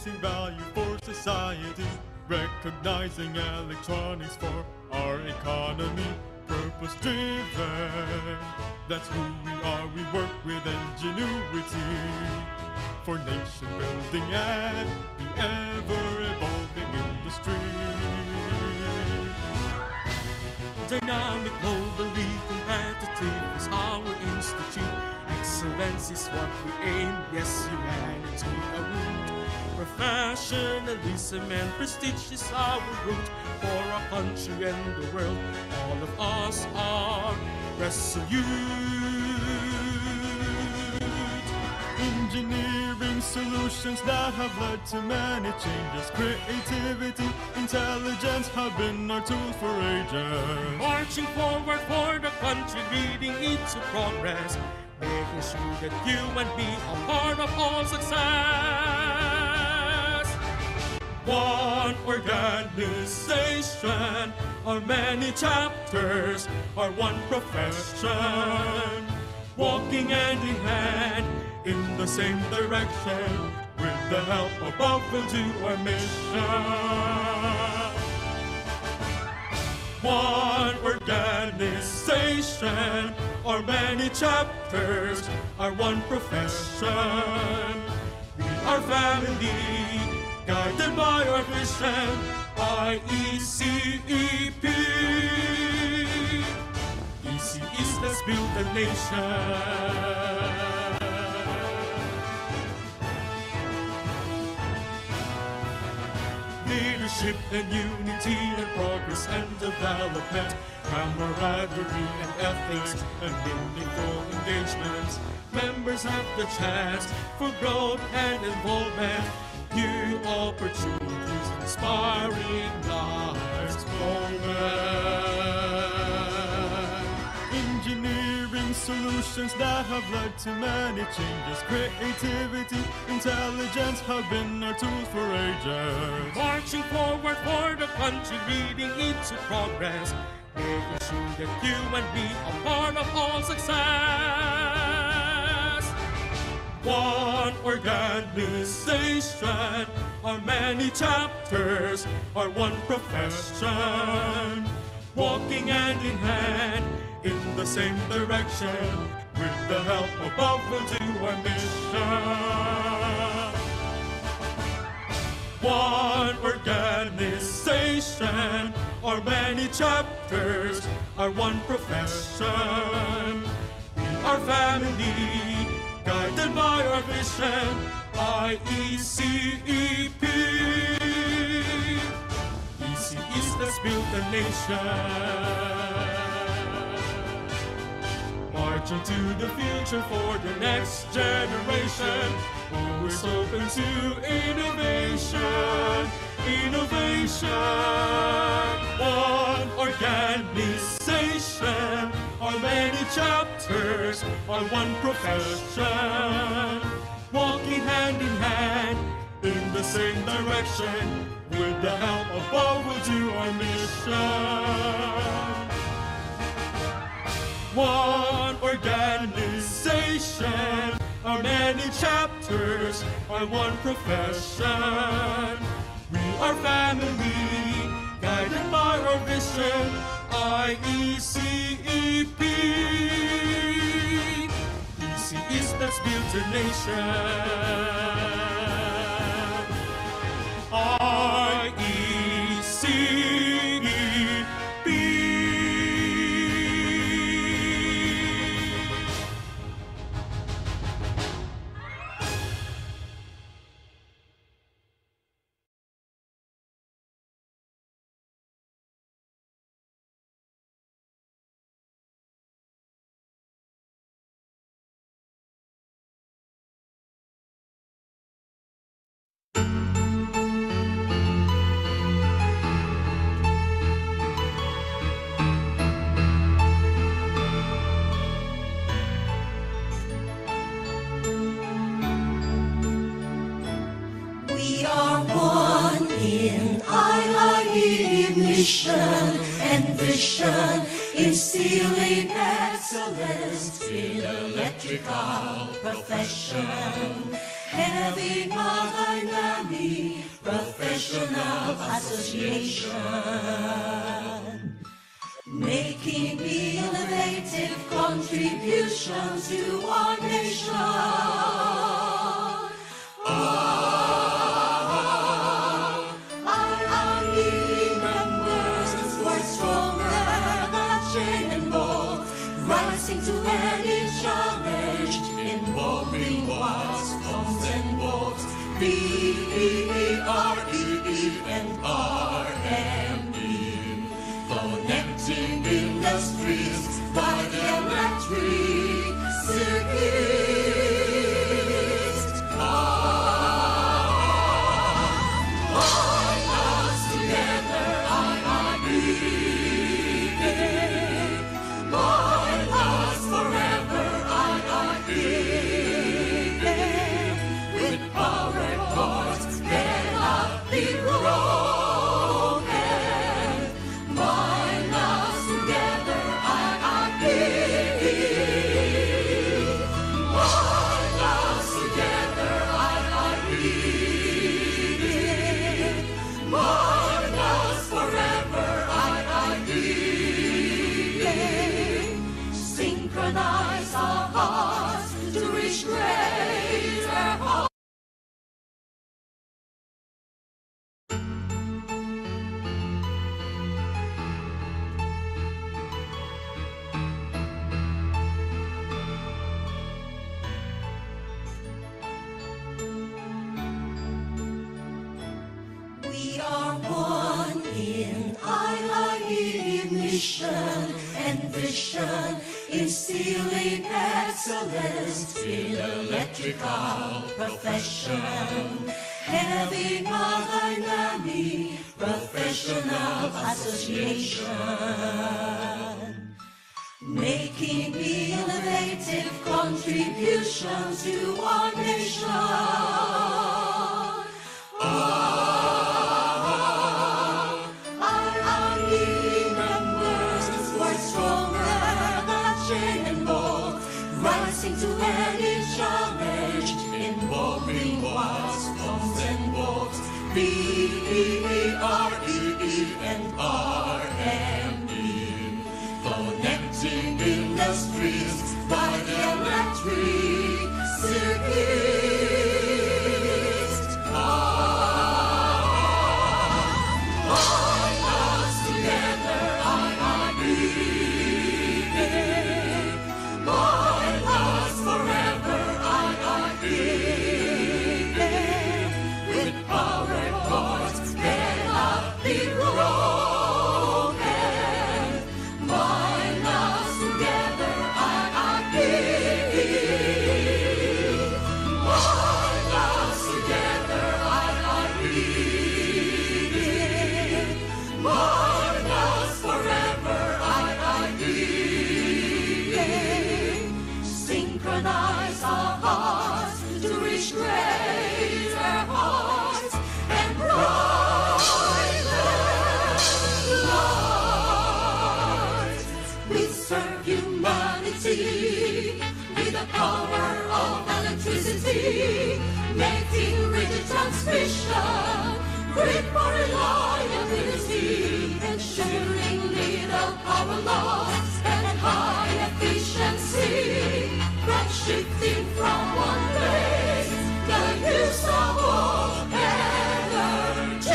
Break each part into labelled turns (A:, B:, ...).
A: increasing value for society, recognizing electronics for our economy, purpose-driven. That's who we are, we work with ingenuity for nation building and the ever-evolving industry. Dynamic, globally competitive is our institute. Excellence is what we aim, yes, humanity our root. Professionalism and prestige is our root. For our country and the world, all of us are resolute. Engineering solutions that have led to many changes. Creativity, intelligence have been our tools for ages. Marching forward for the country, leading it to progress, making sure that you and me are part of all success. One organization, our many chapters, our one profession, walking hand in hand in the same direction. With the help above, we'll do our mission. One organization, our many chapters, our one profession. We are family, guided by our vision, IECEP. Easy is, let's build a nation. Leadership and unity and progress and development, camaraderie and ethics and meaningful engagements. Members have the chance for growth and involvement, new opportunities, inspiring lives moment. Engineering solutions that have led to many changes. Creativity, intelligence have been our tools for ages. Marching forward for the country, leading it to progress, making sure that you and me are part of all success. One organization, our many chapters, our one profession, walking hand in hand in the same direction. With the help above, we'll do our mission. One organization, our many chapters, our one profession. We are family, guided by our vision, IECEP. Easy is, let's build a nation. Marching to the future for the next generation, always open to innovation, innovation. One organization, our many chapters, our one profession, walking hand in hand in the same direction. With the help above, we'll do our mission. One organization, our many chapters, our one profession. We are family, guided by our vision, IECEP. Easy is, let's build a nation.
B: Mission and vision, instilling excellence in electrical profession. having a dynamic professional association, making innovative contributions to our nation. IE members were stronger than chain and bolt, rising to any challenge, involving what's comes and bolts. BEREE and RME, connecting industries by the electric circuits. Bind us together, IIE. Bind us forever, IIE. With power cords cannot be broken. Bind us together, IIE. Bind us together, IIE. Bind us forever, IIE. Synchronize our hearts to reach greater heights. We are one in IIE mission and vision, instilling excellence in electrical profession, having a dynamic professional association, making innovative contributions to our nation. IE members were stronger than chain and bolt, rising to any challenge, involving what's comes and bolts. BEREE and RME, connecting industries by the electric circuits. Bind us together, IIE. Bind us forever, IIE. With power cords cannot be broken. Bind us together, IIE. Bind us together, IIE. Bind us forever, IIE. Synchronize our hearts to reach greater heights and brighter lights. We serve humanity with the power of electricity, making rigid transmission, grid for reliability, ensuring little power loss and high efficiency. From shifting from one place, the use of all energy.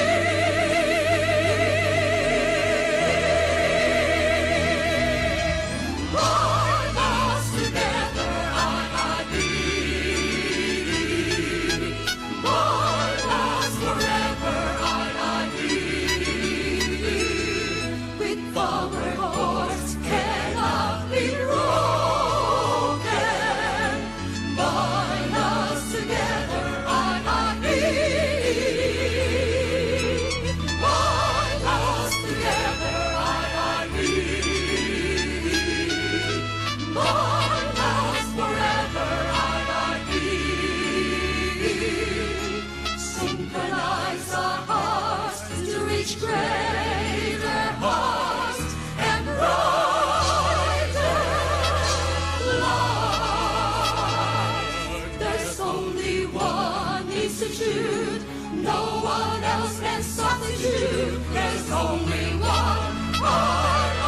B: Bind us together, IIE. Bind us forever, IIE. With power cords cannot be broken. Bind attitude. No one else can substitute. There's only one IIE.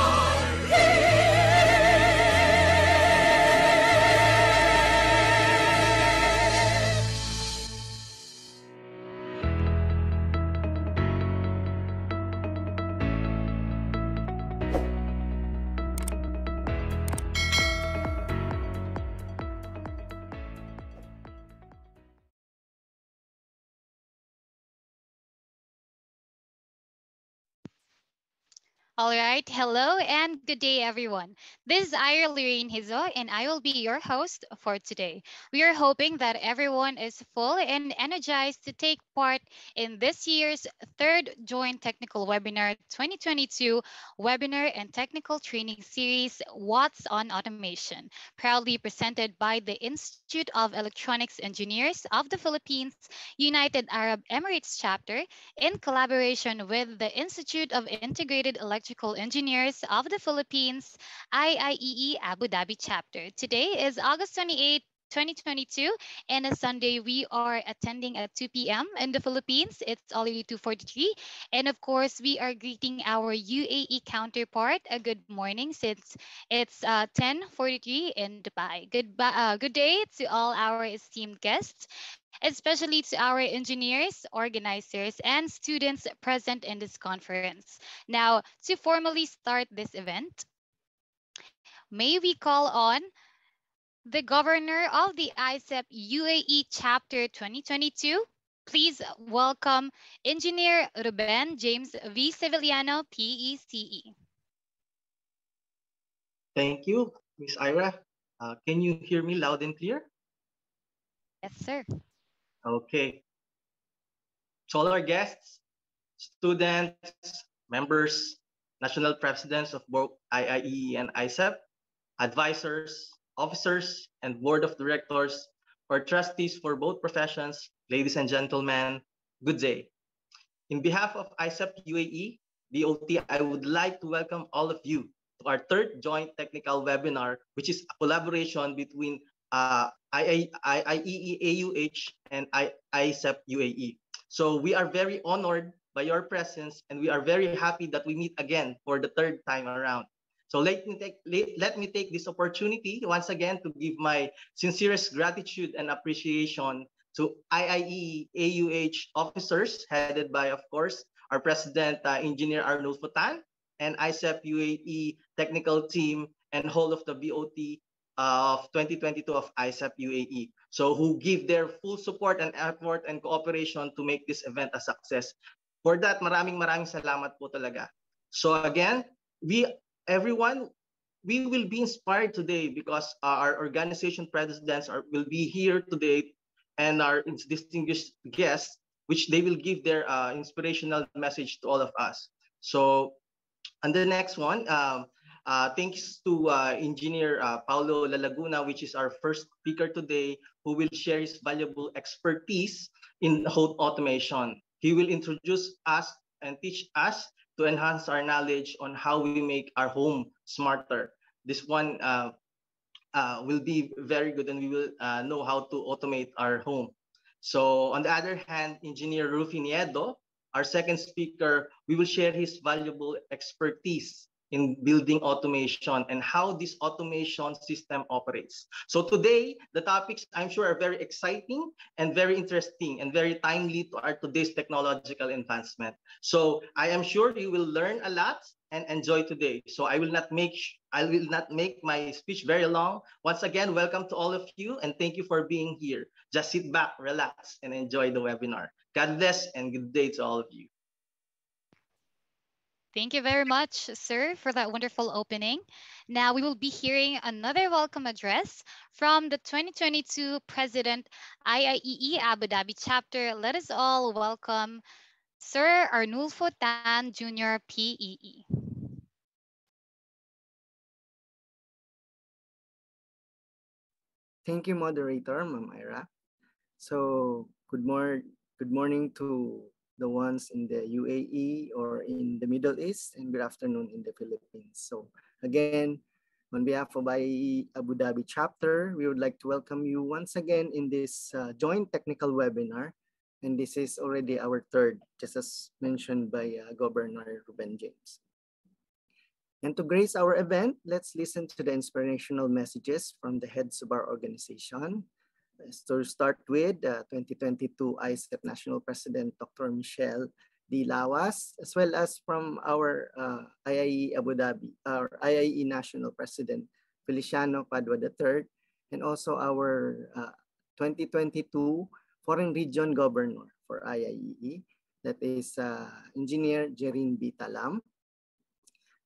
C: All right. Hello and good day, everyone. This is Ira Lorraine Hizo, and I will be your host for today. We are hoping that everyone is full and energized to take part in this year's third Joint Technical Webinar 2022 Webinar and Technical Training Series, What's on Automation, proudly presented by the Institute of Electronics Engineers of the Philippines, United Arab Emirates chapter, in collaboration with the Institute of Integrated Electrical Engineers of the Philippines, IIEE Abu Dhabi chapter. Today is August 28th, 2022, and a Sunday we are attending at 2 p.m. in the Philippines. It's already 2:43, and of course we are greeting our UAE counterpart a good morning since it's 10:43 in Dubai. Good day to all our esteemed guests, especially to our engineers, organizers, and students present in this conference. Now, to formally start this event, may we call on the Governor of the ISEP UAE Chapter 2022. Please welcome Engineer Ruben James V. Sevillano, PECE.
D: Thank you, Miss Ira. Can you hear me loud and clear?
C: Yes, sir.
D: Okay. To all our guests, students, members, national presidents of both IIE and ISEP, advisors, officers, and board of directors, or trustees for both professions, ladies and gentlemen, good day. In behalf of IECEP UAE, BOT, I would like to welcome all of you to our third joint technical webinar, which is a collaboration between IEEAUH and IECEP UAE. So we are very honored by your presence, and we are very happy that we meet again for the third time around. So let me take this opportunity once again to give my sincerest gratitude and appreciation to IIE AUH officers, headed by, of course, our President, Engineer Arnold Futan, and ISEP UAE technical team and whole of the BOT of 2022 of ISEP UAE. So who give their full support and effort and cooperation to make this event a success. For that, maraming salamat po talaga. So again, everyone, we will be inspired today because our organization presidents will be here today, and our distinguished guests, which they will give their inspirational message to all of us. So on the next one, thanks to Engineer Paulo Lalaguna, which is our first speaker today, who will share his valuable expertise in home automation. He will introduce us and teach us to enhance our knowledge on how we make our home smarter. This one will be very good, and we will know how to automate our home. So on the other hand, Engineer Rufy Niedo, our second speaker, we will share his valuable expertise in building automation and how this automation system operates. So today, the topics I'm sure are very exciting and very interesting and very timely to our today's technological advancement. So I am sure you will learn a lot and enjoy today. So I will not make my speech very long. Once again, welcome to all of you, and thank you for being here. Just sit back, relax, and enjoy the webinar. God bless and good day to all of you.
C: Thank you very much, sir, for that wonderful opening. Now we will be hearing another welcome address from the 2022 President, IIEE Abu Dhabi chapter. Let us all welcome Sir Arnulfo Tan Jr., PEE.
E: Thank you, moderator, Ma'am Ira. So good morning to the ones in the UAE or in the Middle East, and good afternoon in the Philippines. So again, on behalf of IEE Abu Dhabi chapter, we would like to welcome you once again in this joint technical webinar And this is already our third, just as mentioned by Governor Ruben James. And to grace our event, let's listen to the inspirational messages from the heads of our organization. To start with, 2022 IECEP National President, Dr. Michelle D. Lawas, as well as from our IIE Abu Dhabi, our IIE National President, Feliciano Padua III, and also our 2022 Foreign Region Governor for IIEE, that is Engineer Jerin B. Talam.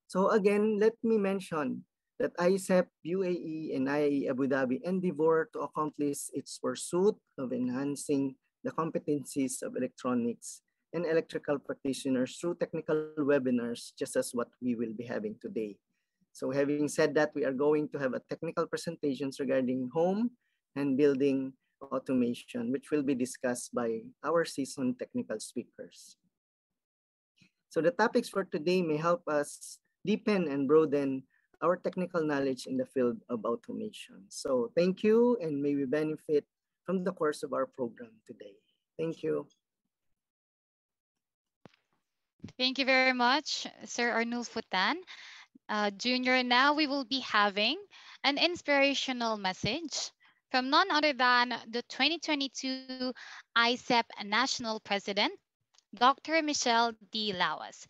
E: So again, let me mention that IECEP, UAE, and IIE Abu Dhabi endeavor to accomplish its pursuit of enhancing the competencies of electronics and electrical practitioners through technical webinars, just as what we will be having today. So having said that, we are going to have a technical presentations regarding home and building automation, which will be discussed by our seasoned technical speakers. So the topics for today may help us deepen and broaden our technical knowledge in the field of automation. So thank you, and may we benefit from the course of our program today. Thank you.
C: Thank you very much, Sir Arnul Futan. Junior, now we will be having an inspirational message from none other than the 2022 ICEP National President, Dr. Michelle D. Lawas.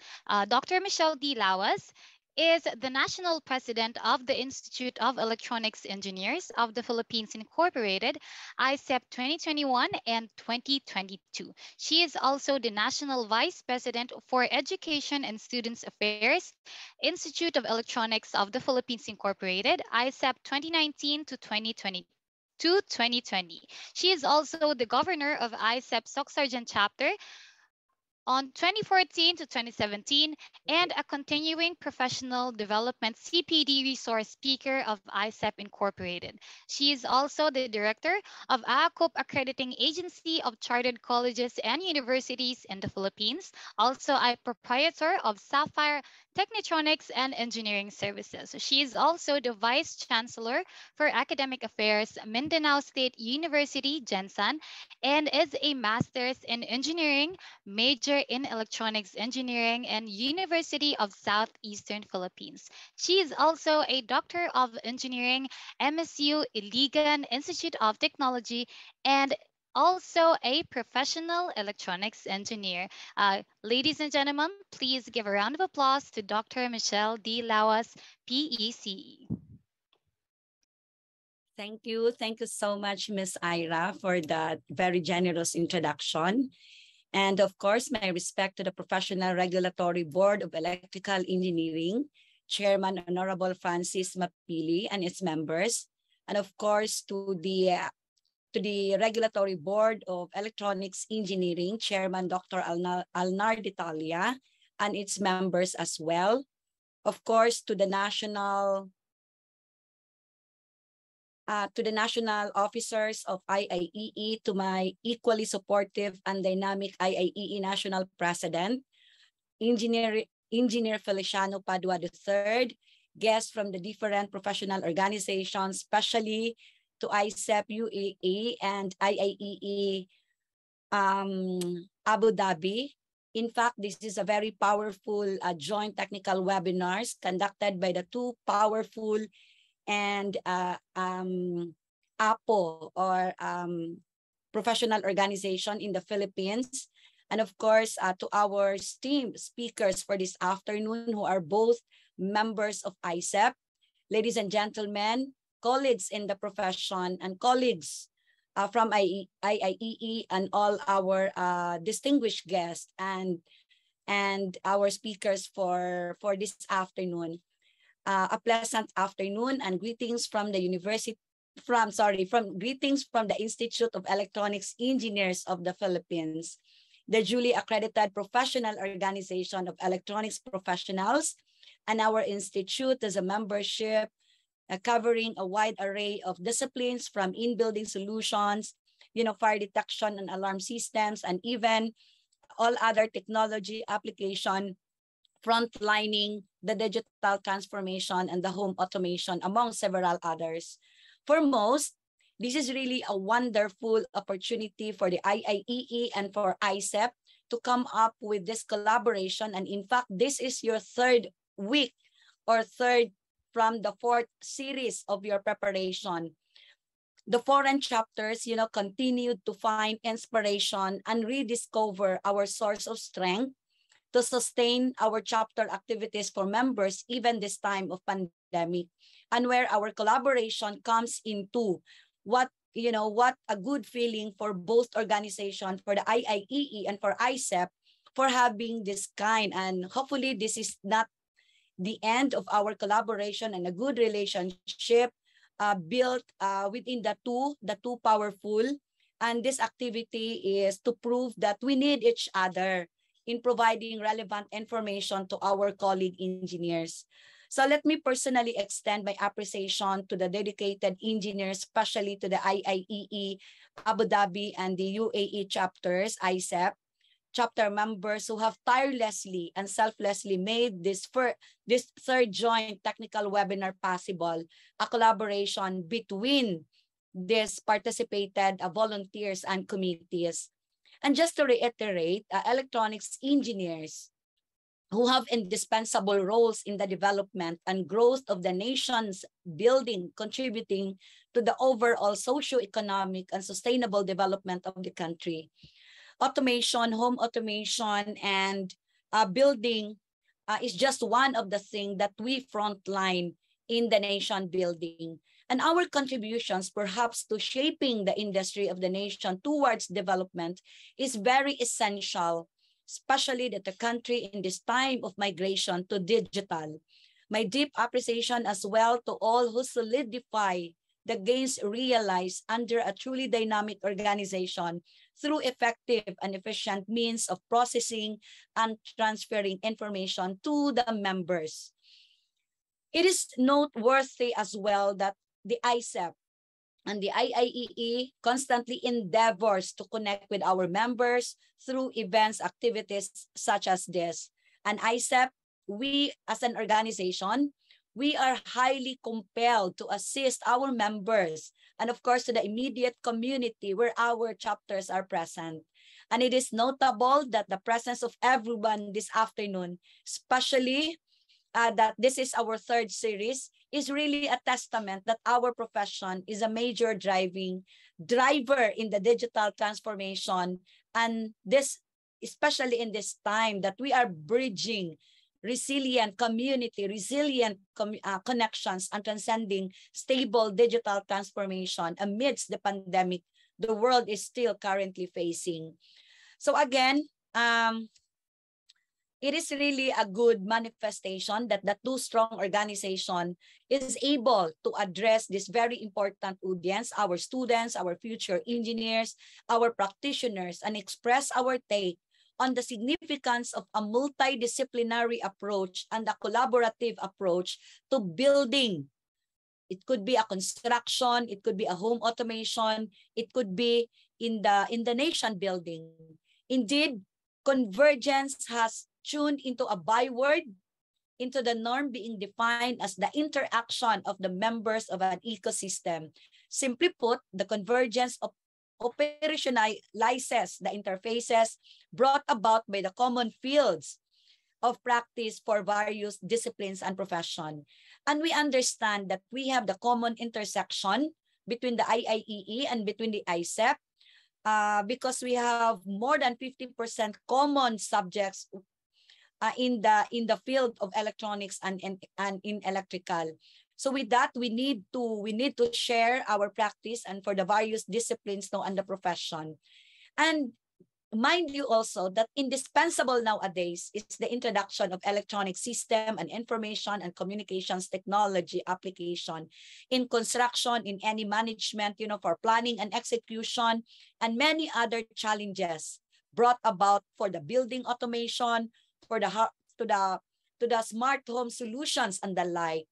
C: Dr. Michelle D. Lawas is the National President of the Institute of Electronics Engineers of the Philippines Incorporated, ICEP 2021 and 2022. She is also the National Vice President for Education and Students Affairs, Institute of Electronics of the Philippines Incorporated, ICEP 2019 to 2020. To 2020. She is also the governor of ICEP Soc Sargent chapter on 2014 to 2017 and a continuing professional development CPD resource speaker of ICEP Incorporated. She is also the director of AACOP Accrediting Agency of Chartered Colleges and Universities in the Philippines, also a proprietor of Sapphire Technitronics and Engineering Services. She is also the Vice Chancellor for Academic Affairs, Mindanao State University, Gensan, and is a Master's in Engineering, major in Electronics Engineering, and University of Southeastern Philippines. She is also a Doctor of Engineering, MSU Iligan Institute of Technology, and also a professional electronics engineer. Ladies and gentlemen, please give a round of applause to Dr. Michelle D. Lawas, PECE.
F: Thank you. Thank you so much, Ms. Ira, for that very generous introduction. And of course, my respect to the Professional Regulatory Board of Electrical Engineering, Chairman Honorable Francis Mapili and its members, and of course to the Regulatory Board of Electronics Engineering, Chairman Dr. Alnar Ditalia and its members as well. Of course, to the national officers of IIEE, to my equally supportive and dynamic IIEE National President, Engineer Feliciano Padua III, guests from the different professional organizations, especially to ICEP UAE and IIEE Abu Dhabi. In fact, this is a very powerful joint technical webinars conducted by the two powerful and APO or professional organization in the Philippines. And of course, to our esteemed speakers for this afternoon who are both members of ICEP, ladies and gentlemen, colleagues in the profession and colleagues from IIEE and all our distinguished guests and our speakers for this afternoon. A pleasant afternoon and greetings from the greetings from the Institute of Electronics Engineers of the Philippines, the duly accredited professional organization of electronics professionals, and our institute is a membership covering a wide array of disciplines from in-building solutions, fire detection and alarm systems, and even all other technology application, frontlining the digital transformation and the home automation, among several others. For most, This is really a wonderful opportunity for the IIEE and for IECEP to come up with this collaboration. And in fact, this is your third week or third from the fourth series of your preparation. The foreign chapters, continued to find inspiration and rediscover our source of strength to sustain our chapter activities for members even this time of pandemic, and where our collaboration comes into what a good feeling for both organizations, for the IIEE and for IECEP, for having this kind. And hopefully this is not the end of our collaboration and a good relationship built within the two powerful. And this activity is to prove that we need each other in providing relevant information to our colleague engineers. So let me personally extend my appreciation to the dedicated engineers, especially to the IIEE, Abu Dhabi, and the UAE chapters, IECEP, chapter members who have tirelessly and selflessly made this third joint technical webinar possible, a collaboration between these participated volunteers and committees. And just to reiterate, electronics engineers who have indispensable roles in the development and growth of the nation's building, contributing to the overall socio-economic and sustainable development of the country. Automation, home automation, and building is just one of the things that we frontline in the nation building. And our contributions perhaps to shaping the industry of the nation towards development is very essential, especially that the country in this time of migration to digital. My deep appreciation as well to all who solidify the gains realized under a truly dynamic organization through effective and efficient means of processing and transferring information to the members. It is noteworthy as well that the IECEP and the IIEE constantly endeavors to connect with our members through events, activities such as this. And IECEP, we as an organization, we are highly compelled to assist our members and of course to the immediate community where our chapters are present. And it is notable that the presence of everyone this afternoon, especially that this is our third series, is really a testament that our profession is a major driver in the digital transformation. And this, especially in this time that we are bridging resilient community, resilient connections, and transcending stable digital transformation amidst the pandemic the world is still currently facing. So again, it is really a good manifestation that the two strong organization is able to address this very important audience, our students, our future engineers, our practitioners, and express our take on the significance of a multidisciplinary approach and a collaborative approach to building. It could be a construction, it could be a home automation, it could be in the nation building. Indeed, convergence has tuned into a byword, into the norm being defined as the interaction of the members of an ecosystem. Simply put, the convergence of operationalizes the interfaces brought about by the common fields of practice for various disciplines and profession. And we understand that we have the common intersection between the IIEE and between the IECEP because we have more than 50% common subjects in the field of electronics and in electrical. So with that, we need to share our practice and for the various disciplines now and the profession. And mind you also that indispensable nowadays is the introduction of electronic system and information and communications technology application in construction, in any management, for planning and execution, and many other challenges brought about for the building automation, for the smart home solutions and the like.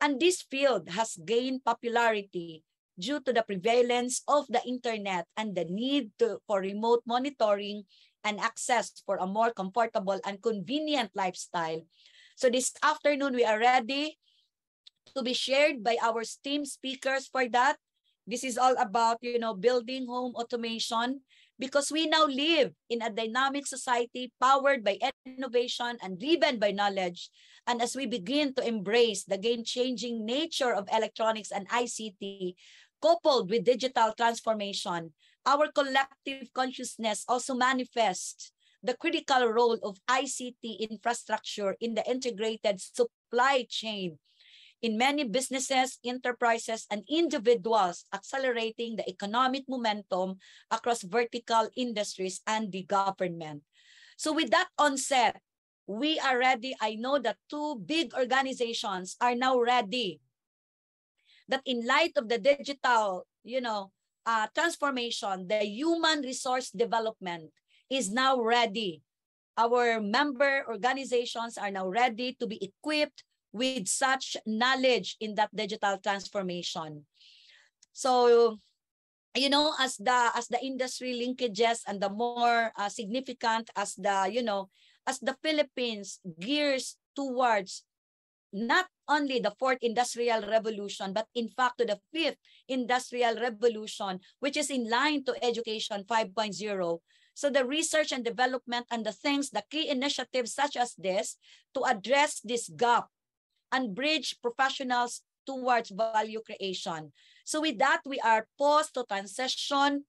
F: And this field has gained popularity due to the prevalence of the internet and the need for remote monitoring and access for a more comfortable and convenient lifestyle. So this afternoon, we are ready to be shared by our esteemed speakers for that. This is all about, building home automation, because we now live in a dynamic society powered by innovation and driven by knowledge. And as we begin to embrace the game-changing nature of electronics and ICT, coupled with digital transformation, our collective consciousness also manifests the critical role of ICT infrastructure in the integrated supply chain in many businesses, enterprises, and individuals, accelerating the economic momentum across vertical industries and the government. So with that onset, we are ready. I know that two big organizations are now ready, that in light of the digital, transformation, the human resource development is now ready. Our member organizations are now ready to be equipped with such knowledge in that digital transformation. So, as the industry linkages and the more significant as the Philippines gears towards not only the fourth industrial revolution, but in fact to the fifth industrial revolution, which is in line to Education 5.0. So the research and development and the key initiatives such as this to address this gap and bridge professionals towards value creation. So with that, we are poised to transition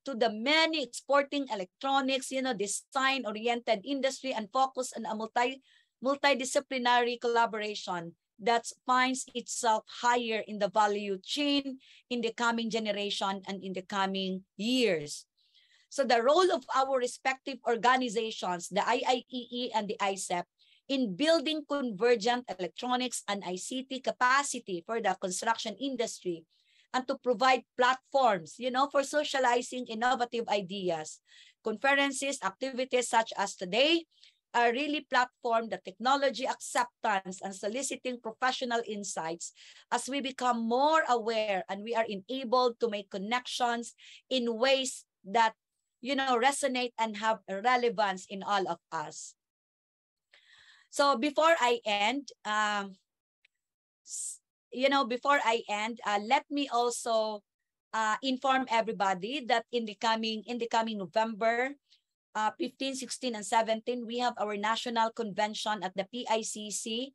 F: to the many exporting electronics, design-oriented industry and focus on a multidisciplinary collaboration that finds itself higher in the value chain in the coming generation and in the coming years. So the role of our respective organizations, the IIEE and the IECEP, in building convergent electronics and ICT capacity for the construction industry, and to provide platforms, for socializing innovative ideas. Conferences, activities such as today are really platform the technology acceptance and soliciting professional insights as we become more aware and we are enabled to make connections in ways that, resonate and have relevance in all of us. So before I end, let me also inform everybody that in the coming November 15, 16, and 17, we have our national convention at the PICC,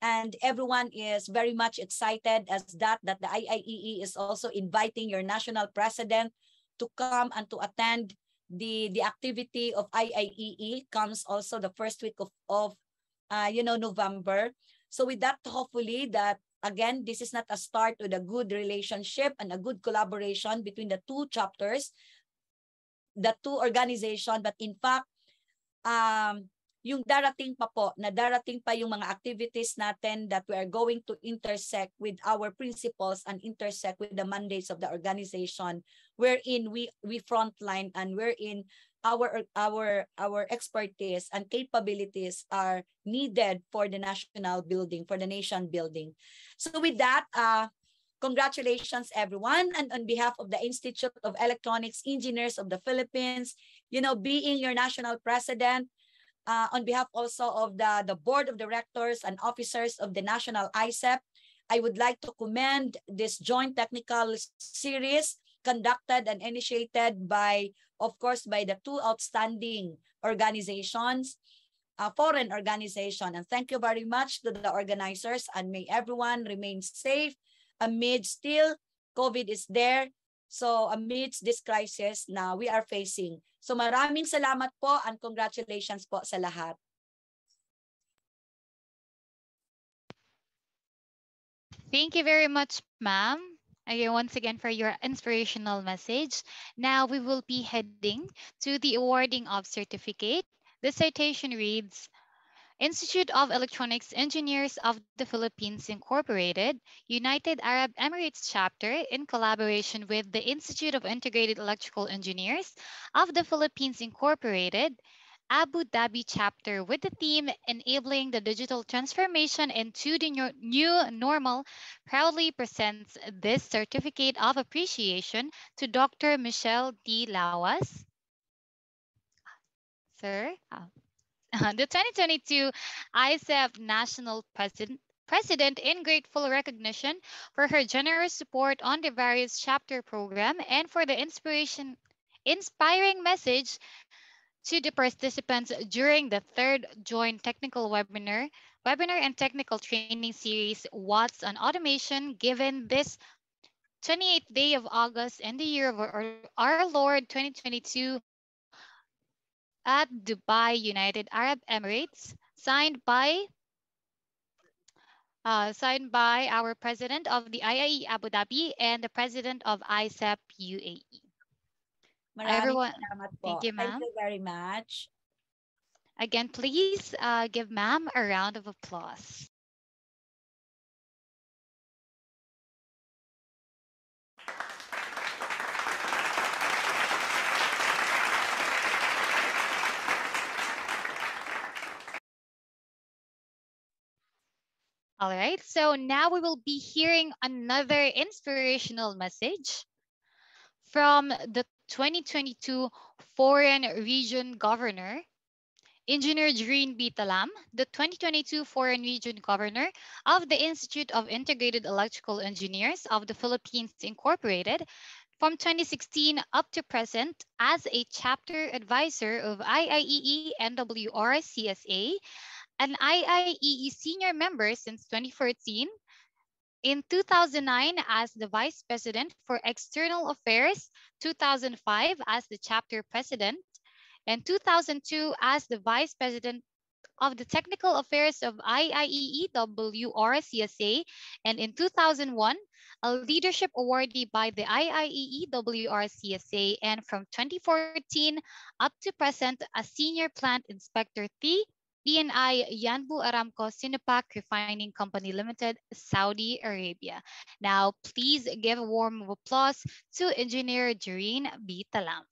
F: and everyone is very much excited as that the IIEE is also inviting your national president to come and to attend the activity of IIEE. Comes also the first week of November. So with that, hopefully that, again, this is not a start with a good relationship and a good collaboration between the two chapters, the two organizations, but in fact, yung darating pa yung mga activities natin that we are going to intersect with our principles and intersect with the mandates of the organization, wherein we frontline and wherein our expertise and capabilities are needed for the national building, for the nation building. So with that, congratulations, everyone. And on behalf of the Institute of Electronics Engineers of the Philippines, being your national president, on behalf also of the board of directors and officers of the National IECEP, I would like to commend this joint technical series conducted and initiated by, of course, by the two outstanding organizations, foreign organization. And thank you very much to the organizers, and may everyone remain safe amid still COVID is there. So amidst this crisis na we are facing. So maraming salamat po and congratulations po sa lahat.
C: Thank you very much, ma'am. Once again for your inspirational message. Now we will be heading to the awarding of certificate. The citation reads, Institute of Electronics Engineers of the Philippines Incorporated, United Arab Emirates Chapter, in collaboration with the Institute of Integrated Electrical Engineers of the Philippines Incorporated, Abu Dhabi Chapter, with the theme Enabling the Digital Transformation into the New Normal, proudly presents this certificate of appreciation to Dr. Michelle D. Lawas. Sir? The 2022 ICEP National president in grateful recognition for her generous support on the various chapter program and for the inspiring message to the participants during the third joint technical webinar and technical training series What's on Automation given this 28th day of August and the year of our Lord 2022 at Dubai, United Arab Emirates, signed by our president of the IIE Abu Dhabi and the president of ICEP UAE.
F: Maraming
C: Everyone,
F: salamat
C: thank
F: po.
C: you,
F: Thank
C: ma'am.
F: you very much.
C: Again, please give ma'am a round of applause. All right, so now we will be hearing another inspirational message from the 2022 Foreign Region Governor, Engineer Doreen B. Talam, the 2022 Foreign Region Governor of the Institute of Integrated Electrical Engineers of the Philippines Incorporated, from 2016 up to present as a chapter advisor of IIEE NWR CSA, an IIEE senior member since 2014, in 2009 as the Vice President for External Affairs, 2005 as the Chapter President, and 2002 as the Vice President of the Technical Affairs of IIEE WRCSA, and in 2001, a leadership awardee by the IIEE WRCSA, and from 2014 up to present, a senior plant inspector PNI Yanbu Aramco Sinopac Refining Company Limited, Saudi Arabia. Now, please give a warm applause to Engineer Doreen B. Talam.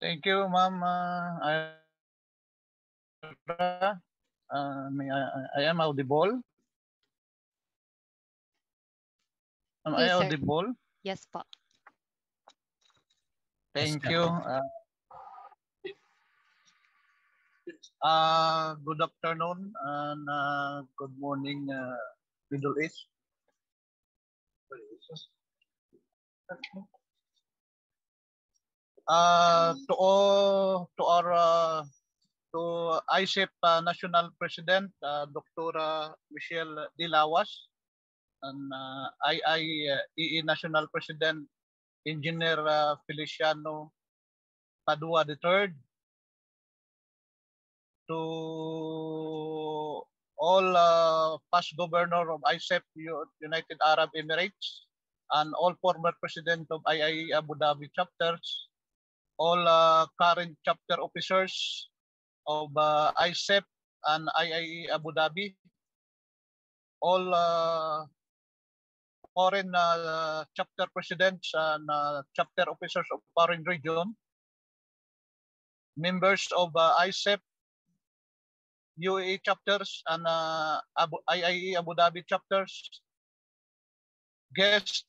G: Thank you, Ma'am Ira. I am audible. Am I
C: Yes, sir.
G: audible?
C: Yes, po.
G: Thank you. Good afternoon and good morning, Middle East. To ICEP National President Dr. Michelle Dilawas and IIEE National President Engineer Feliciano Padua III, to all past governor of ICEP United Arab Emirates and all former president of IIE Abu Dhabi chapters, all current chapter officers of ICEP and IIE Abu Dhabi, all foreign chapter presidents and chapter officers of foreign region, members of ICEP UAE chapters and IIE Abu Dhabi chapters, guests,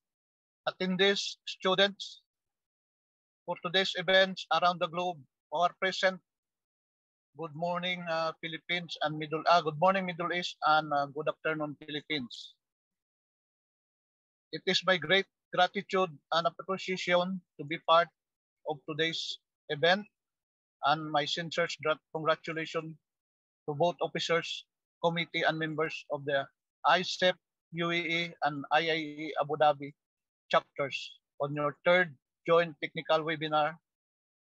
G: attendees, students for today's events around the globe who are present. Good morning, Philippines and good morning, Middle East, and good afternoon, Philippines. It is my great gratitude and appreciation to be part of today's event, and my sincere congratulations to both officers, committee, and members of the ICEP, UAE, and IIE Abu Dhabi chapters on your third joint technical webinar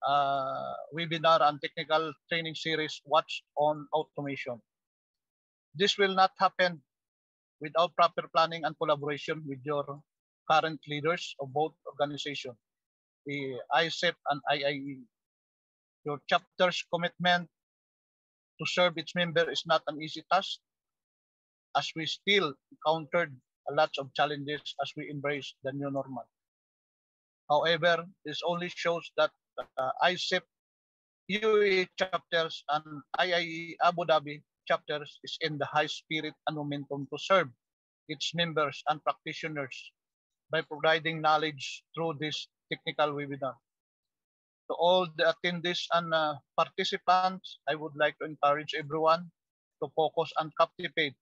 G: and technical training series, What's on Automation. This will not happen without proper planning and collaboration with your current leaders of both organizations, the ICEP and IIE. Your chapter's commitment to serve its member is not an easy task, as we still encountered a lot of challenges as we embrace the new normal. However, this only shows that ICEP UAE chapters and IIE Abu Dhabi chapters is in the high spirit and momentum to serve its members and practitioners by providing knowledge through this technical webinar. To all the attendees and participants, I would like to encourage everyone to focus and captivate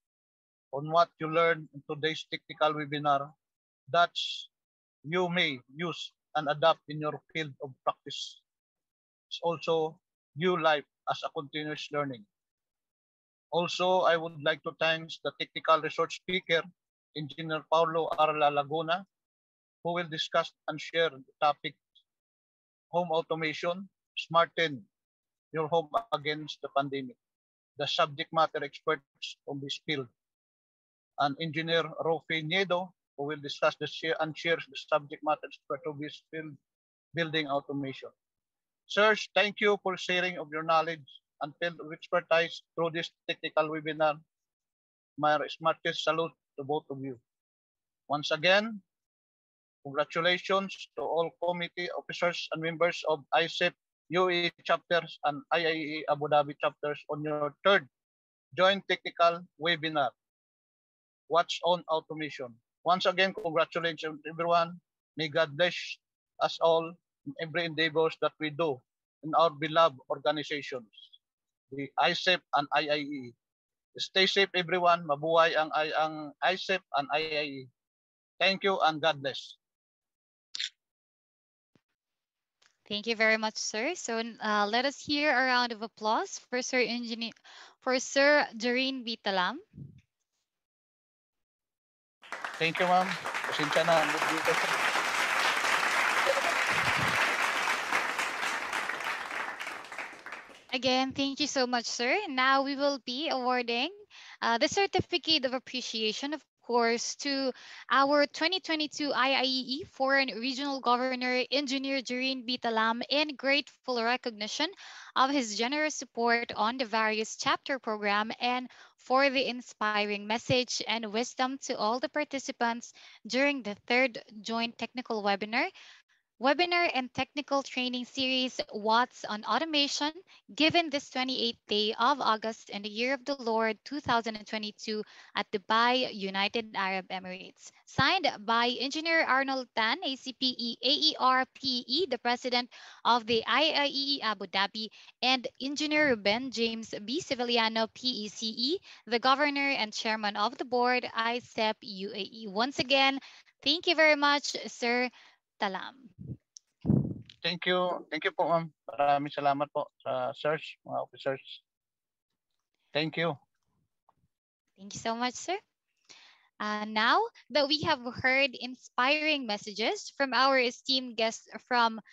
G: on what you learn in today's technical webinar that you may use and adapt in your field of practice. It's also view life as a continuous learning. Also, I would like to thank the technical resource speaker, Engineer Paulo Arla Laguna, who will discuss and share the topic home automation, smarten your home against the pandemic. The subject matter experts on this field, and Engineer Rofe Niedo, who will discuss and share the subject matter expert of this field, building automation. Sirs, thank you for sharing of your knowledge and field of expertise through this technical webinar. My smartest salute to both of you. Once again, congratulations to all committee officers and members of IECEP UAE chapters and IIE Abu Dhabi chapters on your third joint technical webinar, What's on Automation. Once again, congratulations everyone. May God bless us all in every endeavors that we do in our beloved organizations, the IECEP and IIE. Stay safe everyone. Mabuhay ang IECEP and IIE. Thank you and God bless.
C: Thank you very much, sir. So let us hear a round of applause for Sir Doreen Vitalam.
G: Thank you, ma'am. Pasensya na.
C: Again, thank you so much, sir. Now we will be awarding the certificate of appreciation, of course, to our 2022 IIE Foreign Regional Governor, Engineer Doreen Bitalam, in grateful recognition of his generous support on the various chapter program and for the inspiring message and wisdom to all the participants during the third joint technical webinar and technical training series, What's on Automation, given this 28th day of August in the year of the Lord 2022 at Dubai, United Arab Emirates. Signed by Engineer Arnold Tan, ACPE, AERPE, the President of the IIE Abu Dhabi, and Engineer Ruben James B. Civiliano, PECE, the Governor and Chairman of the Board, ICEP UAE. Once again, thank you very much, Sir Talam.
G: Thank you. Thank you po, ma'am. Maraming salamat po sa sirs, mga officers. Thank you.
C: Thank you so much, sir. Now that we have heard inspiring messages from our esteemed guests from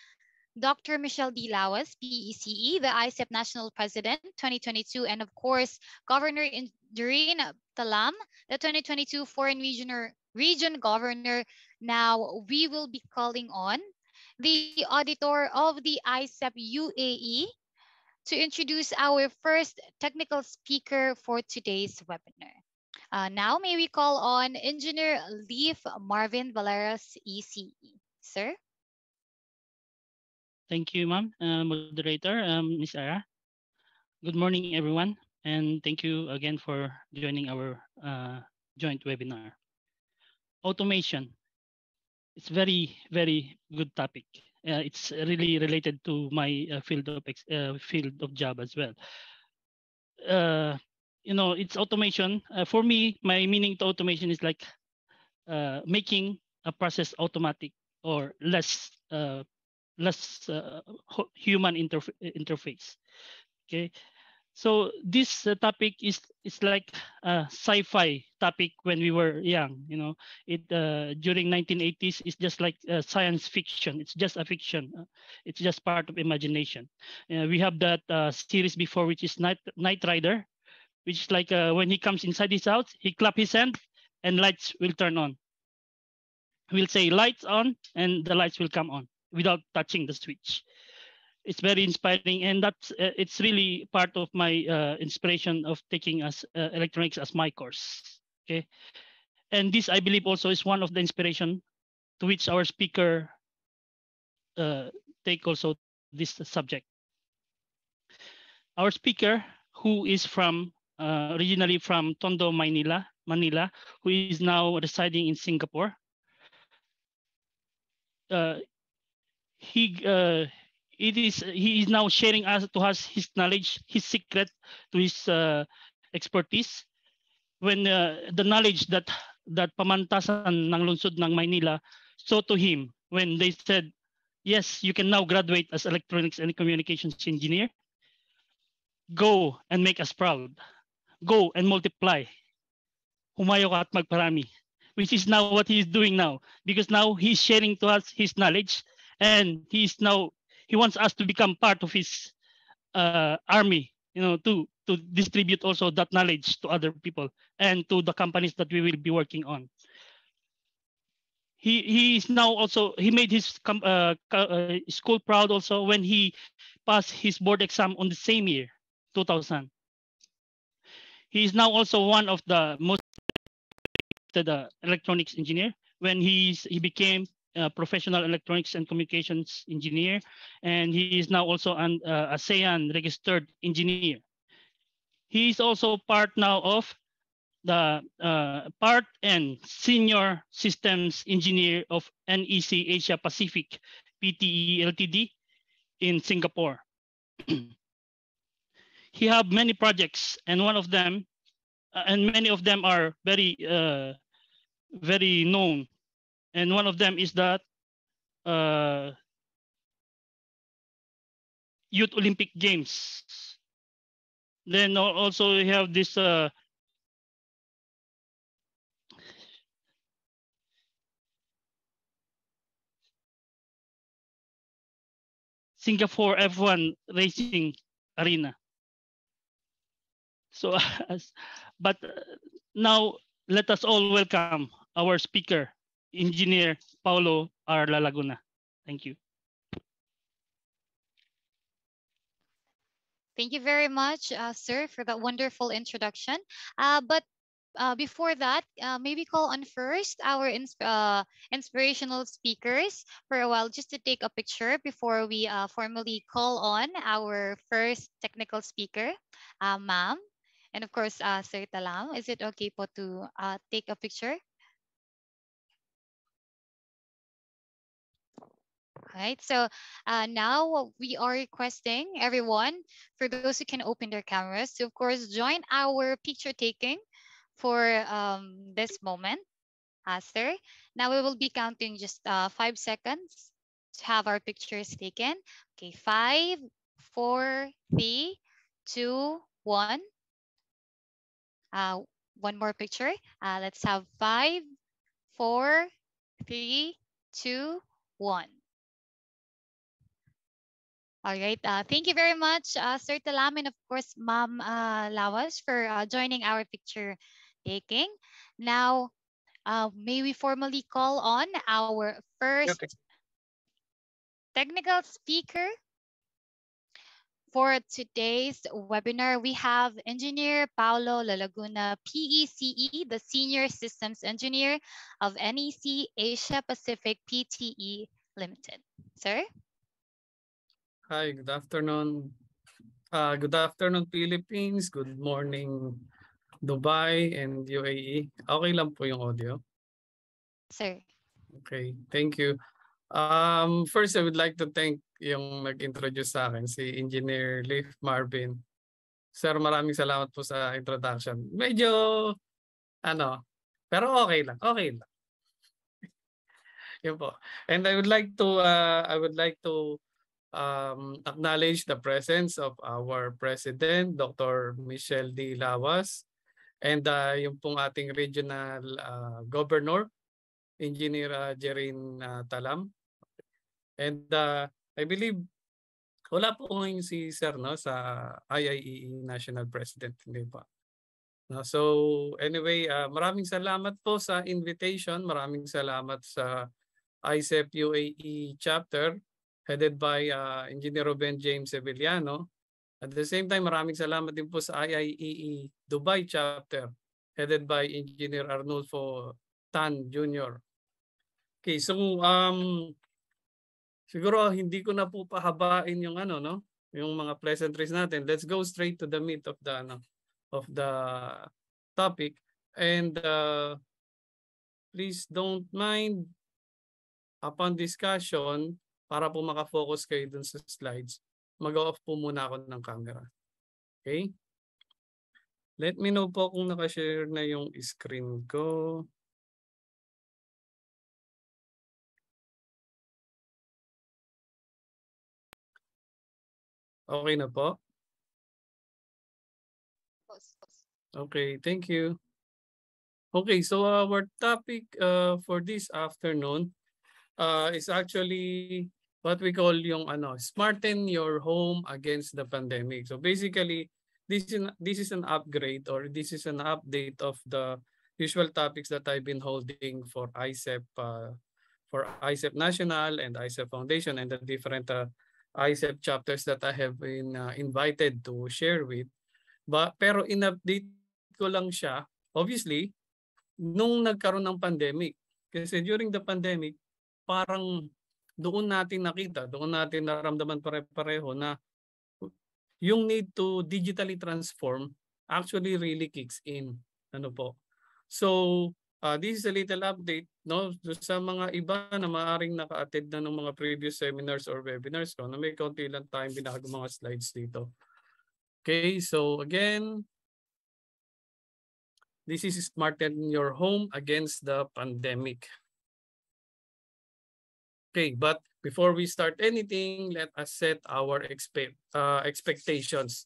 C: Dr. Michelle D. Lawas, PECE, the ICEP National President 2022, and of course, Governor Doreen Talam, the 2022 Foreign Region Governor. Now we will be calling on the auditor of the ICEP UAE to introduce our first technical speaker for today's webinar. Now may we call on Engineer Leif Marvin Valeras, ECE. Sir?
H: Thank you, ma'am. Moderator, Ms. Ara. Good morning, everyone. And thank you again for joining our joint webinar. Automation. It's very, very good topic. It's really related to my field of job as well. It's automation. For me, my meaning to automation is like making a process automatic or less human interface. Okay, so this topic is like a sci-fi topic when we were young. It during 1980s is just like science fiction. It's just a fiction. It's just part of imagination. We have that series before, which is Knight Rider, which is like when he comes inside his house, he clap his hand and lights will turn on. We'll say lights on and the lights will come on without touching the switch. It's very inspiring, and that's it's really part of my inspiration of taking electronics as my course. Okay, and this I believe also is one of the inspiration to which our speaker take also this subject. Our speaker, who is from originally from Tondo, Manila, who is now residing in Singapore. he is now sharing to us his knowledge, his secret, to his expertise. When the knowledge that pamantasan ng lungsod ng Maynila saw to him when they said, yes, you can now graduate as electronics and communications engineer. Go and make us proud. Go and multiply. Humayo ka at magparami. Which is now what he is doing now. Because now he's sharing to us his knowledge, and he wants us to become part of his army, to distribute also that knowledge to other people and to the companies that we will be working on. He is now also, he made his school proud also when he passed his board exam on the same year, 2000. He is now also one of the most electronics engineer when he became a professional electronics and communications engineer, and he is now also an ASEAN registered engineer. He is also part now of the part and senior systems engineer of NEC Asia Pacific PTE Ltd in Singapore. He have many projects, and one of them, and many of them are very very known. And one of them is that Youth Olympic Games. Then also we have this Singapore F1 racing arena. So, but now let us all welcome our speaker, Engineer Paulo R. Lalaguna. Thank you.
C: Thank you very much, sir, for that wonderful introduction. But before that, maybe call on first our inspirational speakers for a while just to take a picture before we formally call on our first technical speaker, ma'am. And of course, Sir Talam, is it okay po to take a picture? Right. So now we are requesting everyone, for those who can open their cameras, to of course join our picture taking for this moment. Sir, now we will be counting just 5 seconds to have our pictures taken. Okay, 5, 4, 3, 2, 1. One more picture. Let's have 5, 4, 3, 2, 1. All right. Thank you very much, Sir Talam, and of course, Ma'am Lawas, for joining our picture taking. Now, may we formally call on our first technical speaker for today's webinar. We have Engineer Paulo Lalaguna, PECE, the Senior Systems Engineer of NEC Asia Pacific PTE Limited. Sir?
I: Hi, good afternoon. Good afternoon, Philippines. Good morning, Dubai and UAE. Okay lang po yung audio?
C: Sir.
I: Okay, thank you. First, I would like to thank yung nag-introduce sa akin, si Engineer Leif Marvin. Sir, maraming salamat po sa introduction. Medyo, pero okay lang. Yun po. And I would like to acknowledge the presence of our President, Dr. Michelle D. Lawas, and yung pong ating regional governor, Engineer Jerin Talam. And I believe wala po ngayon si Sir sa IIEE National President, hindi pa. So anyway, maraming salamat po sa invitation. Maraming salamat sa IECEP UAE chapter headed by Engineer Ruben James Sevillano. At the same time, maraming salamat din po sa IIEE Dubai chapter headed by Engineer Arnulfo Tan Jr. Okay, so siguro hindi ko na po pahabain yung yung mga pleasantries natin. Let's go straight to the meat of the topic, and please don't mind, upon discussion para po makafocus kayo dun sa slides, mag-off po muna ako ng camera. Okay? Let me know po kung nakashare na yung screen ko. Okay na po? Okay, thank you. Okay, so our topic for this afternoon is actually what we call yung smarten your home against the pandemic. So basically, this is an upgrade, or this is an update of the usual topics that I've been holding for IECEP National and IECEP Foundation, and the different IECEP chapters that I have been invited to share with. Pero in-update ko lang siya, obviously, nung nagkaroon ng pandemic. Kasi during the pandemic, parang doon natin nakita, doon natin naramdaman pare-pareho na yung need to digitally transform actually really kicks in. Ano po? So, this is a little update, no, sa mga iba na maaring naka-attend na ng mga previous seminars or webinars ko, na may konti lang time binago mga slides dito. Okay, so again, this is smarten your home against the pandemic. Okay, but before we start anything, let us set our expectations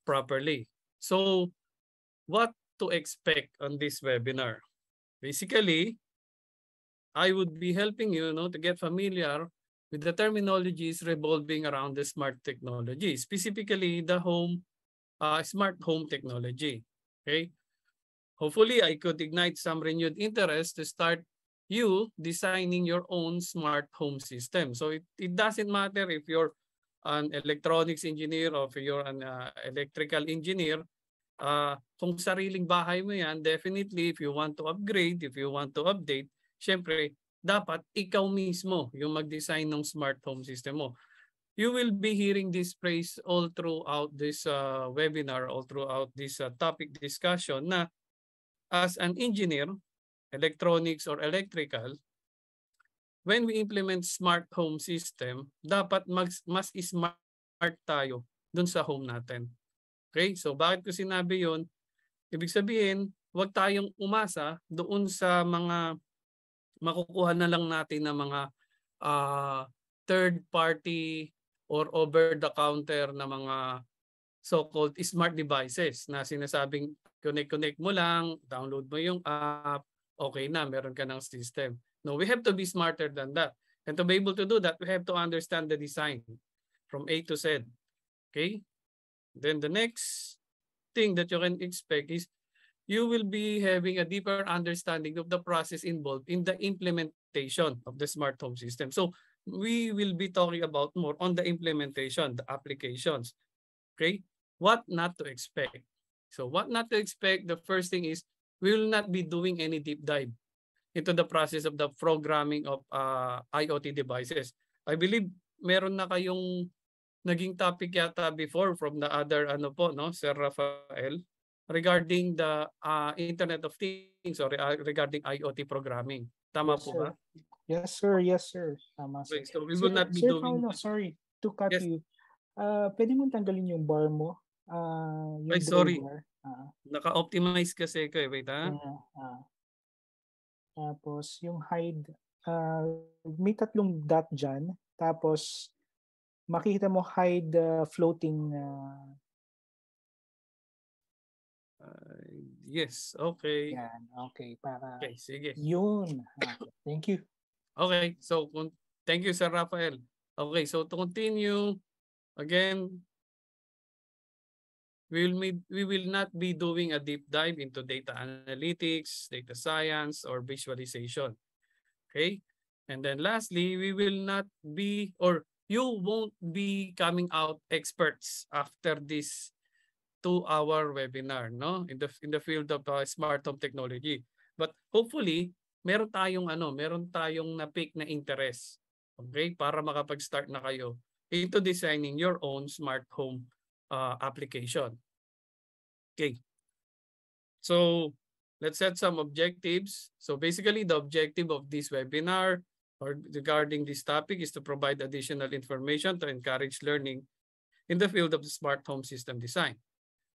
I: properly. So, what to expect on this webinar? Basically, I would be helping you, to get familiar with the terminologies revolving around the smart technology, specifically the smart home technology. Okay. Hopefully, I could ignite some renewed interest to start you designing your own smart home system. So it doesn't matter if you're an electronics engineer or if you're an electrical engineer. Kung sariling bahay mo yan, definitely if you want to upgrade, if you want to update, syempre, dapat ikaw mismo yung mag-design ng smart home system mo. You will be hearing this phrase all throughout this webinar, all throughout this topic discussion, na as an engineer, electronics or electrical, when we implement smart home system, dapat mas smart tayo dun sa home natin. Okay? So bakit ko sinabi yun? Ibig sabihin, huwag tayong umasa doon sa mga makukuha na lang natin na mga third party or over-the-counter na mga so-called smart devices na sinasabing connect mo lang, download mo yung app, okay na, meron ka ng system. No, we have to be smarter than that. And to be able to do that, we have to understand the design from A to Z. Okay? Then the next thing that you can expect is you will be having a deeper understanding of the process involved in the implementation of the smart home system. So we will be talking about more on the implementation, the applications. Okay? What not to expect. So what not to expect, the first thing is we will not be doing any deep dive into the process of the programming of IoT devices. I believe meron na kayong naging topic yata before from the other Sir Rafael, regarding the Internet of Things or regarding IoT programming. Tama
J: yes,
I: po
J: sir.
I: ba?
J: Yes, sir. Yes, sir. Tama,
I: Okay,
J: sir.
I: so we will not be
J: Sir
I: doing...
J: Paulo, sorry to cut
I: Yes.
J: you. Pwede mong tanggalin yung bar mo? Yung
I: Ay, sorry.
J: bar.
I: Naka-optimize kasi ko eh. Wait ha?
J: Tapos yung hide, may tatlong dot dyan. Tapos makikita mo hide floating.
I: Yes, okay.
J: Yan, okay.
I: Okay, sige.
J: Yun. Thank you.
I: Okay, so thank you, Sir Rafael. Okay, so to continue, again, we will not be doing a deep dive into data analytics, data science, or visualization. Okay? And then lastly, we will not be, or you won't be coming out experts after this 2-hour webinar, no? In the field of smart home technology. But hopefully, meron tayong na-pick na interest. Okay? Para makapag-start na kayo into designing your own smart home application. Okay. So, let's set some objectives. So basically, the objective of this webinar or regarding this topic is to provide additional information to encourage learning in the field of the smart home system design,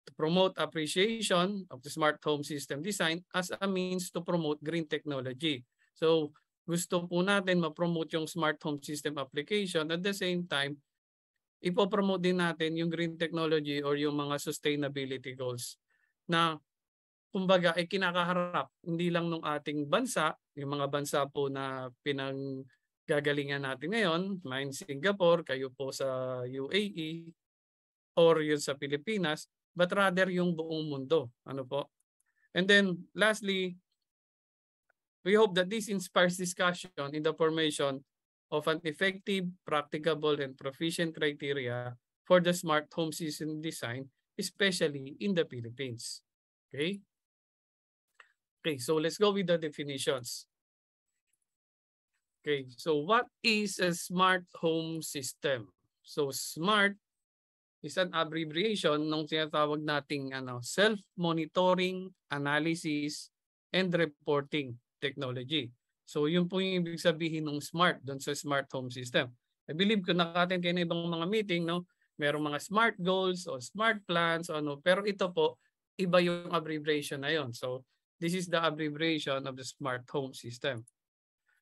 I: to promote appreciation of the smart home system design as a means to promote green technology. So gusto po natin ma-promote yung smart home system application, at the same time, ipopromote din natin yung green technology or yung mga sustainability goals na kumbaga ay kinakaharap hindi lang ng ating bansa, yung mga bansa po na pinanggagalingan natin ngayon, mine Singapore, kayo po sa UAE, or yun sa Pilipinas, but rather yung buong mundo. Ano po? And then lastly, we hope that this inspires discussion in the formation of an effective, practicable, and proficient criteria for the smart home system design, especially in the Philippines. Okay? Okay, so let's go with the definitions. Okay, so what is a smart home system? So smart is an abbreviation ng tinatawag nating self-monitoring, analysis, and reporting technology. So yun po yung ibig sabihin ng smart doon sa smart home system. I believe kung naka-attend kayo na ibang mga meeting, no, merong mga smart goals o smart plans, pero ito po, iba yung abbreviation na yun. So this is the abbreviation of the smart home system.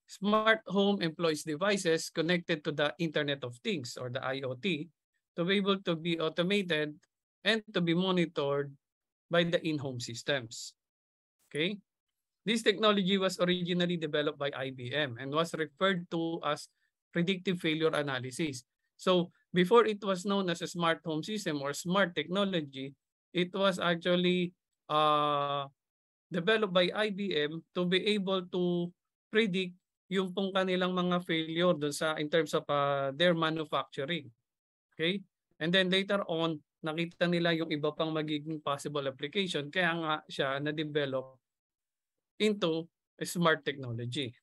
I: Smart home employs devices connected to the Internet of Things or the IoT to be able to be automated and to be monitored by the in-home systems. Okay? This technology was originally developed by IBM and was referred to as predictive failure analysis. So before it was known as a smart home system or smart technology, it was actually developed by IBM to be able to predict yung pong kanilang mga failure doon sa in terms of their manufacturing. Okay? And then later on, nakita nila yung iba pang magiging possible application, kaya nga siya na-develop into a smart technology.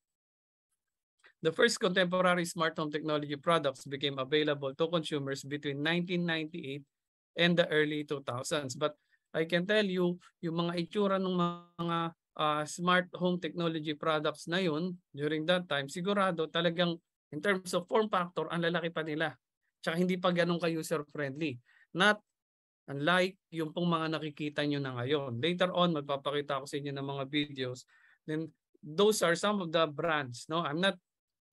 I: The first contemporary smart home technology products became available to consumers between 1998 and the early 2000s. But I can tell you, yung mga itsura ng mga smart home technology products na yun, during that time, sigurado talagang in terms of form factor, ang lalaki pa nila. Tsaka hindi pa ganun ka-user-friendly. Not unlike yung pong mga nakikita nyo na ngayon. Later on, magpapakita ko sa inyo ng mga videos. Then, those are some of the brands. No? I'm not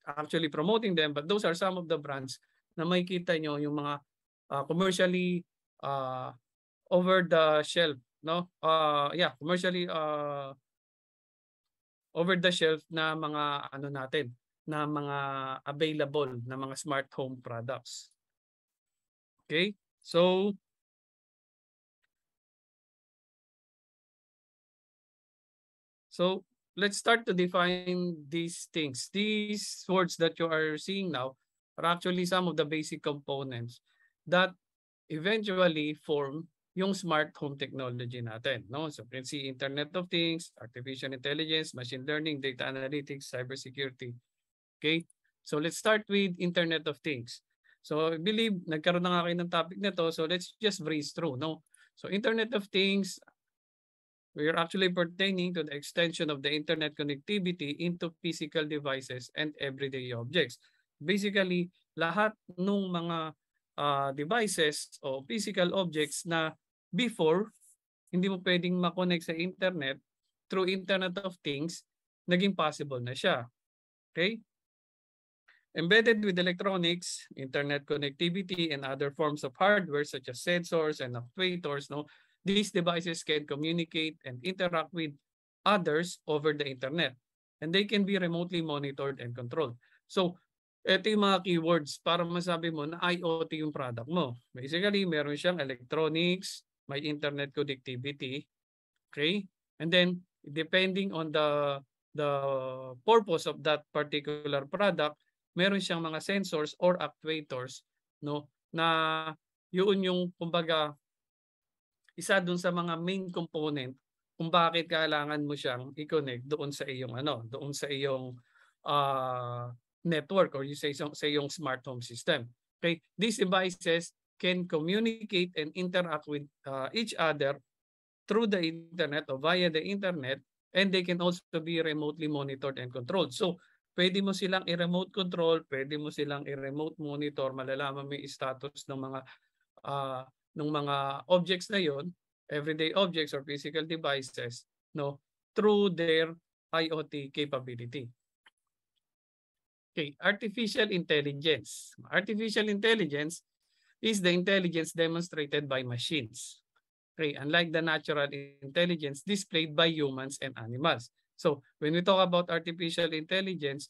I: actually promoting them, but those are some of the brands na makikita nyo yung mga commercially over the shelf. No? Commercially over the shelf na mga natin, na mga available na mga smart home products. Okay? So let's start to define these things. These words that you are seeing now are actually some of the basic components that eventually form yung smart home technology natin. No? So you can see Internet of Things, artificial intelligence, machine learning, data analytics, cybersecurity. Okay? So let's start with Internet of Things. So I believe nagkaroon na nga kayo ng topic na to, so let's just breeze through. No? So Internet of Things, we are actually pertaining to the extension of the internet connectivity into physical devices and everyday objects. Basically, lahat ng mga devices o physical objects na before, hindi mo pwedeng makonect sa internet, through Internet of Things, naging possible na siya. Okay? Embedded with electronics, internet connectivity, and other forms of hardware such as sensors and actuators, no, these devices can communicate and interact with others over the internet. And they can be remotely monitored and controlled. So, ito yung mga keywords para masabi mo na IoT yung product mo. Basically, meron siyang electronics, may internet connectivity, okay? And then, depending on the purpose of that particular product, meron siyang mga sensors or actuators, no, na yun yung kumbaga isa dun sa mga main component kung bakit kailangan mo siyang i-connect doon sa iyong doon sa iyong network or sa iyong smart home system. Okay, these devices can communicate and interact with each other through the internet or via the internet, and they can also be remotely monitored and controlled. So pwede mo silang i-remote control, pwede mo silang i-remote monitor, malalaman mo yung status ng mga objects na yon, everyday objects or physical devices, no, through their IoT capability. Okay, artificial intelligence. Artificial intelligence is the intelligence demonstrated by machines. Okay, unlike the natural intelligence displayed by humans and animals. So, when we talk about artificial intelligence,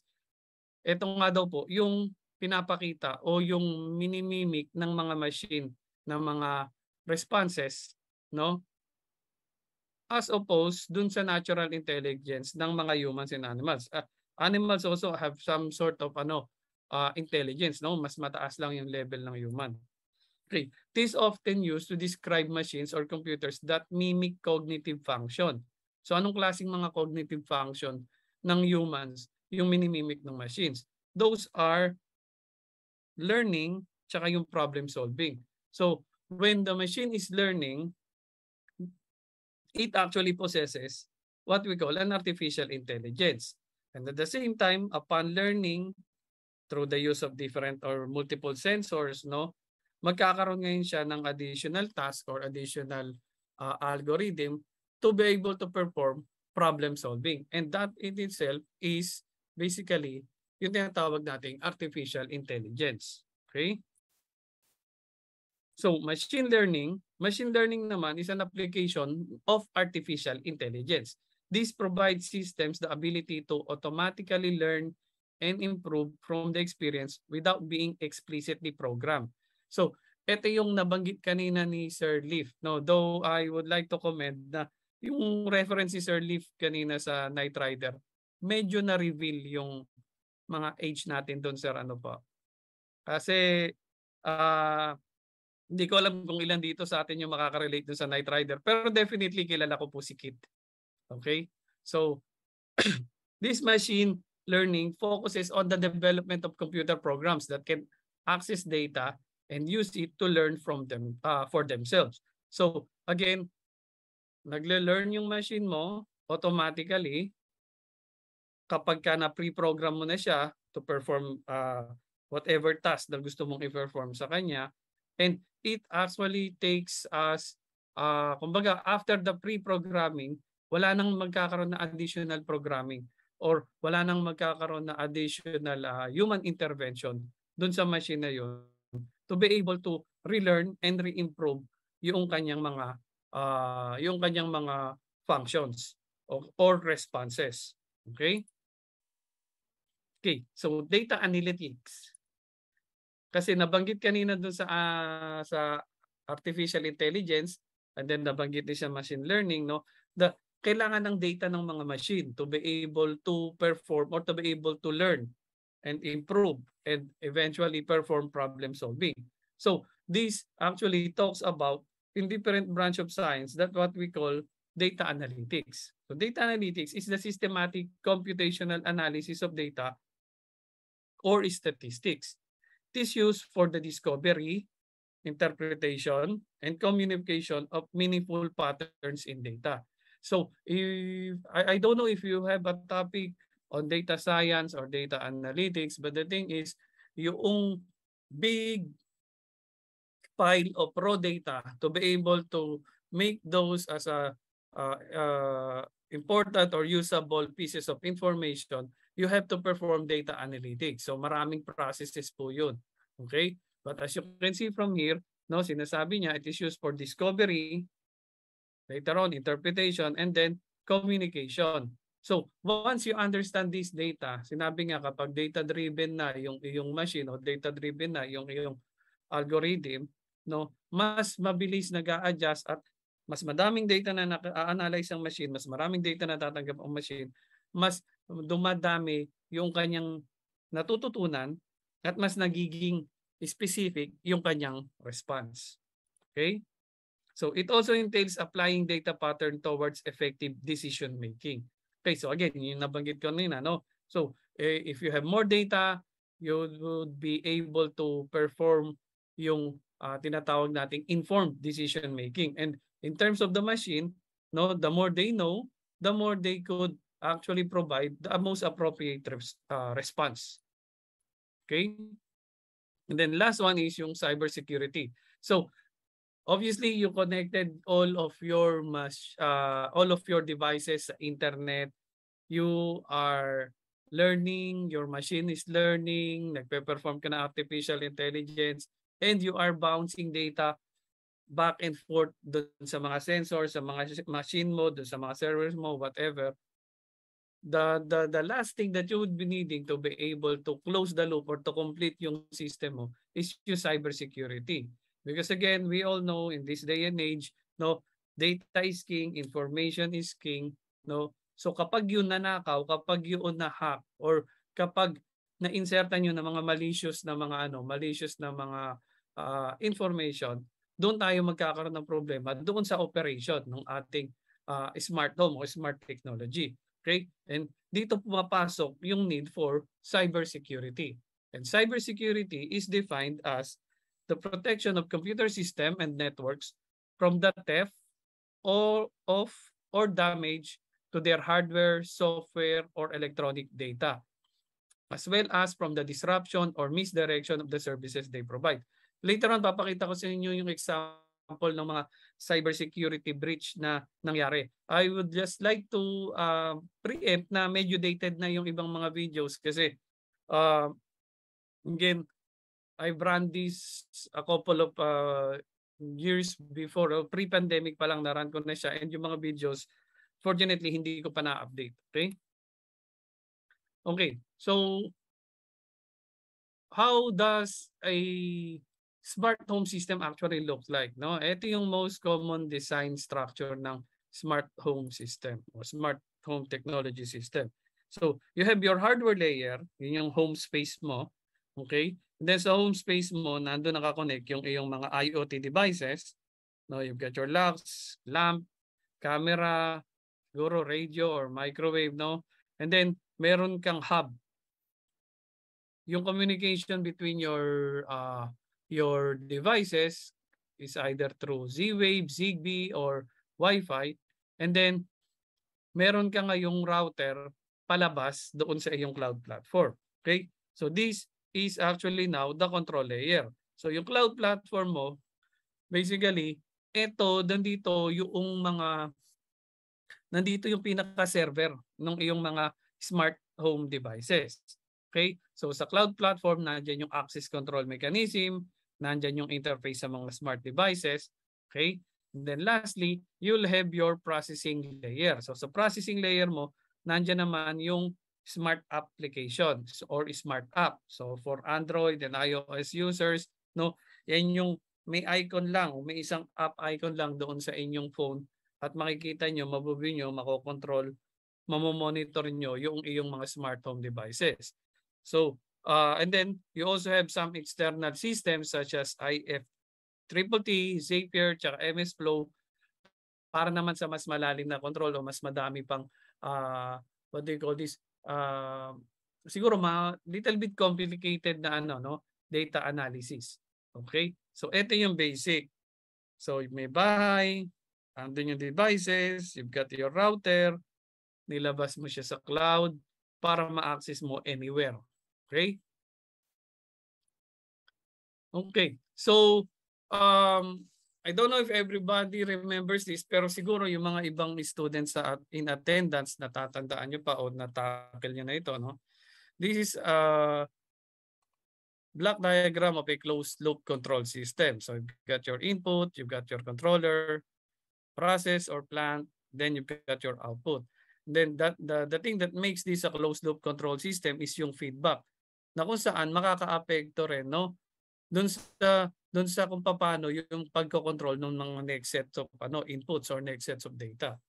I: ito nga daw po yung pinapakita o yung minimimic ng mga machine ng mga responses, no? As opposed dun sa natural intelligence ng mga humans and animals. Animals also have some sort of intelligence, no? Mas mataas lang yung level ng human. Okay. This is often used to describe machines or computers that mimic cognitive function. So anong klaseng mga cognitive function ng humans yung minimimic ng machines? Those are learning tsaka yung problem solving. So when the machine is learning, it actually possesses what we call an artificial intelligence. And at the same time, upon learning through the use of different or multiple sensors, no, magkakaroon ngayon siya ng additional task or additional algorithm to be able to perform problem solving. And that in itself is basically yung tinatawag nating artificial intelligence. Okay? So machine learning naman is an application of artificial intelligence. This provides systems the ability to automatically learn and improve from the experience without being explicitly programmed. So ito yung nabanggit kanina ni Sir Leaf. No, though I would like to comment na yung reference si Sir Leaf kanina sa Knight Rider, medyo na-reveal yung mga age natin doon, sir, ano po. Kasi hindi ko alam kung ilan dito sa atin yung makaka-relate doon sa Knight Rider, pero definitely kilala ko po si Kit. Okay? So this machine learning focuses on the development of computer programs that can access data and use it to learn from them for themselves. So again, nagle-learn yung machine mo automatically kapag ka na pre-program mo na siya to perform whatever task na gusto mong i-perform sa kanya, and it actually takes us kumbaga after the pre-programming, wala nang magkakaroon na additional programming or wala nang magkakaroon na additional human intervention dun sa machine na yun to be able to relearn and re-improve yung kanyang mga functions or responses. Okay? Okay, so data analytics. Kasi nabanggit kanina dun sa artificial intelligence and then nabanggit din sa machine learning, no? Kailangan ng data ng mga machine to be able to perform or to be able to learn and improve and eventually perform problem solving. So this actually talks about in different branch of science that what we call data analytics. So data analytics is the systematic computational analysis of data or statistics. It is used for the discovery, interpretation, and communication of meaningful patterns in data. So I don't know if you have a topic on data science or data analytics, but the thing is, yung big pile of raw data to be able to make those as a important or usable pieces of information, you have to perform data analytics. So maraming processes po yun. Okay? But as you can see from here, no, sinasabi niya, it is used for discovery, later on interpretation, and then communication. So once you understand this data, sinabi nga kapag data-driven na yung iyong machine o data-driven na yung iyong algorithm, no, mas mabilis nag-a-adjust at mas madaming data na na-analyze ang machine, mas maraming data na tatanggap ang machine, mas dumadami yung kanyang natututunan at mas nagiging specific yung kanyang response. Okay? So it also entails applying data pattern towards effective decision making. Okay, so again, yung nabanggit ko kanina, no? So if you have more data, you would be able to perform yung tinatawag nating informed decision making. And in terms of the machine, no, the more they know, the more they could actually provide the most appropriate response. Okay? And then last one is yung cybersecurity. So obviously you connected all of your devices sa internet. You are learning, your machine is learning, nagpe-perform ka na artificial intelligence, and you are bouncing data back and forth doon sa mga sensors, sa mga machine mo, doon sa mga servers mo, whatever. The last thing that you would be needing to be able to close the loop or to complete yung system mo is yung cybersecurity. Because again, we all know in this day and age, no, data is king, information is king, no. So kapag yun nanakaw, kapag yun na-hack, or kapag na-insertan yun ng mga malicious na mga information, doon tayo magkakaroon ng problema doon sa operation ng ating smart home o smart technology. Okay? And dito pumapasok yung need for cybersecurity. And cybersecurity is defined as the protection of computer system and networks from the theft or damage to their hardware, software, or electronic data, as well as from the disruption or misdirection of the services they provide. Later on, papakita ko sa inyo yung example ng mga cybersecurity breach na nangyari. I would just like to preempt na medyo dated na yung ibang mga videos kasi again, I've run this a couple of years before, pre-pandemic pa lang na-run ko na siya, and yung mga videos, fortunately, hindi ko pa na-update. Okay? Okay, so how does a smart home system actually look like? No, ito yung most common design structure ng smart home system or smart home technology system. So you have your hardware layer, yun yung home space mo, okay? And then sa home space mo, nandoon nakakonect yung iyong mga IoT devices. No, you've got your locks, lamp, camera, siguro radio or microwave, no? And then meron kang hub. Yung communication between your devices is either through Z-Wave, Zigbee, or Wi-Fi. And then, meron ka ngayong router palabas doon sa iyong cloud platform. Okay? So, this is actually now the control layer. So, yung cloud platform mo, basically, nandito yung pinaka-server ng iyong mga smart home devices. Okay? So sa cloud platform, nandiyan yung access control mechanism, nandiyan yung interface sa mga smart devices. Okay? And then lastly, you'll have your processing layer. So sa processing layer mo, nandiyan naman yung smart applications or smart app. So for Android and iOS users, no, yan yung may icon lang, may isang app icon lang doon sa inyong phone, at makikita nyo, mabubi nyo, makokontrol, mamomonitor nyo yung iyong mga smart home devices. So, and then you also have some external systems such as IECEP, Zapier, tsaka MS Flow, para naman sa mas malalim na control o mas madami pang, what do you call this, siguro little bit complicated na data analysis. Okay? So, ito yung basic. So, may bahay, andun yung devices, you've got your router, nilabas mo siya sa cloud para ma-access mo anywhere. Okay? Okay. So, I don't know if everybody remembers this, pero siguro yung mga ibang students in attendance, natatandaan nyo pa o natakil nyo na ito, no? This is a block diagram of a closed loop control system. So you've got your input, you've got your controller, process or plant, then you've got your output. Then the thing that makes this a closed loop control system is yung feedback, na kung saan makakaapekto rin, no, doon sa kung paano yung pagko-control ng mga next set of inputs or next sets of data.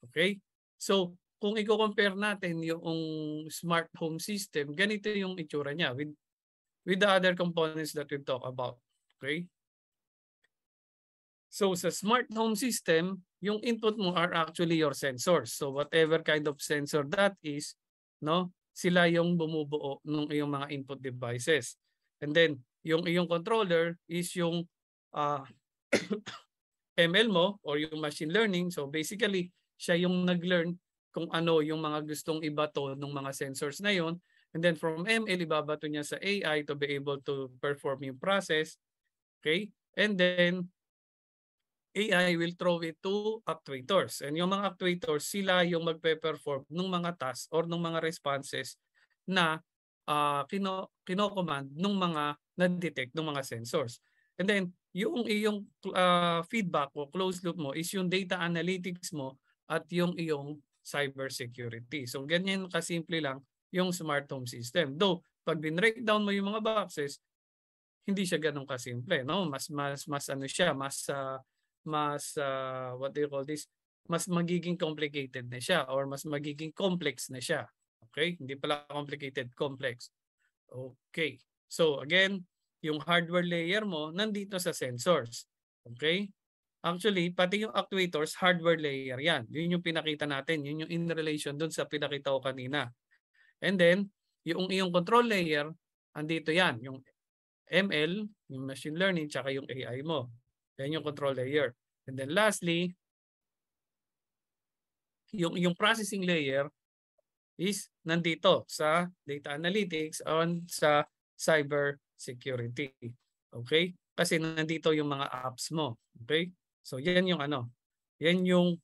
I: Okay? So kung i-compare natin yung smart home system, ganito yung itsura niya with the other components that we've talked about. Okay? So sa smart home system, yung input mo are actually your sensors. So whatever kind of sensor that is, no, sila yung bumubuo ng iyong mga input devices. And then yung iyong controller is yung ML mo or yung machine learning. So basically, siya yung nag-learn kung ano yung mga gustong ibato ng mga sensors na yon. And then from ML, ibabato niya sa AI to be able to perform yung process. Okay? And then AI will throw it to actuators. And yung mga actuators, sila yung magpe-perform ng mga tasks or ng mga responses na kino-command ng mga na-detect ng mga sensors. And then, yung iyong feedback o closed loop mo is yung data analytics mo at yung iyong cybersecurity. So, ganyan kasimple lang yung smart home system. Though, pag bin-breakdown mo yung mga boxes, hindi siya ganun kasimple, no? Mas ano siya, mas what do you call this? Mas magiging complicated na siya or mas magiging complex na siya. Okay? Hindi pala complicated, complex. Okay. So again, yung hardware layer mo nandito sa sensors. Okay? Actually, pati yung actuators, hardware layer yan. Yun yung pinakita natin. Yun yung in relation dun sa pinakita ko kanina. And then, yung control layer, andito yan. Yung ML, yung machine learning, tsaka yung AI mo. Yan yung control layer. And then lastly, yung processing layer is nandito sa data analytics on sa cyber security. Okay? Kasi nandito yung mga apps mo. Okay? So yan yung yan yung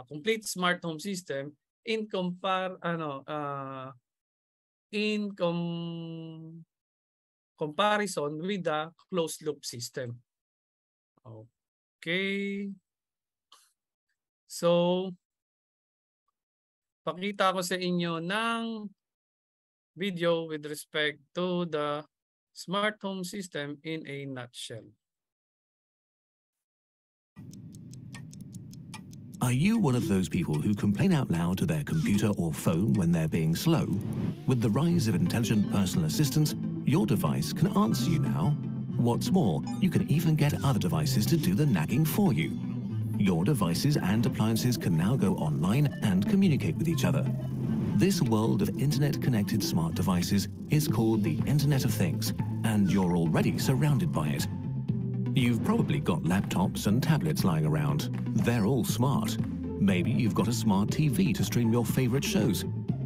I: complete smart home system in comparison with the closed loop system. Okay. So, pakita ko sa inyo ng video with respect to the smart home system in a nutshell.
K: Are you one of those people who complain out loud to their computer or phone when they're being slow? With the rise of intelligent personal assistants, your device can answer you now. What's more, you can even get other devices to do the nagging for you. Your devices and appliances can now go online and communicate with each other. This world of internet-connected smart devices is called the Internet of Things, and you're already surrounded by it. You've probably got laptops and tablets lying around. They're all smart. Maybe you've got a smart TV to stream your favorite shows.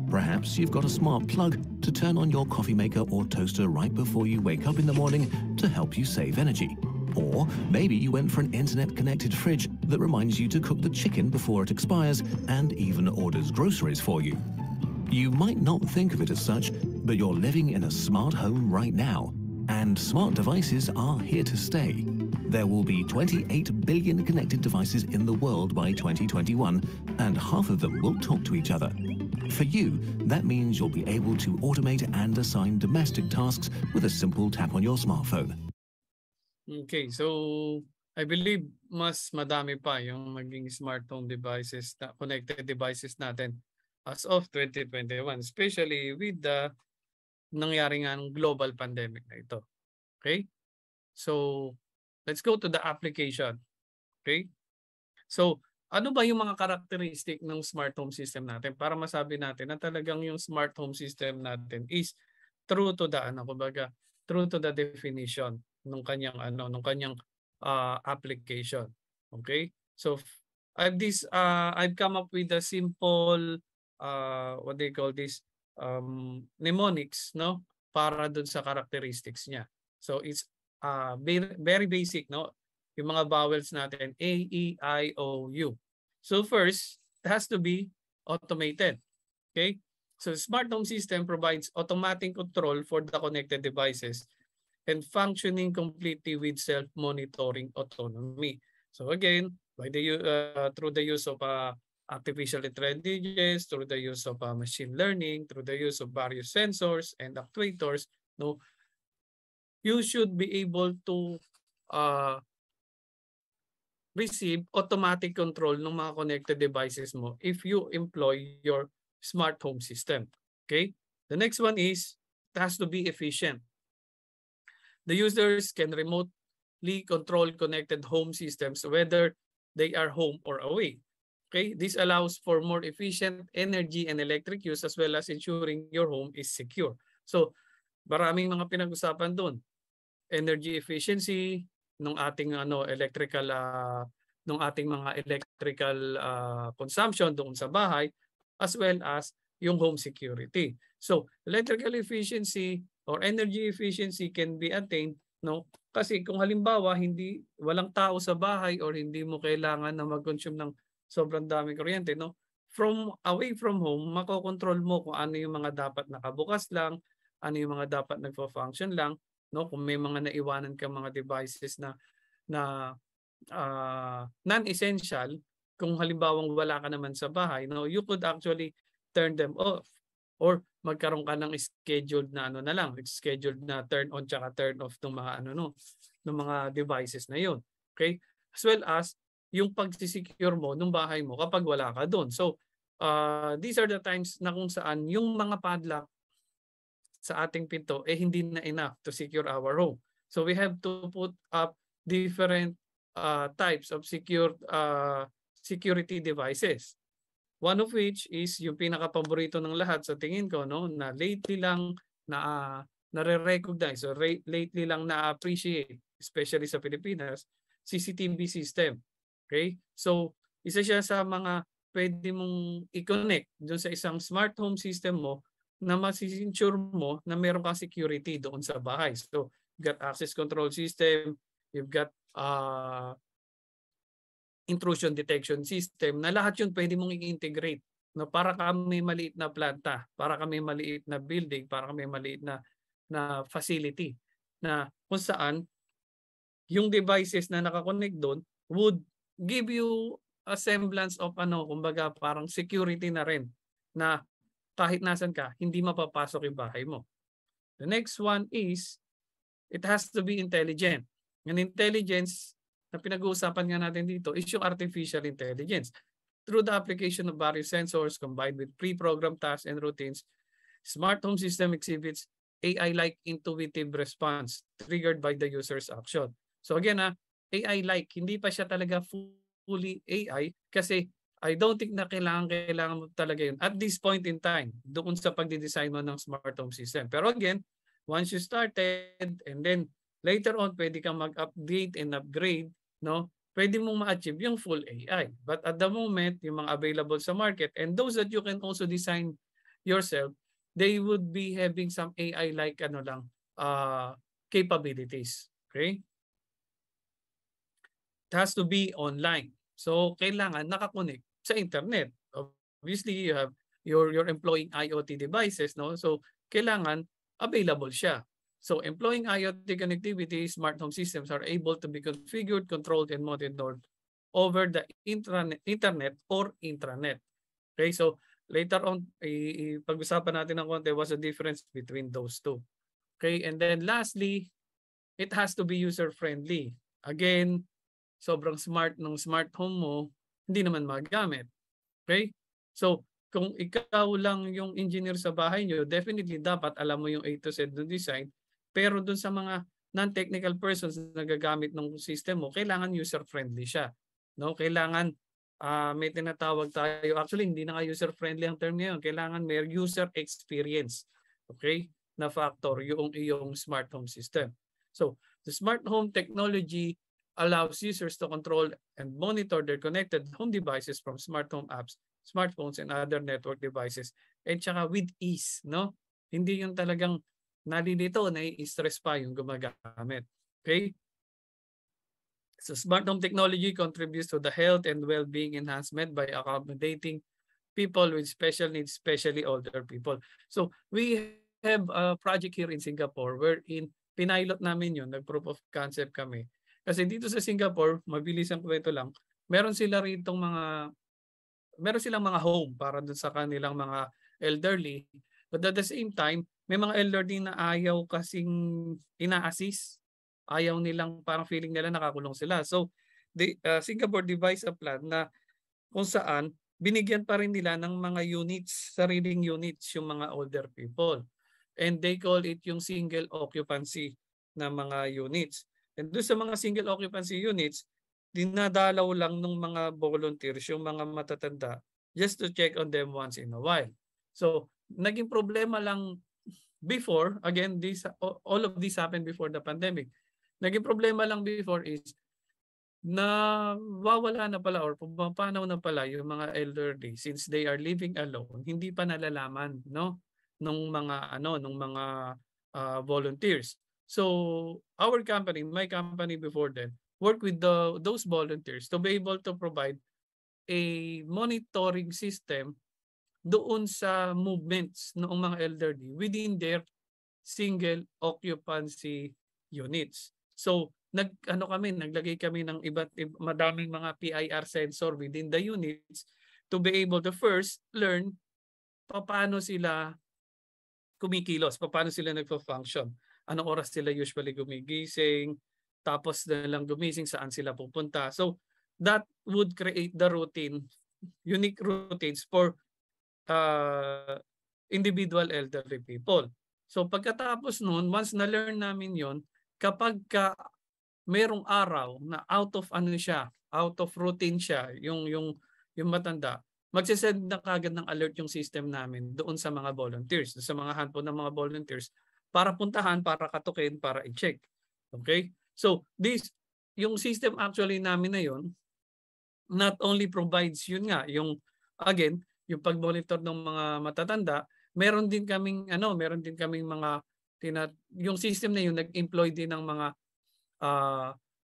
K: Perhaps you've got a smart plug to turn on your coffee maker or toaster right before you wake up in the morning to help you save energy. Or maybe you went for an internet-connected fridge that reminds you to cook the chicken before it expires and even orders groceries for you. You might not think of it as such, but you're living in a smart home right now. And smart devices are here to stay. There will be 28 billion connected devices in the world by 2021, and half of them will talk to each other. For you, that means you'll be able to automate and assign domestic tasks with a simple tap on your smartphone.
I: Okay, so I believe mas madami pa yung maging smart home devices, connected devices natin as of 2021, especially with the nangyari nga ng global pandemic na ito. Okay? So, let's go to the application. Okay? So, ano ba yung mga characteristic ng smart home system natin para masabi natin na talagang yung smart home system natin is true to the true to the definition ng kanyang application. Okay? So, I've come up with a simple what they call this mnemonics, no, para dun sa characteristics niya. So it's very basic, no, yung mga vowels natin, A, E, I, O, U. So first, it has to be automated. Okay? So smart home system provides automatic control for the connected devices and functioning completely with self-monitoring autonomy. So again, through the use of artificial intelligence, through the use of machine learning, through the use of various sensors and actuators, no, you should be able to receive automatic control ng mga connected devices mo if you employ your smart home system. Okay? The next one is, it has to be efficient. The users can remotely control connected home systems whether they are home or away. Okay, this allows for more efficient energy and electric use as well as ensuring your home is secure. So, maraming mga pinag-usapan doon. Energy efficiency ng ating electrical ng ating mga electrical consumption doon sa bahay, as well as yung home security. So electrical efficiency or energy efficiency can be attained, no? Kasi kung halimbawa walang tao sa bahay or hindi mo kailangan na mag-consume ng sobrang daming kuryente, no? From away from home, makokontrol mo kung ano yung mga dapat nakabukas lang, ano yung mga dapat nagfo-function lang, no? Kung may mga naiwanan ka mga devices na non-essential, kung halimbawang wala ka naman sa bahay, no, you could actually turn them off or magkaroon ka ng scheduled na ano na lang, scheduled na turn on tsaka turn off ng mga ano no, ng mga devices na 'yon. Okay? As well as yung pag-secure mo ng bahay mo kapag wala ka doon. So, these are the times na kung saan yung mga padlock sa ating pinto hindi na enough to secure our home. So we have to put up different types of security devices. One of which is yung pinaka-paborito ng lahat sa tingin ko, no, na lately lang na nare-recognize or lately lang na-appreciate, especially sa Pilipinas, CCTV system. Okay? So isa siya sa mga pwede mong i-connect doon sa isang smart home system mo na masisensure mo na meron kang security doon sa bahay. So you've got access control system, you've got intrusion detection system, na lahat yun pwede mong i-integrate. No, para kami maliit na planta, para kami maliit na building, para kami maliit na facility na kung saan yung devices na nakakonect doon would give you a semblance of kumbaga parang security na rin na kahit nasan ka, hindi mapapasok yung bahay mo. The next one is, it has to be intelligent. Yung intelligence na pinag-uusapan nga natin dito is yung artificial intelligence. Through the application of various sensors combined with pre-programmed tasks and routines, smart home system exhibits AI-like intuitive response triggered by the user's action. So again, AI-like, hindi pa siya talaga fully AI kasi I don't think na kailangan mo talaga yun at this point in time doon sa pagdidesign mo ng smart home system. Pero again, once you started and then later on pwede kang mag-update and upgrade, no? Pwede mong ma-achieve yung full AI. But at the moment, yung mga available sa market and those that you can also design yourself, they would be having some AI-like capabilities. Okay? It has to be online. So kailangan nakakonect sa internet. Obviously, you have your employing IoT devices, no? So kailangan available siya. So employing IoT connectivity, smart home systems are able to be configured, controlled, and monitored over the internet or intranet. Okay, so later on, pag-usapan natin ng konti what's the difference between those two. Okay, and then lastly, it has to be user-friendly. Again, sobrang smart ng smart home mo, hindi naman magamit. Okay? So, kung ikaw lang yung engineer sa bahay nyo, definitely dapat alam mo yung A to Z ng design. Pero dun sa mga non-technical persons na nagagamit ng system mo, kailangan user-friendly siya. No? Kailangan may tinatawag tayo. Actually, hindi na nga user-friendly ang term ngayon. Kailangan may user experience. Okay? Na factor yung iyong smart home system. So, the smart home technology allows users to control and monitor their connected home devices from smart home apps, smartphones, and other network devices. And tsaka with ease, no? Hindi yung talagang nalilito, nai-stress pa yung gumagamit. Okay? So smart home technology contributes to the health and well-being enhancement by accommodating people with special needs, especially older people. So we have a project here in Singapore wherein pinilot namin yun, nag-proof of concept kami. Kasi dito sa Singapore, mabilis ang kwento lang, meron silang mga home para dun sa kanilang mga elderly. But at the same time, may mga elderly na ayaw kasing ina-assist. Ayaw nilang, parang feeling nila nakakulong sila. So, Singapore devised a plan na kung saan binigyan pa rin nila ng mga units, sariling units yung mga older people. And they call it yung single occupancy na mga units. And doon sa mga single occupancy units, dinadalaw lang ng mga volunteers, yung mga matatanda, just to check on them once in a while. So, naging problema lang before, again, all of this happened before the pandemic. Naging problema lang before is, na wawala na pala or pumapanaw na pala yung mga elderly since they are living alone, hindi pa nalalaman, no, nung mga volunteers. So our company, my company before then, work with those volunteers to be able to provide a monitoring system doon sa movements ng mga elderly within their single occupancy units. So naglagay kami ng madaming mga PIR sensor within the units to be able to first learn paano sila kumikilos, paano sila nagpo-function. Anong oras sila usually gumigising, tapos na lang gumising, saan sila pupunta. So that would create the unique routines for individual elderly people. So pagkatapos noon, once na-learn namin yon, kapag merong araw na out of routine siya, yung matanda, magsisend na kagad ng alert yung system namin doon sa mga volunteers, sa mga handful ng mga volunteers para puntahan, para katukin, para i-check. Okay? So yung system actually namin na yon not only provides yung pag-monitor ng mga matatanda, meron din kaming mga yung system na yun nag-employ din ng mga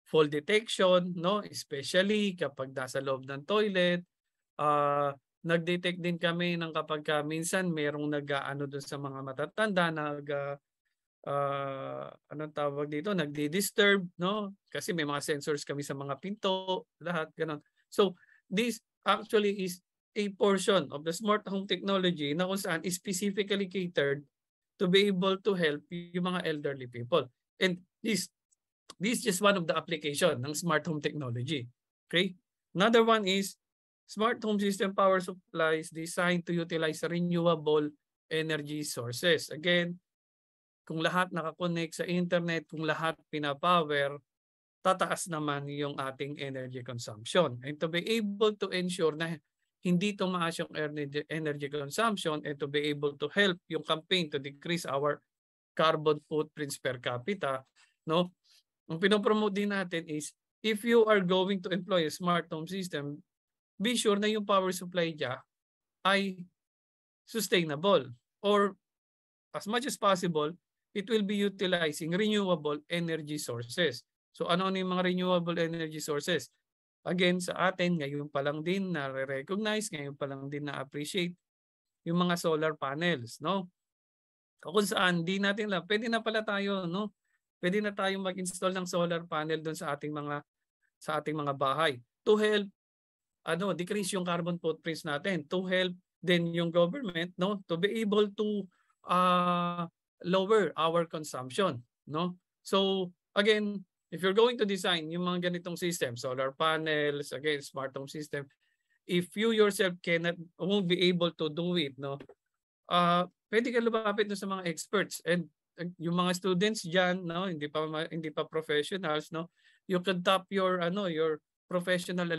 I: fall detection, no, especially kapag nasa loob ng toilet. Nag-detect din kami ng kapag minsan merong nag-aano doon sa mga matatanda, anong tawag dito, nagdi-disturb, no, kasi may mga sensors kami sa mga pinto, lahat ganun. So this actually is a portion of the smart home technology na kung saan is specifically catered to be able to help yung mga elderly people. And this is just one of the application ng smart home technology. Okay? Another one is smart home system power supplies designed to utilize renewable energy sources. Again, kung lahat nakakonect sa internet, kung lahat pinapower, tataas naman yung ating energy consumption. And to be able to ensure na hindi tumaas yung energy consumption and to be able to help yung campaign to decrease our carbon footprints per capita, no? Ang pinopromote din natin is if you are going to employ a smart home system, be sure na yung power supply niya ay sustainable or as much as possible, it will be utilizing renewable energy sources. So ano yung mga renewable energy sources? Again, sa atin, ngayon pa lang din na-recognize, ngayon pa lang din na-appreciate yung mga solar panels, no? Kung saan, pwede na pala tayo, no? Pwede na tayong mag-install ng solar panel doon sa ating mga bahay to help decrease yung carbon footprints natin, to help din yung government, no, to be able to lower our consumption, no? So again, if you're going to design yung mga ganitong system, solar panels, again, smart home system, if you yourself won't be able to do it, no, pwede ka lumapit sa mga experts and yung mga students diyan, no, hindi pa professionals, no, you can tap your professional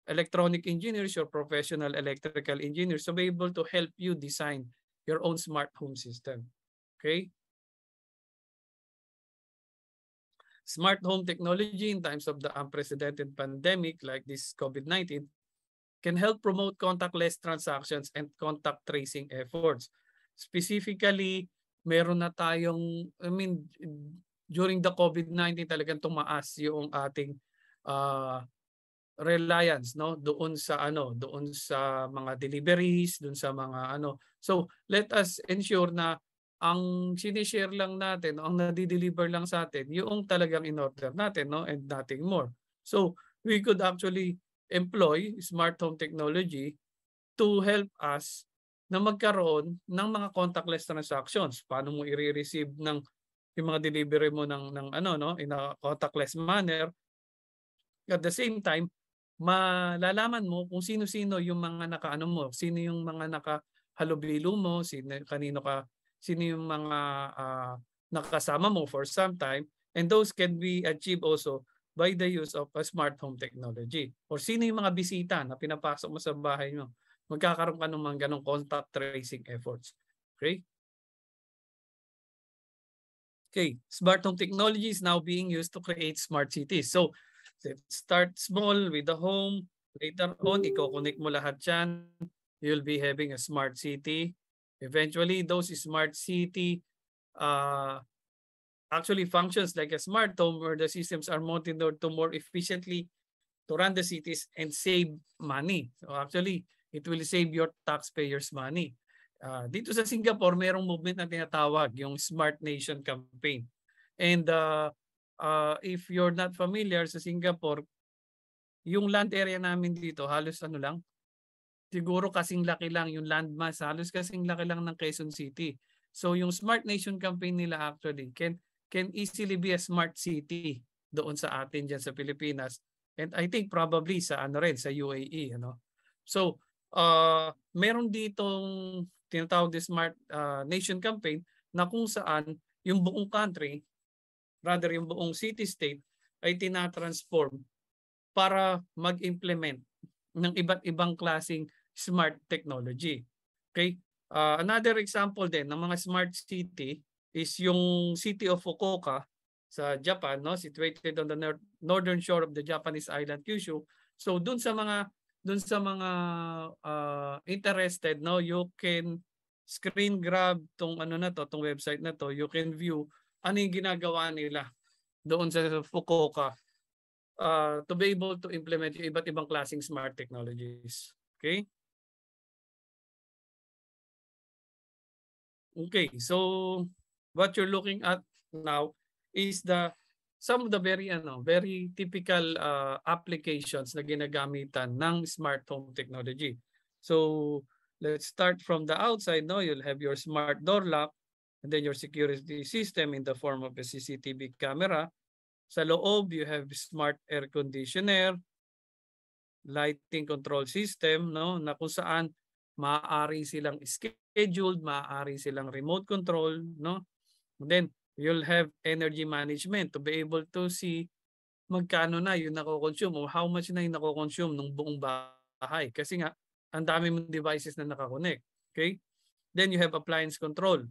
I: electronic engineers, your professional electrical engineers to be able to help you design your own smart home system. Okay? Smart home technology in times of the unprecedented pandemic like this COVID-19 can help promote contactless transactions and contact tracing efforts. Specifically, meron na tayong, during the COVID-19 talagang tumaas yung ating reliance, no, doon sa mga deliveries, doon sa mga So let us ensure na ang sinishare lang natin, ang nadi-deliver lang sa atin, yung talagang in-order natin, no, and nothing more. So we could actually employ smart home technology to help us na magkaroon ng mga contactless transactions. Paano mo i-receive yung mga delivery mo in a contactless manner. At the same time, malalaman mo kung sino-sino yung mga sino yung mga nakahalubilo mo, sino yung mga nakasama mo for some time, and those can be achieved also by the use of a smart home technology. Or sino yung mga bisita na pinapasok mo sa bahay mo, magkakaroon ka ng mga ganong contact tracing efforts. Okay? Okay, smart home technology is now being used to create smart cities. So Let's start small with the home. Later on, i-connect mo lahat yan. You'll be having a smart city. Eventually, those smart city actually functions like a smart home where the systems are monitored to more efficiently to run the cities and save money. So actually, it will save your taxpayers money. Dito sa Singapore, merong movement na tinatawag, yung Smart Nation Campaign. And if you're not familiar sa Singapore, yung land area namin dito, halos ano lang, siguro kasing laki lang yung land mass, halos kasing laki lang ng Quezon City. So yung Smart Nation Campaign nila actually can easily be a smart city doon sa atin dyan sa Pilipinas. And I think probably sa ano rin, sa UAE. Ano? So meron ditong tinatawag na Smart Nation Campaign na kung saan yung buong country, rather yung buong city-state ay tinatransform para mag-implement ng iba't ibang klaseng smart technology. Okay? Another example din ng mga smart city is yung city of Fukuoka sa Japan, no, situated on the northern shore of the Japanese island Kyushu. So dun sa mga interested, no, you can screen grab tong ano na to, tong website na to, you can view ano yung ginagawa nila doon sa Fukuoka to be able to implement yung iba't ibang klaseng smart technologies. Okay? Okay, so what you're looking at now is some of the very typical applications na ginagamitan ng smart home technology. So let's start from the outside. No, you'll have your smart door lock and then your security system in the form of a CCTV camera. Sa loob, you have smart air conditioner, lighting control system, no, na kung saan maaari silang scheduled, maaari silang remote control, no? And then you'll have energy management to be able to see magkano na yung nako-consume o how much na yung nako-consume ng buong bahay. Kasi nga, ang dami mong devices na nakakonect. Okay? Then you have appliance control.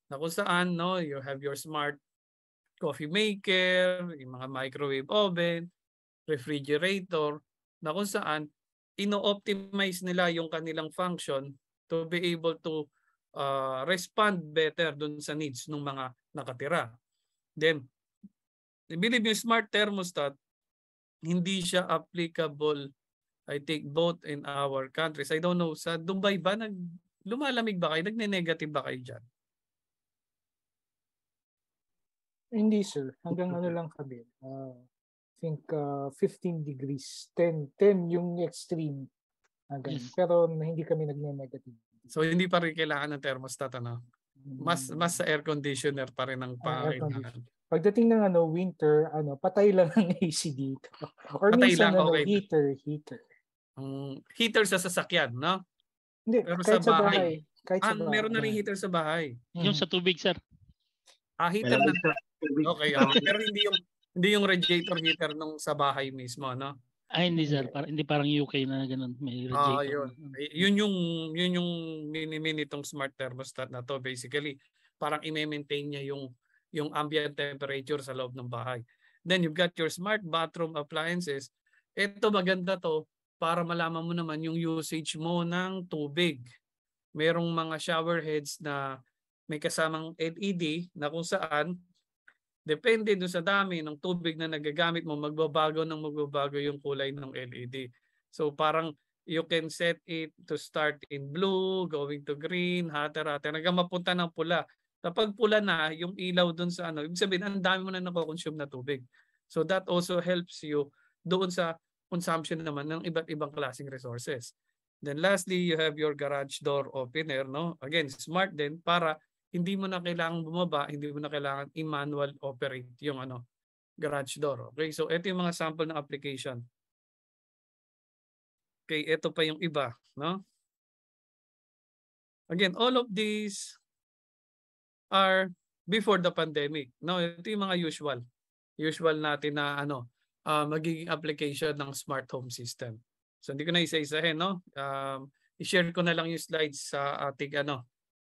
I: Na kung saan, no, you have your smart coffee maker, yung mga microwave oven, refrigerator, na kung saan ino-optimize nila yung kanilang function to be able to respond better dun sa needs ng mga nakatira. Then, I believe yung smart thermostat, hindi siya applicable, I think, both in our countries. I don't know, sa Dubai ba, lumalamig ba kayo? Nagne-negative ba kayo dyan?
J: Hindi sir, hanggang ano lang kami. I think 15 degrees, 10 yung extreme. Yes. Pero hindi kami nagne-negative.
I: So hindi pa rin kailangan ng thermostat, ano? Mas sa air conditioner pa rin ang pangangailangan.
J: Pagdating ng winter, patay lang ang AC dito. Or patay minsan lang, okay. Heater.
I: Heater sa sasakyan, no?
J: Hindi, pero kahit sa bahay. Kahit sa bahay.
I: Meron na rin heater sa bahay.
H: Yung sa tubig, sir.
I: Heater na. Okay, pero hindi yung radiator heater nung sa bahay mismo, no?
H: Ay, hindi sir, hindi parang UK na ganun, may radiator.
I: Yun yung mini itong smart thermostat na to, basically parang i-maintain niya yung ambient temperature sa loob ng bahay. Then you've got your smart bathroom appliances. Ito maganda to para malaman mo naman yung usage mo ng tubig. Merong mga shower heads na may kasamang LED na kung saan depende doon sa dami ng tubig na nagagamit mo, magbabago yung kulay ng LED. So parang you can set it to start in blue, going to green, hotter, hanggang mapunta ng pula. Kapag pula na, yung ilaw doon sa ibig sabihin, ang dami mo na nako-consume na tubig. So that also helps you doon sa consumption naman ng iba't ibang klaseng resources. Then lastly, you have your garage door opener, no? Again, smart din para hindi mo na kailangan bumaba, hindi mo na kailangan i-manual operate yung garage door. Okay, so ito yung mga sample ng application. Okay, ito pa yung iba, no? Again, all of these are before the pandemic. No, ito yung mga usual natin na magiging application ng smart home system. So hindi ko na isa-isahin, no? I-share ko na lang yung slides sa ating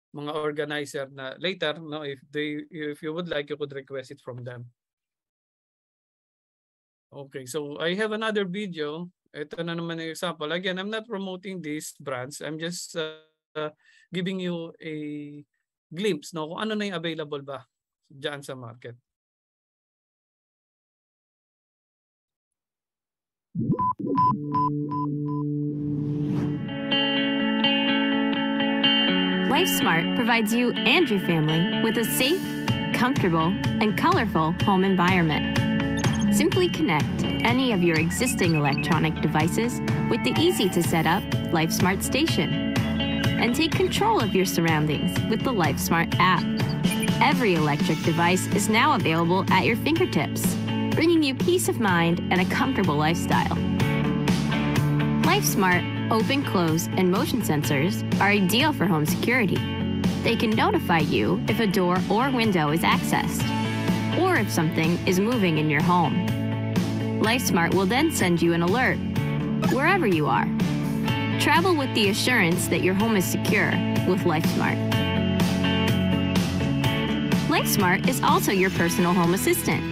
I: mga organizer na later, no, if you would like, you could request it from them. Okay, so I have another video. Ito na naman yung example. Again, I'm not promoting these brands. I'm just giving you a glimpse, no, kung ano na yung available ba dyan sa market.
L: LifeSmart provides you and your family with a safe, comfortable, and colorful home environment. Simply connect any of your existing electronic devices with the easy-to-set-up LifeSmart station and take control of your surroundings with the LifeSmart app. Every electric device is now available at your fingertips, bringing you peace of mind and a comfortable lifestyle. LifeSmart open, close, and motion sensors are ideal for home security. They can notify you if a door or window is accessed, or if something is moving in your home. LifeSmart will then send you an alert wherever you are. Travel with the assurance that your home is secure with LifeSmart. LifeSmart is also your personal home assistant.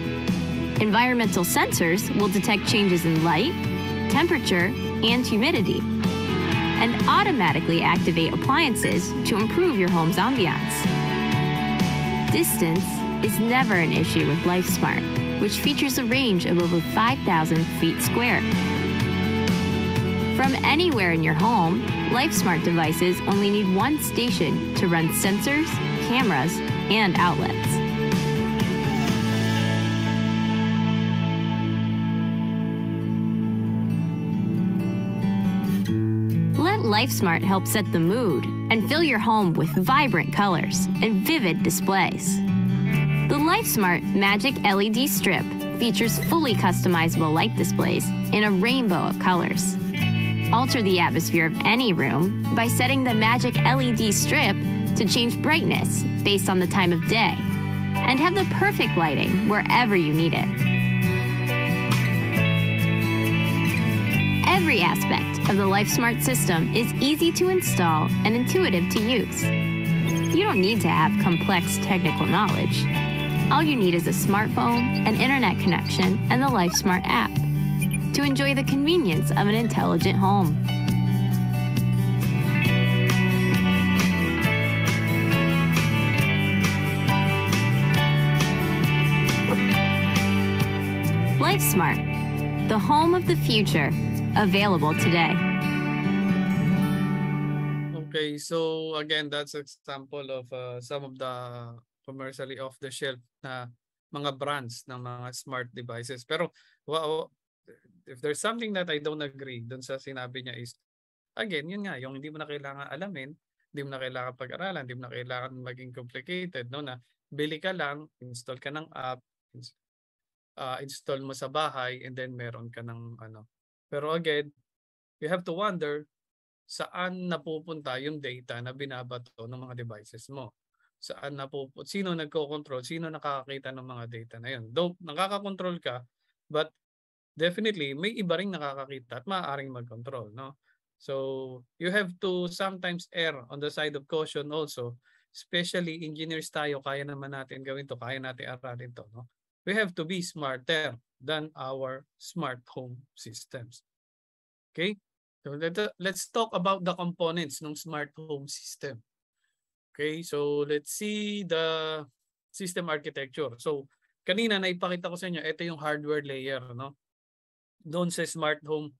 L: Environmental sensors will detect changes in light, temperature, and humidity, and automatically activate appliances to improve your home's ambiance. Distance is never an issue with LifeSmart, which features a range of over 5,000 feet square. From anywhere in your home, LifeSmart devices only need one station to run sensors, cameras, and outlets. Let LifeSmart help set the mood and fill your home with vibrant colors and vivid displays. The LifeSmart Magic LED Strip features fully customizable light displays in a rainbow of colors. Alter the atmosphere of any room by setting the Magic LED Strip to change brightness based on the time of day and have the perfect lighting wherever you need it. Every aspect of the LifeSmart system is easy to install and intuitive to use. You don't need to have complex technical knowledge. All you need is a smartphone, an internet connection, and the LifeSmart app to enjoy the convenience of an intelligent home. LifeSmart, the home of the future, available today.
I: Okay, so again, that's an example of some of the commercially off-the-shelf na mga brands ng mga smart devices. Pero wow, if there's something that I don't agree dun sa sinabi niya is, again, yun nga, yung hindi mo na kailangan alamin, hindi mo na kailangan pag-aralan, hindi mo na kailangan maging complicated, no, na bili ka lang, install ka ng app, install mo sa bahay, and then meron ka ng ano. Pero again, you have to wonder saan napupunta yung data na binabato ng mga devices mo. Saan napupunta, sino nagko-control, sino nakakakita ng mga data na yun. Though nakaka-control ka, but definitely may iba ring nakakakita at maaaring mag-control, no? So you have to sometimes err on the side of caution also, especially engineers tayo, kaya naman natin gawin to, kaya natin aralin to, no? We have to be smarter than our smart home systems. Okay? So let's talk about the components ng smart home system. Okay, so let's see the system architecture. So kanina naipakita ko sa inyo, ito yung hardware layer, no? Doon sa smart home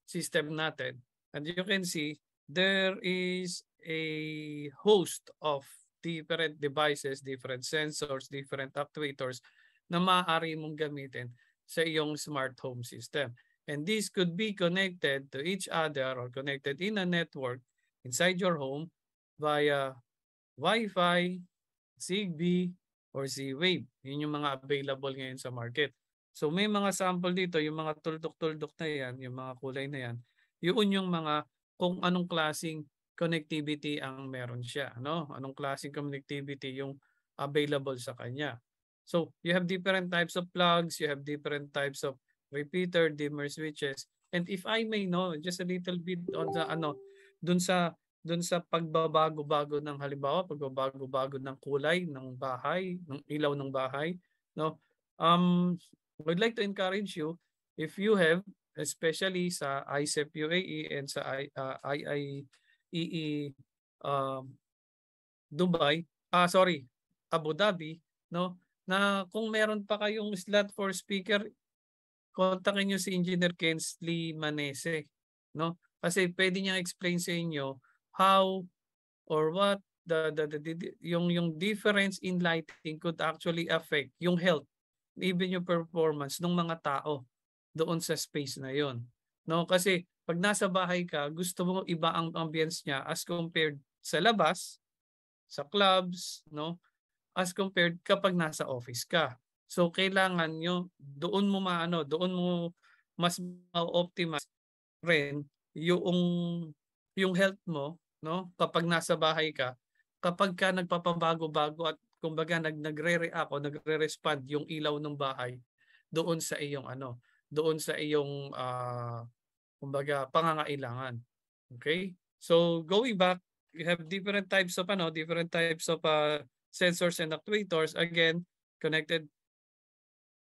I: system natin. And you can see there is a host of different devices, different sensors, different actuators na maaari mong gamitin sa iyong smart home system. And these could be connected to each other or connected in a network inside your home via Wi-Fi, Zigbee, or Z-Wave. Yun yung mga available ngayon sa market. So may mga sample dito, yung mga tuldok-tuldok na yan, yung mga kulay na yan, yun yung mga kung anong klaseng connectivity ang meron siya. No? Anong klaseng connectivity yung available sa kanya. So you have different types of plugs, you have different types of repeater, dimmer switches. And if I may know, just a little bit on the dun sa pagbabago-bago ng halimbawa, pagbabago-bago ng kulay ng bahay, ng ilaw ng bahay, no? I'd like to encourage you, if you have, especially sa ICEP UAE and sa IIEE Dubai, Abu Dhabi, no? Na kung meron pa kayong slot for speaker, kontakin niyo si Engineer Kensley Manese, no? Kasi pwede niya explain sa inyo how or what yung difference in lighting could actually affect yung health, even yung performance ng mga tao doon sa space na yon. No, kasi pag nasa bahay ka, gusto mo iba ang ambience niya as compared sa labas, sa clubs, no? As compared kapag nasa office ka. So kailangan nyo doon mo mas ma-optimize rin yung health mo, no? Kapag nasa bahay ka, kapag ka nagpapabago-bago at kumbaga nagre-react o nagre-respond yung ilaw ng bahay doon sa iyong doon sa iyong kumbaga pangangailangan. Okay? So going back, you have different types of sensors and actuators, again connected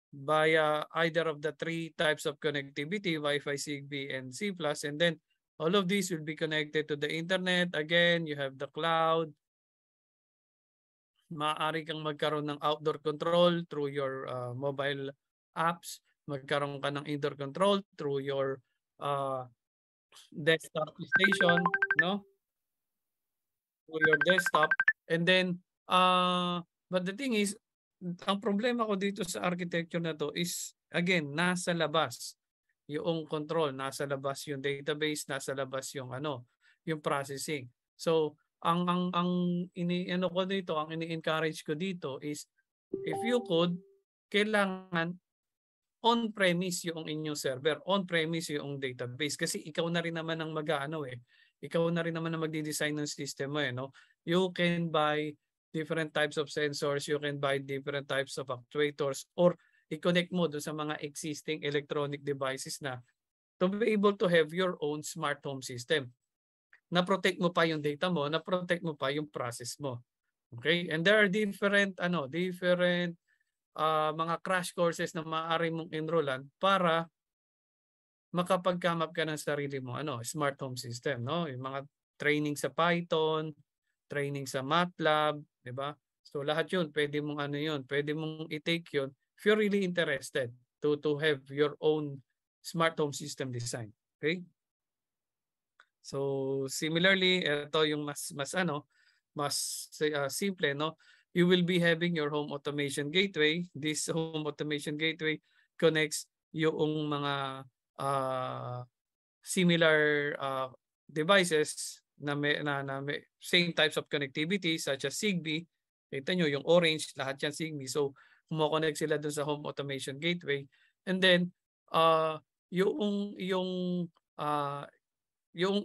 I: via either of the three types of connectivity, Wi-Fi, Zigbee, and C+, and then all of these will be connected to the internet. Again, you have the cloud. Maaari kang magkaroon ng outdoor control through your mobile apps. Magkaroon ka ng indoor control through your desktop station, no? Through your desktop. And then, but the thing is, ang problema ko dito sa architecture na to is, again, nasa labas yung control, nasa labas yung database, nasa labas yung yung processing. So, ang ini-encourage ko dito is, if you could, kailangan on-premise yung inyong server, on-premise yung database, kasi ikaw na rin naman ang ikaw na rin naman ang magdi-design ng system mo no? You can buy different types of sensors, you can buy different types of actuators, or i-connect mo doon sa mga existing electronic devices na to be able to have your own smart home system. Na-protect mo pa yung data mo, na-protect mo pa yung process mo. Okay? And there are different mga crash courses na maaari mong enrollan para makapag-come up ka ng sarili mo smart home system, no? Yung mga training sa Python, training sa MATLAB, 'di ba? So lahat 'yun, pwede mong i-take 'yun if you're really interested to have your own smart home system design. Okay? So similarly, ito yung mas simple, no? You will be having your home automation gateway. This home automation gateway connects yung mga similar devices na may same types of connectivity such as Zigbee. Kita nyo yung orange, lahat yan Zigbee. So kumo-connect sila dun sa home automation gateway. And then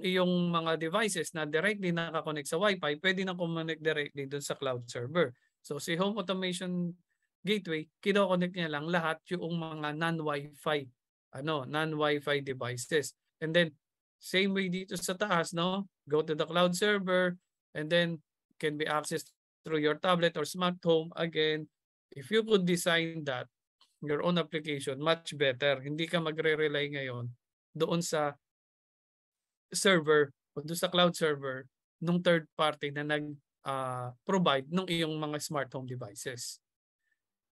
I: yung mga devices na directly nakakonect sa Wi-Fi, pwede nang connect directly dun sa cloud server. So si home automation gateway, kino-connect niya lang lahat yung mga non-Wi-Fi devices. And then same way dito sa taas, no? Go to the cloud server and then can be accessed through your tablet or smart home. Again, if you could design that, your own application, much better. Hindi ka magre-rely ngayon doon sa server o doon sa cloud server nung third party na nag-provide ng iyong mga smart home devices.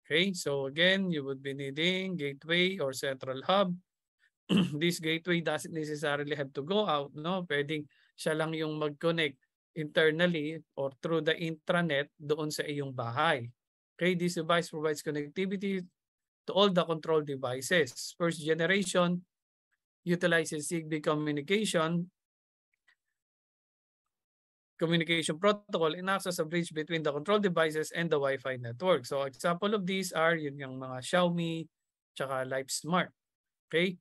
I: Okay, so again, you would be needing gateway or central hub. This gateway doesn't necessarily have to go out, no? Pwedeng siya lang yung mag-connect internally or through the intranet doon sa iyong bahay. Okay, this device provides connectivity to all the control devices. First generation utilizes Zigbee communication protocol and acts as a bridge between the control devices and the Wi-Fi network. So example of these are yung mga Xiaomi tsaka LifeSmart. Okay?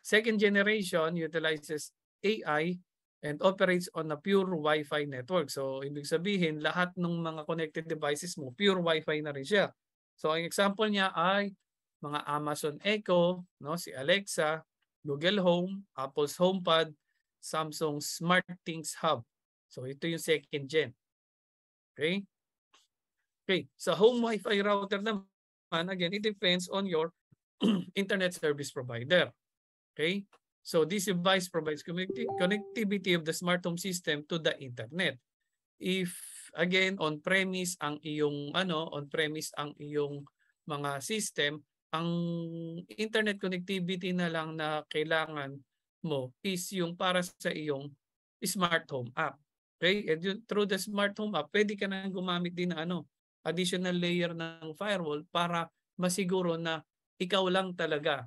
I: Second generation utilizes AI and operates on a pure Wi-Fi network. So ibig sabihin lahat ng mga connected devices mo pure Wi-Fi na rin siya. So ang example niya ay mga Amazon Echo, no, si Alexa, Google Home, Apple's HomePod, Samsung SmartThings Hub. So ito yung second gen. Okay? Okay, sa home Wi-Fi router naman, again, it depends on your internet service provider. Okay? So this device provides connectivity of the smart home system to the internet. If again on-premise ang iyong on-premise ang iyong mga system, ang internet connectivity na lang na kailangan mo is yung para sa iyong smart home app. Okay? And through the smart home app, pwede ka na gumamit din ng additional layer ng firewall para masiguro na ikaw lang talaga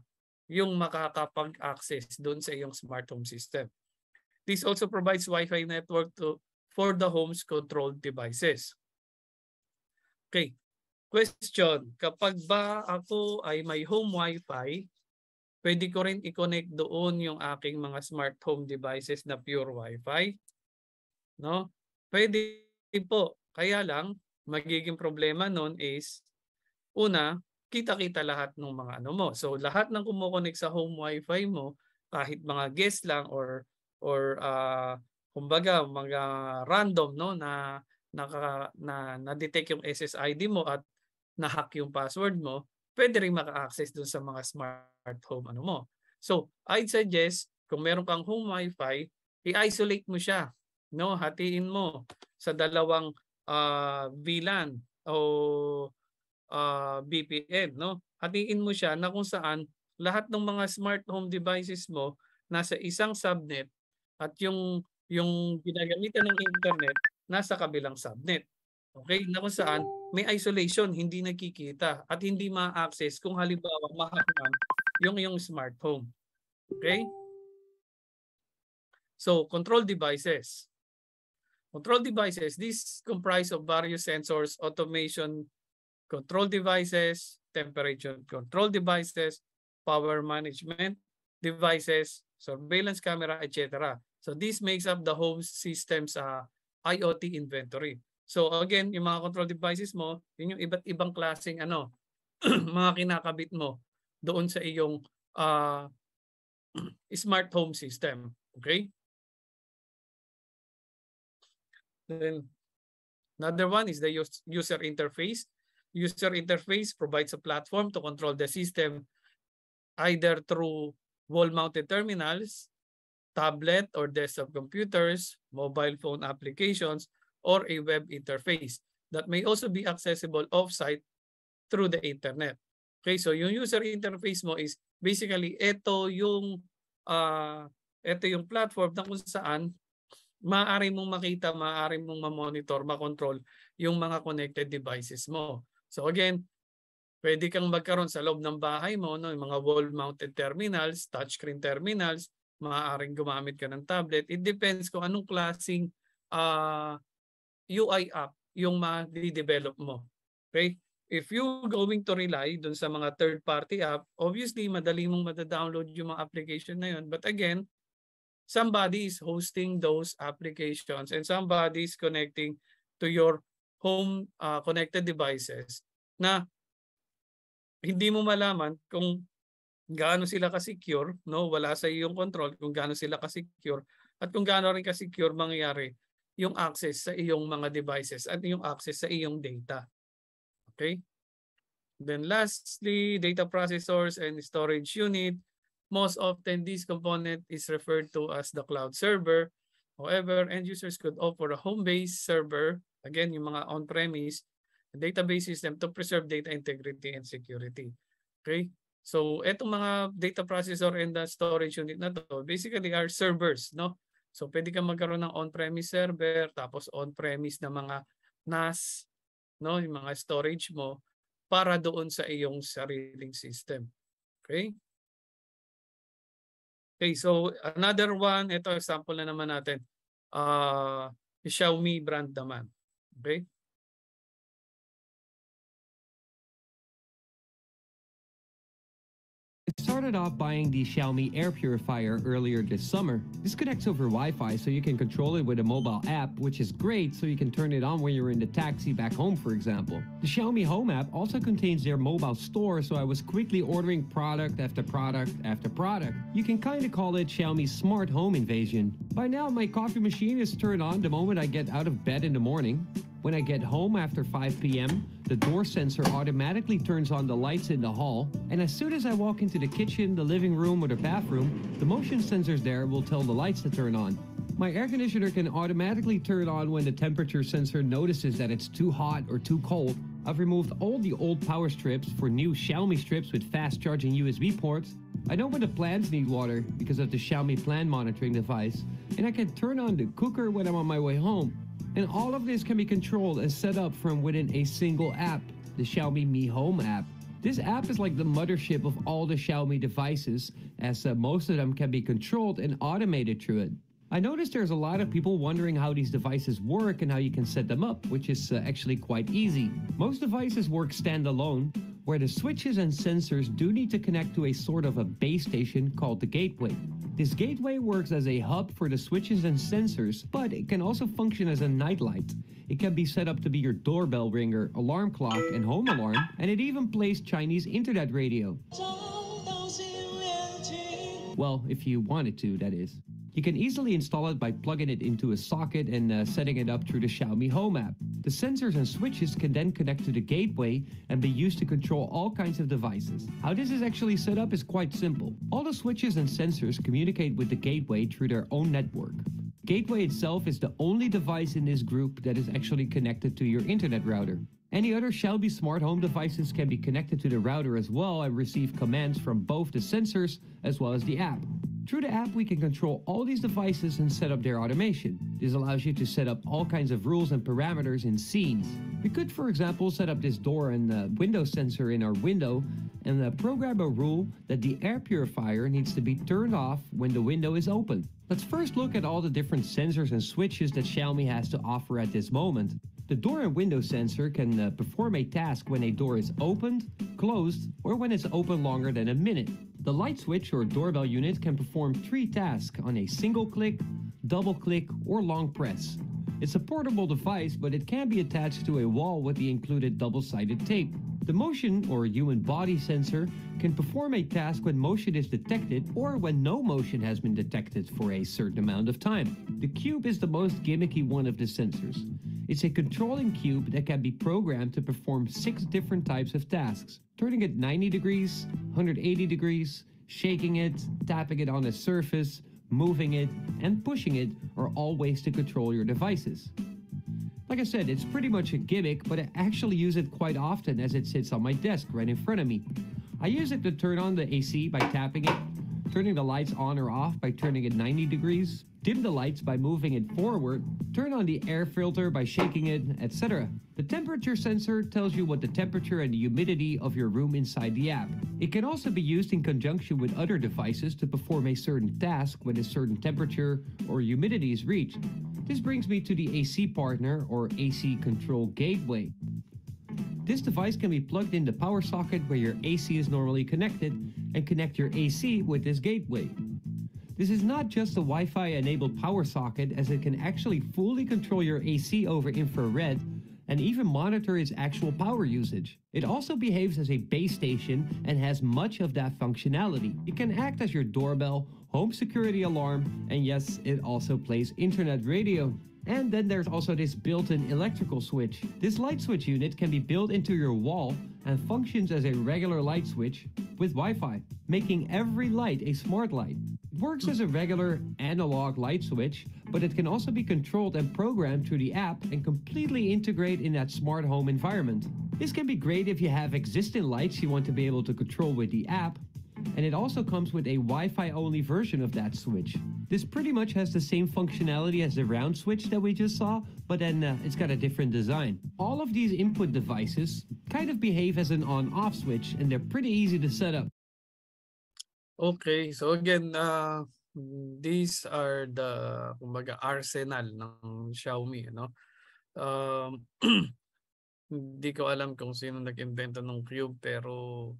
I: yung makakapag-access doon sa iyong smart home system. This also provides Wi-Fi network for the home's controlled devices. Okay. Question, kapag ba ako ay may home Wi-Fi, pwede ko rin i-connect doon yung aking mga smart home devices na pure Wi-Fi? No? Pwede po. Kaya lang, magiging problema nun is, una, kita-kita lahat ng mga mo. So lahat ng kumukonek sa home Wi-Fi mo, kahit mga guest lang or kumbaga mga random na detect yung SSID mo at na-hack yung password mo, pwede rin maka-access dun sa mga smart home mo. So I'd suggest kung meron kang home Wi-Fi, i-isolate mo siya, no? Hatiin mo sa dalawang VLAN o VPN, no? Hatiin mo siya na kung saan lahat ng mga smart home devices mo nasa isang subnet at yung ginagamitan ng internet nasa kabilang subnet. Okay? Na kung saan may isolation, hindi nakikita at hindi ma-access kung halimbawa ma-hack man yung smart home. Okay? So, control devices. Control devices, these comprise of various sensors, automation control devices, temperature control devices, power management devices, surveillance camera, etc. So this makes up the home system's IoT inventory. So again, yung mga control devices mo, yun yung iba't ibang klaseng mga kinakabit mo doon sa iyong smart home system. Okay? Then another one is the user interface. User interface provides a platform to control the system either through wall-mounted terminals, tablet or desktop computers, mobile phone applications, or a web interface that may also be accessible off-site through the internet. Okay, so yung user interface mo is basically ito yung platform na kung saan maaari mong makita, maaari mong ma-monitor, ma-control yung mga connected devices mo. So again, pwede kang magkaroon sa loob ng bahay mo, no, yung mga wall-mounted terminals, touchscreen terminals, maaaring gumamit ka ng tablet. It depends kung anong klaseng UI app yung ma-develop mo. Okay? If you going to rely dun sa mga third-party app, obviously, madali mong madadownload yung mga application na yun. But again, somebody is hosting those applications and somebody is connecting to your home connected devices na hindi mo malaman kung gaano sila ka-secure, no? Wala sa iyong control kung gaano sila ka-secure at kung gaano rin ka-secure mangyayari yung access sa iyong mga devices at yung access sa iyong data. Okay? Then lastly, data processors and storage unit. Most often, this component is referred to as the cloud server. However, end users could offer a home-based server, again, yung mga on-premise, database system to preserve data integrity and security. Okay? So, etong mga data processor and the storage unit na to, basically are servers, no? So, pwede kang magkaroon ng on-premise server, tapos on-premise na mga NAS, no? Yung mga storage mo, para doon sa iyong sariling system. Okay? Okay, so another one, ito example na naman natin. Xiaomi brand naman. Okay?
M: I started off buying the Xiaomi air purifier earlier this summer. This connects over Wi-Fi so you can control it with a mobile app, which is great so you can turn it on when you're in the taxi back home, for example. The Xiaomi Home app also contains their mobile store, so I was quickly ordering product after product after product. You can kind of call it Xiaomi's smart home invasion. By now, my coffee machine is turned on the moment I get out of bed in the morning. When I get home after 5 p.m., the door sensor automatically turns on the lights in the hall, and as soon as I walk into the kitchen, the living room, or the bathroom, the motion sensors there will tell the lights to turn on. My air conditioner can automatically turn on when the temperature sensor notices that it's too hot or too cold. I've removed all the old power strips for new Xiaomi strips with fast charging USB ports. I know when the plants need water because of the Xiaomi plant monitoring device, and I can turn on the cooker when I'm on my way home. And all of this can be controlled and set up from within a single app, the Xiaomi Mi Home app. This app is like the mothership of all the Xiaomi devices, as most of them can be controlled and automated through it. I noticed there's a lot of people wondering how these devices work and how you can set them up, which is actually quite easy. Most devices work standalone, where the switches and sensors do need to connect to a sort of a base station called the gateway. This gateway works as a hub for the switches and sensors, but it can also function as a nightlight. It can be set up to be your doorbell ringer, alarm clock, and home alarm, and it even plays Chinese internet radio. Well, if you wanted to, that is. You can easily install it by plugging it into a socket and setting it up through the Xiaomi Home app. The sensors and switches can then connect to the gateway and be used to control all kinds of devices. How this is actually set up is quite simple. All the switches and sensors communicate with the gateway through their own network. Gateway itself is the only device in this group that is actually connected to your internet router. Any other Xiaomi smart home devices can be connected to the router as well and receive commands from both the sensors as well as the app. Through the app, we can control all these devices and set up their automation. This allows you to set up all kinds of rules and parameters in scenes. We could, for example, set up this door and window sensor in our window and program a rule that the air purifier needs to be turned off when the window is open. Let's first look at all the different sensors and switches that Xiaomi has to offer at this moment. The door and window sensor can perform a task when a door is opened, closed, or when it's open longer than a minute. The light switch or doorbell unit can perform 3 tasks on a single click, double click, or long press. It's a portable device, but it can be attached to a wall with the included double-sided tape. The motion or human body sensor can perform a task when motion is detected or when no motion has been detected for a certain amount of time. The cube is the most gimmicky one of the sensors. It's a controlling cube that can be programmed to perform 6 different types of tasks. Turning it 90 degrees, 180 degrees, shaking it, tapping it on a surface, moving it, and pushing it are all ways to control your devices. Like I said, it's pretty much a gimmick, but I actually use it quite often as it sits on my desk right in front of me. I use it to turn on the AC by tapping it, turning the lights on or off by turning it 90 degrees, dim the lights by moving it forward, turn on the air filter by shaking it, etc. The temperature sensor tells you what the temperature and the humidity of your room inside the app. It can also be used in conjunction with other devices to perform a certain task when a certain temperature or humidity is reached. This brings me to the AC partner or AC control gateway. This device can be plugged in the power socket where your AC is normally connected and connect your AC with this gateway. This is not just a Wi-Fi enabled power socket, as it can actually fully control your AC over infrared and even monitor its actual power usage. It also behaves as a base station and has much of that functionality. It can act as your doorbell, home security alarm, and yes, it also plays internet radio. And then there's also this built-in electrical switch. This light switch unit can be built into your wall and functions as a regular light switch with Wi-Fi, making every light a smart light. It works as a regular analog light switch, but it can also be controlled and programmed through the app and completely integrate in that smart home environment. This can be great if you have existing lights you want to be able to control with the app, and it also comes with a Wi-Fi only version of that switch. This pretty much has the same functionality as the round switch that we just saw, but then it's got a different design. All of these input devices kind of behave as an on-off switch, and they're pretty easy to set up.
I: Okay, so again, these are the kumbaga arsenal ng Xiaomi, no? Hindi ko alam kung sino nag-invento ng cube, pero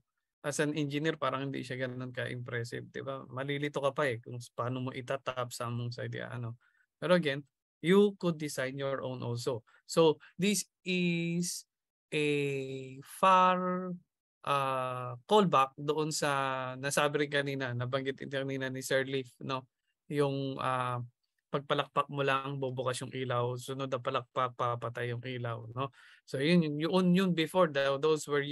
I: as an engineer parang hindi siya ganoon ka-impressive, 'di ba? Malilito ka pa kung paano mo itatap sa mong sa idea ano. Pero again, you could design your own also. So this is a far callback doon sa nasabi rin kanina, nabanggit din kanina ni Sir Leaf, no? Yung pagpalakpak mo lang bubukas yung ilaw, sunod na palakpak papatay yung ilaw, no? So yun before, those were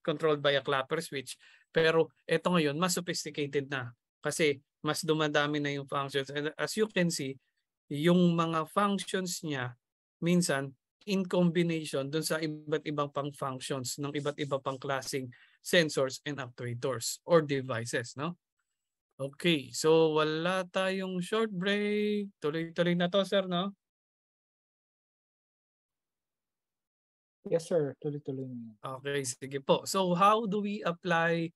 I: controlled by a clapper switch. Pero ito ngayon mas sophisticated na kasi mas dumadami na yung functions, and as you can see, yung mga functions niya minsan in combination dun sa iba't ibang pang functions ng iba't iba pang klaseng sensors and actuators or devices, no? Okay, so wala tayong short break. Tuloy-tuloy na to, sir, no?
J: Yes, sir. Tuloy-tuloy na.
I: Okay, sige po. So how do we apply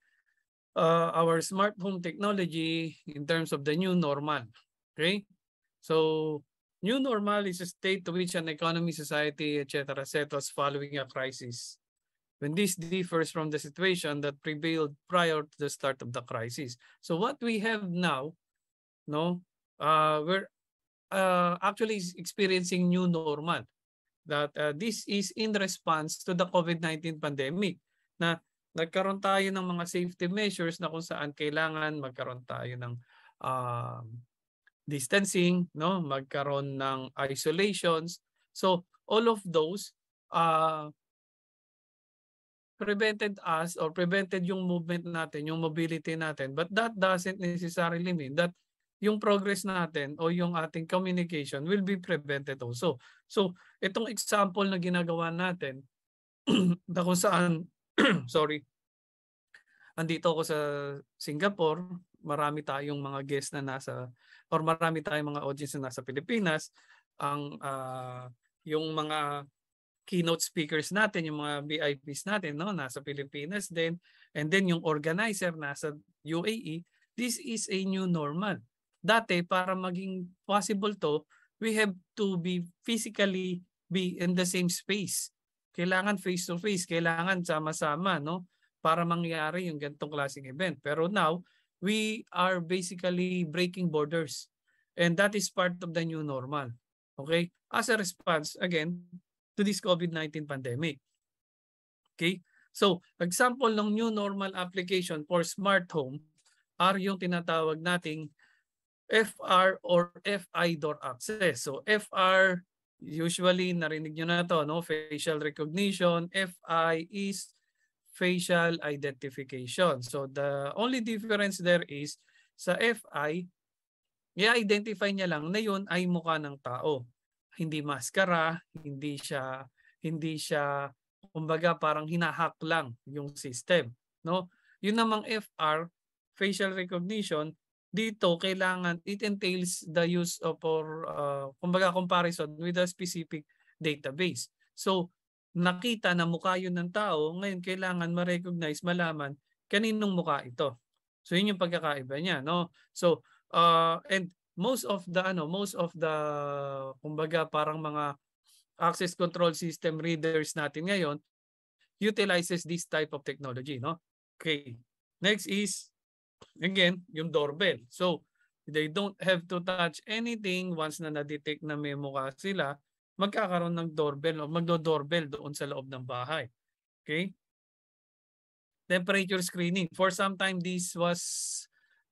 I: our smart home technology in terms of the new normal? Okay, so new normal is a state to which an economy, society, etc. settles following a crisis, when this differs from the situation that prevailed prior to the start of the crisis. So what we have now, no, we're actually experiencing new normal. That this is in response to the COVID-19 pandemic, na nagkaroon tayo ng mga safety measures na kung saan kailangan magkaroon tayo ng distancing, no, magkaroon ng isolations. So all of those prevented us or prevented yung movement natin, yung mobility natin. But that doesn't necessarily mean that yung progress natin o yung ating communication will be prevented also. So itong example na ginagawa natin na kung saan, sorry, andito ako sa Singapore, marami tayong mga guests na nasa, or marami tayong mga audience na nasa Pilipinas, yung mga keynote speakers natin, yung mga VIPs natin, no, nasa Pilipinas din, and then yung organizer nasa UAE. This is a new normal. Dati, para maging possible to, we have to be physically be in the same space. Kailangan face to face, kailangan sama-sama, no, para mangyari yung ganitong klaseng event. Pero now, we are basically breaking borders, and that is part of the new normal. Okay? As a response, again, to this COVID-19 pandemic. Okay? So, example ng new normal application for smart home are yung tinatawag nating FR or FI door access. So, FR, usually narinig nyo na to, no? Facial recognition. FI is facial identification. So, the only difference there is sa FI, i-identify niya lang na yun ay mukha ng tao. Hindi maskara, hindi siya kumbaga parang hinahack lang yung system, no? Yun namang FR, facial recognition, dito kailangan it entails the use of or kumbaga comparison with a specific database. So nakita na mukha yun ng tao, ngayon kailangan ma-recognize, malaman kaninong mukha ito. So yun yung pagkakaiba niya, no? So and most of the kumbaga parang mga access control system readers natin ngayon utilizes this type of technology, no? Okay. Next is again yung doorbell. So they don't have to touch anything. Once na na-detect na may mukha sila, magkakaroon ng doorbell o magdo-doorbell doon sa loob ng bahay. Okay? Temperature screening. For some time this was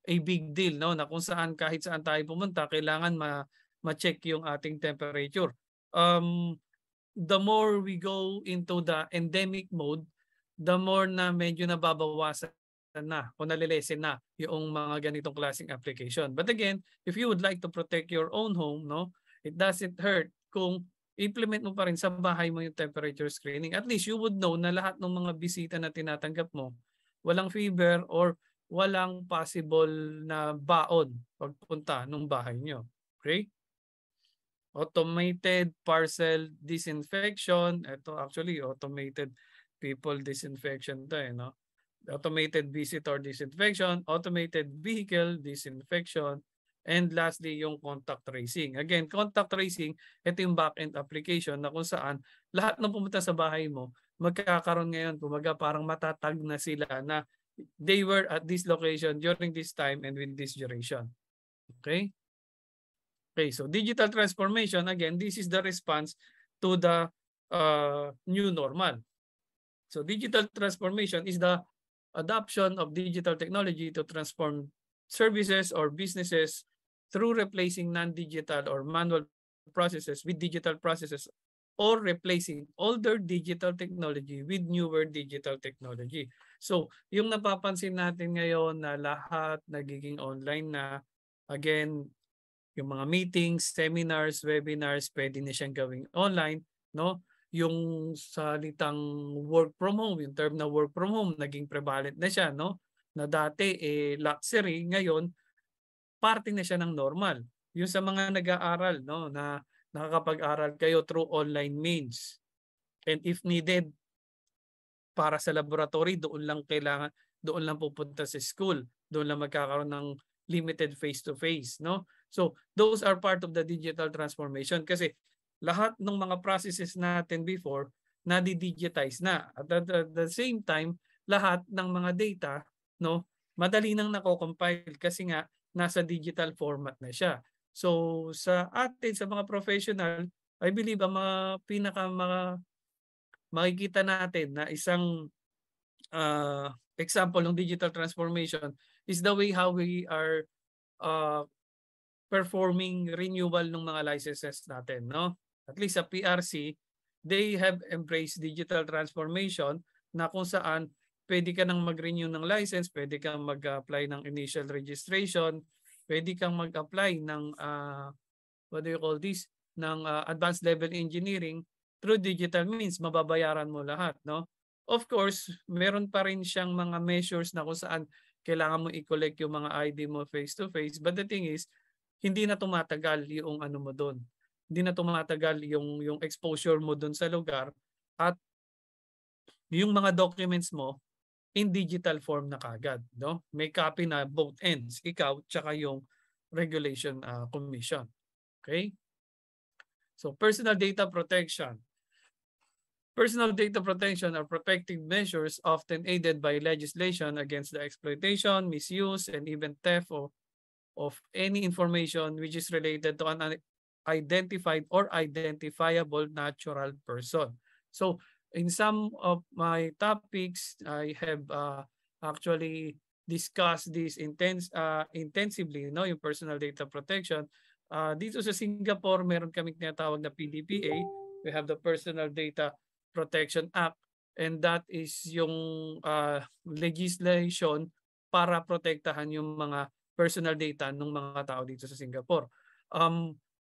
I: a big deal, no, na kung saan kahit saan tayo pumunta kailangan ma-check yung ating temperature. The more we go into the endemic mode, the more na medyo nababawasan na o nalilesen na yung mga ganitong klaseng application. But again, if you would like to protect your own home, no, it doesn't hurt kung implement mo pa rin sa bahay mo yung temperature screening. At least you would know na lahat ng mga bisita na tinatanggap mo walang fever or walang possible na baon pagpunta ng bahay nyo. Okay? Automated parcel disinfection. Ito actually automated people disinfection to, no? Automated visitor disinfection, automated vehicle disinfection, and lastly yung contact tracing. Again, contact tracing, ito yung back-end application na kung saan lahat ng pumunta sa bahay mo magkakaroon ngayon, kumaga parang matatag na sila na they were at this location during this time and with this duration. Okay? Okay, so digital transformation, again, this is the response to the new normal. So digital transformation is the adoption of digital technology to transform services or businesses through replacing non-digital or manual processes with digital processes or replacing older digital technology with newer digital technology. So, yung napapansin natin ngayon na lahat nagiging online na, again, yung mga meetings, seminars, webinars, pwede na siyang gawing online, no? Yung salitang work from home, yung term na work from home, naging prevalent na siya, no? Na dati luxury, ngayon parte na siya ng normal. Yung sa mga nag-aaral, no, na nakakapag-aral kayo through online means. And if needed, para sa laboratory, doon lang pupunta sa school, doon lang magkakaroon ng limited face-to-face, no? So, those are part of the digital transformation kasi lahat ng mga processes natin before nadi-digitize na. At the same time, lahat ng mga data, no, madali nang nako-compile kasi nga nasa digital format na siya. So, sa atin, sa mga professional, I believe ang mga makikita natin na isang example ng digital transformation is the way how we are performing renewal ng mga licenses natin, no? At least sa PRC, they have embraced digital transformation na kung saan pwede ka nang mag-renew ng license, pwede kang mag-apply ng initial registration, pwede kang mag-apply ng what do you call this? Ng advanced level engineering through digital means, mababayaran mo lahat, no? Of course, meron pa rin siyang mga measures na kung saan kailangan mo i-collect yung mga ID mo face-to-face. But the thing is, hindi na tumatagal yung ano mo doon. Hindi na tumatagal yung exposure mo doon sa lugar at yung mga documents mo in digital form na kagad, no? May copy na both ends, ikaw tsaka yung regulation commission. Okay? So personal data protection. Personal data protection are protective measures often aided by legislation against the exploitation, misuse, and even theft of any information which is related to an identified or identifiable natural person. So in some of my topics, I have actually discussed this intensively, no, yung personal data protection. Dito sa Singapore, meron kaming tinatawag na PDPA. We have the Personal Data Protection Act, and that is yung legislation para protektahan yung mga personal data ng mga tao dito sa Singapore.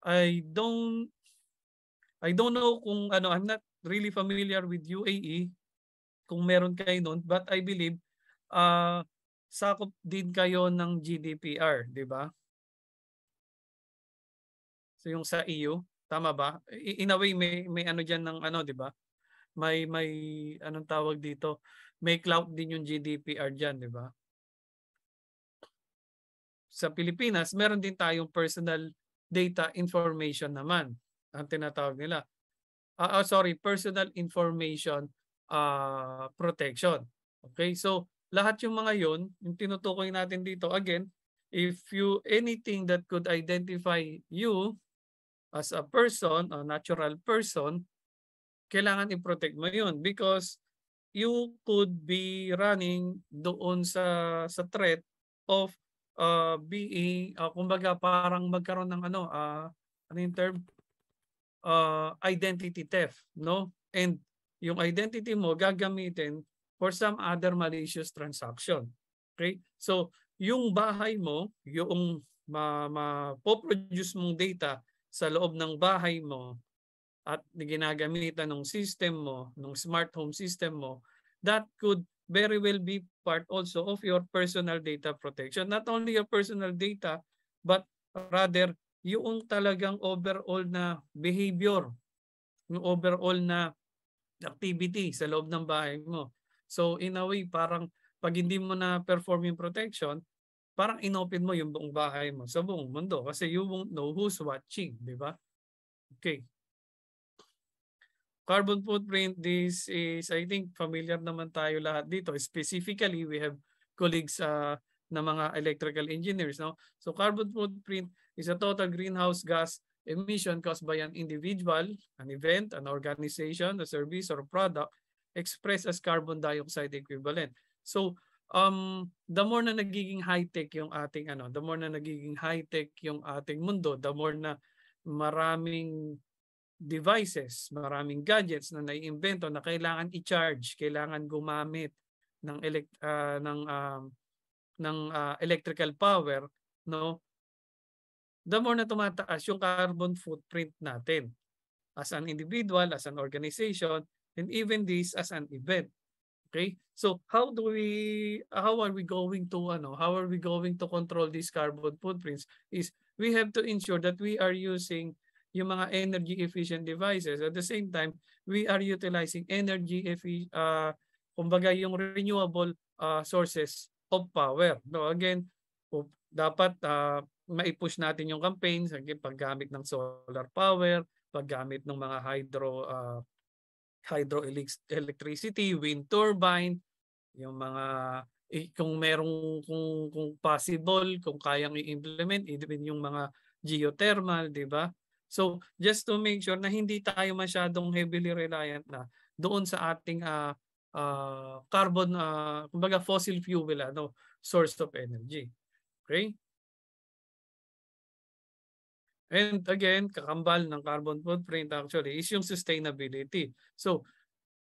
I: I don't know kung ano, I'm not really familiar with UAE kung meron kayo noon, but I believe sakop din kayo ng GDPR, di ba? So yung sa EU, tama ba? In a way may ano diyan ng ano, di ba? May anong tawag dito? May clout din yung GDPR diyan, di ba? Sa Pilipinas, meron din tayong personal data information naman. Ang tinatawag nila. Personal information protection. Okay? So, lahat yung mga yun, yung tinutukoy natin dito, again, if you anything that could identify you as a person, a natural person, kailangan i-protect mo yun because you could be running doon sa threat of being kumbaga parang magkaroon ng ano yung term identity theft, no? And yung identity mo gagamitin for some other malicious transaction. Okay? So yung bahay mo, yung ma-produce mong data sa loob ng bahay mo at ginagamitan ng system mo, ng smart home system mo, that could very well be part also of your personal data protection. Not only your personal data, but rather yung talagang overall na behavior, yung overall na activity sa loob ng bahay mo. So in a way, parang pag hindi mo na perform yung protection, parang inopen mo yung buong bahay mo sa buong mundo kasi you won't know who's watching, di ba? Okay. Carbon footprint, this is, I think, familiar naman tayo lahat dito. Specifically, we have colleagues na mga electrical engineers. No? So carbon footprint is a total greenhouse gas emission caused by an individual, an event, an organization, a service, or product expressed as carbon dioxide equivalent. So the more na nagiging high-tech yung ating the more na nagiging high-tech yung ating mundo, the more na maraming devices, maraming gadgets na naiimbento na kailangan i-charge, kailangan gumamit ng electrical power, no? The more na tumataas yung carbon footprint natin as an individual, as an organization, and even this as an event. Okay? So how are we going to control these carbon footprints is we have to ensure that we are using yung mga energy efficient devices. At the same time, we are utilizing kumbaga yung renewable sources of power. No, again, dapat maipush natin yung campaigns, paggamit ng solar power, paggamit ng mga hydroelectricity, wind turbine, yung mga kung possible, kung kayang i-implement, even yung mga geothermal, di ba? So just to make sure na hindi tayo masyadong heavily reliant na doon sa ating carbon, kumbaga fossil fuel source of energy. Okay? And again, kakambal ng carbon footprint actually is yung sustainability. So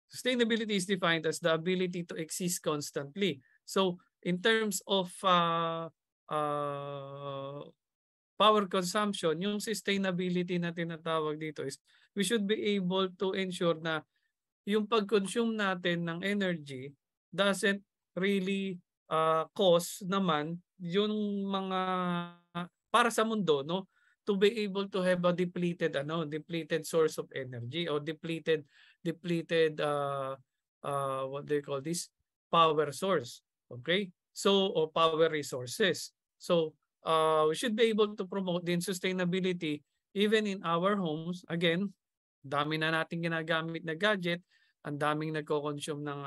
I: sustainability is defined as the ability to exist constantly. So in terms of power consumption, yung sustainability na tinatawag dito is we should be able to ensure na yung pag-consume natin ng energy doesn't really cause naman yung mga para sa mundo, no, to be able to have a depleted source of energy or depleted what do you call this, power source. Okay, so or power resources. So we should be able to promote din sustainability even in our homes. Again, dami na nating ginagamit na gadget, ang daming nagko-consume ng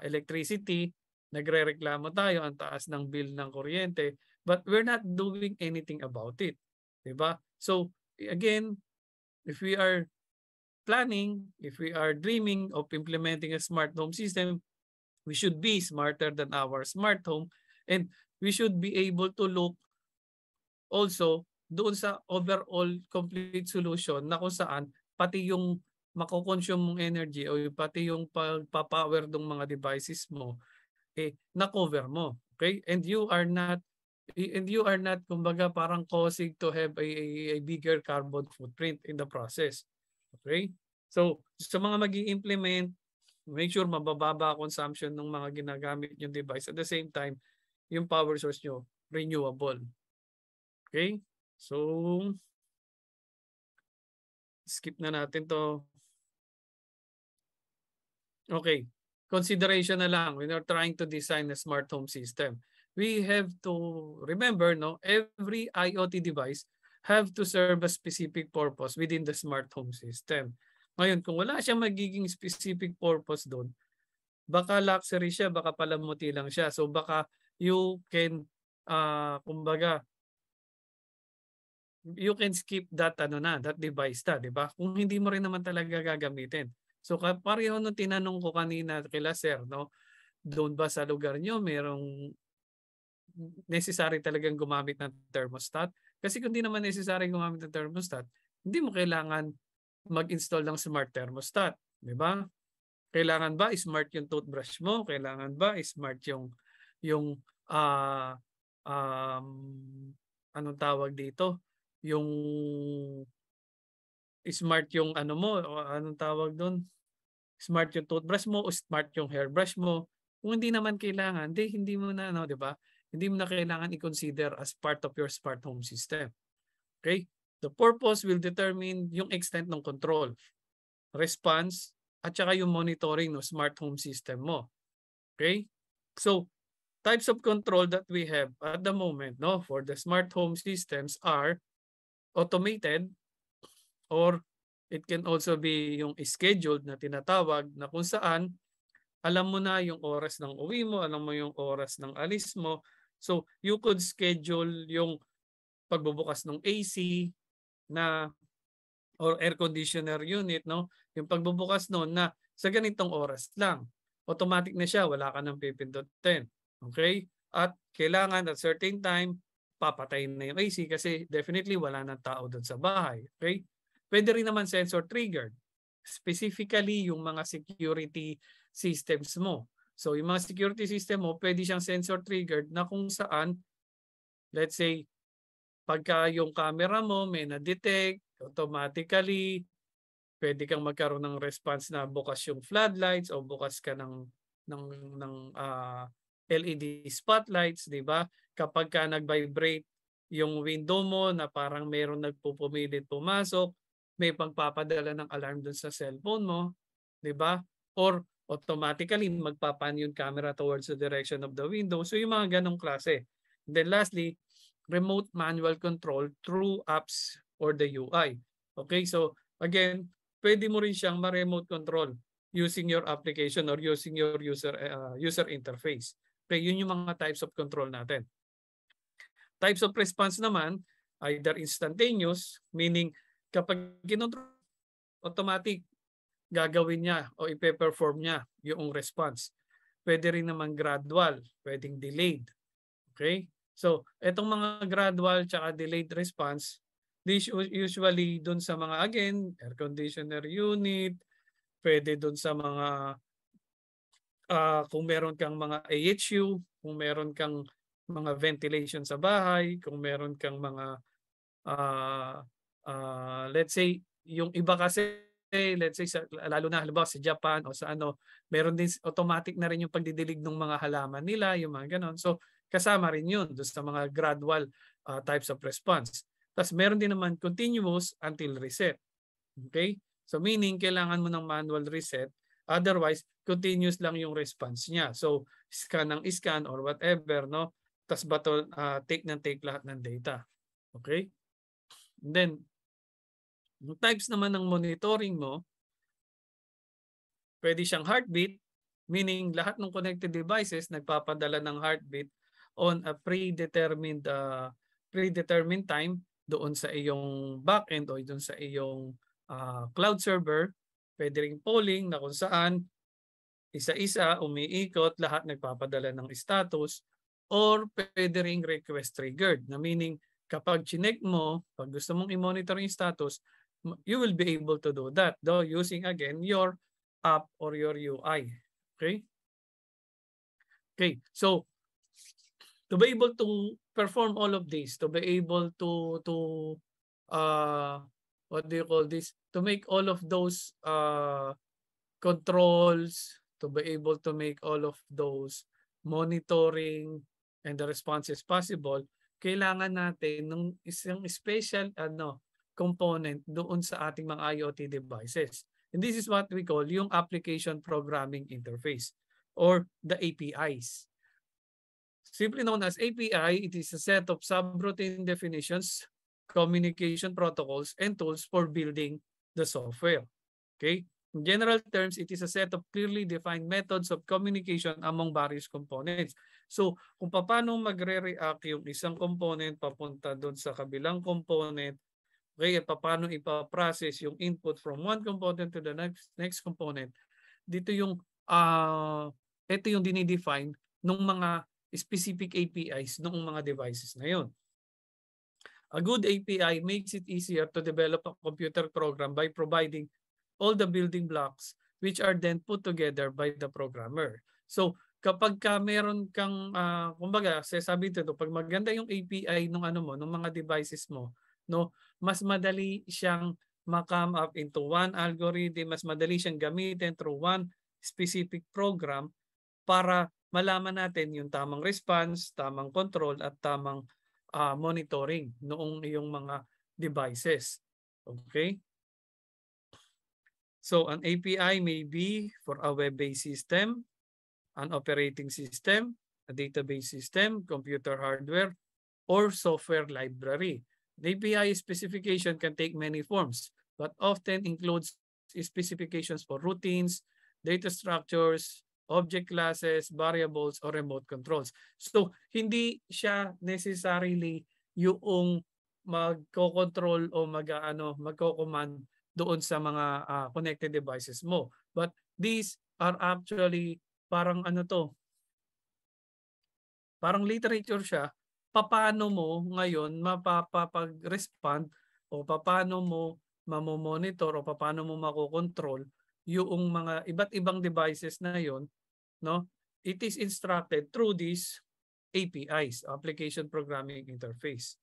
I: electricity, nagrereklamo tayo, ang taas ng bill ng kuryente, but we're not doing anything about it. Diba? So again, if we are planning, if we are dreaming of implementing a smart home system, we should be smarter than our smart home, and we should be able to look also doon sa overall complete solution na kung saan pati yung mako-consume mong energy o pati yung pagpapower ng mga devices mo na-cover mo. Okay? And you are not kumbaga parang causing to have a bigger carbon footprint in the process. Okay? So sa mga magi-implement, make sure mabababa consumption ng mga ginagamit yung device. At the same time, yung power source nyo, renewable. Okay? So, skip na natin to. Okay. Consideration na lang when you're trying to design a smart home system. We have to remember, no, every IoT device have to serve a specific purpose within the smart home system. Ngayon, kung wala siyang magiging specific purpose doon, baka luxury siya, baka palamuti lang siya. So baka you can kumbaga you can skip that that device di ba? Kung hindi mo rin naman talaga gagamitin. So pareho nung tinanong ko kanina kila sir, no, doon ba sa lugar niyo merong necessary talagang gumamit ng thermostat? Kasi kung di naman necessary gumamit ng thermostat, hindi mo kailangan mag-install ng smart thermostat, di ba? Kailangan ba smart yung toothbrush mo? Kailangan ba smart yung anong tawag dito? Yung smart yung mo, anong tawag doon? Smart yung toothbrush mo o smart yung hairbrush mo. Kung hindi naman kailangan, hindi mo na di ba? Hindi mo na kailangan i-consider as part of your smart home system. Okay? The purpose will determine yung extent ng control, response, at saka yung monitoring ng smart home system mo. Okay? So, types of control that we have at the moment, no, for the smart home systems are automated, or it can also be yung scheduled na tinatawag na kung saan alam mo na yung oras ng uwi mo, alam mo yung oras ng alis mo. So, you could schedule yung pagbubukas ng AC na or air conditioner unit, no? Yung pagbubukas noon na sa ganitong oras lang. automatic na siya, wala ka nang pipindutin. Okay? At kailangan at certain time, papatayin na yung AC kasi definitely wala nang tao doon sa bahay. Okay? Pwede rin naman sensor triggered. Specifically yung mga security systems mo. So yung mga security system mo, pwede siyang sensor triggered na kung saan, let's say, pagka yung camera mo may na-detect, automatically, pwede kang magkaroon ng response na bukas yung floodlights o bukas ka ng LED spotlights, di ba? Kapag ka nag-vibrate yung window mo na parang meron nagpupumilit pumasok, may pagpapadala ng alarm dun sa cellphone mo, di ba? Or automatically magpapan yung camera towards the direction of the window. So yung mga ganong klase. Then lastly, remote manual control through apps or the UI. Okay, so again, pwede mo rin siyang ma-remote control using your application or using your user interface. Okay, yun yung mga types of control natin. Types of response naman, either instantaneous, meaning kapag kinontrol, automatic, gagawin niya o ipe-perform niya yung response. Pwede rin naman gradual, pwedeng delayed. Okay? So, itong mga gradual tsaka delayed response, this usually dun sa mga, again, air conditioner unit, pwede dun sa mga, kung meron kang mga AHU, kung meron kang mga ventilation sa bahay, kung meron kang mga, let's say, yung iba kasi, let's say, lalo na halimbawa sa Japan o sa ano, meron din automatic na rin yung pagdidilig ng mga halaman nila, yung mga ganon. So, kasama rin yun doon sa mga gradual types of response. Tapos meron din naman continuous until reset. Okay? So meaning kailangan mo ng manual reset, otherwise continuous lang yung response niya. So scan ng scan or whatever, no? Tapos take ng take lahat ng data. Okay? And then yung types naman ng monitoring mo, pwede siyang heartbeat, meaning lahat ng connected devices nagpapadala ng heartbeat on a predetermined time doon sa iyong backend o doon sa iyong cloud server. Pwede ring polling na kung saan isa-isa umiikot, lahat nagpapadala ng status, or pwede ring request triggered na meaning kapag chinek mo, pag gusto mong i-monitor yung status, you will be able to do that though using again your app or your UI. Okay? Okay, so to be able to perform all of this, to be able to what do you call this? To make all of those controls, to be able to make all of those monitoring and the responses possible, kailangan natin ng isang special component doon sa ating mga IoT devices. And this is what we call yung application programming interface or the APIs. Simply known as API, it is a set of subroutine definitions, communication protocols, and tools for building the software. Okay? In general terms, it is a set of clearly defined methods of communication among various components. So, kung paano magre-react yung isang component papunta doon sa kabilang component, okay, at paano ipaprocess yung input from one component to the next component, dito yung ito yung dinidefine ng mga specific APIs ng mga devices na yun. A good API makes it easier to develop a computer program by providing all the building blocks which are then put together by the programmer. So kapag ka meron kang kumbaga sabi dito, pag maganda yung API ng ng mga devices mo, no, mas madali siyang ma-come up into one algorithm, mas madali siyang gamitin through one specific program para malaman natin yung tamang response, tamang control, at tamang monitoring noong iyong mga devices. Okay? So, an API may be for a web-based system, an operating system, a database system, computer hardware, or software library. The API specification can take many forms, but often includes specifications for routines, data structures, object classes, variables, or remote controls. So, hindi siya necessarily yung magko-control o magko-command doon sa mga connected devices mo. But these are actually parang ano to, parang literature siya, paano mo ngayon mapapag-respond o paano mo mamomonitor o paano mo makokontrol yung mga iba't ibang devices na yon, no? It is instructed through these APIs, Application Programming Interface.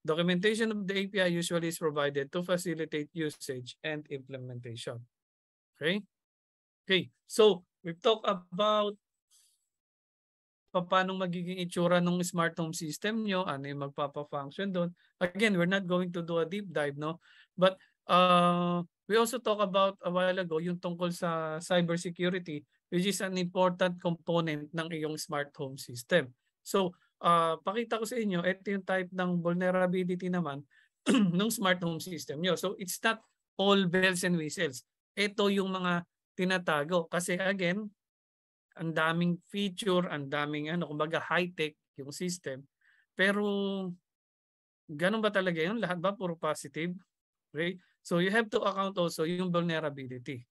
I: Documentation of the API usually is provided to facilitate usage and implementation. Okay? Okay, so we've talked about paano magiging itsura ng smart home system nyo, ano yung magpapa-function doon. Again, we're not going to do a deep dive, no? But we also talk about a while ago yung tungkol sa cybersecurity, which is an important component ng iyong smart home system. So, pakita ko sa inyo, ito yung type ng vulnerability naman ng smart home system nyo. So, it's not all bells and whistles. Ito yung mga tinatago. Kasi again, ang daming feature, ang daming kumbaga high-tech yung system. Pero, ganun ba talaga yun? Lahat ba puro positive? Okay? So, you have to account also yung vulnerability.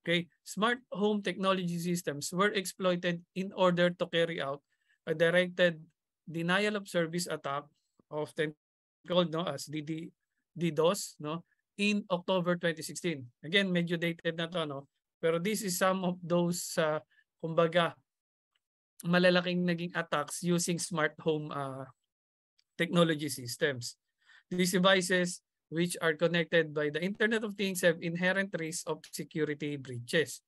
I: Okay? Smart home technology systems were exploited in order to carry out a directed denial of service attack, often called as DDoS, no, in October 2016. Again, medyo dated na to, no? Pero this is some of those kumbaga malalaking naging attacks using smart home technology systems. These devices, which are connected by the Internet of Things, have inherent risk of security breaches.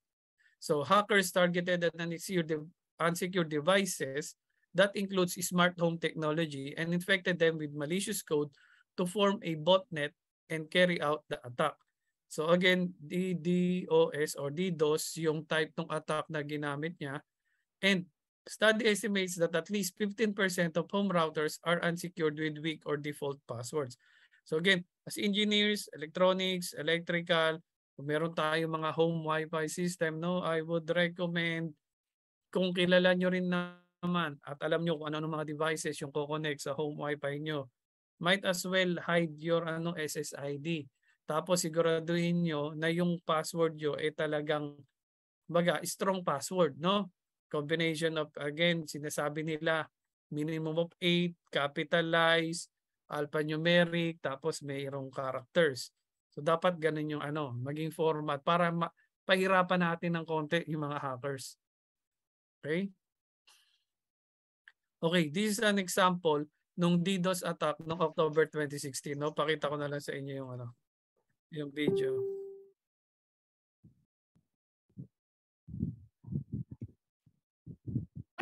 I: So hackers targeted at unsecured devices that includes smart home technology and infected them with malicious code to form a botnet and carry out the attack. So again, DDoS or DDoS yung type ng attack na ginamit niya. And study estimates that at least 15% of home routers are unsecured with weak or default passwords. So again, as engineers, electronics, electrical, kung meron tayong mga home Wi-Fi system, no, I would recommend kung kilala nyo rin naman at alam nyo kung ano mga devices yung kukonect sa home Wi-Fi nyo, might as well hide your SSID. Tapos siguraduhin nyo na yung password nyo ay talagang strong password, no? Combination of, again, sinasabi nila minimum of 8, capitalize, alphanumeric, tapos mayroong characters. So dapat ganun yung maging format para pahirapan natin ng konti yung mga hackers. Okay? Okay, this is an example nung DDoS attack noong October 2016. No? Pakita ko na lang sa inyo yung video.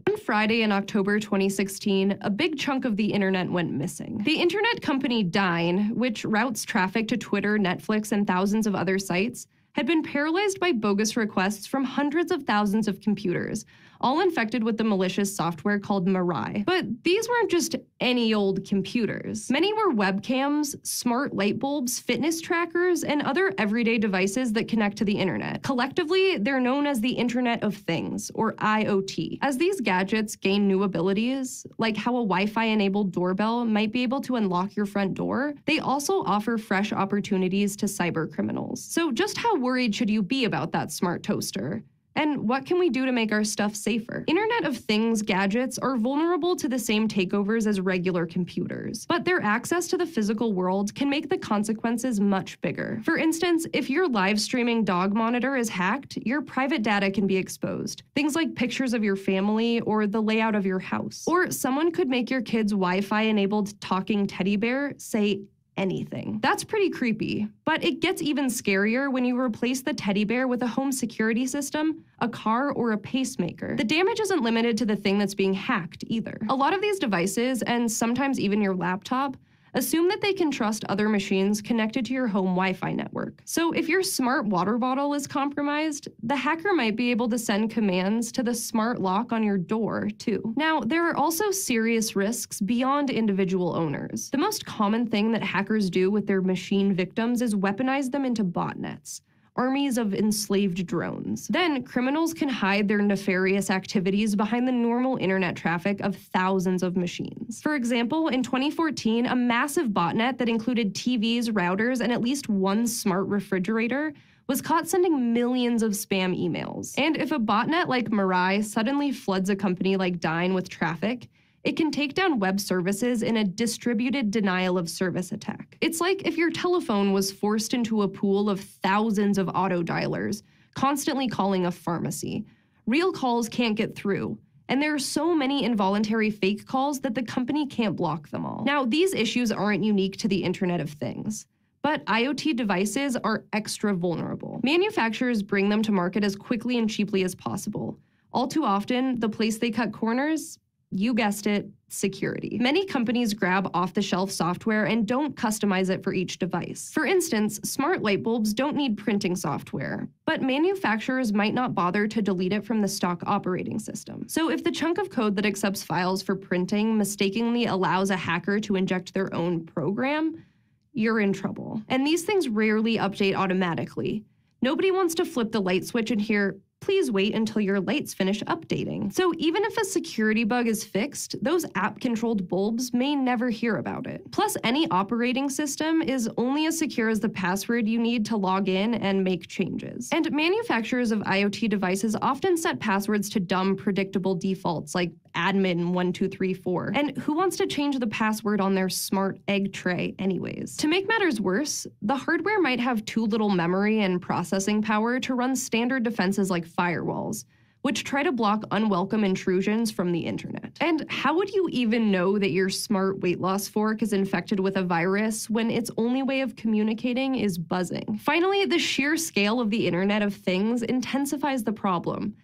N: On Friday in October 2016, a big chunk of the internet went missing. The internet company Dyn, which routes traffic to Twitter, Netflix, and thousands of other sites, had been paralyzed by bogus requests from hundreds of thousands of computers, all infected with the malicious software called Mirai. But these weren't just any old computers. Many were webcams, smart light bulbs, fitness trackers, and other everyday devices that connect to the internet. Collectively, they're known as the Internet of Things, or IoT. As these gadgets gain new abilities, like how a Wi-Fi-enabled doorbell might be able to unlock your front door, they also offer fresh opportunities to cyber criminals. So just how worried should you be about that smart toaster? And what can we do to make our stuff safer? Internet of Things gadgets are vulnerable to the same takeovers as regular computers, but their access to the physical world can make the consequences much bigger. For instance, if your live streaming dog monitor is hacked, your private data can be exposed. Things like pictures of your family or the layout of your house. Or someone could make your kid's Wi-Fi enabled talking teddy bear say anything. That's pretty creepy, but it gets even scarier when you replace the teddy bear with a home security system, a car, or a pacemaker. The damage isn't limited to the thing that's being hacked either. A lot of these devices, and sometimes even your laptop, assume that they can trust other machines connected to your home Wi-Fi network. So if your smart water bottle is compromised, the hacker might be able to send commands to the smart lock on your door, too. Now, there are also serious risks beyond individual owners. The most common thing that hackers do with their machine victims is weaponize them into botnets, armies of enslaved drones. Then, criminals can hide their nefarious activities behind the normal internet traffic of thousands of machines. For example, in 2014, a massive botnet that included TVs, routers, and at least one smart refrigerator was caught sending millions of spam emails. And if a botnet like Mirai suddenly floods a company like Dyn with traffic, it can take down web services in a distributed denial of service attack. It's like if your telephone was forced into a pool of thousands of auto dialers, constantly calling a pharmacy. Real calls can't get through, and there are so many involuntary fake calls that the company can't block them all. Now, these issues aren't unique to the Internet of Things, but IoT devices are extra vulnerable. Manufacturers bring them to market as quickly and cheaply as possible. All too often, the place they cut corners, you guessed it, security. Many companies grab off-the-shelf software and don't customize it for each device. For instance, smart light bulbs don't need printing software, but manufacturers might not bother to delete it from the stock operating system. So if the chunk of code that accepts files for printing mistakenly allows a hacker to inject their own program, you're in trouble. And these things rarely update automatically. Nobody wants to flip the light switch and hear, please wait until your lights finish updating. So even if a security bug is fixed, those app-controlled bulbs may never hear about it. Plus, any operating system is only as secure as the password you need to log in and make changes. And manufacturers of IoT devices often set passwords to dumb, predictable defaults like admin1234. And who wants to change the password on their smart egg tray anyways? To make matters worse, the hardware might have too little memory and processing power to run standard defenses like firewalls, which try to block unwelcome intrusions from the internet. And how would you even know that your smart weight loss fork is infected with a virus when its only way of communicating is buzzing? Finally, the sheer scale of the Internet of Things intensifies the problem.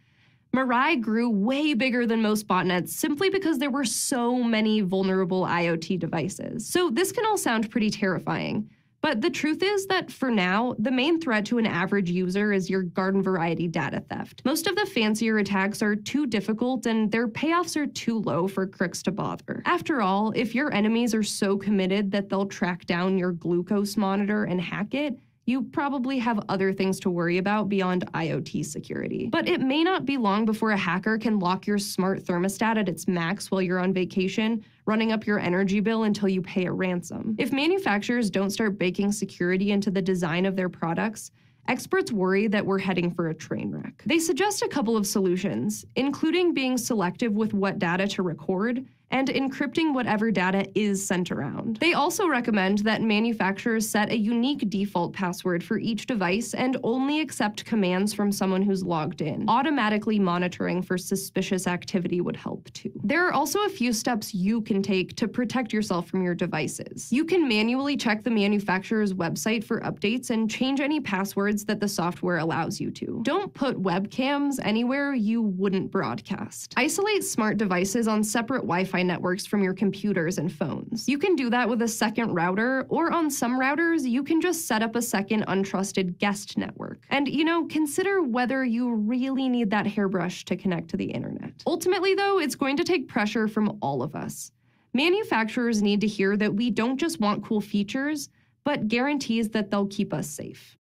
N: Mirai grew way bigger than most botnets simply because there were so many vulnerable IoT devices. So this can all sound pretty terrifying. But the truth is that for now, the main threat to an average user is your garden variety data theft. Most of the fancier attacks are too difficult and their payoffs are too low for crooks to bother. After all, if your enemies are so committed that they'll track down your glucose monitor and hack it, you probably have other things to worry about beyond IoT security. But it may not be long before a hacker can lock your smart thermostat at its max while you're on vacation, running up your energy bill until you pay a ransom. If manufacturers don't start baking security into the design of their products, experts worry that we're heading for a train wreck. They suggest a couple of solutions, including being selective with what data to record and encrypting whatever data is sent around. They also recommend that manufacturers set a unique default password for each device and only accept commands from someone who's logged in. Automatically monitoring for suspicious activity would help too. There are also a few steps you can take to protect yourself from your devices. You can manually check the manufacturer's website for updates and change any passwords that the software allows you to. Don't put webcams anywhere you wouldn't broadcast. Isolate smart devices on separate Wi-Fi networks from your computers and phones. You can do that with a second router, or on some routers, you can just set up a second untrusted guest network. And, consider whether you really need that hairbrush to connect to the internet. Ultimately, though, it's going to take pressure from all of us. Manufacturers need to hear that we don't just want cool features, but guarantees that they'll keep us safe.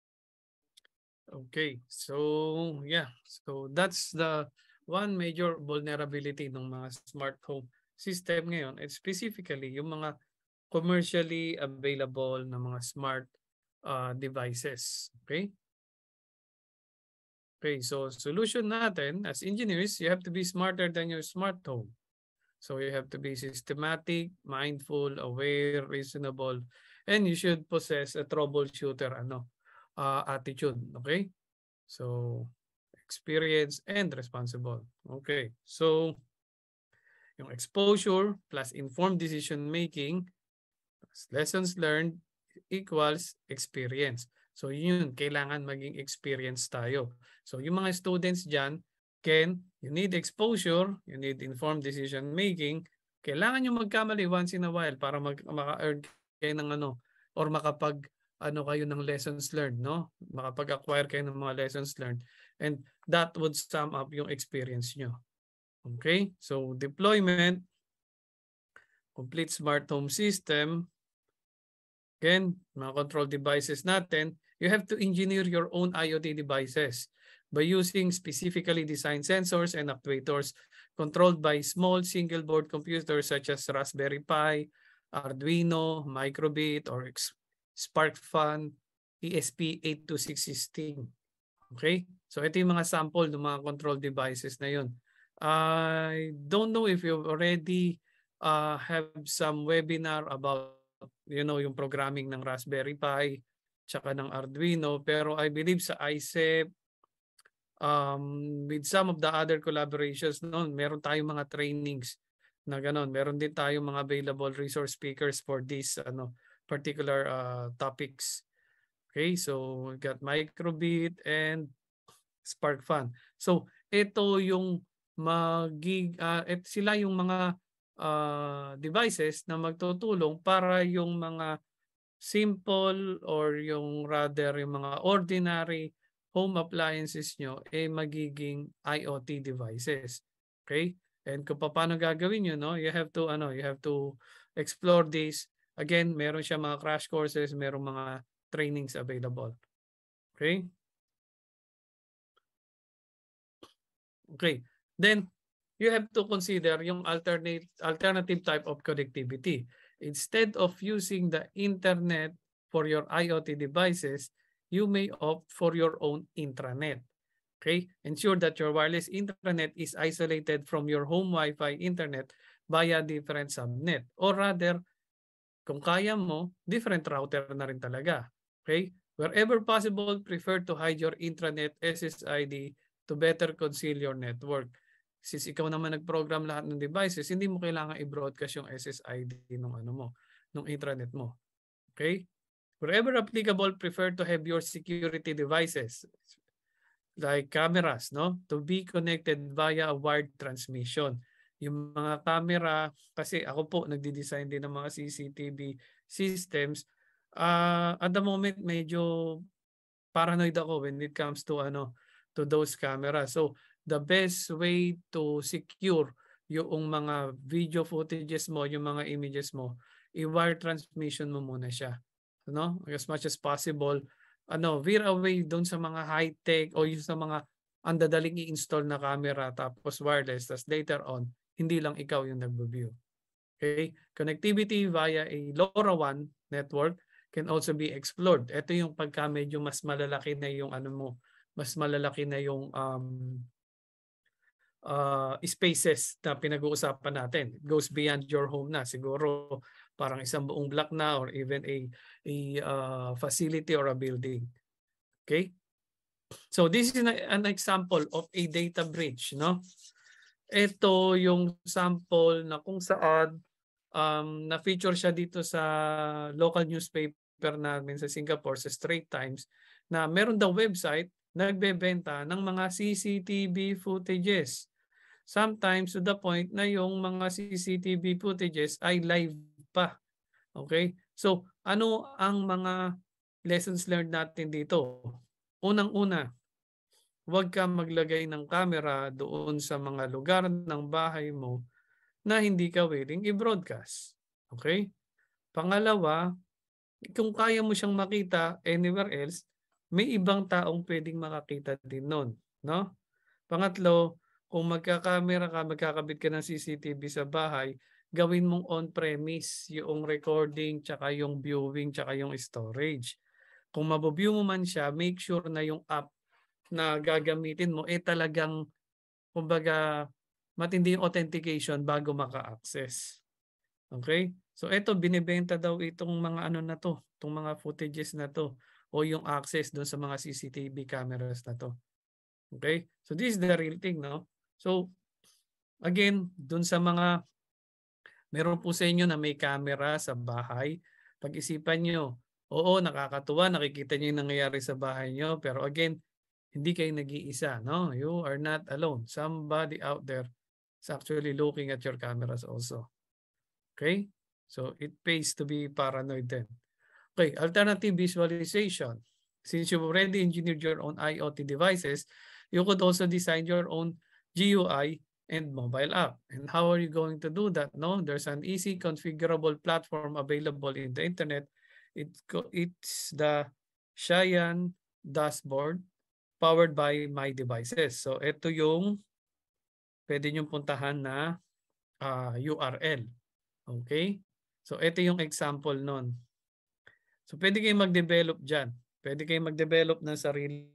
I: Okay, so yeah, so that's the one major vulnerability ng mga smart home system ngayon, and specifically yung mga commercially available na mga smart devices. Okay? Okay, so solution natin as engineers, you have to be smarter than your smart home. So you have to be systematic, mindful, aware, reasonable, and you should possess a troubleshooter attitude. Okay? So experience and responsible. Okay, so yung exposure plus informed decision making plus lessons learned equals experience. So yun, kailangan maging experience tayo. So yung mga students dyan, you need exposure, you need informed decision making, kailangan yung magkamali once in a while para maka-earn kayo ng or kayo ng lessons learned, no? Makapag-acquire kayo ng mga lessons learned, and that would sum up yung experience nyo. Okay, so deployment, complete smart home system. Again, mga control devices natin, you have to engineer your own IoT devices by using specifically designed sensors and actuators controlled by small single board computers such as Raspberry Pi, Arduino, Microbit, or SparkFun ESP8266 system. Okay? So ito yung mga sample ng mga control devices na yun. I don't know if you already have some webinar about yung programming ng Raspberry Pi tsaka ng Arduino, pero I believe sa IECEP with some of the other collaborations noon, meron tayong mga trainings na ganon. Meron din tayong mga available resource speakers for these particular topics. Okay, so we got Microbit and SparkFun. So ito yung sila yung mga devices na magtutulong para yung mga simple or yung rather yung mga ordinary home appliances nyo magiging IoT devices. Okay? And kung paano gagawin yun, no? You have to explore this. Again, meron siya mga crash courses, meron mga trainings available. Okay? Okay. Then you have to consider yung alternative type of connectivity. Instead of using the internet for your IoT devices, you may opt for your own intranet. Okay? Ensure that your wireless intranet is isolated from your home Wi-Fi internet via different subnet. Or rather, kung kaya mo, different router na rin talaga. Okay? Wherever possible, prefer to hide your intranet SSID to better conceal your network. Since ikaw naman nag-program lahat ng devices, hindi mo kailangan i-broadcast yung SSID ng ng intranet mo. Okay? Wherever applicable, prefer to have your security devices like cameras, no, to be connected via wired transmission. Yung mga camera, kasi ako po nagdi-design din ng mga CCTV systems. At the moment, medyo paranoid ako when it comes to those cameras. So the best way to secure yung mga video footages mo, yung mga images mo, i-wire transmission mo muna siya. No? As much as possible, veer away doon sa mga high-tech o yung sa mga andadaling i-install na camera tapos wireless, tapos later on, hindi lang ikaw yung nag-view. Okay? Connectivity via a LoRaWAN network can also be explored. Ito yung pagka medyo mas malalaki na yung mas malalaki na yung spaces na pinag-uusapan natin. It goes beyond your home na. Siguro parang isang buong block na or even a facility or a building. Okay? So this is an example of a data breach, no? Ito yung sample na kung saan na-feature siya dito sa local newspaper namin sa Singapore, sa Straits Times, na meron daw website nagbebenta ng mga CCTV footages. Sometimes to the point na yung mga CCTV footages ay live pa. Okay? So, ano ang mga lessons learned natin dito? Unang-una, huwag ka maglagay ng camera doon sa mga lugar ng bahay mo na hindi ka willing i-broadcast. Okay? Pangalawa, kung kaya mo siyang makita anywhere else, may ibang taong pwedeng makakita din nun. No? Pangatlo, kung magkakamera ka, magkakabit ka ng CCTV sa bahay, gawin mong on-premise yung recording, tsaka yung viewing, tsaka yung storage. Kung mabuview mo man siya, make sure na yung app na gagamitin mo talagang, kumbaga, matindi yung authentication bago maka-access. Okay? So ito, binibenta daw itong mga na to, itong mga footages na to, o yung access doon sa mga CCTV cameras na to. Okay? So this is the real thing, no? So, again, doon sa mga meron po sa inyo na may camera sa bahay, pag-isipan nyo, oo, nakakatuwa, nakikita nyo yung nangyayari sa bahay nyo, pero again, hindi kayo nag-iisa, no? You are not alone. Somebody out there is actually looking at your cameras also. Okay? So, it pays to be paranoid then. Okay, alternative visualization. Since you've already engineered your own IoT devices, you could also design your own GUI and mobile app. And how are you going to do that? No, there's an easy configurable platform available in the internet. It's the Cheyenne dashboard powered by My Devices. So ito yung pwede nyo puntahan na URL. Okay? So ito yung example nun. So pwede kayong mag-develop dyan. Pwede kayong mag-develop ng sarili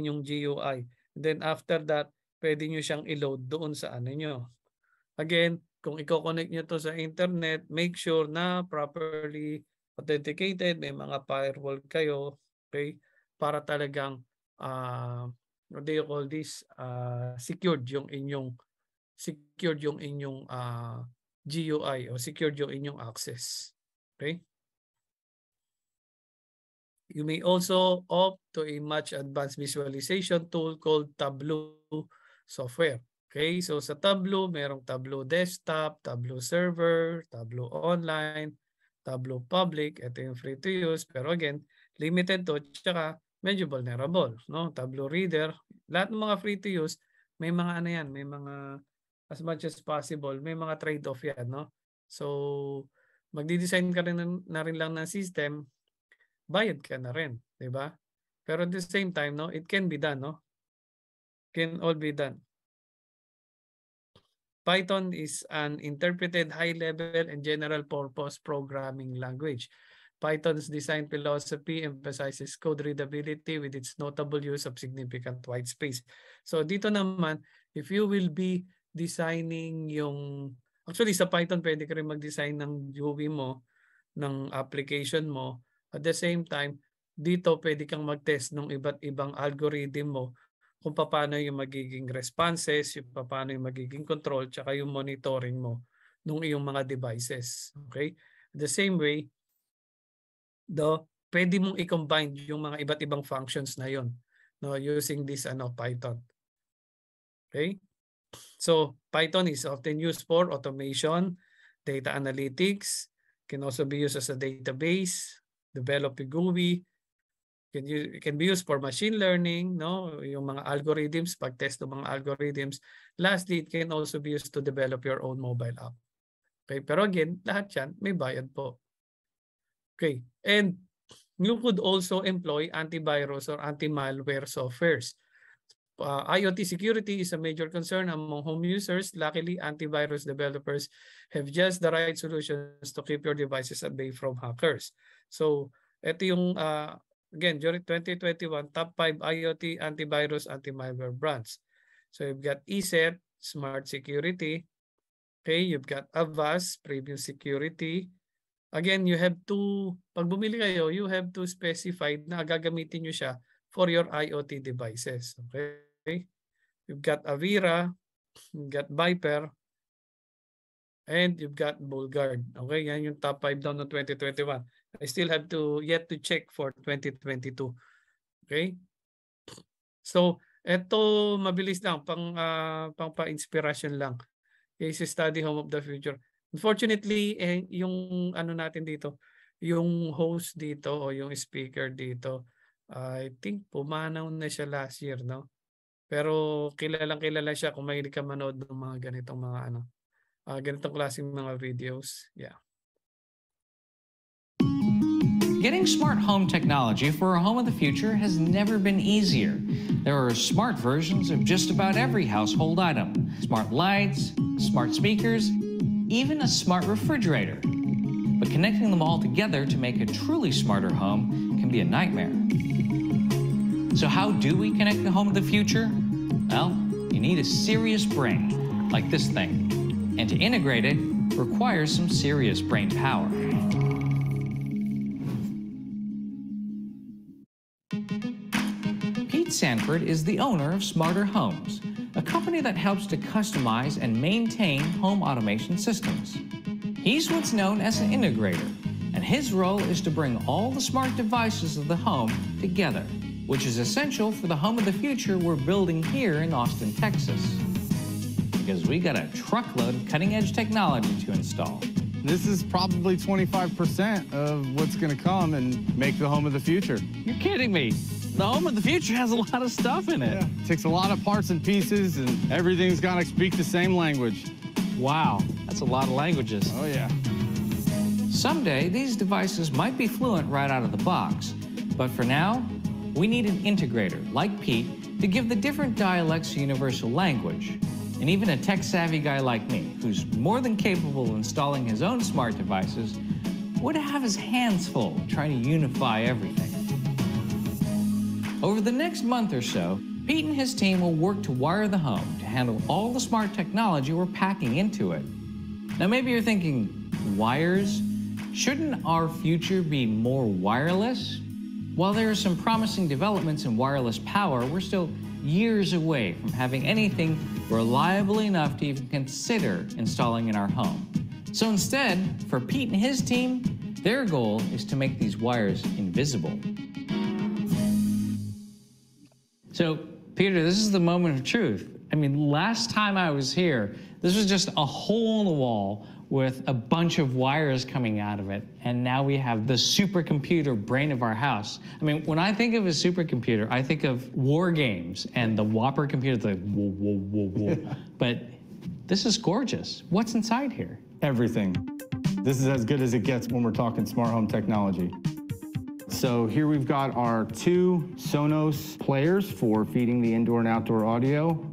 I: nyong GUI. And then after that, pwede nyo siyang i-load doon sa ano nyo. Again, kung i-connect nyo to sa internet, make sure na properly authenticated, may mga firewall kayo, okay? Para talagang what do you call this? Secured yung inyong GUI o secured yung inyong access. Okay? You may also opt to a much advanced visualization tool called Tableau software. Okay, so sa Tableau, merong Tableau Desktop, Tableau Server, Tableau Online, Tableau Public. Ito yung free to use. Pero again, limited to, tsaka medyo vulnerable. No? Tableau Reader, lahat ng mga free to use, may mga ano yan, may mga as much as possible, may mga trade-off yan. No? So, magdi-design ka rin na rin lang ng system, bayad ka na rin. Diba? Pero at the same time, no, it can be done. No? Can all be done. Python is an interpreted high-level and general-purpose programming language. Python's design philosophy emphasizes code readability with its notable use of significant white space. So dito naman, if you will be designing yung... Actually, sa Python, pwede ka rin mag-design ng GUI mo, ng application mo. At the same time, dito pwede kang mag-test ng iba't ibang algorithm mo kung paano yung magiging responses, yung paano yung magiging control, tsaka yung monitoring mo ng iyong mga devices. Okay? The same way, pwede mong i-combine yung mga iba't ibang functions na yun, no, using this Python. Okay? So, Python is often used for automation, data analytics, can also be used as a database, develop a GUI, can be used for machine learning, no? Yung mga algorithms, pag-test ng mga algorithms. Lastly, it can also be used to develop your own mobile app. Okay, pero again, lahat yan may bayad po. Okay, and you could also employ antivirus or anti-malware softwares. IoT security is a major concern among home users. Luckily, antivirus developers have just the right solutions to keep your devices at bay from hackers. So, ito yung again, during 2021, top 5 IoT antivirus, anti-malware brands. So you've got IECEP, Smart Security. Okay, you've got Avast, Premium Security. Again, you have to, pag bumili kayo, you have to specify na gagamitin nyo siya for your IoT devices. Okay, you've got Avira, you've got Viper, and you've got Bullguard. Okay, yan yung top 5 down no 2021. I still have yet to check for 2022. Okay? So, eto mabilis lang pang pa-inspiration lang. Case study home of the future. Unfortunately, yung ano natin dito, yung host dito o yung speaker dito, I think pumanaw na siya last year, no? Pero kilala siya kung mahilig ka manood ng mga ganitong mga ganitong klaseng mga videos. Yeah.
O: Getting smart home technology for a home of the future has never been easier. There are smart versions of just about every household item. Smart lights, smart speakers, even a smart refrigerator. But connecting them all together to make a truly smarter home can be a nightmare. So how do we connect the home of the future? Well, you need a serious brain, like this thing. And to integrate it requires some serious brain power. Sanford is the owner of Smarter Homes, a company that helps to customize and maintain home automation systems. He's what's known as an integrator, and his role is to bring all the smart devices of the home together, which is essential for the home of the future we're building here in Austin, Texas. Because we got a truckload of cutting-edge technology to install.
P: This is probably 25% of what's going to come and make the home of the future.
O: You're kidding me. The home of the future has a lot of stuff in it.
P: Yeah. It takes a lot of parts and pieces, and everything's got to speak the same language.
O: Wow, that's a lot of languages.
P: Oh, yeah.
O: Someday, these devices might be fluent right out of the box, But for now, we need an integrator like Pete to give the different dialects a universal language. And even a tech-savvy guy like me, who's more than capable of installing his own smart devices, would have his hands full trying to unify everything. Over the next month or so, Pete and his team will work to wire the home to handle all the smart technology we're packing into it. Now maybe you're thinking, wires? Shouldn't our future be more wireless? While there are some promising developments in wireless power, we're still years away from having anything reliable enough to even consider installing in our home. So instead, for Pete and his team, their goal is to make these wires invisible. So, Peter, this is the moment of truth. I mean, last time I was here, this was just a hole in the wall with a bunch of wires coming out of it, and now we have the supercomputer brain of our house. I mean, when I think of a supercomputer, I think of war games and the Whopper computer, like whoa, whoa, whoa, whoa. But this is gorgeous. What's inside here?
P: Everything. This is as good as it gets when we're talking smart home technology. So here we've got our 2 Sonos players for feeding the indoor and outdoor audio,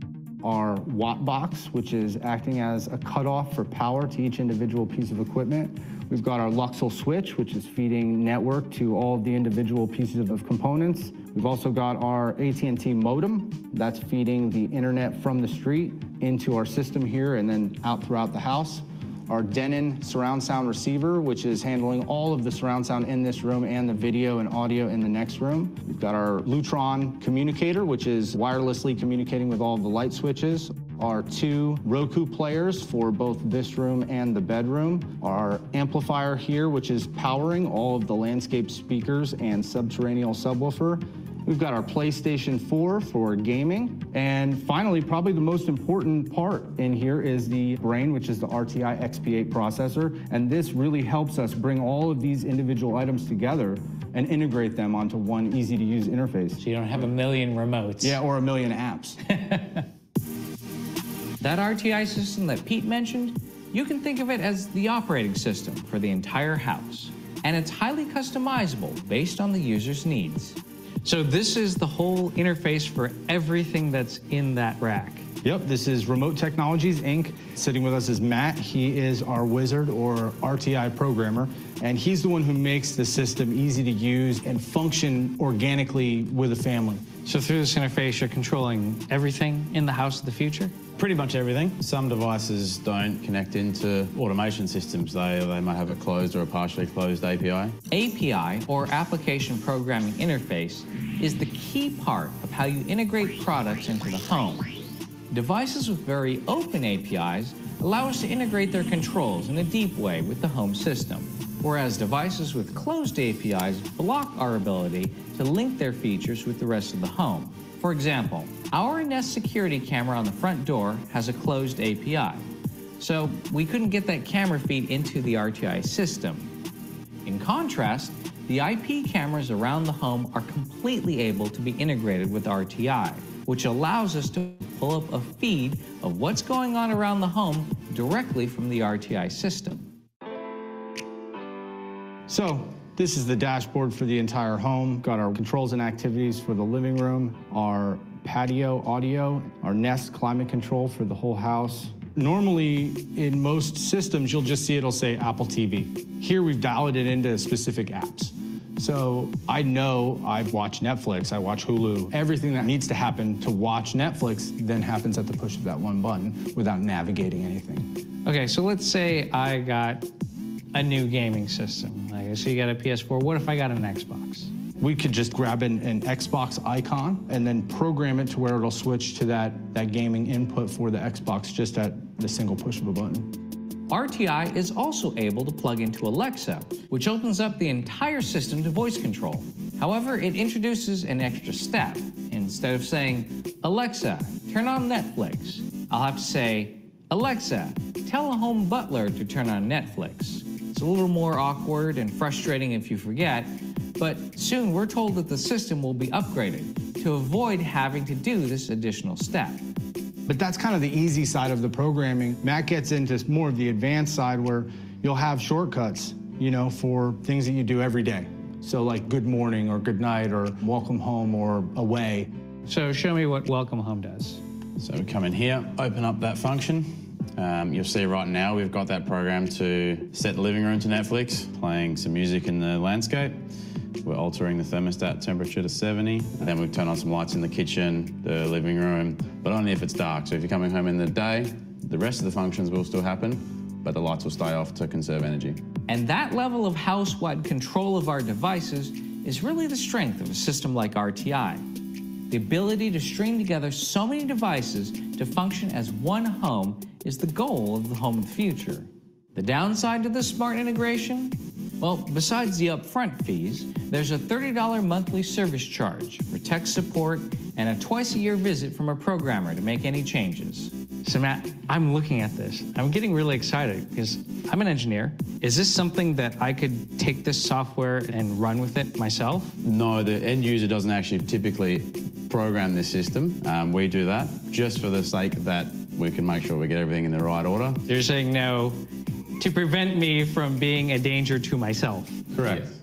P: our watt box, which is acting as a cutoff for power to each individual piece of equipment. We've got our Luxel switch, which is feeding network to all of the individual pieces of components. We've also got our AT&T modem that's feeding the internet from the street into our system here and then out throughout the house. Our Denon surround sound receiver, which is handling all of the surround sound in this room and the video and audio in the next room. We've got our Lutron communicator, which is wirelessly communicating with all of the light switches. Our 2 Roku players for both this room and the bedroom. Our amplifier here, which is powering all of the landscape speakers and subterranean subwoofer. We've got our PlayStation 4 for gaming. And finally, probably the most important part in here is the brain, which is the RTI XP8 processor. And this really helps us bring all of these individual items together and integrate them onto one easy-to-use interface.
O: So you don't have a million remotes.
P: Yeah, or a million apps.
O: That RTI system that Pete mentioned, you can think of it as the operating system for the entire house. And it's highly customizable based on the user's needs. So this is the whole interface for everything that's in that rack.
P: Yep, this is Remote Technologies, Inc. Sitting with us is Matt. He is our wizard or RTI programmer, and he's the one who makes the system easy to use and function organically with a family.
O: So through this interface, you're controlling everything in the house of the future?
Q: Pretty much everything. Some devices don't connect into automation systems. They might have a closed or a partially closed API.
O: API, or Application Programming Interface, is the key part of how you integrate products into the home. Devices with very open APIs allow us to integrate their controls in a deep way with the home system, whereas devices with closed APIs block our ability to link their features with the rest of the home. For example, our Nest security camera on the front door has a closed API, so we couldn't get that camera feed into the RTI system. In contrast, the IP cameras around the home are completely able to be integrated with RTI, which allows us to pull up a feed of what's going on around the home directly from the RTI system.
P: So this is the dashboard for the entire home. Got our controls and activities for the living room, our patio audio, our Nest climate control for the whole house. Normally, in most systems, you'll just see it'll say Apple TV. Here, we've dialed it into specific apps. So I know I watch Netflix, I watch Hulu. Everything that needs to happen to watch Netflix then happens at the push of that one button without navigating anything.
O: Okay, so let's say I got a new gaming system. So you got a PS4, what if I got an Xbox?
P: We could just grab an Xbox icon and then program it to where it'll switch to that gaming input for the Xbox just at the single push of a button.
O: RTI is also able to plug into Alexa, which opens up the entire system to voice control. However, it introduces an extra step. Instead of saying, Alexa, turn on Netflix, I'll have to say, Alexa, tell a home butler to turn on Netflix. It's a little more awkward and frustrating if you forget, but soon we're told that the system will be upgraded to avoid having to do this additional step.
P: But that's kind of the easy side of the programming. Matt gets into more of the advanced side where you'll have shortcuts, for things that you do every day. So like good morning or good night or welcome home or away.
O: So show me what welcome home does. So we come in here, open up that function. You'll see right now we've got that program to set the living room to Netflix, playing some music in the landscape. We're altering the thermostat temperature to 70. And then we turn on some lights in the kitchen, the living room, but only if it's dark. So if you're coming home in the day, the rest of the functions will still happen, but the lights will stay off to conserve energy. And that level of house-wide control of our devices is really the strength of a system like RTI. The ability to string together so many devices to function as one home is the goal of the home of the future. The downside to this smart integration? Well, besides the upfront fees, there's a $30 monthly service charge for tech support and a twice-a-year visit from a programmer to make any changes. So Matt, I'm looking at this. I'm getting really excited because I'm an engineer. Is this something that I could take this software and run with it myself?
Q: No, the end user doesn't actually typically program this system. We do that just for the sake that we can make sure we get everything in the right order.
O: You're saying no to prevent me from being a danger to myself.
Q: Correct.
O: Yes.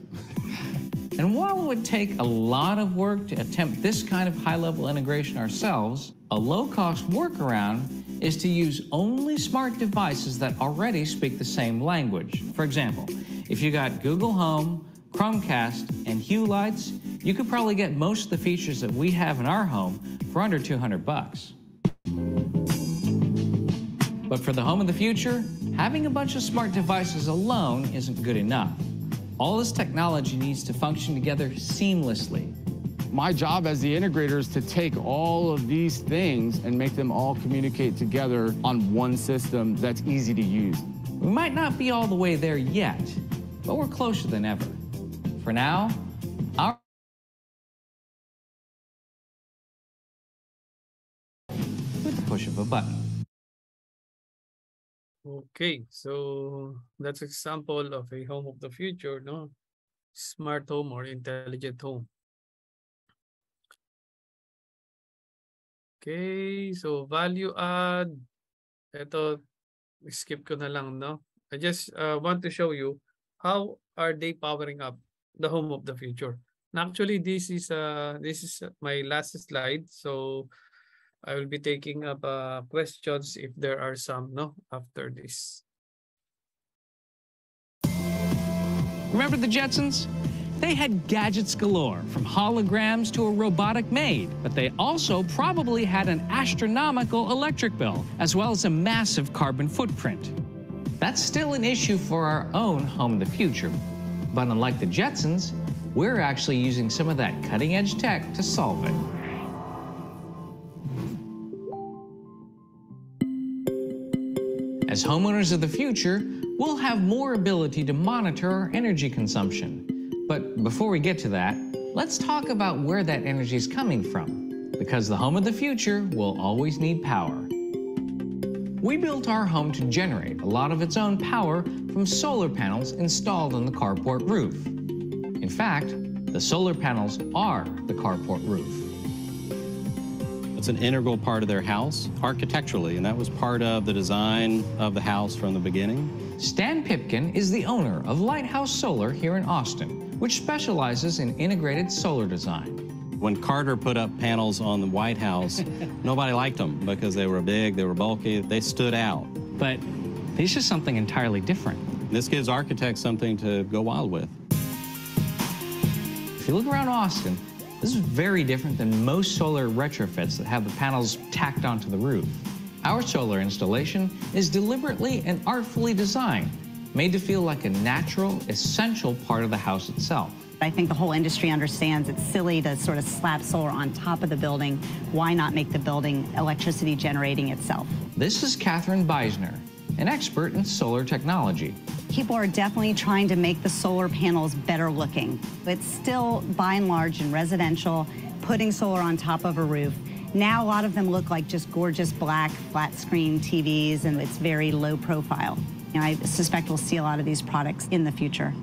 O: And while it would take a lot of work to attempt this kind of high-level integration ourselves, a low-cost workaround is to use only smart devices that already speak the same language. For example, if you got Google Home, Chromecast, and Hue lights, you could probably get most of the features that we have in our home for under $200 bucks. But for the home of the future, having a bunch of smart devices alone isn't good enough. All this technology needs to function together seamlessly.
P: My job as the integrator is to take all of these things and make them all communicate together on one system that's easy to use.
O: We might not be all the way there yet, but we're closer than ever. For now, with the push of a button.
I: Okay, so that's an example of a home of the future, no? Smart home or intelligent home. Okay, so value add. Ito, skip ko na lang, no? I just want to show you how are they powering up the home of the future. And actually, this is my last slide. So I will be taking up questions if there are some, no, after this.
O: Remember the Jetsons? They had gadgets galore, from holograms to a robotic maid, but they also probably had an astronomical electric bill, as well as a massive carbon footprint. That's still an issue for our own home of the future. But unlike the Jetsons, we're actually using some of that cutting-edge tech to solve it. As homeowners of the future, we'll have more ability to monitor our energy consumption. But before we get to that, let's talk about where that energy is coming from, because the home of the future will always need power. We built our home to generate a lot of its own power from solar panels installed on the carport roof. In fact, the solar panels are the carport roof.
R: It's an integral part of their house architecturally, and that was part of the design of the house from the beginning.
O: Stan Pipkin is the owner of Lighthouse Solar here in Austin, which specializes in integrated solar design.
R: When Carter put up panels on the White House, nobody liked them because they were big, they were bulky, they stood out.
O: But this is something entirely different.
R: This gives architects something to go wild with.
O: If you look around Austin, this is very different than most solar retrofits that have the panels tacked onto the roof. Our solar installation is deliberately and artfully designed, made to feel like a natural, essential part of the house itself.
S: I think the whole industry understands it's silly to sort of slap solar on top of the building. Why not make the building electricity generating itself?
O: This is Catherine Beisner, an expert in solar technology.
S: People are definitely trying to make the solar panels better looking. It's still, by and large, in residential, putting solar on top of a roof. Now a lot of them look like just gorgeous black flat screen TVs, and it's very low profile. And I suspect we'll see a lot of these products in the future.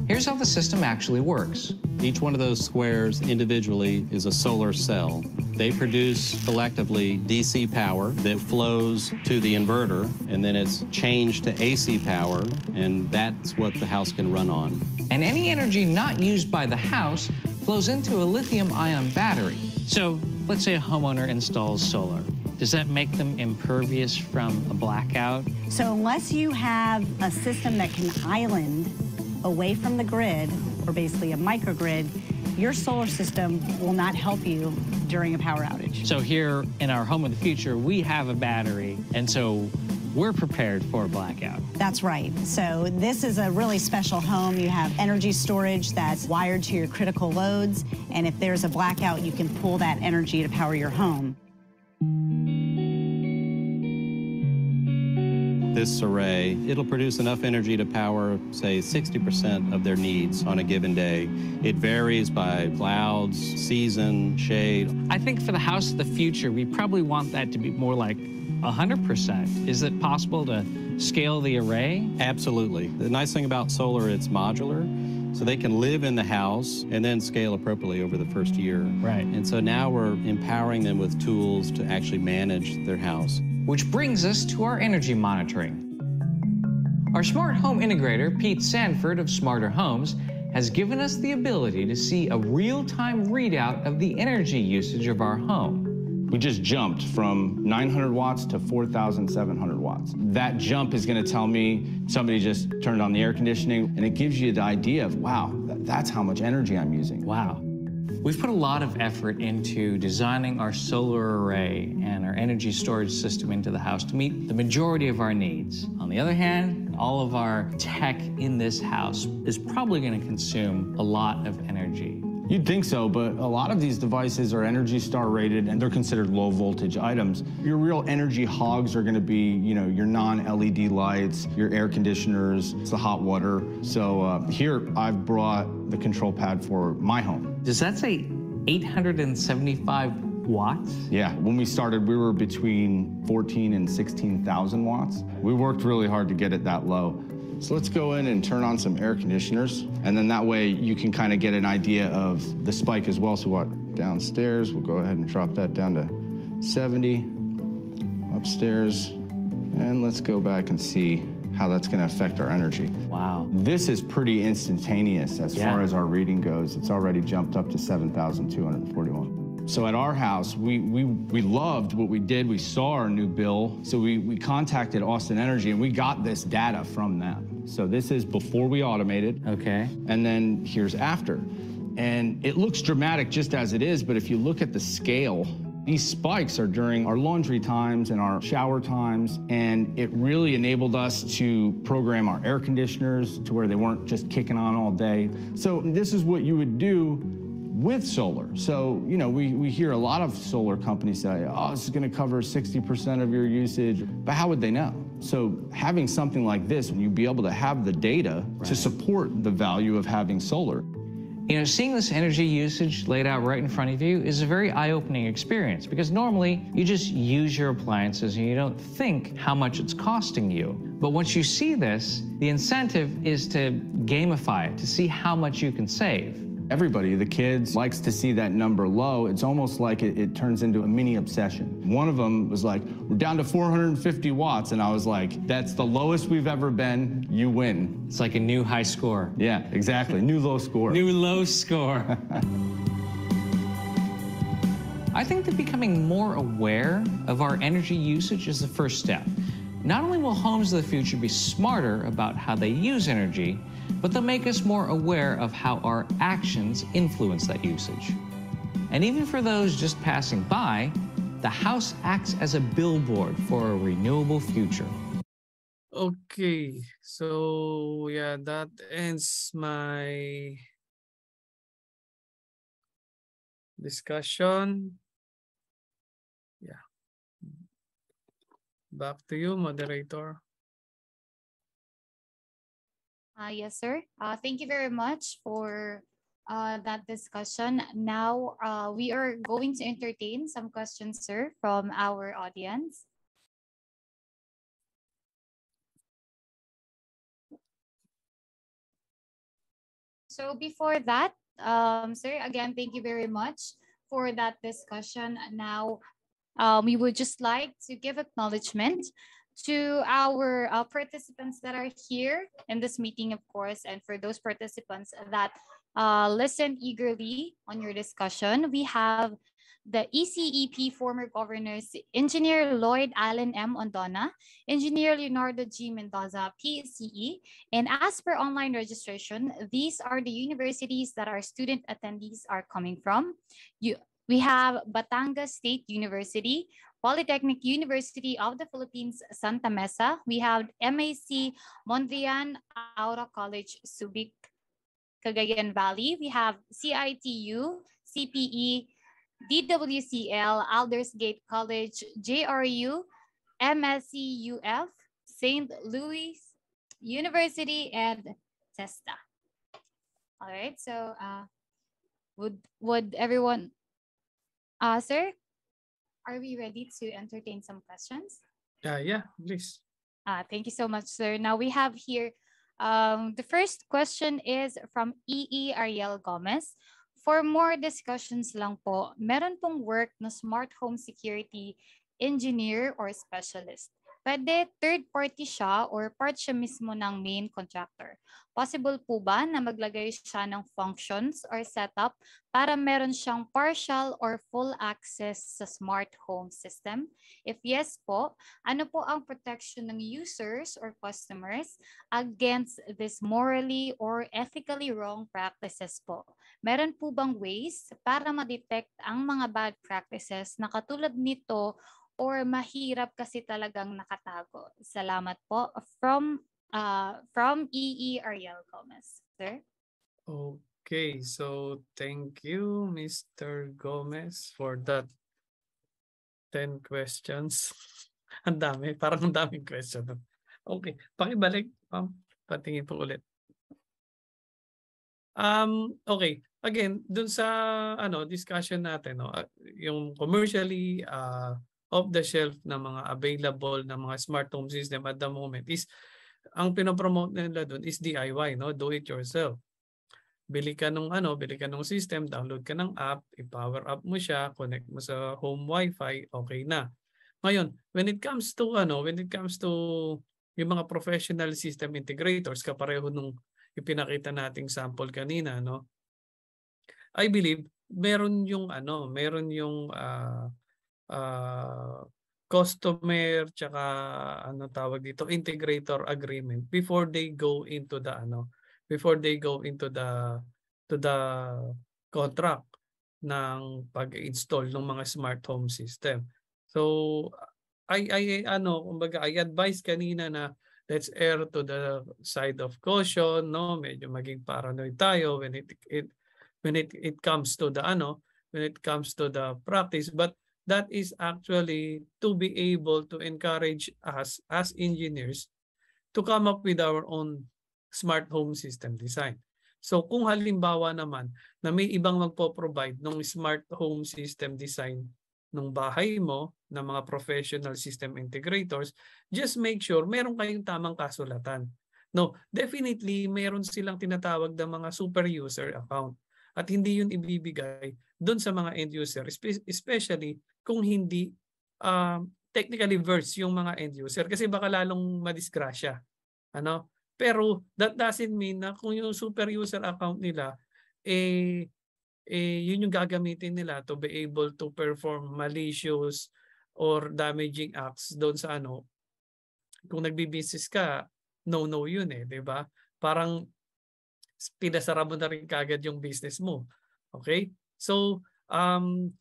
O: Here's how the system actually works.
R: Each one of those squares individually is a solar cell. They produce collectively DC power that flows to the inverter, and then it's changed to AC power, and that's what the house can run on.
O: And any energy not used by the house flows into a lithium-ion battery. So let's say a homeowner installs solar. Does that make them impervious from a blackout?
S: So unless you have a system that can island away from the grid, or basically a microgrid, your solar system will not help you during a power outage.
O: So here in our home of the future, we have a battery, and so we're prepared for a blackout.
S: That's right. So this is a really special home. You have energy storage that's wired to your critical loads, and if there's a blackout, you can pull that energy to power your home.
R: This array, it'll produce enough energy to power, say, 60% of their needs on a given day. It varies by clouds, season, shade.
O: I think for the house of the future, we probably want that to be more like 100%. Is it possible to scale the array?
R: Absolutely. The nice thing about solar, it's modular, so they can live in the house and then scale appropriately over the first year.
O: Right.
R: And so now we're empowering them with tools to actually manage their house.
O: Which brings us to our energy monitoring. Our smart home integrator, Pete Sanford of Smarter Homes, has given us the ability to see a real-time readout of the energy usage of our home.
P: We just jumped from 900 watts to 4,700 watts. That jump is going to tell me somebody just turned on the air conditioning, and it gives you the idea of, wow, that's how much energy I'm using.
O: Wow. We've put a lot of effort into designing our solar array and our energy storage system into the house to meet the majority of our needs. On the other hand, all of our tech in this house is probably going to consume a lot of energy.
P: You'd think so, but a lot of these devices are Energy Star rated and they're considered low voltage items. Your real energy hogs are going to be, you know, your non-LED lights, your air conditioners, it's the hot water. So here I've brought the control pad for my home.
O: Does that say 875 watts?
P: Yeah, when we started, we were between 14 and 16,000 watts. We worked really hard to get it that low. So let's go in and turn on some air conditioners, and then that way you can kind of get an idea of the spike as well. So what, downstairs, we'll go ahead and drop that down to 70, upstairs, and let's go back and see how that's going to affect our energy.
O: Wow.
P: This is pretty instantaneous as far as our reading goes. It's already jumped up to 7,241. So at our house, we loved what we did. We saw our new bill. So we contacted Austin Energy and we got this data from them. So this is before we automated.
O: Okay.
P: And then here's after. And it looks dramatic just as it is, but if you look at the scale, these spikes are during our laundry times and our shower times, and it really enabled us to program our air conditioners to where they weren't just kicking on all day. So this is what you would do with solar. So, you know, we hear a lot of solar companies say, oh, this is going to cover 60% of your usage, but how would they know? So having something like this, when you'd be able to have the data to support the value of having solar.
O: You know, seeing this energy usage laid out right in front of you is a very eye-opening experience because normally you just use your appliances and you don't think how much it's costing you. But once you see this, the incentive is to gamify it, to see how much you can save.
P: Everybody, the kids, likes to see that number low. It's almost like it turns into a mini obsession. One of them was like, we're down to 450 watts. And I was like, that's the lowest we've ever been. You win.
O: It's like a new high score.
P: Yeah, exactly. New low score.
O: New low score. I think that becoming more aware of our energy usage is the first step. Not only will homes of the future be smarter about how they use energy, but they'll make us more aware of how our actions influence that usage. And even for those just passing by, the house acts as a billboard for a renewable future.
I: Okay, so yeah, that ends my discussion. Yeah. Back to you, moderator.
C: Yes, sir. Thank you very much for that discussion. Now, we are going to entertain some questions, sir, from our audience. So before that, sir, again, thank you very much for that discussion. Now, we would just like to give acknowledgement to our participants that are here in this meeting, of course, and for those participants that listen eagerly on your discussion. We have the ECEP former governors, Engineer Lloyd Allen M. Ondona, Engineer Leonardo G. Mendoza, PCE, and as per online registration, these are the universities that our student attendees are coming from. We have Batangas State University, Polytechnic University of the Philippines, Santa Mesa. We have MAC Mondrian Aura College, Subic, Cagayan Valley. We have CITU, CPE, DWCL, Aldersgate College, JRU, MSCUF, St. Louis University, and TESTA. All right, so would everyone, sir, are we ready to entertain some questions?
I: Yeah, please.
C: Thank you so much, sir. Now we have here, the first question is from Ariel Gomez. For more discussions lang po, meron pong work na smart home security engineer or specialist. Pwede third party siya or part siya mismo ng main contractor. Possible po ba na maglagay siya ng functions or setup para meron siyang partial or full access sa smart home system? If yes po, ano po ang protection ng users or customers against this morally or ethically wrong practices po? Meron po bang ways para ma-detect ang mga bad practices na katulad nito or mahirap kasi talagang nakatago? Salamat po. From Ariel Gomez. Sir?
I: Okay, so thank you, Mr. Gomez, for that 10 questions. Ang dami, parang ang daming question. Okay, pakibalik, patingin po ulit. Okay, again, dun sa discussion natin, yung commercially off-the-shelf na mga available na mga smart home system at the moment is, ang pinopromote nila dun is DIY, do it yourself. Bili ka nung system, download ka ng app, i-power up mo siya, connect mo sa home wifi, okay na. Ngayon, when it comes to yung mga professional system integrators, kapareho nung ipinakita nating sample kanina, I believe meron yung customer tsaka integrator agreement before they go into the to the contract ng pag-install ng mga smart home system. So I advise kanina na let's err to the side of caution, medyo maging paranoid tayo when it comes to the practice, but that is actually to be able to encourage us as engineers to come up with our own smart home system design. So kung halimbawa naman na may ibang magpo-provide ng smart home system design ng bahay mo, ng mga professional system integrators, just make sure meron kayong tamang kasulatan. No, definitely meron silang tinatawag na mga super user account. At hindi yun ibibigay doon sa mga end user, especially kung hindi technically versed yung mga end user kasi baka lalong madisgrasya. Pero that doesn't mean na kung yung super user account nila, yun yung gagamitin nila to be able to perform malicious or damaging acts doon sa kung nagbi-business ka, no yun di ba? Parang pinasara mo na rin kagad yung business mo. Okay? So,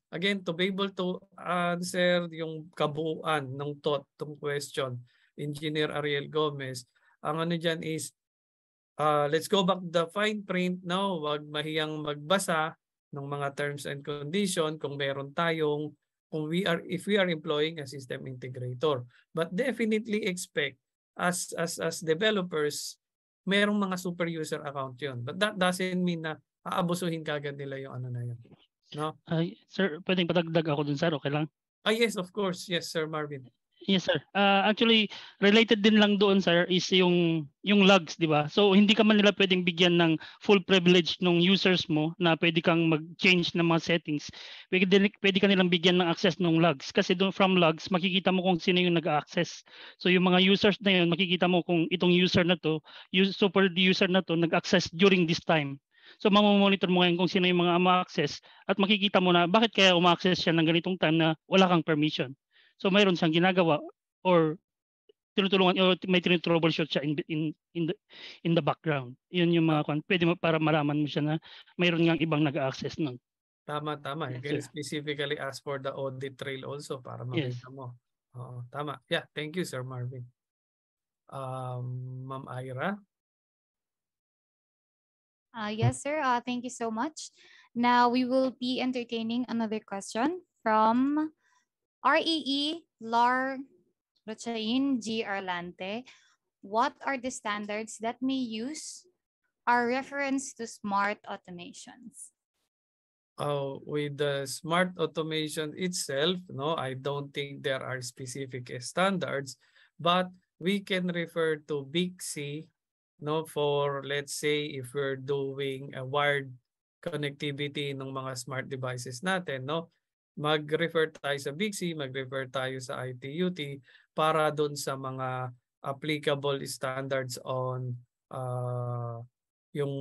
I: again, to be able to answer yung kabuuan ng tong question, Engineer Ariel Gomez, ang dyan is, let's go back to the fine print. No, wag mahiyang magbasa ng mga terms and condition kung meron tayong, if we are employing a system integrator. But definitely expect as developers, merong mga super user account yun. But that doesn't mean na aabusuhin kagad nila yung na yun. No?
H: Sir, pwedeng patagdag ako dun, sir. Okay lang?
I: Yes, of course. Yes, Sir Marvin.
H: Yes, sir. Actually, related din lang doon, sir, is yung logs, di ba? So, hindi ka man nila pwedeng bigyan ng full privilege ng users mo na pwede kang mag-change ng mga settings. Pwede ka nilang bigyan ng access ng logs. Kasi doon from logs, makikita mo kung sino yung nag-access. So, yung mga users na yun, makikita mo kung itong user na to, super user na to, nag-access during this time. So, mamamonitor mo ngayon kung sino yung mga ma-access at makikita mo na bakit kaya uma-access siya ng ganitong time na wala kang permission. So mayroon siyang ginagawa or tinutulungan o may tinutroubleshoot siya in the background. Yun yung mga pwede mo para malaman mo siya na mayroon ngang ibang nag-access nun.
I: Tama. You can
H: Yes, sir.
I: specifically ask for the audit trail also para
H: Yes.
I: makita mo. Oo, tama. Yeah, thank you, Sir Marvin. Ma'am Ira?
C: Yes, sir. Thank you so much. Now we will be entertaining another question from REE Lar Rochain G. Arlante. What are the standards that may use our reference to smart automations?
I: With the smart automation itself, no, I don't think there are specific standards, but we can refer to BICSI, no, for let's say if we're doing a wired connectivity ng mga smart devices natin, no, mag-refer tayo sa BICSI, mag-refer tayo sa ITUT para doon sa mga applicable standards on yung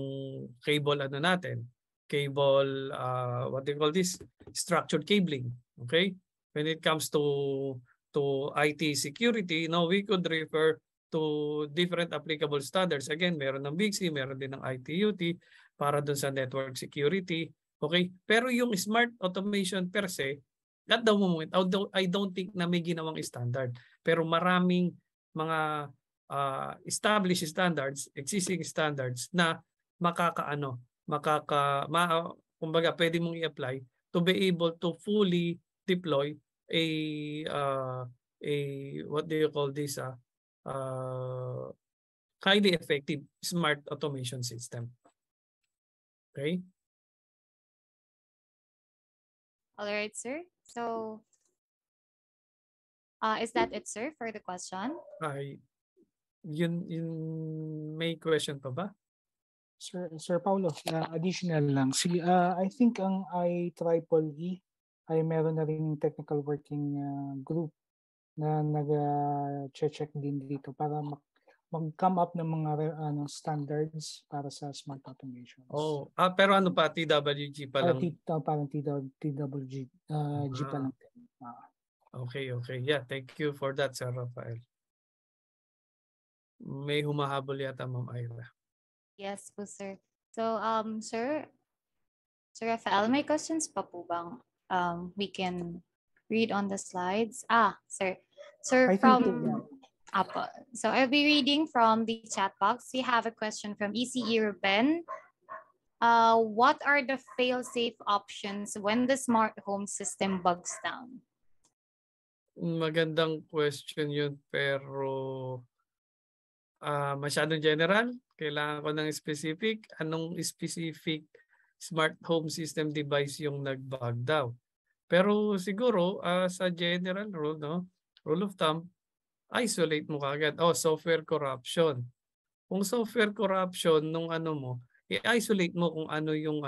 I: cable natin. Cable, what do you call this? Structured cabling. Okay? When it comes to IT security, now we could refer to different applicable standards. Again, meron ng BICSI, meron din ng ITUT para dun sa network security. Okay? Pero yung smart automation per se, at the moment, although I don't think na may ginawang standard, pero maraming mga established standards, existing standards na kumbaga pwede mong i-apply to be able to fully deploy a what do you call this highly effective smart automation system. Okay?
C: All right, sir. So, is that it, sir, for the question?
I: Yun may question pa ba?
J: Sir Paulo, additional lang. I think ang IEEE ay meron na rin technical working group na nag-check din dito para mag-come up ng mga standards para sa smart automations.
I: Pero ano pa, TWG pa lang?
J: Parang TWG pa lang.
I: Okay. Yeah, thank you for that, Sir Rafael. May humahabol yata, Ma'am Ira.
C: Yes po, sir. So, Sir Rafael, may questions pa po bang we can read on the slides? Sir, so I'll be reading from the chat box. We have a question from ECE Ruben. What are the fail-safe options when the smart home system bugs down?
I: Magandang question yun, pero masyadong general. Kailangan ko ng specific. Anong specific smart home system device yung nag-bug daw? Pero siguro sa general rule, no, rule of thumb, isolate mo kagad. Software corruption. Kung software corruption nung mo, i-isolate mo kung ano yung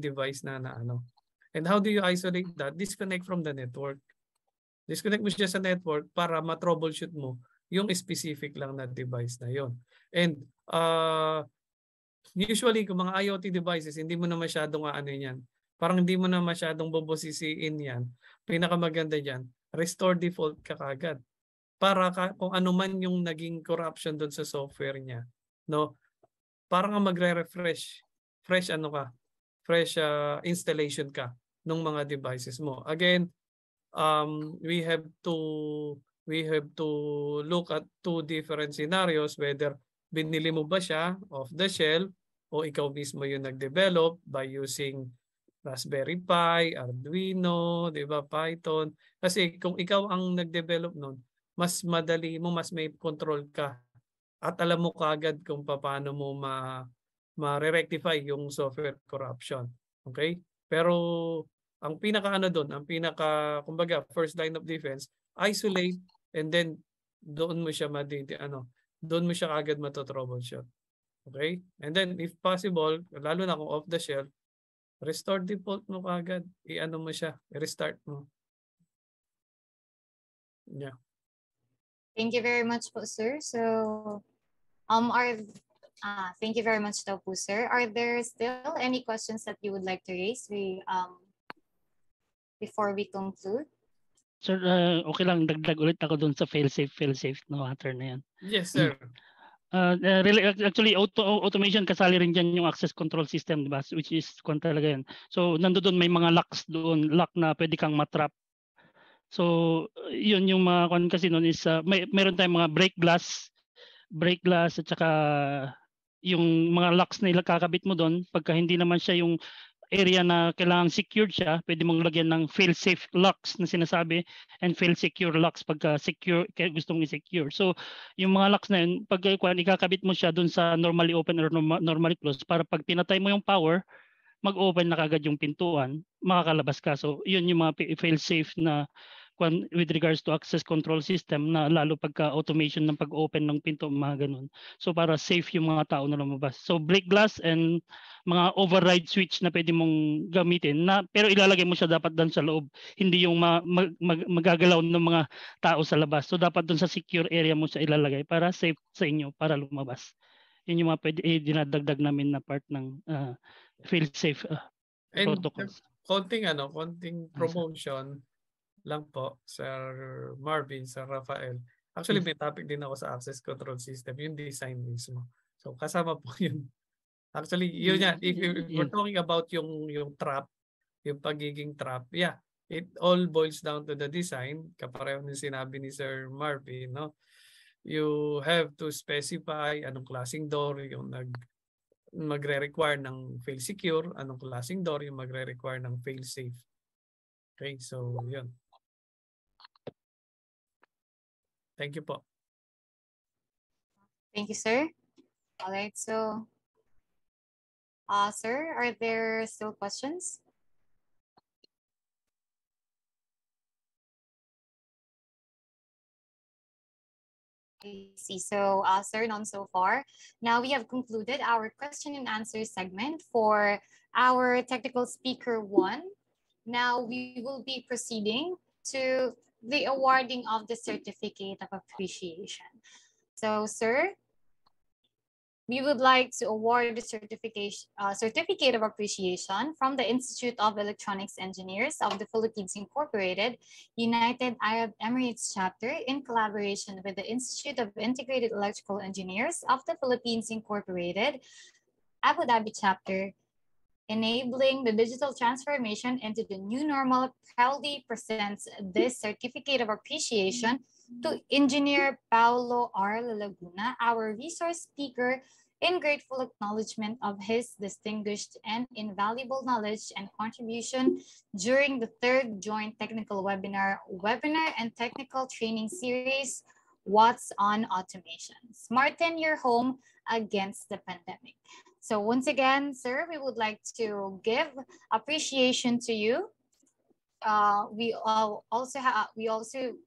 I: device na ano. And how do you isolate that? Disconnect from the network. Disconnect mo siya sa network para ma-troubleshoot mo yung specific lang na device na yon. And usually kung mga IoT devices, hindi mo na masyadong yan. Parang hindi mo na masyadong bobosisiin yan. Pinakamaganda dyan, restore default ka kagad. Para kung ano man yung naging corruption doon sa software niya, no? Parang magre-refresh. Fresh installation ka ng mga devices mo. Again, we have to look at two different scenarios, whether binili mo ba siya off the shelf o ikaw mismo yung nag-develop by using Raspberry Pi, Arduino, di ba, Python. Kasi kung ikaw ang nag-develop nun, mas madali mo, mas may control ka at alam mo kaagad kung paano mo ma-rectify yung software corruption. Okay? Pero ang kumbaga first line of defense, isolate and then doon mo siya doon mo siya agad mato-troubleshoot. Okay? And then if possible, lalo na kung off the shelf, restore default mo agad. I-ano mo siya, restart mo. Yeah.
C: Thank you very much po, sir. So, thank you very much daw po, sir. Are there still any questions that you would like to raise before we conclude?
H: Sir, okay lang, dagdag ulit ako dun sa fail-safe no matter na yan.
I: Yes, sir.
H: Actually, automation kasali rin dyan yung access control system, di ba? Which is talaga yan. So, nandoon may mga locks doon, lock na pwede kang matrap. So, yun yung mga kasi noon is meron tayong mga break glass at saka yung mga locks na kakabit mo doon pagka hindi naman siya yung area na kailangan secured siya, pwede mong lagyan ng fail-safe locks na sinasabi and fail-secure locks pagka secure, kaya gusto mong i-secure. So, yung mga locks na yun, pag ikakabit mo siya dun sa normally open or normally closed, para pag pinatay mo yung power, mag-open na kagad yung pintuan, makakalabas ka. So, yun yung mga fail-safe na with regards to access control system na lalo pagka automation ng pag-open ng pinto, mga ganun. So para safe yung mga tao na lumabas. So break glass and mga override switch na pwede mong gamitin na pero ilalagay mo siya dapat doon sa loob, hindi yung magagalaw ng mga tao sa labas. So dapat doon sa secure area mo siya ilalagay para safe sa inyo para lumabas. Yun yung mga pwede dinadagdag namin na part ng feel safe protocols.
I: Konting promotion lang po, Sir Marvin, Sir Rafael. Actually, may topic din ako sa access control system, yung design mismo. So, kasama po yun. Actually, yun yan. If we're talking about yung trap, yung pagiging trap, yeah, it all boils down to the design. Kapareho ng sinabi ni Sir Marvin, no? You have to specify anong klaseng door yung magre-require ng fail secure, anong klaseng door yung magre-require ng fail safe. Okay, so yun. Thank you po.
C: Thank you, sir. All right, so, sir, are there still questions? I see. So, sir, none so far. Now we have concluded our question and answer segment for our technical speaker 1. Now we will be proceeding to the awarding of the certificate of appreciation. So, sir, we would like to award the certificate of appreciation from the Institute of Electronics Engineers of the Philippines Incorporated, United Arab Emirates Chapter, in collaboration with the Institute of Integrated Electrical Engineers of the Philippines Incorporated, Abu Dhabi Chapter, enabling the digital transformation into the new normal, proudly presents this certificate of appreciation to Engineer Paulo R. Laguna, our resource speaker, in grateful acknowledgement of his distinguished and invaluable knowledge and contribution during the 3rd Joint Technical Webinar and Technical Training Series, What's on Automation? Smarten your home against the pandemic. So once again, sir, we would like to give appreciation to you. We also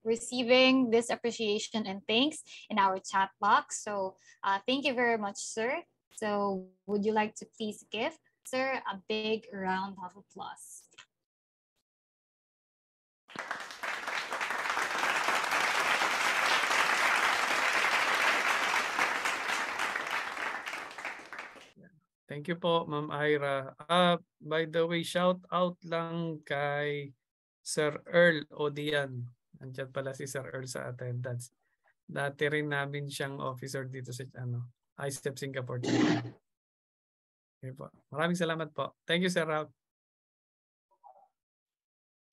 C: receiving this appreciation and thanks in our chat box. So thank you very much, sir. So would you like to please give, sir, a big round of applause?
I: Thank you po, Ma'am Ira. By the way, shout out lang kay Sir Earl Odian. Andiyan pala si Sir Earl sa attendance. Dati rin namin siyang officer dito sa IECEP Singapore. Okay po. Maraming salamat po. Thank you, Sir Ralph.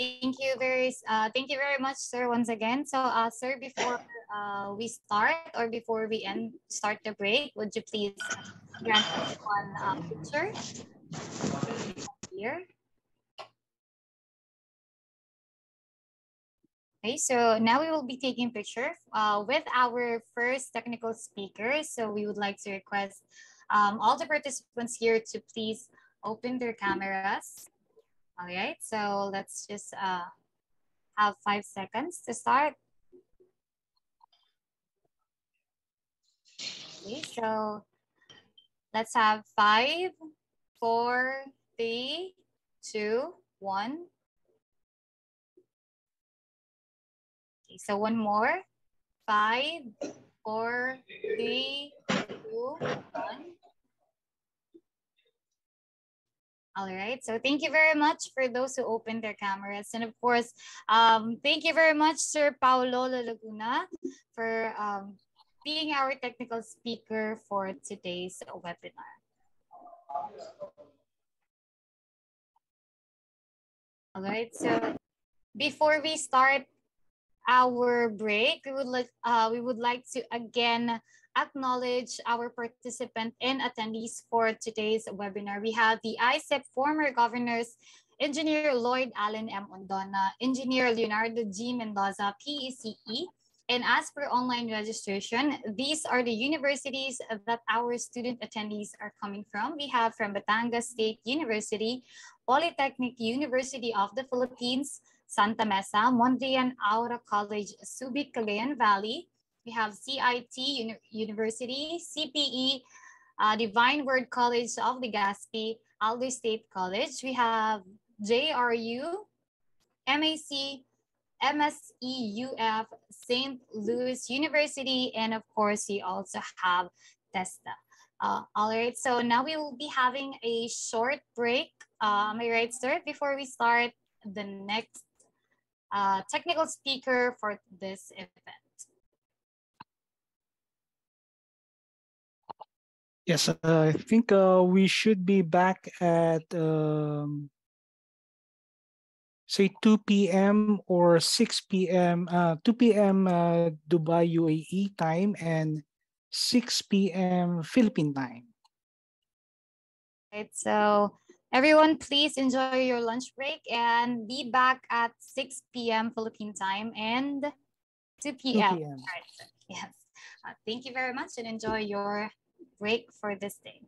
C: Thank you very much, sir, once again. So, sir, before we start or before we start the break, would you please grant us one picture here? Okay, so now we will be taking a picture with our first technical speaker. So we would like to request all the participants here to please open their cameras. All right, so let's just have 5 seconds to start. Okay, so let's have 5, 4, 3, 2, 1. Okay, so one more. 5, 4, 3, 2, 1. All right, so thank you very much for those who opened their cameras. And of course, thank you very much, Sir Paulo Lalaguna, for being our technical speaker for today's webinar. All right, so before we start our break, we would like to again acknowledge our participant and attendees for today's webinar. We have the IECEP former governors, Engineer Lloyd Allen M. Ondona, Engineer Leonardo G. Mendoza, PECE, and as per online registration, these are the universities that our student attendees are coming from. We have from Batangas State University, Polytechnic University of the Philippines, Santa Mesa, Mondrian Aura College, Subic, Cagayan Valley. We have CIT University, CPE, Divine Word College of Legazpi, Aldo State College. We have JRU, MAC, MSEUF, St. Louis University, and of course, we also have TESTA. All right, so now we will be having a short break. Am I right, sir? Before we start the next technical speaker for this event.
J: Yes, I think we should be back at say 2 p.m. or 6 p.m. 2 p.m. Dubai UAE time and 6 p.m. Philippine time.
C: Right, so everyone, please enjoy your lunch break and be back at 6 p.m. Philippine time and 2 p.m.
J: 2 p.m.
C: All right, so, yes. Thank you very much and enjoy your break for this day.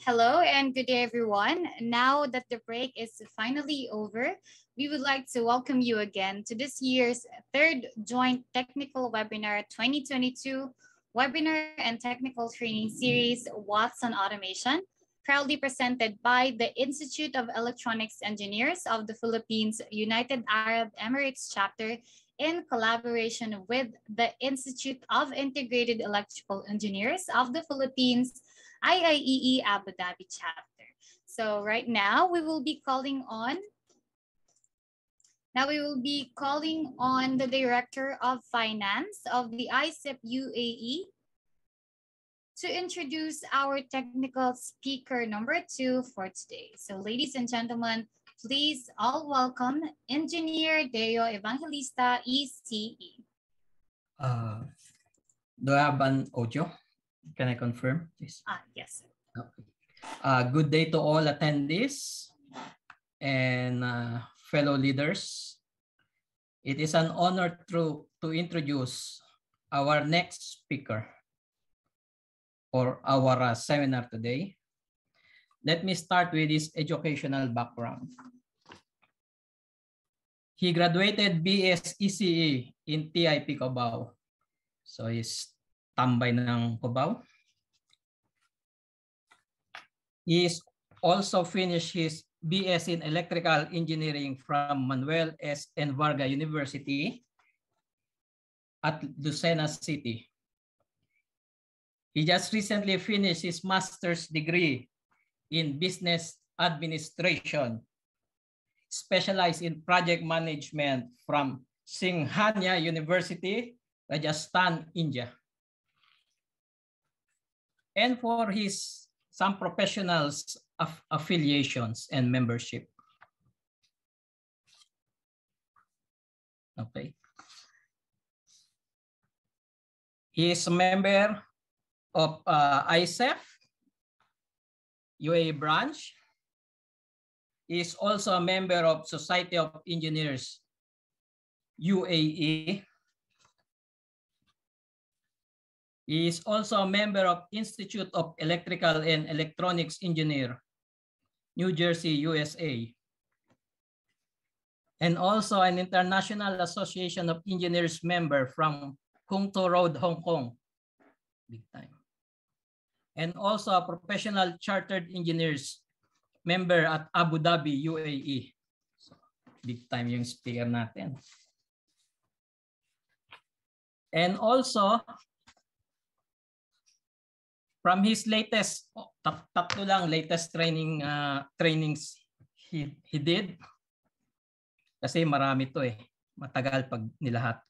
C: Hello and good day, everyone. Now that the break is finally over, we would like to welcome you again to this year's third Joint Technical Webinar 2022 Webinar and Technical Training Series, What's on Automation, proudly presented by the Institute of Electronics Engineers of the Philippines, United Arab Emirates Chapter, in collaboration with the Institute of Integrated Electrical Engineers of the Philippines, IIEE Abu Dhabi chapter. So right now we will be calling on the Director of Finance of the IECEP UAE to introduce our technical speaker number 2 for today. So ladies and gentlemen, please all welcome Engineer Deo Evangelista, ECE.
T: Do I have an audio? Can I confirm, please?
C: Yes.
T: Okay. Good day to all attendees and fellow leaders. It is an honor to introduce our next speaker for our seminar today. Let me start with his educational background. He graduated BS ECE in TIP Cubao. So he's tambay ng Cubao. He also finished his BS in Electrical Engineering from Manuel S. N. Varga University at Lucena City. He just recently finished his master's degree in Business Administration, specialized in project management from Singhania University, Rajasthan, India. And for his some professionals affiliations and membership. Okay. He is a member of IECEP UAE branch. He is also a member of Society of Engineers UAE. He is also a member of Institute of Electrical and Electronics Engineer, New Jersey, USA. And also an International Association of Engineers member from Kung To Road, Hong Kong. Big time. And also a professional chartered engineers member at Abu Dhabi, UAE. So, big time yung speaker natin. And also, from his latest, tatlo lang latest trainings he did. Kasi marami to eh. Matagal pag nilahat.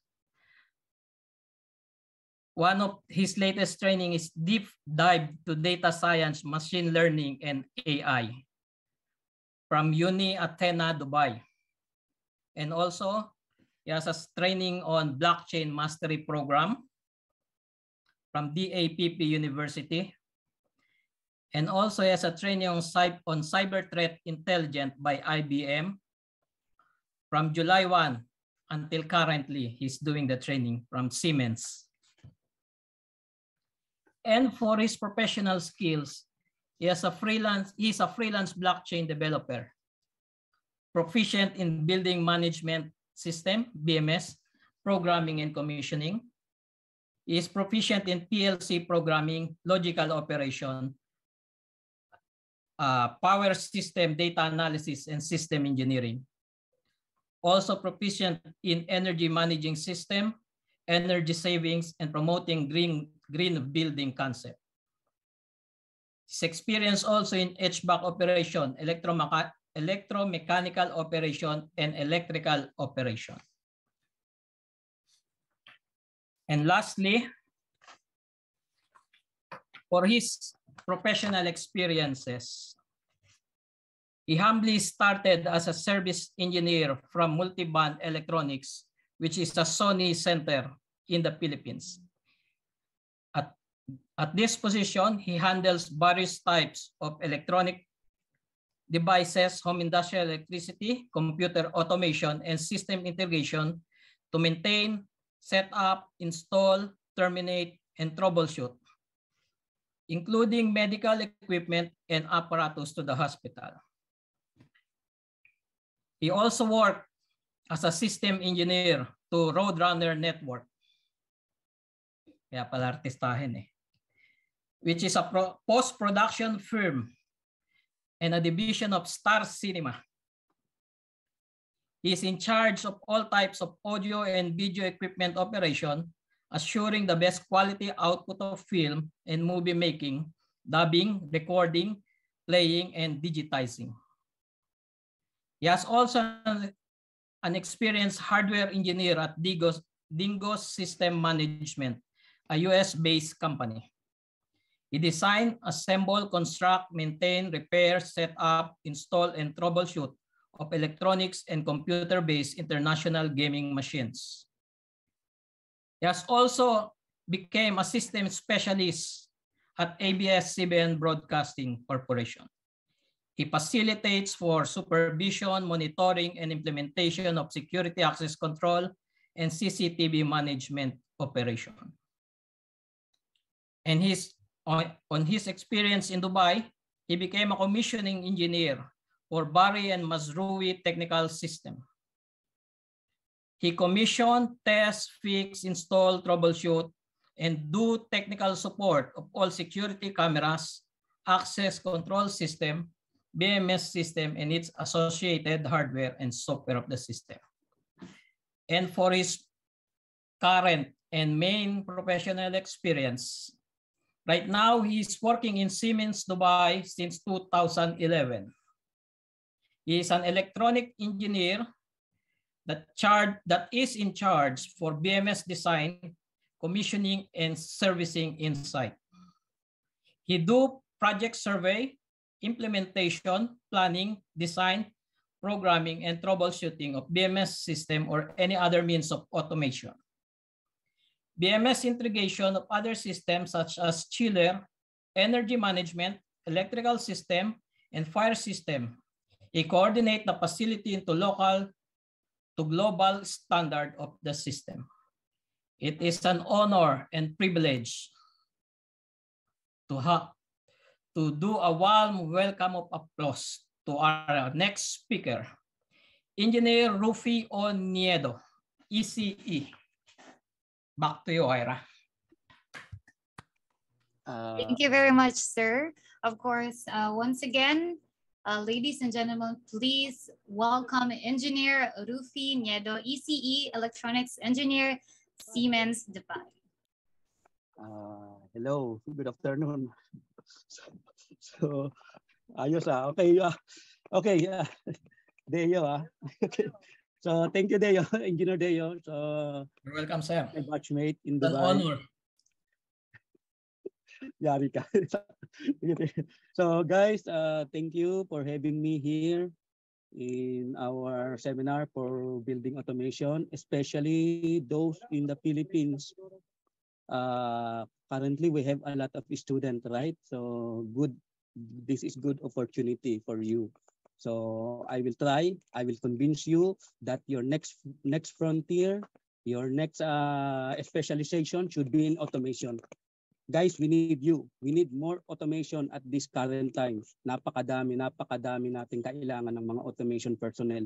T: One of his latest training is deep dive to data science, machine learning, and AI from Uni Athena, Dubai. And also, he has a training on blockchain mastery program from DAPP University. And also he has a training on cyber threat intelligence by IBM. From July 1 until currently, he's doing the training from Siemens. And for his professional skills, he's a freelance blockchain developer, proficient in building management system, BMS, programming and commissioning. He is proficient in PLC programming, logical operation, power system data analysis, and system engineering. Also proficient in energy managing system, energy savings, and promoting green building concept. His experience also in HVAC operation, electromechanical operation, and electrical operation. And lastly, for his professional experiences, he humbly started as a service engineer from Multiband Electronics, which is a Sony center in the Philippines. At this position, he handles various types of electronic devices, home industrial electricity, computer automation, and system integration to maintain, set up, install, terminate, and troubleshoot. including medical equipment and apparatus to the hospital. He also worked as a system engineer to Roadrunner Network. Kaya pala artistahin eh. Which is a post-production firm and a division of Star Cinema. He is in charge of all types of audio and video equipment operation, assuring the best quality output of film and movie making, dubbing, recording, playing, and digitizing. He has also an experienced hardware engineer at Dingo System Management, a US-based company. He designed, assemble, construct, maintain, repair, set up, install, and troubleshoot of electronics and computer-based international gaming machines. He has also became a system specialist at ABS-CBN Broadcasting Corporation. He facilitates for supervision, monitoring, and implementation of security access control and CCTV management operation. And on his experience in Dubai, he became a commissioning engineer for Bari and Mazrui Technical System. He commissioned, test, fix, install, troubleshoot, and do technical support of all security cameras, access control system, BMS system, and its associated hardware and software of the system. And for his current and main professional experience, right now he's working in Siemens Dubai since 2011. He is an electronic engineer that is in charge for BMS design, commissioning, and servicing in-site. He do project survey, implementation, planning, design, programming, and troubleshooting of BMS system or any other means of automation. BMS integration of other systems such as chiller, energy management, electrical system, and fire system. He coordinates the facility into local to global standard of the system. It is an honor and privilege to do a warm welcome of applause to our next speaker, Engineer Rufi Niedo, ECE. Back to you, Ira.
C: Thank you very much, sir. Of course, once again, ladies and gentlemen, please welcome Engineer Rufi Niedo, ECE, Electronics Engineer, Siemens Dubai.
U: Hello, good afternoon. So ayos okay, okay, Deo okay. So thank you, Deo, Engineer Deo. So
T: you're welcome, sir.
U: My batchmate in
T: Dubai. An honor.
U: Yari ka. So guys, thank you for having me here in our seminar for building automation, especially those in the Philippines. Currently we have a lot of students, right? So good, this is good opportunity for you. So I will convince you that your next frontier, your next specialization should be in automation. Guys, we need you. We need more automation at this current times. Napakadami nating kailangan ng mga automation personnel.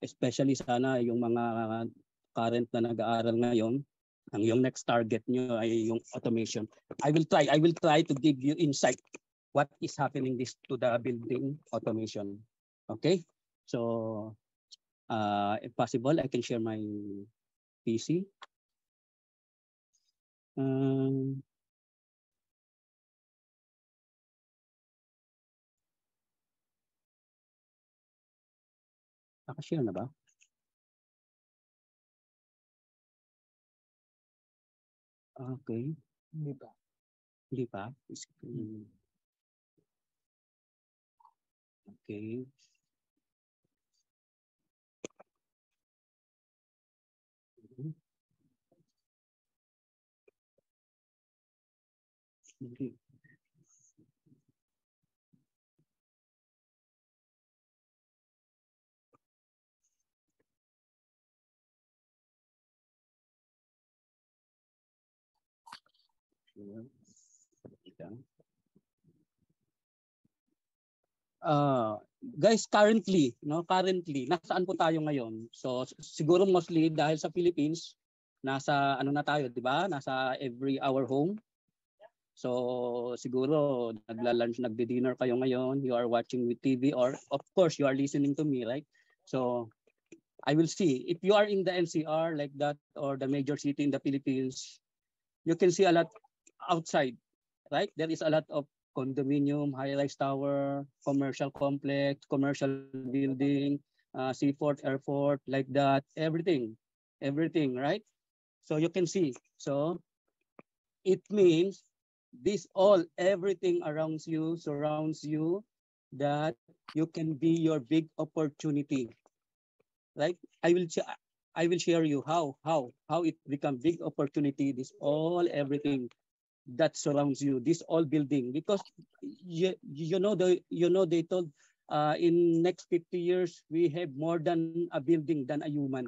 U: Especially sana yung mga current na nag-aaral ngayon, ang yung next target nyo ay yung automation. I will try to give you insight what is happening to the building automation. Okay? So, if possible, I can share my PC. Naka-share na ba? Okay.
J: Hindi pa.
U: Hindi pa? Okay. Okay. guys, currently, nasaan po tayo ngayon? So siguro mostly dahil sa Philippines, nasa ano na tayo, 'di ba? Nasa every hour home. So siguro nagla-lunch, nagdi-dinner kayo ngayon, you are watching with TV, or of course you are listening to me, right? So I will see if you are in the NCR like that or the major city in the Philippines, you can see a lot outside, right? There is a lot of condominium, high-rise tower, commercial complex, commercial building, seaport, airport, like that, everything, right? So you can see. So it means this all, everything around you, surrounds you, that you can be your big opportunity, right? I will share you how it become big opportunity. This all, everything that surrounds you, this all building, because they told in next 50 years we have more than a building than a human.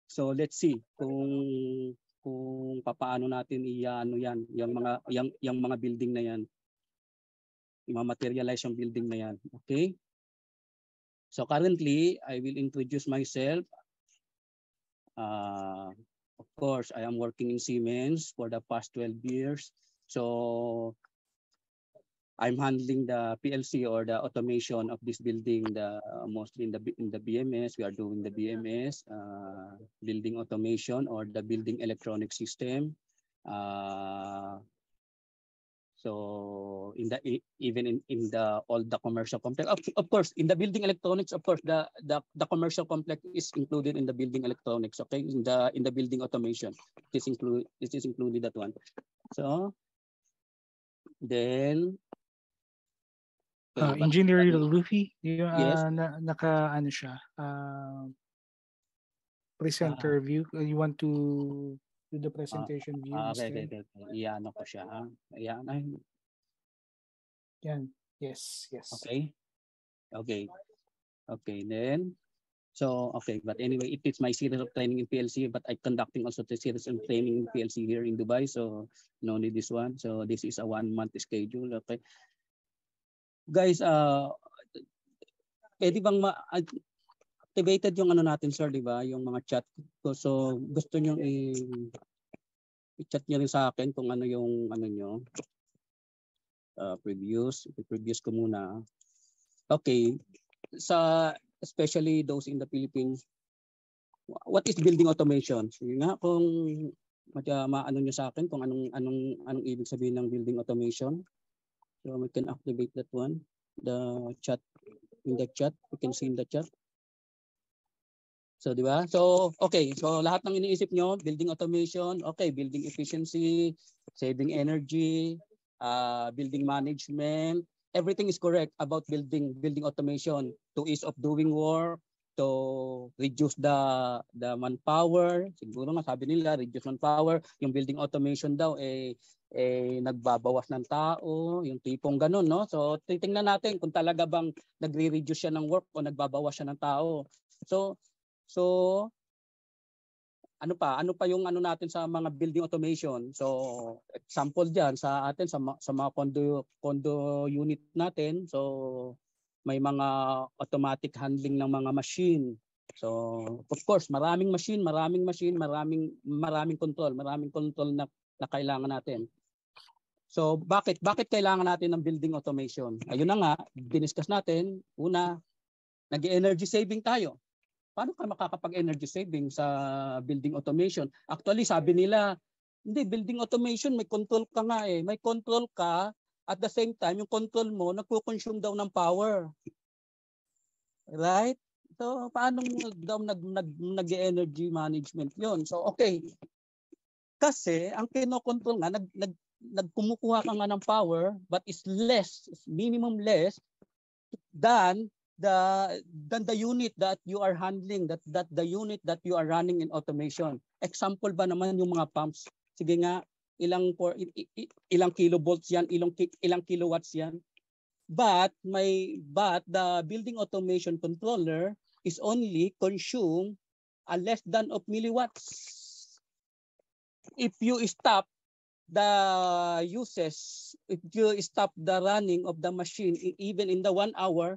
U: So let's see kung papaano natin iano yan, yung mga building na yan, i-materialize yung building na yan. Okay, so currently I will introduce myself. Of course, I am working in Siemens for the past 12 years. So I'm handling the PLC or the automation of this building, mostly in the BMS. We are doing the BMS, building automation or the building electronic system. So even in the all the commercial complex, of course, in the building electronics, of course, the commercial complex is included in the building electronics. Okay, in the building automation, this is included that one. So then
J: Engineer Luffy, yung
U: yes,
J: ano siya, presenter view. You want to do the presentation view instead?
U: Okay. Iyan ko siya. Ayan.
J: Yan. Yes.
U: Okay. Then, so, okay. But anyway, it is my series of training in PLC, but I'm conducting also the series of training in PLC here in Dubai. So, no need this one. So, this is a 1-month schedule. Okay. Guys, pwede bang activated yung ano natin, sir, di ba? Yung mga chat. So, gusto nyo i-chat nyo rin sa akin kung ano yung ano nyo. Previous ko muna. Okay. Especially those in the Philippines, what is building automation? Sige nga, kung maano nyo sa akin kung anong ibig sabihin ng building automation. So we can activate that one. The chat, in the chat, we can see in the chat. So, di ba? So, okay. So, lahat ng iniisip nyo, building automation, okay, building efficiency, saving energy, building management, everything is correct about building automation, to ease of doing work, to reduce the manpower. Siguro nga sabi nila, reduce manpower. Yung building automation daw, nagbabawas ng tao, yung tipong ganun, no? So, titingnan natin kung talaga bang nagre-reduce siya ng work o nagbabawas siya ng tao. So ano pa yung ano natin sa mga building automation? So example diyan sa atin sa mga condo unit natin. So may mga automatic handling ng mga machine. So of course, maraming control na kailangan natin. So bakit kailangan natin ng building automation? Ayun na nga, diniscuss natin. Una, nag-energy saving tayo. Paano ka makakapag-energy saving sa building automation? Actually, sabi nila, hindi, building automation, may control ka nga eh. May control ka, at the same time, yung control mo, nagko-consume daw ng power. Right? So, paano daw nag-energy management yon? So, okay. Kasi, ang kinokontrol nga, nagkumukuha ka nga ng power, but is minimum less, than the unit that you are handling, that the unit that you are running in automation. Example ba naman yung mga pumps? Sige nga, ilang kilovolts yan, ilang kilowatts yan. But the building automation controller is only consume a less than of milliwatts. If you stop the uses, if you stop the running of the machine, even in the 1 hour,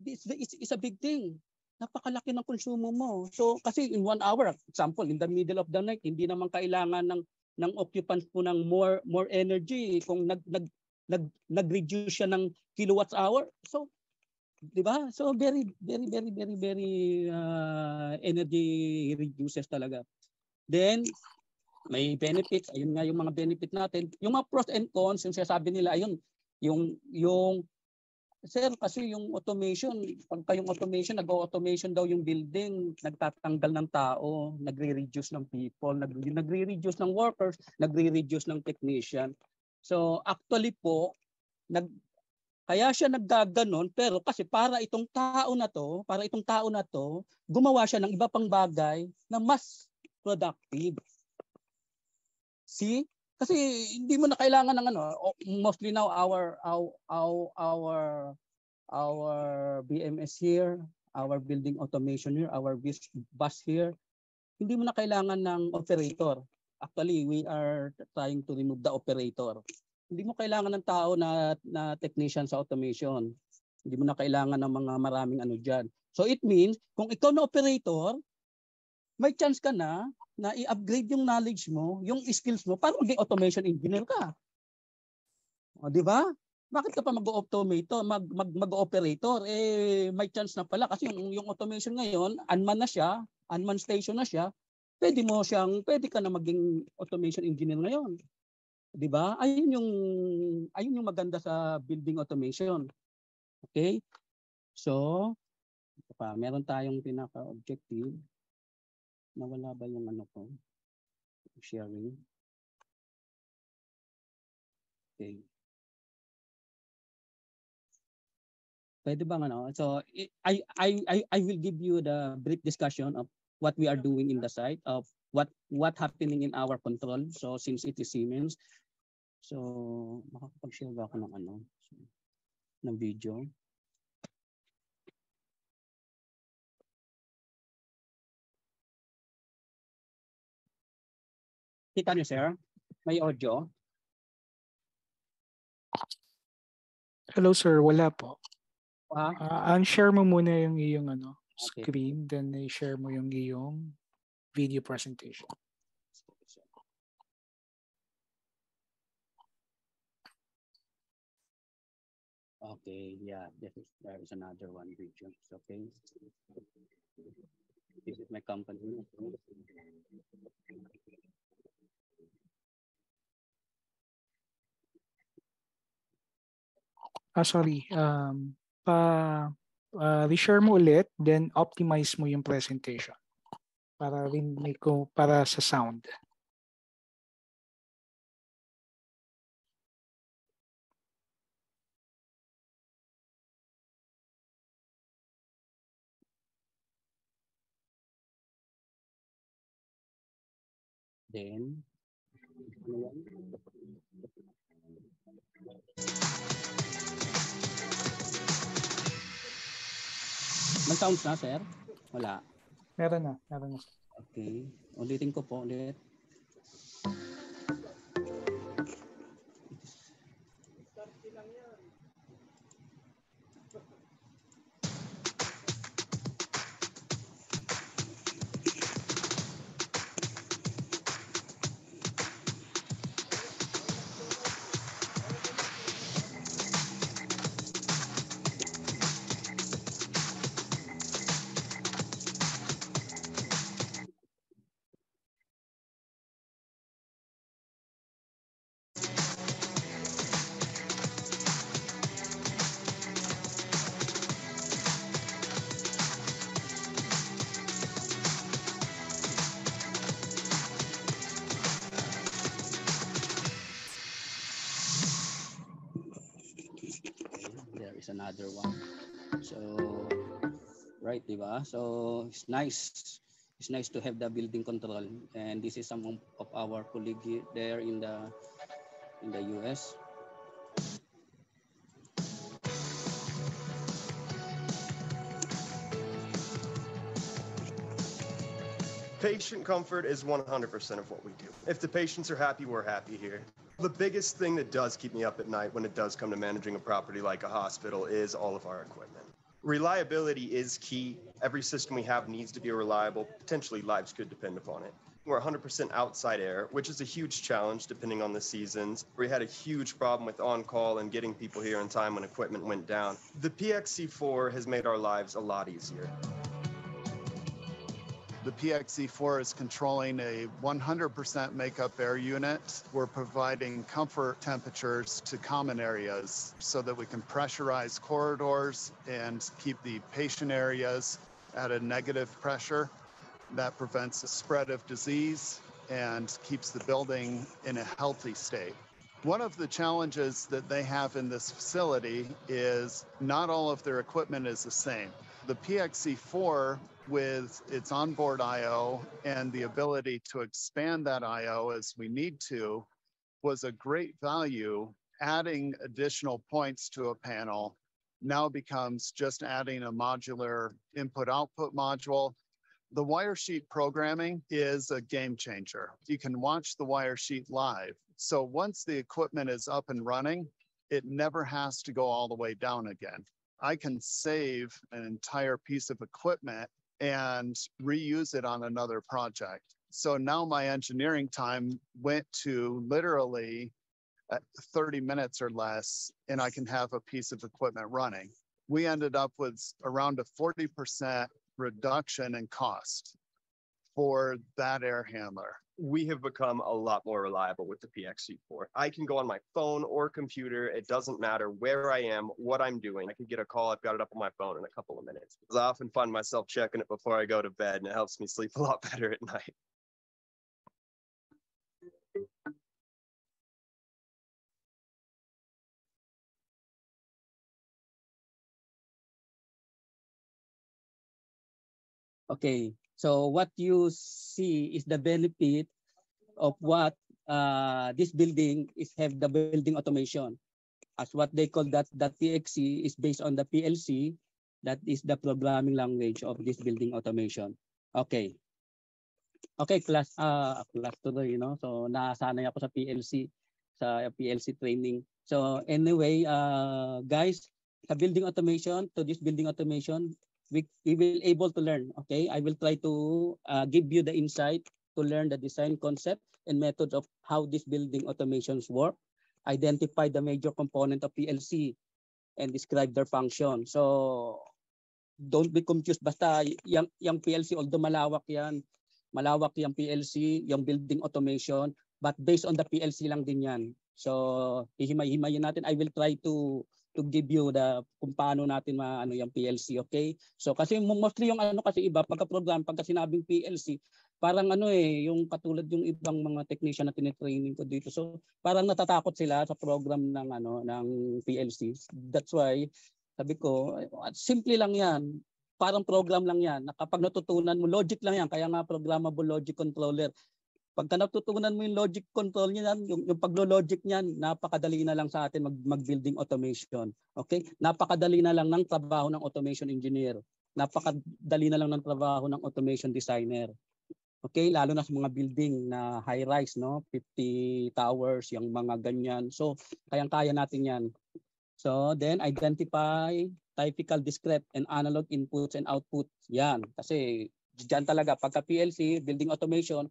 U: it's a big thing. Napakalaki ng konsumo mo. So kasi in 1 hour, example, in the middle of the night, hindi naman kailangan ng occupants po ng more energy kung nag-reduce siya ng kilowatts hour. So, 'di ba? So very energy reduces talaga. Then may benefits, ayun nga yung mga benefit natin. Yung mga pros and cons, yung sinasabi nila, ayun, yung sir, kasi yung automation, pagka yung automation, nag-automation daw yung building, nagtatanggal ng tao, nagre-reduce ng people, nagre-reduce ng workers, nagre-reduce ng technician. So actually po, kaya siya naggaganon, pero kasi para itong tao na to, gumawa siya ng iba pang bagay na mas productive. See? Kasi hindi mo na kailangan ng mostly now our BMS here, our building automation here, our bus here, hindi mo na kailangan ng operator. Actually, we are trying to remove the operator. Hindi mo kailangan ng tao na technician sa automation. Hindi mo na kailangan ng mga maraming diyan. So it means kung ikaw na operator, may chance ka na i-upgrade yung knowledge mo, yung skills mo para maging automation engineer ka. O, di ba? Bakit ka pa mag-operator? May chance na pala kasi yung automation ngayon, unmanned na siya, unmanned station na siya, pwede ka na maging automation engineer ngayon. Di ba? Ayun yung maganda sa building automation. Okay? So, meron tayong pinaka-objective. Nawala ba yung ko? Sharing. Okay. Pwede bang So I will give you the brief discussion of what we are doing in the site, of what happening in our control. So since it is Siemens, so makakapag-share ba ako ng video? Kita niyo, sir? May audio?
J: Hello, sir. Wala po.
U: Unshare
J: mo muna yung iyong screen, then i-share mo yung iyong video presentation.
U: Okay, yeah, there is another one video. Okay. This is my company.
J: Sorry. Reshare mo ulit, then optimize mo yung presentation para sa sound.
U: Then, may sounds na, sir? Wala.
J: Meron na.
U: Okay. Ulitin ko po ulit. Is another one. So, right, diba? So, it's nice. It's nice to have the building control. And this is some of our colleagues there in the US.
A: Patient comfort is 100% of what we do. If the patients are happy, we're happy here. The biggest thing that does keep me up at night when it does come to managing a property like a hospital is all of our equipment. Reliability is key. Every system we have needs to be reliable. Potentially, lives could depend upon it. We're 100% outside air, which is a huge challenge depending on the seasons. We had a huge problem with on-call and getting people here in time when equipment went down. The PXC4 has made our lives a lot easier.
V: The PXC4 is controlling a 100% makeup air unit. We're providing comfort temperatures to common areas so that we can pressurize corridors and keep the patient areas at a negative pressure. That prevents the spread of disease and keeps the building in a healthy state. One of the challenges that they have in this facility is not all of their equipment is the same. The PXC4, with its onboard I/O and the ability to expand that I/O as we need to, was a great value. Adding additional points to a panel now becomes just adding a modular input-output module. The wire sheet programming is a game changer. You can watch the wire sheet live. So once the equipment is up and running, it never has to go all the way down again. I can save an entire piece of equipment and reuse it on another project. So now my engineering time went to literally 30 minutes or less, and I can have a piece of equipment running. We ended up with around a 40% reduction in cost for that air handler.
A: We have become a lot more reliable with the PXC4. I can go on my phone or computer. It doesn't matter where I am, what I'm doing. I can get a call. I've got it up on my phone in a couple of minutes. I often find myself checking it before I go to bed, and it helps me sleep a lot better at night.
U: Okay, so what you see is the benefit of what this building is have the building automation. As what they call that PXC is based on the PLC. That is the programming language of this building automation. Okay. Okay, class tuloy, So nasanay ako sa PLC training. So anyway, guys, sa building automation, to this building automation, we will able to learn. Okay, I will try to give you the insight to learn the design concept and methods of how this building automations work, identify the major component of PLC, and describe their function. So don't be confused. Basta yung PLC, although malawak yung PLC, yung building automation, but based on the PLC lang din yan. So hihimay-himayin natin. I will try to give you kung paano natin yung PLC, okay? So kasi mostly yung kasi iba pagka-program, pagka sinabing PLC, parang yung katulad yung ibang mga technician na tinitraining ko dito. So parang natatakot sila sa program ng PLC. That's why sabi ko, simple lang yan. Parang program lang yan. Kapag natutunan mo, logic lang yan. Kaya nga programmable logic controller. Pagka natutunan mo yung logic control niyan, yung paglo-logic niyan, napakadali na lang sa atin mag-building automation. Okay? Napakadali na lang ng trabaho ng automation engineer. Napakadali na lang ng trabaho ng automation designer. Okay? Lalo na sa mga building na high-rise, 50 towers, yung mga ganyan. So, kayang-kaya natin yan. So, then identify typical discrete and analog inputs and outputs. Yan. Kasi diyan talaga, pagka PLC, building automation,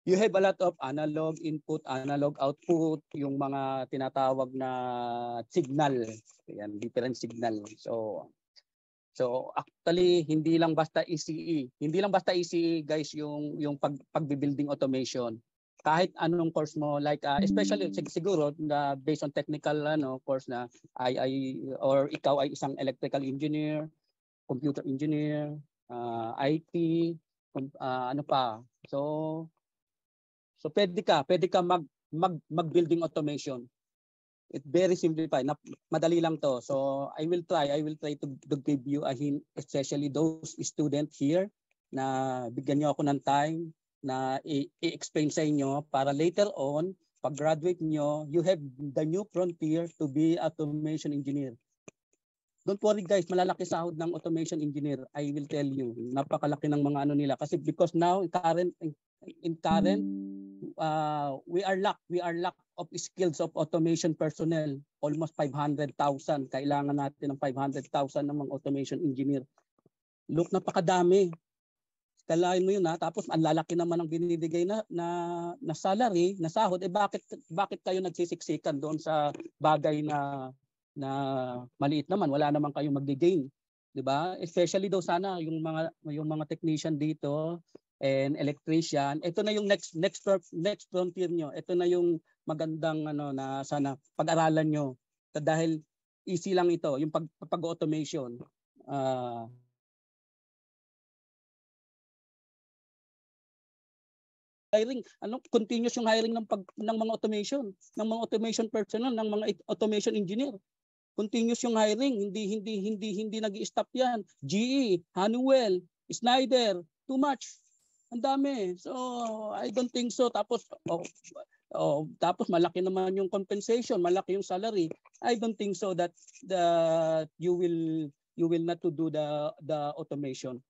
U: you have a lot of analog input, analog output, yung mga tinatawag na signal. Yan, different signal. So actually, hindi lang basta ECE. Hindi lang basta ECE, guys, yung pag-building automation. Kahit anong course mo, like especially siguro na based on technical course na or ikaw ay isang electrical engineer, computer engineer, IT, ano pa. So pwede ka mag-building automation. It's very simplified. Madali lang to. So I will try to give you a hint, especially those students here na bigyan niyo ako ng time na i-explain sa inyo para later on, pag-graduate nyo, you have the new frontier to be automation engineer. Don't worry guys, malalaki sahod ng automation engineer. I will tell you, napakalaki ng mga ano nila kasi because now in current we are lack of skills of automation personnel, almost 500,000. Kailangan natin ng 500,000 ng mga automation engineer. Look, napakadami. Kalahin mo yun ha, tapos ang lalaki naman ang binibigay na salary, na sahod, bakit kayo nagsisiksikan doon sa bagay na maliit naman, wala naman kayong magdi-gain, 'di ba? Especially daw sana yung mga technician dito and electrician, ito na yung next frontier nyo. Ito na yung magandang na sana pag-aralan nyo. Dahil easy lang ito, yung pag-automation. Hiring, continuous yung hiring ng mga automation personnel, ng mga automation engineer. Continuous yung hiring, hindi nag-i-stop yan. GE, Honeywell, Schneider, too much. Ang dami. So I don't think so. Tapos tapos malaki naman yung compensation, malaki yung salary. I don't think so that you will not to do the automation.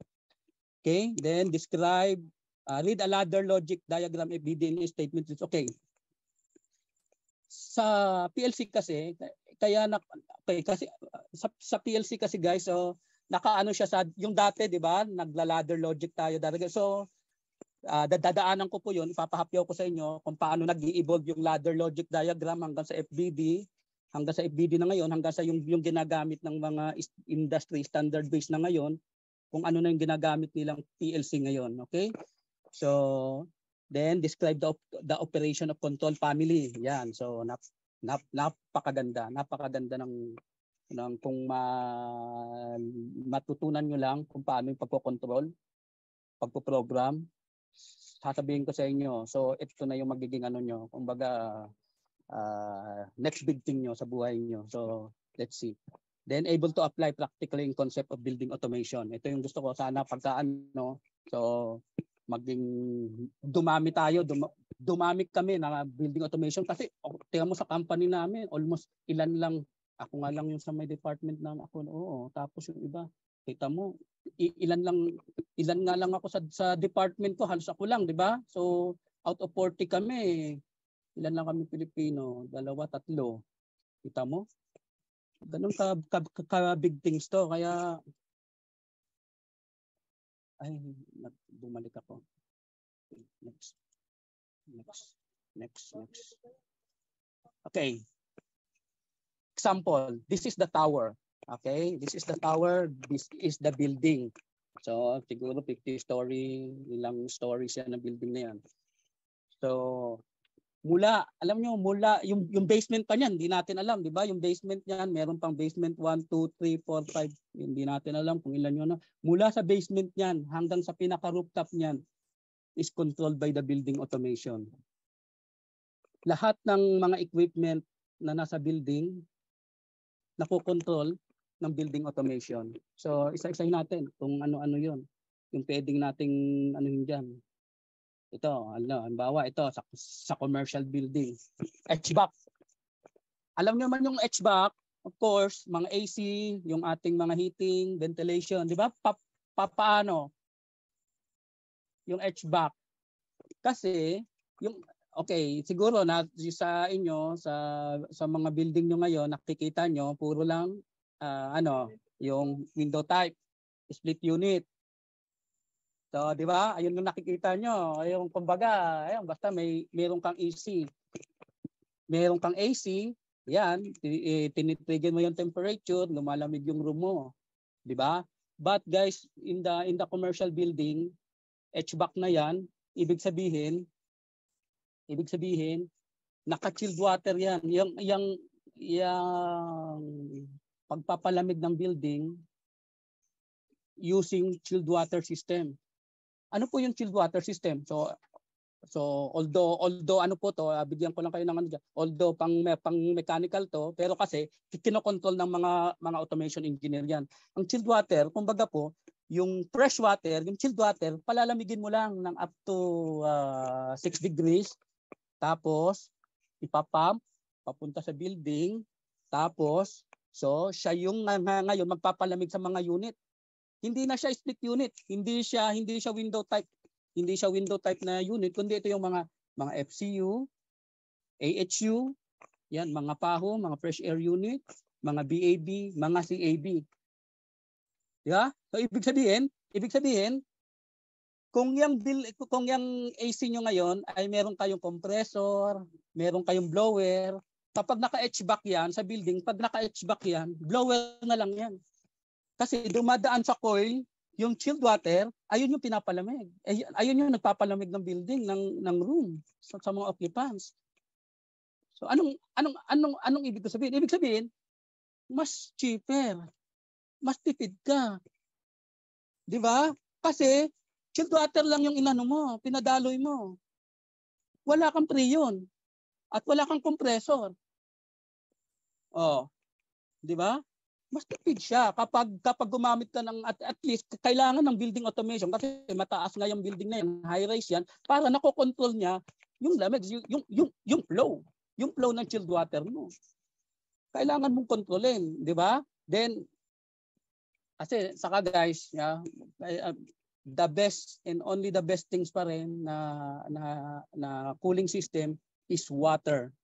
U: Okay? Then describe, read a ladder logic diagram FBD statement. Okay. Sa PLC kasi kasi sa PLC kasi guys, so nakaano siya sa yung dati, 'di ba? Nagla-ladder logic tayo dati. So dadaanan ko po 'yun, ipapahapyaw ko sa inyo kung paano nag-i-evolve yung ladder logic diagram hanggang sa FBD, na ngayon, hanggang sa yung ginagamit ng mga industry standard based na ngayon, kung ano na yung ginagamit nilang PLC ngayon, okay? So then describe the operation of control family. Yan. So napakaganda ng kung matutunan nyo lang kung paano yung pagko-control, pagpo-program, sasabihin ko sa inyo. So ito na yung magiging nyo, kumbaga next big thing nyo sa buhay nyo. So let's see. Then able to apply practically in concept of building automation. Ito yung gusto ko sana so maging dumami kami na building automation kasi tingnan mo sa company namin, almost ilan lang, ako nga lang yung sa may department na ako, tapos yung iba, kita mo, ilan nga lang ako sa department ko, halos ako lang, di ba? So out of 40 kami, ilan lang kami Pilipino, 2, 3, kita mo? Ganun ka big things to, kaya bumalik ako. Next. Okay. Example, this is the tower. Okay, this is the tower, this is the building. So, siguro 50 story, ilang stories yan ng building na yan. So, alam nyo, yung basement pa niyan, hindi natin alam, di ba? Yung basement niyan, meron pang basement 1, 2, 3, 4, 5, hindi natin alam kung ilan yun. Mula sa basement niyan hanggang sa pinaka-rooftop niyan is controlled by the building automation. Lahat ng mga equipment na nasa building, nakokontrol ng building automation. So, isa-isahin natin kung ano-ano yun. Yung pwedeng nating dyan. Ito, halimbawa, ito sa commercial building. HVAC. Alam niyo man yung HVAC, of course, mga AC, yung ating mga heating, ventilation, di ba? Paano? Yung HVAC. Kasi, siguro na sa inyo, sa mga building nyo ngayon, nakikita nyo, puro lang, yung window type, split unit. So, di ba? Ayun yung nakikita nyo. Ayun, kumbaga, basta meron kang AC. Meron kang AC, yan, tinitrigger mo yung temperature, lumalamig yung room mo. Di ba? But guys, in the commercial building, HVAC na yan, ibig sabihin, naka-chilled water yan. Yung pagpapalamig ng building using chilled water system. Ano po yung chilled water system? So although bigyan ko lang kayo ng although pang mechanical to, pero kasi kinokontrol ng mga automation engineer yan. Ang chilled water, kumbaga po, yung fresh water, yung chilled water, palalamigin mo lang ng up to 6 degrees. Tapos ipapump papunta sa building. Tapos So siya yung ngayon magpapalamig sa mga unit. Hindi na siya split unit, hindi siya window type. Hindi siya window type na unit, kundi ito yung mga FCU, AHU, yan mga PAHO, mga fresh air unit, mga BAB, mga CAB. Yeah? So ibig sabihin kung yung AC nyo ngayon ay meron kayong compressor, meron kayong blower, kapag naka-HVAC yan sa building, pag naka-HVAC yan, blower na lang yan. Kasi dumadaan sa coil, yung chilled water, ayun yung pinapalamig. Ayun yung nagpapalamig ng building, ng room sa mga occupants. So anong ibig sabihin? Ibig sabihin, mas cheaper. Mas tipid ka. 'Di ba? Kasi chilled water lang yung inano mo, pinadaloy mo. Wala kang preyon at wala kang compressor. Oh. 'Di ba? Mas tipid siya kapag gumamit ka ng at least kailangan ng building automation kasi mataas nga yung building na yan, high rise yan, para nakokontrol niya yung lamig, yung flow ng chilled water mo. Kailangan mong kontrolin, 'di ba? Then kasi saka guys, the best and only the best things pa rin na cooling system is water.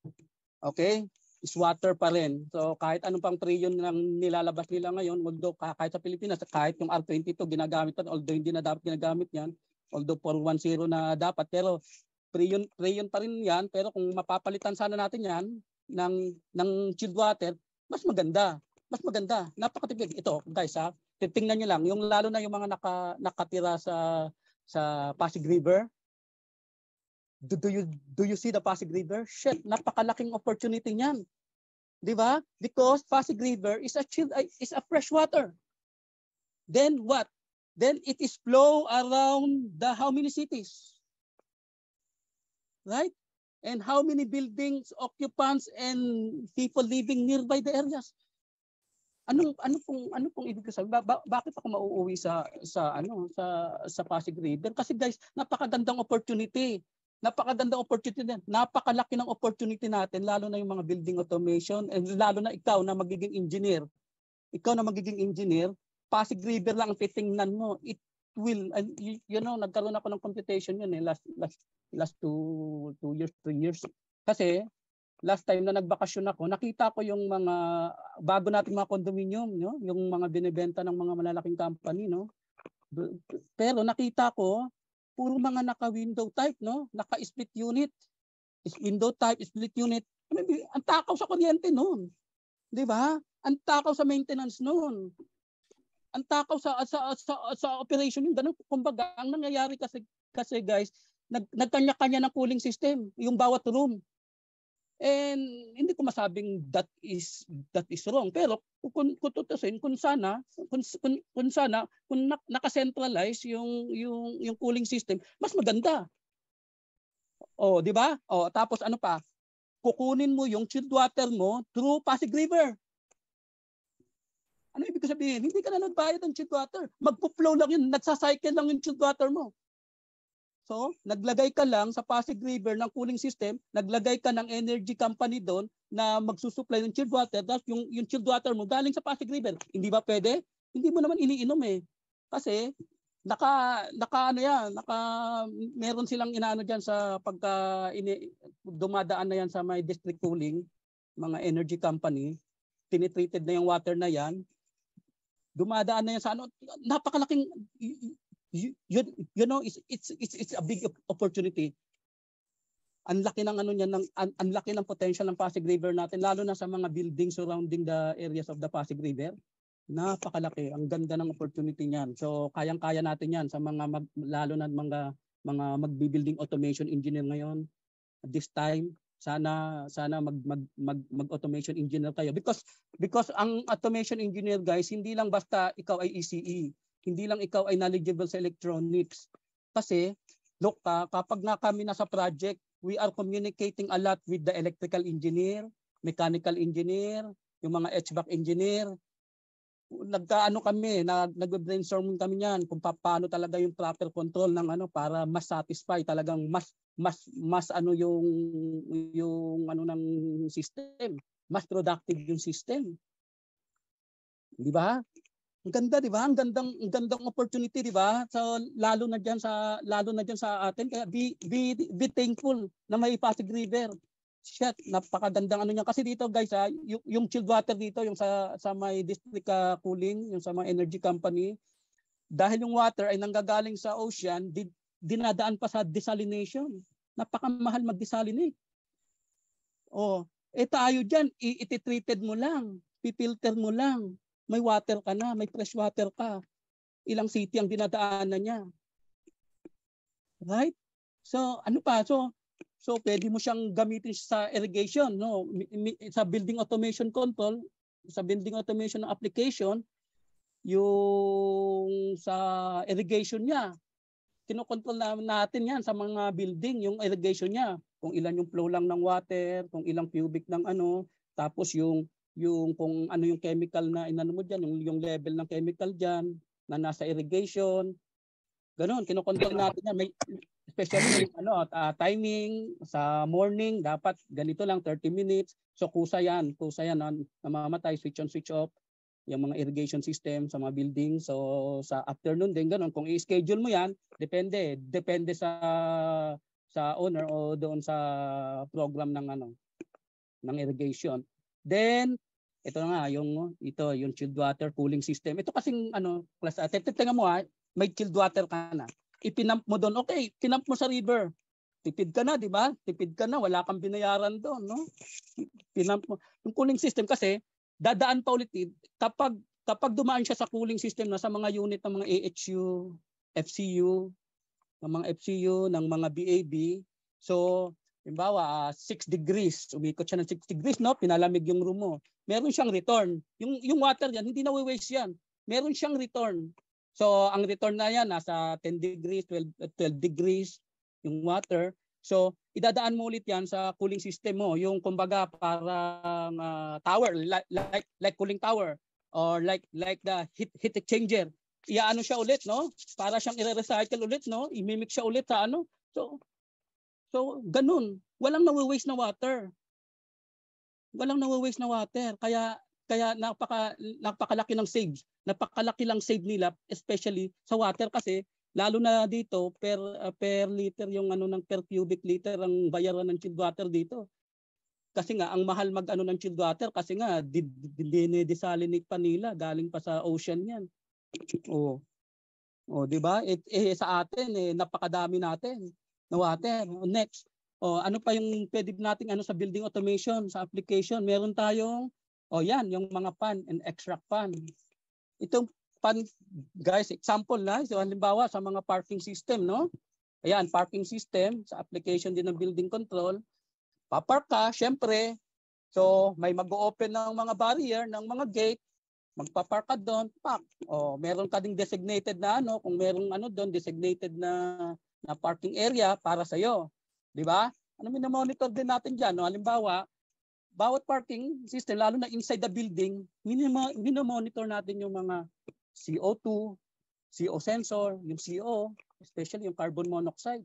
U: Okay? Is water pa rin. So kahit anong pang trillion ng nilalabas nila ngayon, although kahit sa Pilipinas, kahit yung R22 ginagamit pa, although hindi na dapat ginagamit yan, although 410 na dapat, pero trillion pa rin yan, pero kung mapapalitan sana natin yan ng chilled water, mas maganda. Mas maganda. Napakatipid. Ito, guys, titingnan niyo lang, yung lalo na yung mga nakatira sa Pasig River. Do you see the Pasig River? Shit, napakalaking opportunity niyan. 'Di ba? Because Pasig River is a fresh water. Then what? Then it is flow around how many cities? Right? And how many buildings, occupants and people living nearby the areas? Ano pong ibig sabihin? Bakit ako mauuwi sa Pasig River? Kasi guys, napakagandang opportunity. Napakagandang opportunity din. Napakalaki ng opportunity natin, lalo na yung mga building automation, and lalo na ikaw na magiging engineer. Ikaw na magiging engineer, Pasig River lang ang titingnan mo. It will, nagkaroon ako ng computation yun last 2 years, 3 years. Kasi last time na nagbakasyon ako, nakita ko yung mga bago nating mga condominium, no? Yung mga binebenta ng mga malalaking company, no? Pero nakita ko puro mga naka-window type, no? Naka-split unit. Window type, split unit. Ang takaw sa kuryente noon. 'Di ba? Ang takaw sa maintenance noon. Ang takaw sa operation yung ganun. Kumbaga, ang nangyayari kasi guys, nagkanya-kanya ng cooling system yung bawat room. And hindi ko masabing that is wrong, pero kung naka-centralize yung cooling system, mas maganda. Oh, di ba? Oh, tapos ano pa? Kukunin mo yung chilled water mo through Pasig River. Ano ibig sabihin? Hindi ka na nagbayad ng chilled water. Magpo-flow lang yun, nagsa-cycle lang yung chilled water mo. So, naglagay ka lang sa Pasig River ng cooling system, naglagay ka ng energy company doon na magsusupply ng chilled water, tapos yung chilled water mo galing sa Pasig River. Hindi ba pwede? Hindi mo naman iniinom eh. Kasi meron silang inaano diyan sa dumadaan na yan sa may district cooling, mga energy company, tinitreated na yung water na yan. Dumadaan na yan sa napakalaking it's a big opportunity. Ang laki ng ang laki ng potential ng Pasig River natin, lalo na sa mga buildings surrounding the areas of the Pasig River. Napakalaki, ang ganda ng opportunity niyan. So kayang-kaya natin 'yan sa lalo na mga magbi-building automation engineer ngayon. At this time, sana mag-automation engineer kayo because ang automation engineer guys, hindi lang basta ikaw ay ECE. Hindi lang ikaw ay knowledgeable sa electronics. Kasi, look, kapag nga kami nasa project, we are communicating a lot with the electrical engineer, mechanical engineer, yung mga HVAC engineer. Nag-brainstorming kami niyan kung paano talaga yung proper control ng para mas satisfy, talagang mas yung ng system, mas productive yung system. Di ba? Ang ganda, di ba? Ang gandang opportunity, di ba? So lalo na diyan sa atin, kaya be thankful na may Pasig River. Shit, napakagandang ano niya kasi dito guys, yung chilled water dito, yung sa may district cooling, yung sa mga energy company, dahil yung water ay nanggagaling sa ocean, dinadaan pa sa desalination. Napakamahal mag-desalinate. Oh, tayo diyan, i-treated mo lang, pipilter mo lang. May water ka na, may fresh water ka. Ilang city ang dinadaanan niya. Right? So, ano pa? So pwede mo siyang gamitin sa irrigation, no? Sa building automation control, sa building automation ng application, yung sa irrigation niya. Kinokontrol natin yan sa mga building, yung irrigation niya. Kung ilan yung flow lang ng water, kung ilang cubic ng ano, tapos yung kung ano yung chemical na inano mo diyan, yung level ng chemical diyan na nasa irrigation. Ganon, kinokontrol natin yan. May especially yung timing sa morning, dapat ganito lang 30 minutes. So kusa yan namamatay, switch on, switch off yung mga irrigation system sa mga building. So sa afternoon din ganon, kung i-schedule mo yan, depende sa owner o doon sa program ng irrigation. Then ito nga yung chilled water cooling system. Ito kasing class tingnan mo may chilled water ka na. Ipinamp mo doon. Okay, pinamp mo sa river. Tipid ka na, di ba? Tipid ka na, wala kang binayaran doon, no? Pinamp mo. Yung cooling system kasi dadaan pa ulit kapag dumaan siya sa cooling system na sa mga unit ng mga AHU, FCU, ng mga FCU, ng mga BAB. So, halimbawa, 6 degrees, umikot siya ng 6 degrees, no? Pinalamig yung room mo. Meron siyang return. Yung water yan, hindi na waste yan. Meron siyang return. So, ang return na yan, nasa 10 degrees, 12 degrees, yung water. So, idadaan mo ulit yan sa cooling system mo. Yung kumbaga parang tower, like cooling tower, or like the heat exchanger. Iyaano siya ulit, no? Para siyang i-recycle ulit, no? Imimix siya ulit sa ano. So ganun. Walang nawe-waste na water. Walang nawe-waste na water. Kaya napakalaki ng save. Napakalaki lang save nila, especially sa water kasi lalo na dito per liter yung ng per cubic liter ang bayaran ng chilled water dito. Kasi nga ang mahal ng chilled water kasi nga desalinate pa nila, galing pa sa ocean 'yan. Oh, 'di ba? Sa atin napakadami natin na water. Next, ano pa yung pwede nating sa building automation, sa application? Meron tayong yan, yung mga pan and extract pan. Itong pan, guys, example na, so halimbawa sa mga parking system, no? Ayan, parking system sa application din ng building control. Papark ka, syempre. So, may mag-open ng mga barrier, ng mga gate, magpapark ka doon, pak. Meron ka ding designated na kung merong doon designated na parking area para sa iyo. 'Di ba? Monitor din natin diyan, no? Halimbawa, bawat parking system lalo na inside the building, monitor natin yung mga CO2, CO sensor, yung CO, especially yung carbon monoxide.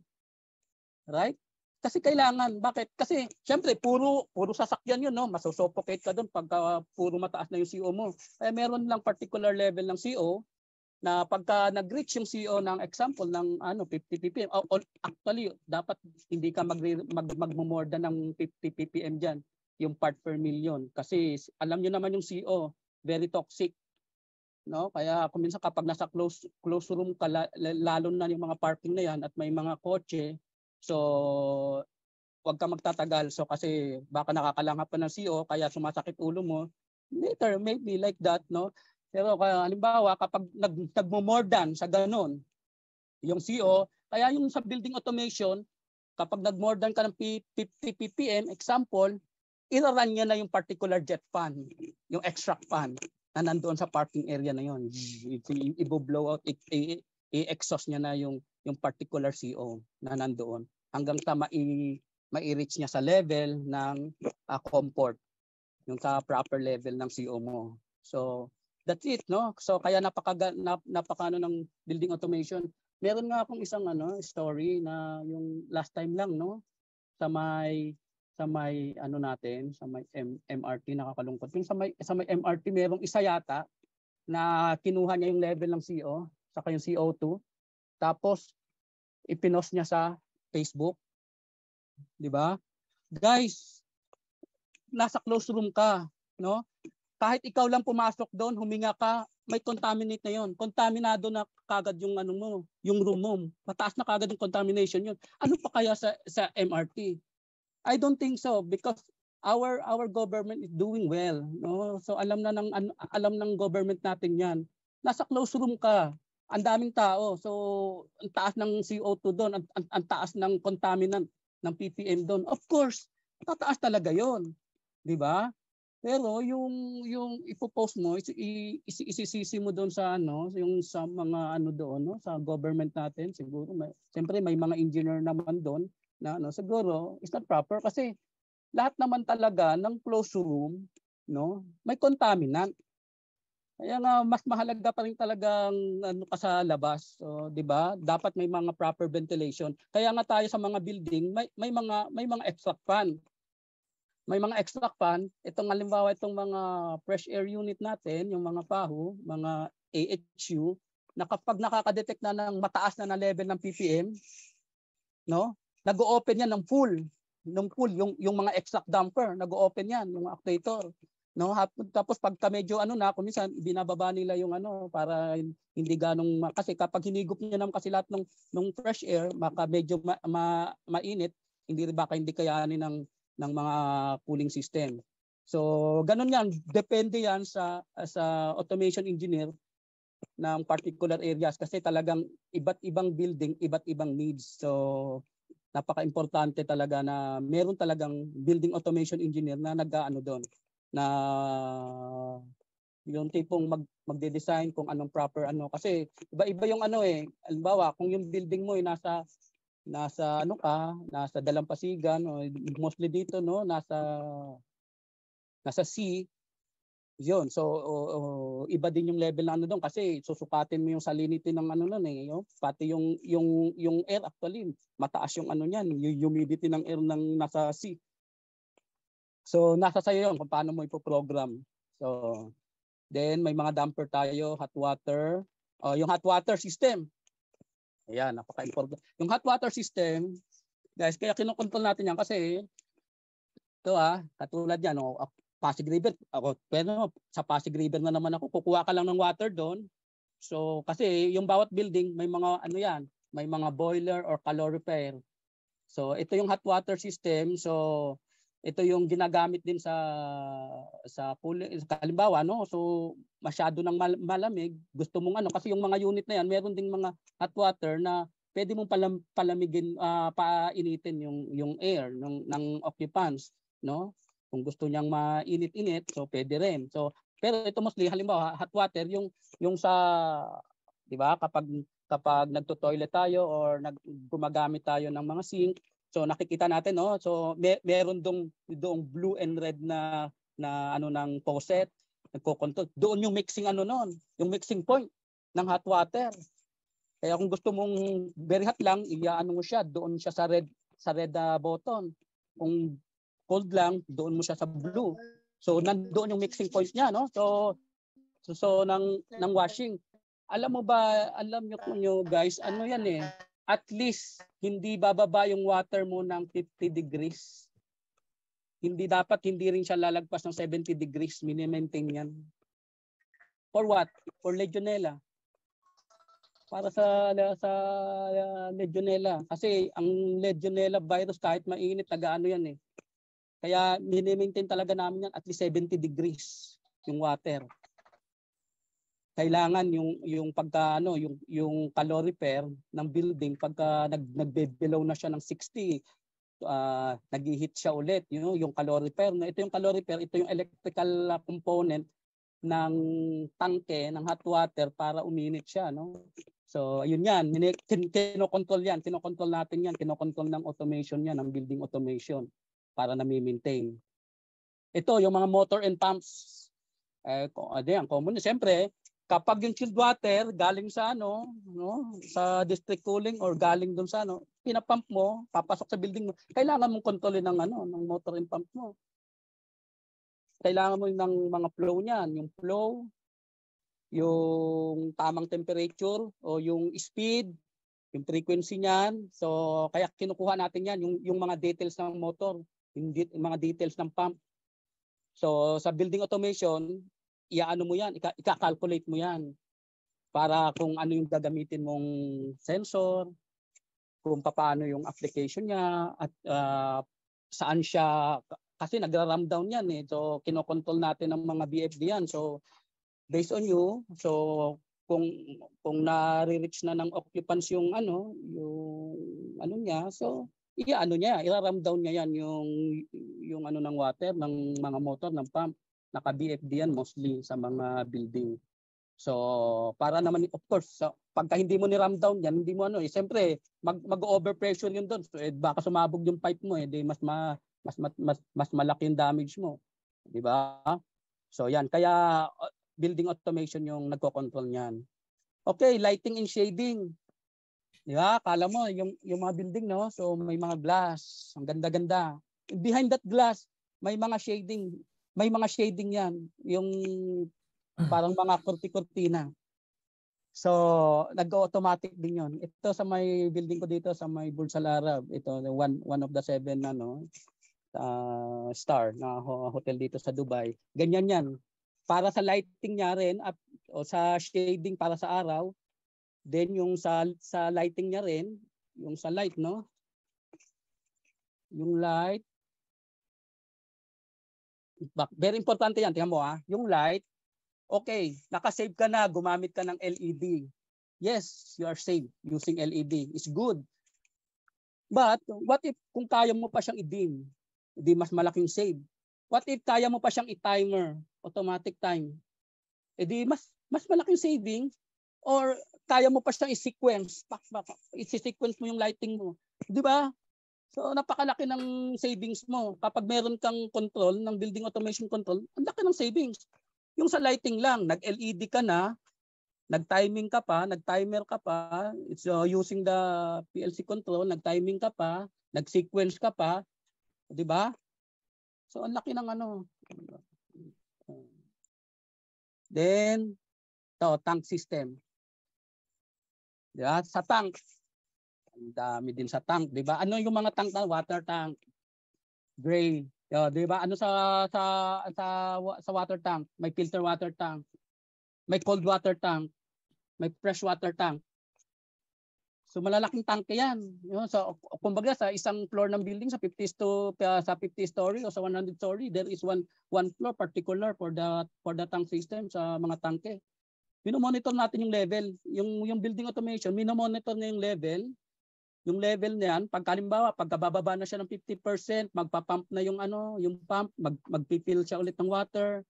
U: Right? Kasi kailangan, bakit? Kasi syempre puro sasakyan 'yun, no? Masusuffocate ka doon pagka puro mataas na yung CO mo. Kaya meron lang particular level ng CO na pagka nag-reach yung CO ng example ng 50 ppm, actually dapat hindi ka magmo-more than ng 50 ppm diyan, yung part per million, kasi alam niyo naman yung CO very toxic, no? Kaya kung minsan kapag nasa close room ka, lalo na yung mga parking na yan at may mga kotse, so wag ka magtatagal, so kasi baka nakakalanghap pa ng CO kaya sumasakit ulo mo later, maybe like that, no? Pero halimbawa kapag nagmo-more than sa ganon yung CO, kaya yung sa building automation, kapag nag-more than ka ng 50 ppm, example, iraran niya na yung particular jet fan, yung extract fan na nandoon sa parking area na yun. I-blow out, i-exhaust niya na yung particular CO na nandoon hanggang sa mai-reach niya sa level ng comfort, yung sa proper level ng CO mo. So, that's it, no? So kaya napaka ng building automation. Meron nga akong isang story na yung last time lang, no? Sa may natin, sa may MRT, nakakalungkot. Yung sa may MRT merong isa yata na kinuha niya yung level ng CO saka yung CO2 tapos ipinost niya sa Facebook, 'di ba? Guys, nasa close room ka, no? Kahit ikaw lang pumasok doon, huminga ka, may contaminate na 'yon. Kontaminado na kagad yung ano mo, yung room mo. Mataas na kagad yung contamination 'yon. Ano pa kaya sa MRT? I don't think so because our government is doing well, no? So alam ng government natin 'yan. Nasa close room ka. Ang daming tao. So ang taas ng CO2 doon, ang taas ng contaminant ng ppm doon. Of course, tataas talaga 'yon. 'Di ba? Pero yung ipo-post mo, isisisi mo doon sa ano, yung sa mga ano doon, no, sa government natin siguro siyempre may mga engineer naman doon na ano, siguro it's not proper kasi lahat naman talaga ng closed room, no, may contaminant. Kaya nga mas mahalaga pa rin talagang ano ka sa labas, so, 'di ba? Dapat may mga proper ventilation. Kaya nga tayo sa mga building may mga extract fan. May mga extract fan, itong halimbawa itong mga fresh air unit natin, yung mga PAHU, mga AHU, na kapag nakaka-detect na ng mataas na level ng ppm, no? Nag-o-open yan ng full, yung mga extract damper, nag-o-open yan, yung actuator. No, tapos pagka medyo ano na, kuminsan binababa nila yung ano para hindi ganong kasi kapag hinigop niya naman kasi lahat ng fresh air, maka medyo mainit, hindi kayanin ng mga cooling system. So ganun yan, depende yan sa automation engineer ng particular areas kasi talagang iba't ibang building, iba't ibang needs. So napaka-importante talaga na meron talagang building automation engineer na nag-aano doon, na yung tipong magde-design kung anong proper ano kasi iba-iba yung ano halimbawa kung yung building mo ay nasa ano ka, nasa Dalampasigan o mostly dito no, nasa C, yun. So iba din yung level na ano doon kasi susukatin mo yung salinity ng ano noon yung pati yung air actually mataas yung ano niyan, yung humidity ng air ng nasa C. So nasa sayo yun kung paano mo ipo-program. So then may mga damper tayo, hot water, yung hot water system. Ayan, napaka-important. Yung hot water system, guys, kaya kinokontrol natin yan kasi ito katulad yan, Pasig River, pero sa Pasig River na naman ako, kukuha ka lang ng water doon. So kasi yung bawat building may mga ano yan, may mga boiler or calorifier. So ito yung hot water system. So ito yung ginagamit din sa halimbawa no, so masyado ng malamig, gusto mong ano kasi yung mga unit na yan meron ding mga hot water na pwede mong palamigin, painitin yung air ng occupants, no? Kung gusto niyang mainit-init, so pwede rin. So pero ito mostly halimbawa hot water yung sa 'di ba kapag nagto-toilet tayo or gumagamit tayo ng mga sink. So nakikita natin no, so meron doong blue and red na ano ng faucet, nagko-control. Doon yung mixing ano noon, yung mixing point ng hot water. Kaya kung gusto mong very hot lang, iaano mo siya, doon siya sa red button. Kung cold lang, doon mo siya sa blue. So nandoon yung mixing point niya no. So ng washing. Alam niyo guys, ano yan at least hindi bababa yung water mo ng 50 degrees. Hindi rin siya lalagpas ng 70 degrees, mini-maintain yan. For what? For Legionella. Para sa Legionella. Kasi ang Legionella virus kahit mainit, taga-ano yan Kaya mini-maintain talaga namin yan at least 70 degrees yung water. Kailangan yung pagka yung calorifer ng building pagka nagbe-below na siya ng 60, nag-heat siya ulit, yung calorifer. Ito yung calorifer, ito yung electrical component ng tangke ng hot water para uminit siya, no? So ayun yan, kinokontrol natin yan, kinokontrol ng automation yan, ng building automation para na maintain. Ito yung mga motor and pumps. Common siyempre. Kapag yung chilled water galing sa sa district cooling or galing doon sa pinapump mo, papasok sa building mo, kailangan mong kontrolin ng motor and pump mo. Kailangan mo ng mga flow niyan, yung flow, yung tamang temperature o yung speed, yung frequency niyan. So kaya kinukuha natin yan, yung mga details ng motor, yung mga details ng pump. So sa building automation, iaano mo yan, ika-calculate mo yan para kung ano yung gagamitin mong sensor, kung paano yung application niya, at saan siya, kasi nagra-ram down yan eh. So kinokontrol natin ng mga BFD yan. So based on you, so kung na-reach na ng occupants yung ano niya, so ira-ram down niya yan yung ano ng water ng mga motor ng pump. Naka-BFD yan mostly sa mga building. So para naman, of course, pagka hindi mo ni-ram down yan, hindi mo siyempre mag-overpressure yun doon. So baka sumabog yung pipe mo di mas malaki yung damage mo, di ba? So yan, kaya building automation yung nagko-control niyan. Okay, lighting and shading. Di ba? Kala mo yung mga building, no? So may mga glass, ang ganda-ganda. Behind that glass, may mga shading. May mga shading yan, yung parang mga kurti-kurtina. So nag-automatic din yon. Ito sa may building ko dito sa may Burj Al Arab, ito one of the 7 star na hotel dito sa Dubai. Ganyan yan. Para sa lighting niya rin o sa shading para sa araw, then yung sa lighting niya rin, yung sa light, no? Yung light, very importante yan, tingnan mo yung light, okay, nakasave ka na, gumamit ka ng LED. Yes, you are safe using LED. It's good. But what if kung kaya mo pa siyang i-dim? Di mas malaking save. What if kaya mo pa siyang i-timer, automatic time? Di mas malaking saving. Or kaya mo pa siyang i-sequence, i-sequence mo yung lighting mo. Di ba? So napakalaki ng savings mo. Kapag meron kang control ng building automation control, ang laki ng savings. Yung sa lighting lang, nag-LED ka na, nag-timing ka pa, nag-timer ka pa, it's using the PLC control, nag-timing ka pa, nag-sequence ka pa, di ba? So ang laki ng ano. Then, tank system. Di ba? Sa tank, ang dami din sa tank, di ba? Ano yung mga tank na? Water tank, gray, di ba? Ano sa water tank? May filter water tank, may cold water tank, may fresh water tank. So malalaking tanke yan. So kumbaga sa isang floor ng building sa 50 story o sa 100 story, there is one floor particular for the tank system sa mga tanke. Minomonitor natin yung level, yung building automation, minomonitor na yung level na yan. Pagkalimbawa, pagkabababa na siya ng 50%, magpa-pump na yung pump, magpifill siya ulit ng water.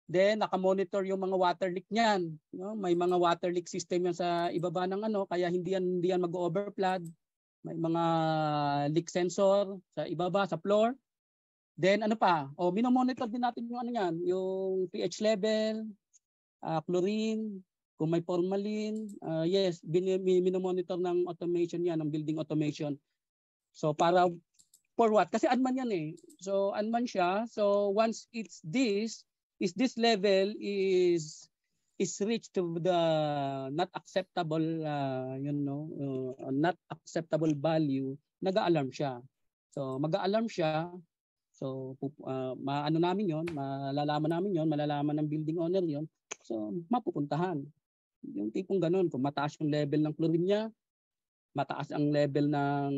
U: Then nakamonitor yung mga water leak niyan. May mga water leak system yan sa ibaba ng kaya hindi yan mag-overflood. May mga leak sensor sa ibaba sa floor. Then minomonitor din natin yung yung pH level, chlorine, kung may formalin, yes, minomonitor ng automation yan, ng building automation. So para for what? Kasi unman yan eh. So unman siya. So once this level is reached to the not acceptable not acceptable value, nag-a-alarm siya. So mag-a-alarm siya. So malalaman ng building owner yon. So mapupuntahan. Yung tipong ganun, kung mataas yung level ng chlorine niya, mataas ang level ng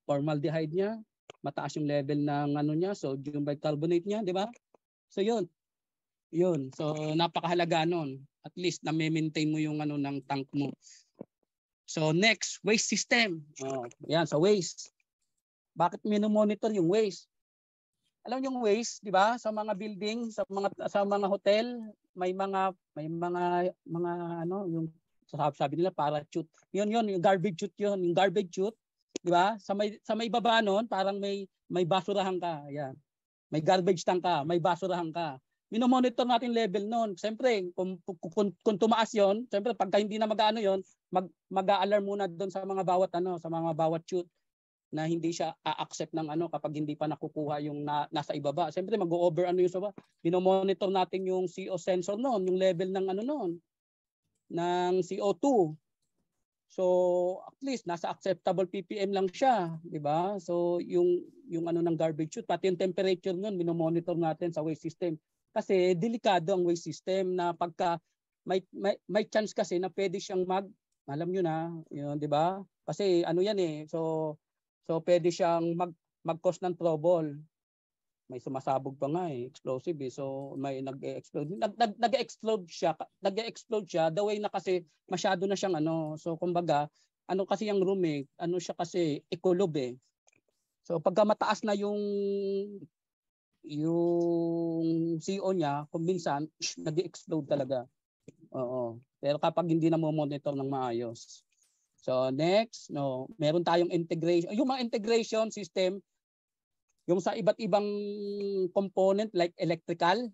U: formaldehyde niya, mataas yung level ng sodium bicarbonate niya, di ba? So yun. So napakahalaga nun. At least na-maintain mo yung ng tank mo. So next, waste system. Yan, sa waste. Bakit minomonitor yung waste? Alam niyo yung waste, di ba? Sa mga building, sa mga hotel, may mga yung sabi nila parachute. Yun yung garbage chute yun, yung garbage chute, di ba? Sa may baba noon, parang may basurahan ka. Ayan. May garbage tank ka, may basurahan ka. Minomonitor natin level noon. Siyempre, kung tumaas yon, siyempre pagka hindi na mag-ano yon, mag-a-alarm muna doon sa mga bawat chute. na hindi siya a-accept ng ano kapag hindi pa nakukuha yung nasa ibaba. Siyempre mag-over ano yung sa baba. Monitor natin yung CO sensor noon, yung level ng ano noon ng CO2. So at least nasa acceptable ppm lang siya, di ba? So yung ano ng garbage chute, pati yung temperature noon monitor natin sa waste system. Kasi delikado ang waste system na pagka may chance kasi na pwede siyang alam niyo na, yun, di ba? Kasi ano yan eh. So pwede siyang mag-cause ng trouble. May sumasabog pa nga eh, explosive eh. So may nag-explode. Nag-explode siya the way na kasi masyado na siyang ano. So kumbaga, ano kasi yung room eh, ano siya kasi ecolab eh. So pagka mataas na yung CO niya, kung minsan nag-explode talaga. Oo. Pero kapag hindi na mo-monitor ng maayos. So next, meron tayong integration. Yung mga integration system, yung sa iba't ibang component like electrical,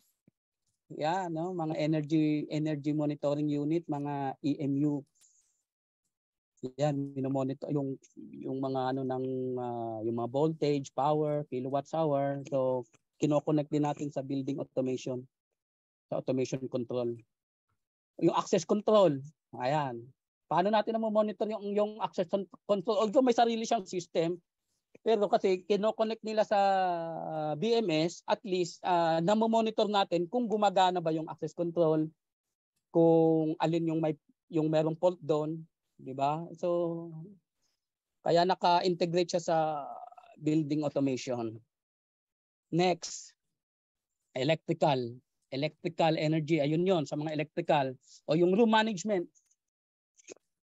U: mga energy monitoring unit, mga EMU. Yan, minomonitor yung mga ano ng yung mga voltage, power, kilowatts hour. So kino-connect din natin sa building automation, sa automation control. Yung access control, ayan. Paano natin na monitor yung access control? Although may sarili siyang system, pero kasi kino-connect nila sa BMS, at least na-monitor natin kung gumagana ba yung access control, kung alin yung merong fault doon, di ba? So kaya naka-integrate siya sa building automation. Next, electrical energy, ayun yon sa mga electrical o yung room management.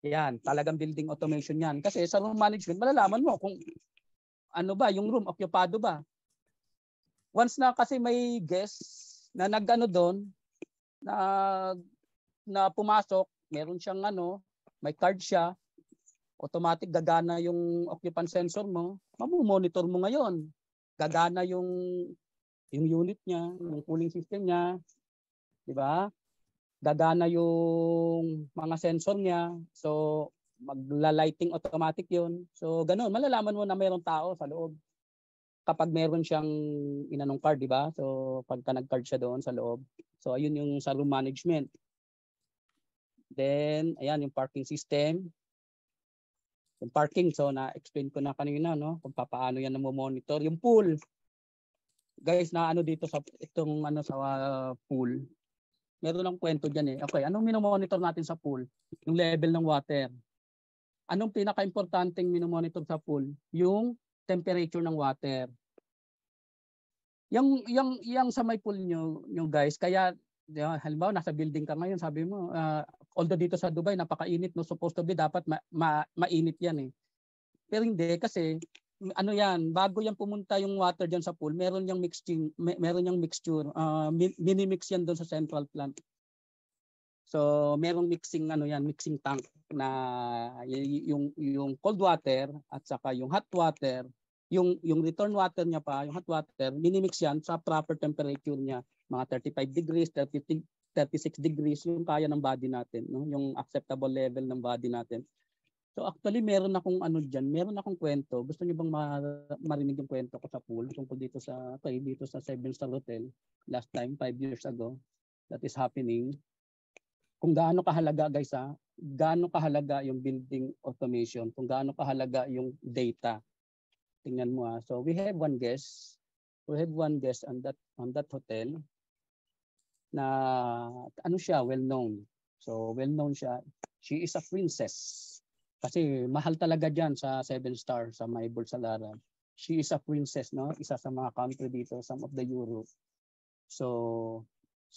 U: Yan, talagang building automation yan. Kasi sa room management, malalaman mo kung ano ba, yung room, occupado ba. Once na kasi may guest na nag-ano doon, na pumasok, meron siyang may card siya, automatic gagana yung occupant sensor mo, mamomonitor mo ngayon. Gagana yung unit niya, yung cooling system niya, di ba? Gagana yung mga sensor niya. So magla-lighting automatic 'yun. So ganoon, malalaman mo na mayroong tao sa loob. Kapag meron siyang inanong card, di ba? So pagka nag-card siya doon sa loob. So ayun yung sa room management. Then ayan yung parking system. Yung parking, so na-explain ko na kanina, no? Kung paano yan na-monitor. Yung pool. Guys, na dito sa itong sa pool. Meron lang kwento diyan eh. Okay, anong minomonitor natin sa pool? Yung level ng water. Anong pinaka-importanteng minomonitor sa pool? Yung temperature ng water. Yung sa may pool nyo guys, kaya halimbawa nasa building ka ngayon, sabi mo, although dito sa Dubai napakainit, no, supposed to be dapat mainit yan eh. Pero hindi kasi bago yan pumunta yung water diyan sa pool, meron yang mixture, minimix yan doon sa central plant. So merong mixing mixing tank na yung cold water at saka yung hot water, yung return water niya pa, yung hot water, minimix yan sa proper temperature niya, mga 35 degrees, 36 degrees yung kaya ng body natin, no? Yung acceptable level ng body natin. So actually meron akong meron akong kwento. Gusto niyo bang marinig yung kwento ko sa pool tungkol dito sa 7-star hotel last time 5 years ago that is happening. Kung gaano kahalaga guys gaano kahalaga yung building automation, kung gaano kahalaga yung data. Tingnan mo So we have one guest on that hotel na siya, well known. So well known siya. She is a princess. Kasi mahal talaga diyan sa 7-star sa may Bulsalaran. She is a princess, no? Isa sa mga country dito, some of the Europe. So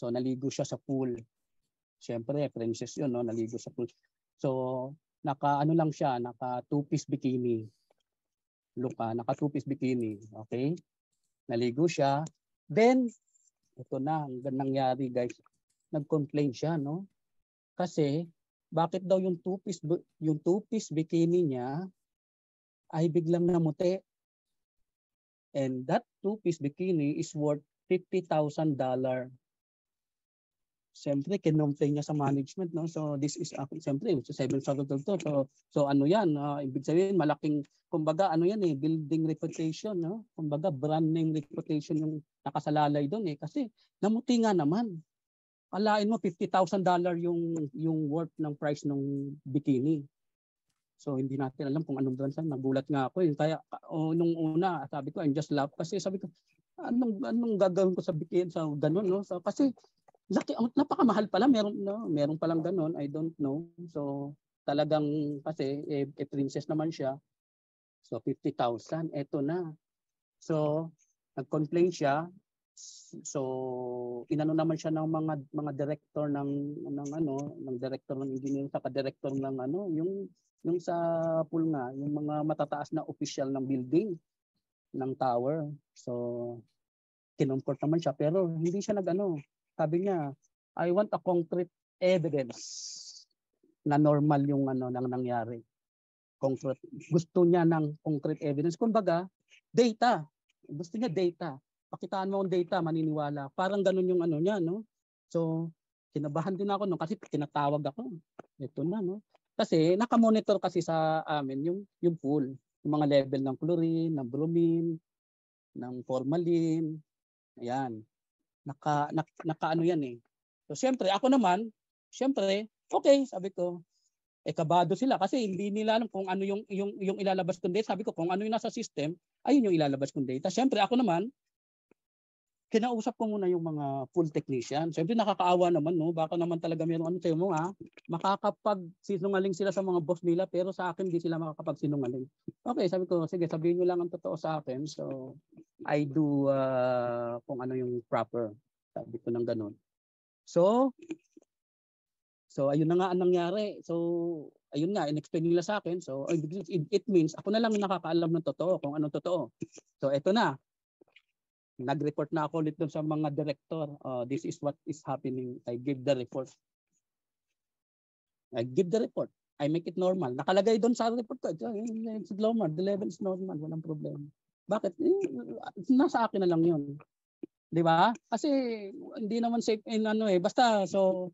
U: naligo siya sa pool. Siyempre, princess 'yun, no? Naligo sa pool. So naka naka two-piece bikini. Naka two-piece bikini, okay? Naligo siya. Then ito na ang nangyari, guys. Nag-complain siya, no? Kasi bakit daw yung two-piece bikini niya ay biglang namuti? And that two-piece bikini is worth $50,000. Siyempre, kinomplain niya sa management, no? So this is, siyempre, 7-star hotel to. So ano yan, ibig sabihin, malaking, kumbaga, ano yan building reputation, no? Kumbaga, brand name reputation yung nakasalalay doon kasi namuti nga naman. Alain mo, $50,000 yung worth ng price ng bikini. So hindi natin alam kung anong brand yan. Nagulat nga ako. Kaya nung una, sabi ko, I'm just laugh. Kasi sabi ko, anong gagawin ko sa bikini, sa ganun, no? So, kasi laki, napakamahal pala, meron palang ganun, I don't know. So talagang kasi princess naman siya. So 50,000, eto na. So nag-complain siya. So inano naman siya ng mga director ng director ng engineering saka director ng yung sa pool nga, yung mga matataas na official ng building ng tower. So kinumport naman siya pero hindi siya sabi niya, I want a concrete evidence na normal yung nang nangyari. Concrete. Gusto niya ng concrete evidence. Kumbaga, data. Gusto niya data. Pakitaan mo ang data, maniniwala. Parang ganun yung niya, no? So, kinabahan din ako kasi tinatawag ako. Ito na, no? Kasi naka-monitor kasi sa amin yung pool, yung mga level ng chlorine, ng bromine, ng formalin. Ayan. Naka yan. So siyempre ako naman, okay, sabi ko, kabado sila kasi hindi nila alam kung ano yung ilalabas kong data. Sabi ko kung ano yung nasa system, ayun yung ilalabas kong data. Siyempre ako naman, kinausap ko muna yung mga pool technician. Siyempre nakakaawa naman, no? Baka naman talaga meron tayo mo makakapagsinungaling sila sa mga boss nila pero sa akin hindi sila makakapagsinungaling. Okay, sabi ko, sige, sabihin niyo lang ang totoo sa akin. So I do kung ano yung proper. Sabi ko ng ganun. So ayun na nga ang nangyari. So ayun nga, in-explain nila sa akin. So it means ako na lang nakakaalam ng totoo kung anong totoo. So eto na. Nag-report na ako ulit doon sa mga director. This is what is happening. I give the report. I make it normal. Nakalagay doon sa report ko. It's normal. The level is normal. Walang problema. Bakit? Nasa akin na lang yun. Di ba? Kasi hindi naman safe in basta so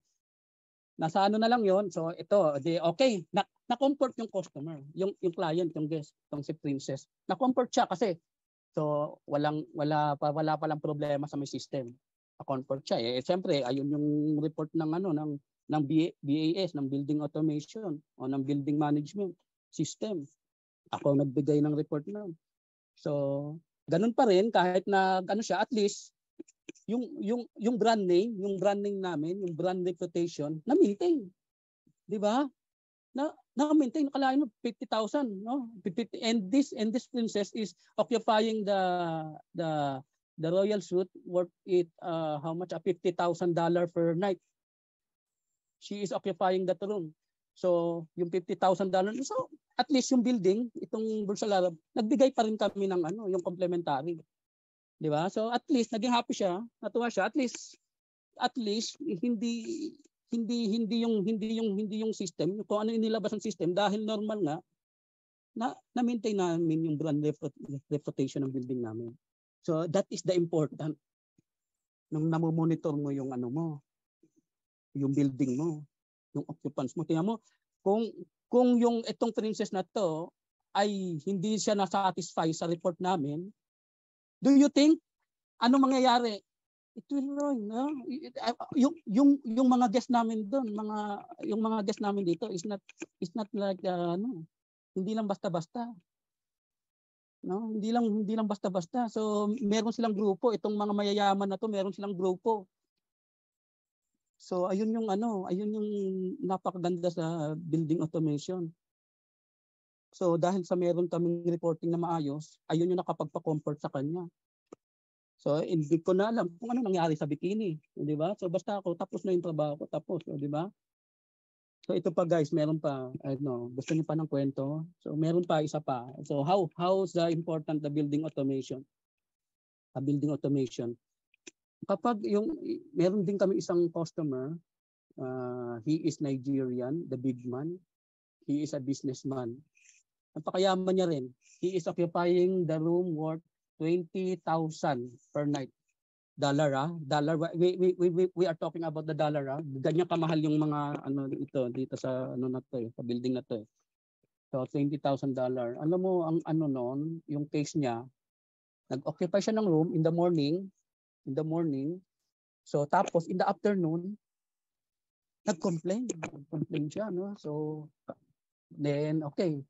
U: nasa na lang yon. So ito, okay, na-comfort yung customer, yung client, yung guest, yung si Princess. Na-comfort siya kasi so wala palang problema sa may system. Na-comfort siya. Siyempre, ayun yung report ng ng BAS, ng building automation o ng building management system. Ako nagbigay ng report na. So, ganun pa rin kahit na siya, at least yung brand name namin, yung brand reputation na maintain. 'Di ba? Na-maintain, nakalain mo 50,000, no? And this princess is occupying the royal suite worth it how much? $50,000 per night. She is occupying that room. So, yung $50,000, so at least yung building, itong Burj Al Arab, nagbigay pa rin kami ng yung complimentary. 'Di ba? So at least naging happy siya, natuwa siya. At least hindi yung system, kung ano yung nilabas ng system dahil normal nga na-maintain namin yung brand reputation ng building namin. So that is the important nung namomonitor mo yung yung building mo, yung occupants mo. Tingnan mo kung yung itong princess na to ay hindi siya na-satisfy sa report namin, do you think ano mangyayari? It will ruin, no? Yung mga guests namin doon, yung mga guests namin dito is not like hindi lang basta-basta. No? Hindi lang basta-basta. So meron silang grupo, itong mga mayayaman na to, meron silang grupo. So ayun yung napakaganda sa building automation. So dahil sa meron kaming reporting na maayos, ayun yung nakapagpa-comfort sa kanya. So hindi ko na alam kung ano nangyari sa bikini, di ba? So basta ako tapos na yung trabaho ko, tapos, di ba? So ito pa guys, meron pa, gusto niyo pa ng kwento? So meron pa, isa pa. So how's the important the building automation? Building automation. Kapag meron din kami isang customer, he is Nigerian, the big man. He is a businessman. Napakayaman niya rin. He is occupying the room worth 20,000 per night. Dollar. We are talking about the dollar. Ganyan kamahal yung mga ano dito sa ano na to, sa building na to. So $20,000. Alam mo ang ano noon, yung case niya, nag-occupy siya ng room in the morning. So tapos in the afternoon, nag-complain siya, no? So then okay.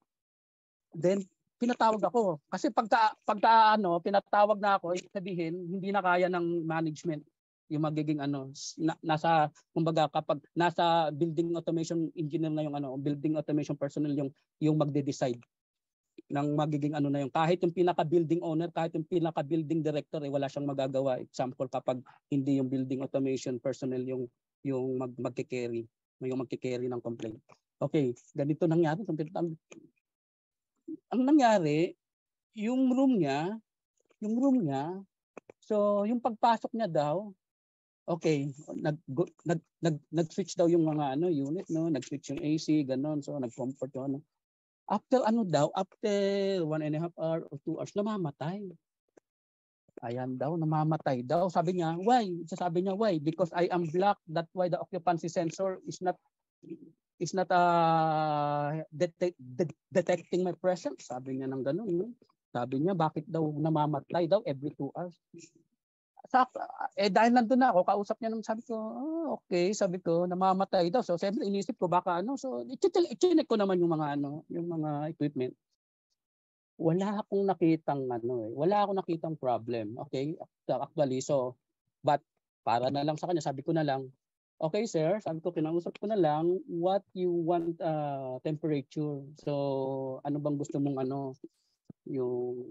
U: Then pinatawag ako kasi pagka ano, pinatawag na ako, sabihin hindi na kaya ng management yung magiging ano, nasa kumbaga kapag nasa building automation engineer na yung ano, building automation personnel yung magde-decide ng magiging ano na yung kahit yung pinaka-building owner, kahit yung pinaka-building director wala siyang magagawa. Example kapag hindi yung building automation personnel yung magke-carry ng complaint. Okay, ganito nangyari. Ang nangyari, yung room niya, so yung pagpasok niya daw, okay, nag-switch daw yung mga ano unit, no, nag-switch yung AC, ganon, so nag-comfort yung ano. After 1.5 hour or 2 hours, namamatay. Ayan daw, namamatay daw. Sabi niya, why? Because I am black, that's why the occupancy sensor is not detecting my presence. Sabi niya ng gano'n. No? Sabi niya, bakit daw namamatay daw every 2 hours? Dahil nandun na ako, kausap niya naman, sabi ko, okay, sabi ko, namamatay daw. So, siyempre, inisip ko, baka ano, so, i-check ko naman yung mga equipment. Wala akong nakitang problem. Okay, actually, so, but, para na lang sa kanya, sabi ko na lang, okay, sir, sabi ko, kinausap ko na lang, what you want temperature. So, ano bang gusto mong ano, yung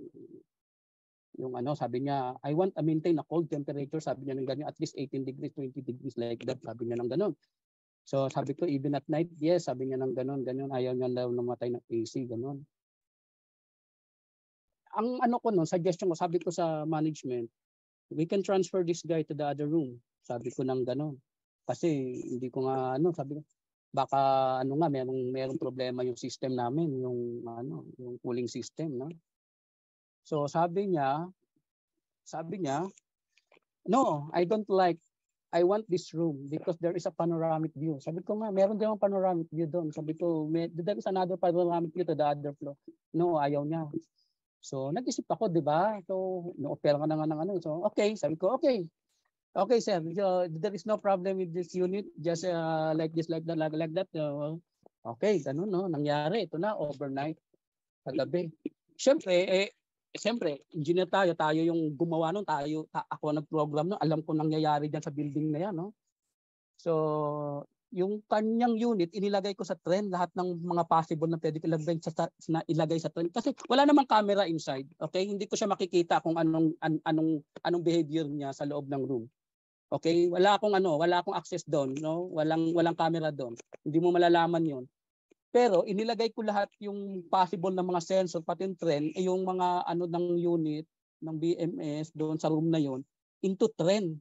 U: ano, sabi niya, I want to maintain a cold temperature, sabi niya ng ganyan, at least 18 degrees, 20 degrees like that, sabi niya ng ganon. So sabi ko, even at night, yes, sabi niya ng ganon, ayaw niya daw namatay ng AC, ganon. Ang ano ko nun, suggestion ko, sabi ko sa management, we can transfer this guy to the other room, sabi ko ng ganon. Kasi hindi ko nga, ano, sabi ko, baka ano nga, merong problema yung system namin, yung cooling system, no? So sabi niya, no, I want this room because there is a panoramic view. Sabi ko nga, meron din ang panoramic view doon. Sabi ko, there is another panoramic view to the other floor. No, ayaw niya. So nag-isip ako, di ba? So no-opera ka na nga ng ano. So okay, sabi ko, okay. Okay, sir. So, there is no problem with this unit. Just like this, like that, like that. Okay, ganun, no? Nangyari. Ito na, overnight. Kagabi. Siyempre, engineer tayo yung gumawa nun, ako nag-program nun, alam ko nangyayari dyan sa building na yan, no? So, yung kanyang unit, inilagay ko sa trend, lahat ng mga possible na pwede ko ilagay sa trend. Kasi wala namang camera inside, okay? Hindi ko siya makikita kung anong behavior niya sa loob ng room. Okay? Wala akong access doon, no? Walang camera doon. Hindi mo malalaman 'yon. Pero inilagay ko lahat yung possible na mga sensor pati yung trend yung mga ano ng unit ng BMS doon sa room na yon into trend.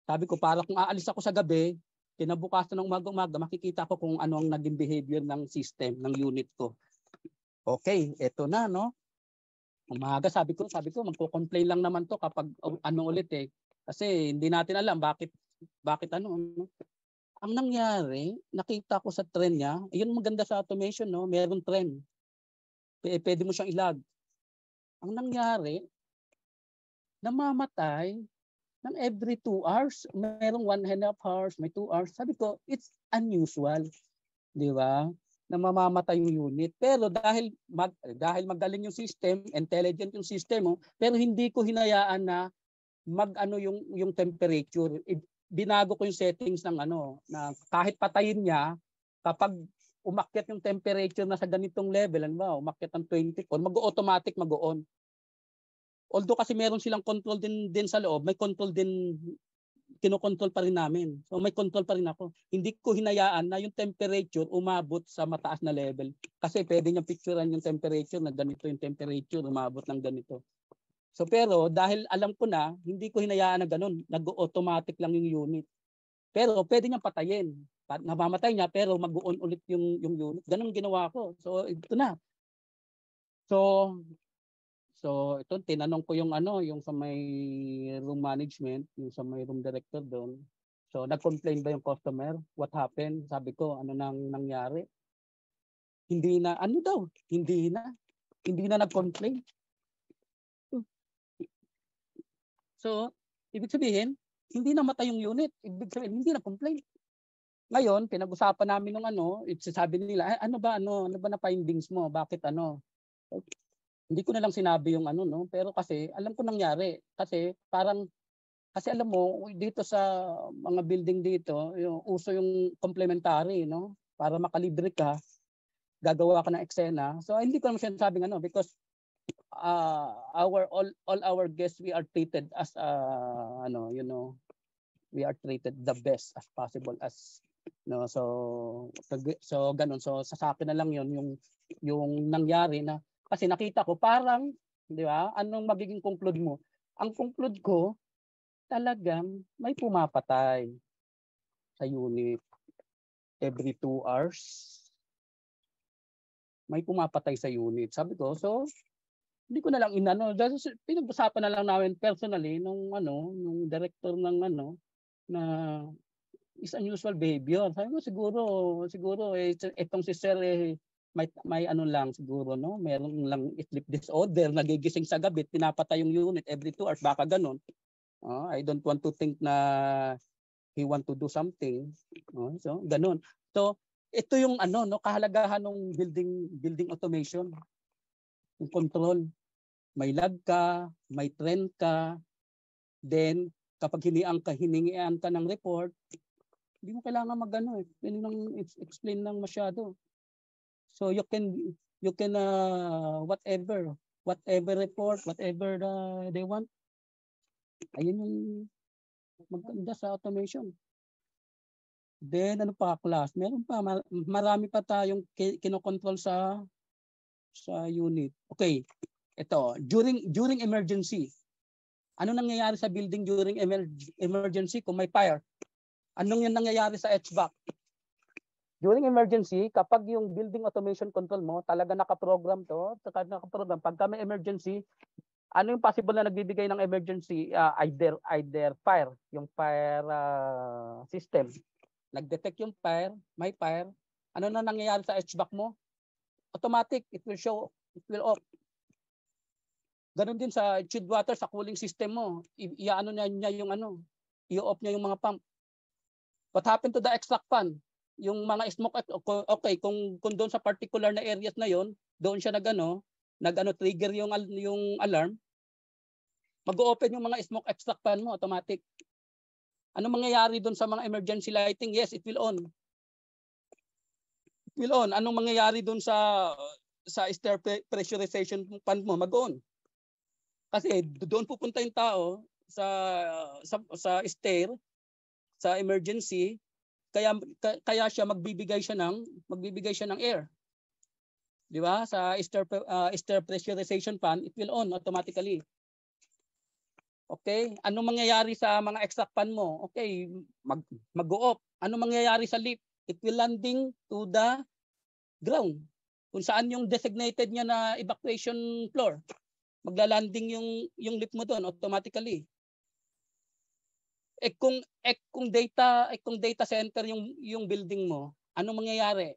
U: Sabi ko para kung aalis ako sa gabi, kinabukasan ng umaga makikita ko kung ano ang naging behavior ng system ng unit ko. Okay, eto na, no? Umaga sabi ko magko-complain lang naman to kapag ano ulit kasi hindi natin alam bakit ano. Ang nangyari, nakita ko sa trend niya, yun maganda sa automation, no? Meron trend. Pwede mo siyang ilag. Ang nangyari, namamatay ng every 2 hours. Merong 1.5 hours, may 2 hours. Sabi ko, it's unusual. Di ba? Na mamamatay yung unit. Pero dahil magaling yung system, intelligent yung system, pero hindi ko hinayaan na mag-ano yung temperature. Binago ko yung settings ng na kahit patayin niya, kapag umakyat yung temperature na sa ganitong level, umakyat ng 24, mag-automatic mag-on. Although kasi meron silang control din sa loob, may control din, kinokontrol pa rin namin. So may control pa rin ako. Hindi ko hinayaan na yung temperature umabot sa mataas na level. Kasi pwede niyang picturean yung temperature na ganito yung temperature, umabot ng ganito. So pero dahil alam ko na, hindi ko hinayaan na ganun. Nag-automatic lang yung unit. Pero pwede niyang patayin. Namamatay niya pero mag-on ulit yung unit. Ganun ginawa ko. So ito na. So So ito, tinanong ko yung yung sa may room management, yung sa may room director doon. So nag-complain ba yung customer? What happened? Sabi ko, ano nang nangyari? Hindi na, hindi na nag-complain. So, ibig sabihin, hindi namatay yung unit. Ibig sabihin, hindi na-complain. Ngayon, pinag-usapan namin ng sabi nila, ano ba na findings mo? Bakit Hindi ko na lang sinabi yung no, pero kasi alam ko nangyari. Kasi alam mo, dito sa mga building dito, uso yung complementary, no? Para makalibre ka, gagawa ka ng eksena. So, hindi ko naman sinasabing because all our guests, we are treated as we are treated the best as possible as so ganun. So sa akin na lang yung nangyari na kasi nakita ko parang, di ba? Anong magiging conclude mo? Ang conclude ko, talagang may pumapatay sa unit every 2 hours. May pumapatay sa unit. Sabi ko, so hindi ko na lang pinag-usapan na lang namin personally nung director ng na is unusual behavior. Sabi ko siguro itong si Sir may lang siguro, no? Meron lang sleep disorder, nagigising sa gabi, pinapatay yung unit every 2 hours, baka ganun. I don't want to think na he want to do something. So ganun. So ito yung kahalagahan ng building automation. Yung control. May lag ka, may trend ka, then kapag hiningian ka ng report, hindi mo kailangan explain lang masyado. So you can whatever report, whatever they want. Ayun yung maganda sa automation. Then class? Meron pa, marami pa tayong kinokontrol sa unit. Okay. Ito, during emergency. Ano nangyayari sa building during emergency kung may fire? Anong yung nangyayari sa HVAC? During emergency, kapag yung building automation control mo, talaga nakaprogram to, pagka may emergency, ano yung possible na nagbibigay ng emergency? Either fire, yung fire system. Nag-detect yung fire, may fire. Ano na nangyayari sa HVAC mo? Automatic, it will off. Ganon din sa chilled water, sa cooling system mo. I-off niya yung mga pump. What happened to the extract fan? Yung mga smoke, okay, kung doon sa particular na areas na yon, doon siya trigger yung alarm, mag-open yung mga smoke extract fan mo, automatic. Ano mangyayari doon sa mga emergency lighting? Yes, it will on. It will on. Anong mangyayari doon sa stair pressurization fan mo? Mag-on. Kasi doon pupunta yung tao sa stair, sa emergency, kaya siya magbibigay siya ng air. Di ba? Sa stair pressurization fan, it will on automatically. Okay? Ano mangyayari sa mga extract fan mo? Okay, mag-go-off. Ano mangyayari sa lift? It will landing to the ground. Kung saan yung designated niya na evacuation floor. Magla-landing yung lift mo doon automatically. Kung data center yung building mo, ano mangyayari?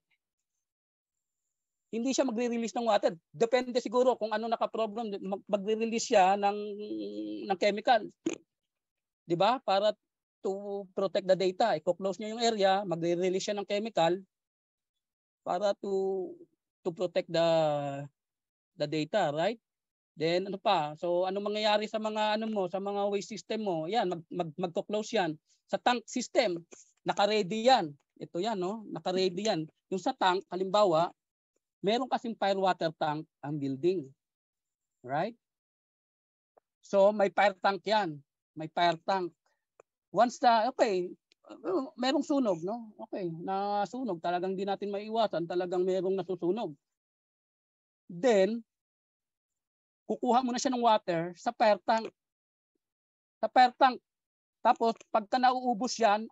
U: Hindi siya magre-release ng water. Depende siguro kung ano naka-program, magre-release siya ng chemical. 'Di ba? Para to protect the data. I-close niya yung area, magre-release siya ng chemical para to protect the data, right? Then ano pa? So ano mangyayari sa mga sa mga waste system mo? Yan, magko-close yan. Sa tank system, naka-ready yan. Ito yan, no? Naka-ready yan. Yung sa tank, halimbawa, meron kasing fire water tank ang building. Right? So may fire tank yan. May fire tank. Once merong sunog, no? Okay, nasunog, talagang di natin maiwasan, talagang merong nasusunog. Then kukuha mo na siya ng water sa fire tank. Sa fire tank. Tapos pagka nauubos yan,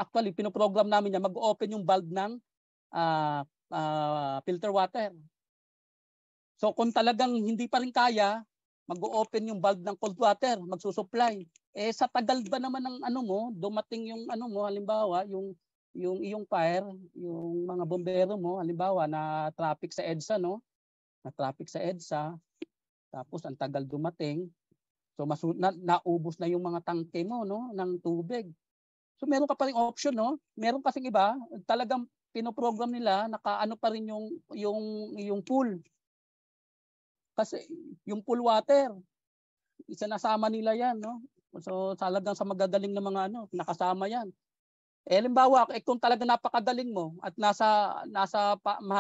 U: actually pinoprogram namin niya mag-open yung valve ng filter water. So kung talagang hindi pa rin kaya, mag-o-open yung valve ng cold water, magsusupply. Eh sa tagal ba naman ng ano mo, dumating yung ano mo, halimbawa, yung iyong fire, yung mga bombero mo, halimbawa na traffic sa EDSA, no? Na traffic sa EDSA, tapos ang tagal dumating. So naubos na yung mga tangke mo, no, ng tubig. So meron ka pa ring option, no? Meron kasing iba, talagang pinoprogram nila, nakaano pa rin yung pool. Kasi yung pool water, isinasama nila yan, no? So talagang sa magagaling na mga ano, nakasama yan. Eh halimbawa, kung talaga napakagaling mo at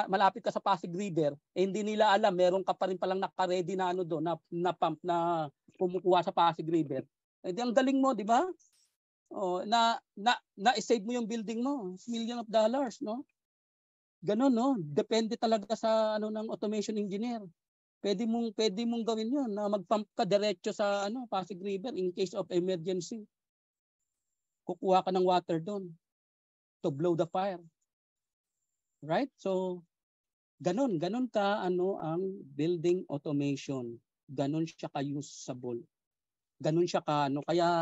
U: malapit ka sa Pasig River, eh, hindi nila alam, meron ka pa rin palang naka-ready na ano doon, na pump na kumukuha sa Pasig River. Eh di ang galing mo, di ba? Oh, na-save mo yung building mo, $1 million, no? Ganon, no? Depende talaga sa ano ng automation engineer. Pwede mong gawin 'yun na mag-pump ka diretso sa ano, Pasig River in case of emergency. Kukuha ka ng water doon to blow the fire. Right? So ganon ka ano ang building automation. Ganon siya ka-usable. Ganon siya ka ano, kaya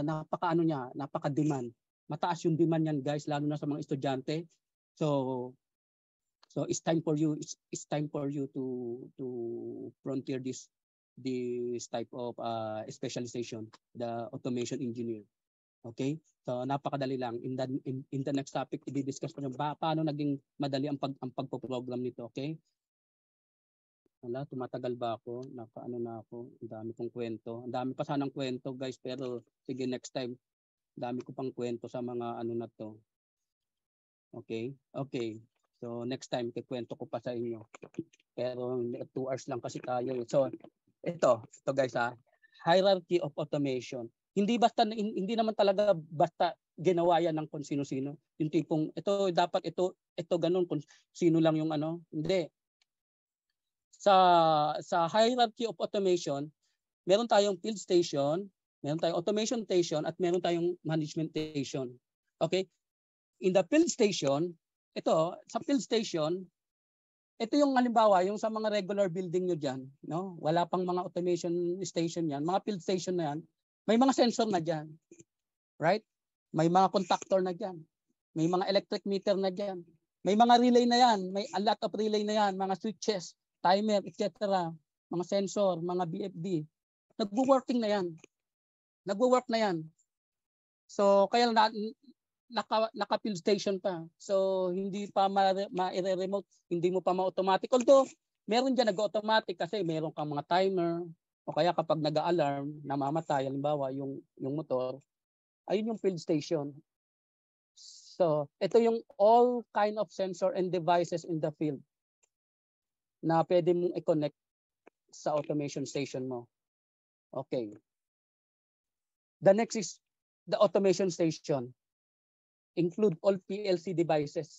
U: napaka-demand. Mataas yung demand niyan, guys, lalo na sa mga estudyante. So it's time for you to frontier this type of specialization, the automation engineer. Okay? So napakadali lang. In the next topic, i-discuss ko paano naging madali ang pagpo-program nito, okay? Wala, tumatagal ba ako? Nakaano na ako? Ang dami kong kwento. Ang dami pa sanang kwento, guys, pero sige, next time. Ang dami ko pang kwento sa mga ano na to. Okay? Okay. So next time kikwento ko pa sa inyo. Pero 2 hours lang kasi tayo. So ito guys, hierarchy of automation. Hindi naman talaga basta ginawa yan ng kung sino-sino. Yung tipong ito dapat ito ganun kung sino lang yung ano. Hindi. Sa hierarchy of automation, meron tayong field station, meron tayong automation station, at meron tayong management station. Okay? In the field station, sa field station, ito yung halimbawa, yung sa mga regular building nyo dyan, no? Wala pang mga automation station yan, mga field station na yan, may mga sensor na dyan. Right? May mga contactor na dyan. May mga electric meter na dyan. May mga relay na yan. May a lot of relay na yan. Mga switches, timer, etc. Mga sensor, mga BFD. Nagwo-working na yan. Nagwo-work na yan. So, kaya naka-field station pa. So, hindi pa ma-remote, hindi mo pa ma-automatic. Although, meron dyan nag-automatic kasi meron kang mga timer, o kaya kapag nag-alarm, namamatay, halimbawa, yung motor, ayun yung field station. So, ito yung all kind of sensor and devices in the field na pwede mong i-connect sa automation station mo. Okay. The next is the automation station. Include all PLC devices.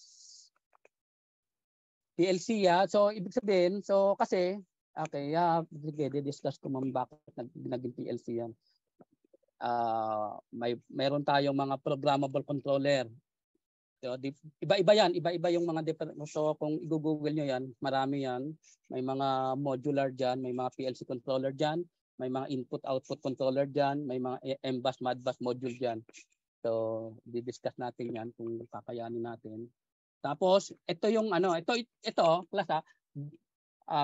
U: PLC, so ibig sabihin, so kasi, okay, sige, discuss ko bakit naging PLC yan. Mayroon tayong mga programmable controller. So, iba-iba yan, iba-iba yung mga different. So kung i-google nyo yan, marami yan. May mga modular dyan, may mga PLC controller dyan, may mga input-output controller dyan, may mga MBUS, MADBUS module dyan. So, di-discuss natin yan kung kakayanin natin. Tapos, ito yung ano, ito class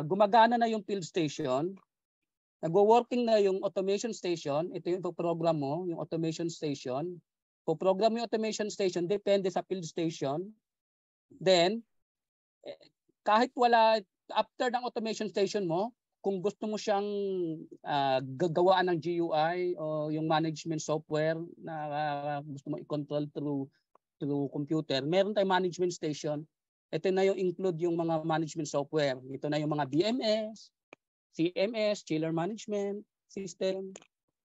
U: gumagana na yung field station. Nagwo-working na yung automation station. Ito yung program mo, yung automation station. Po-program yung automation station, depende sa field station. Then, kahit wala, after ng automation station mo, kung gusto mo siyang gagawaan ng GUI o yung management software na gusto mo i-control through computer, meron tayong management station. Ito na yung include yung mga management software. Ito na yung mga BMS, CMS, Chiller Management System,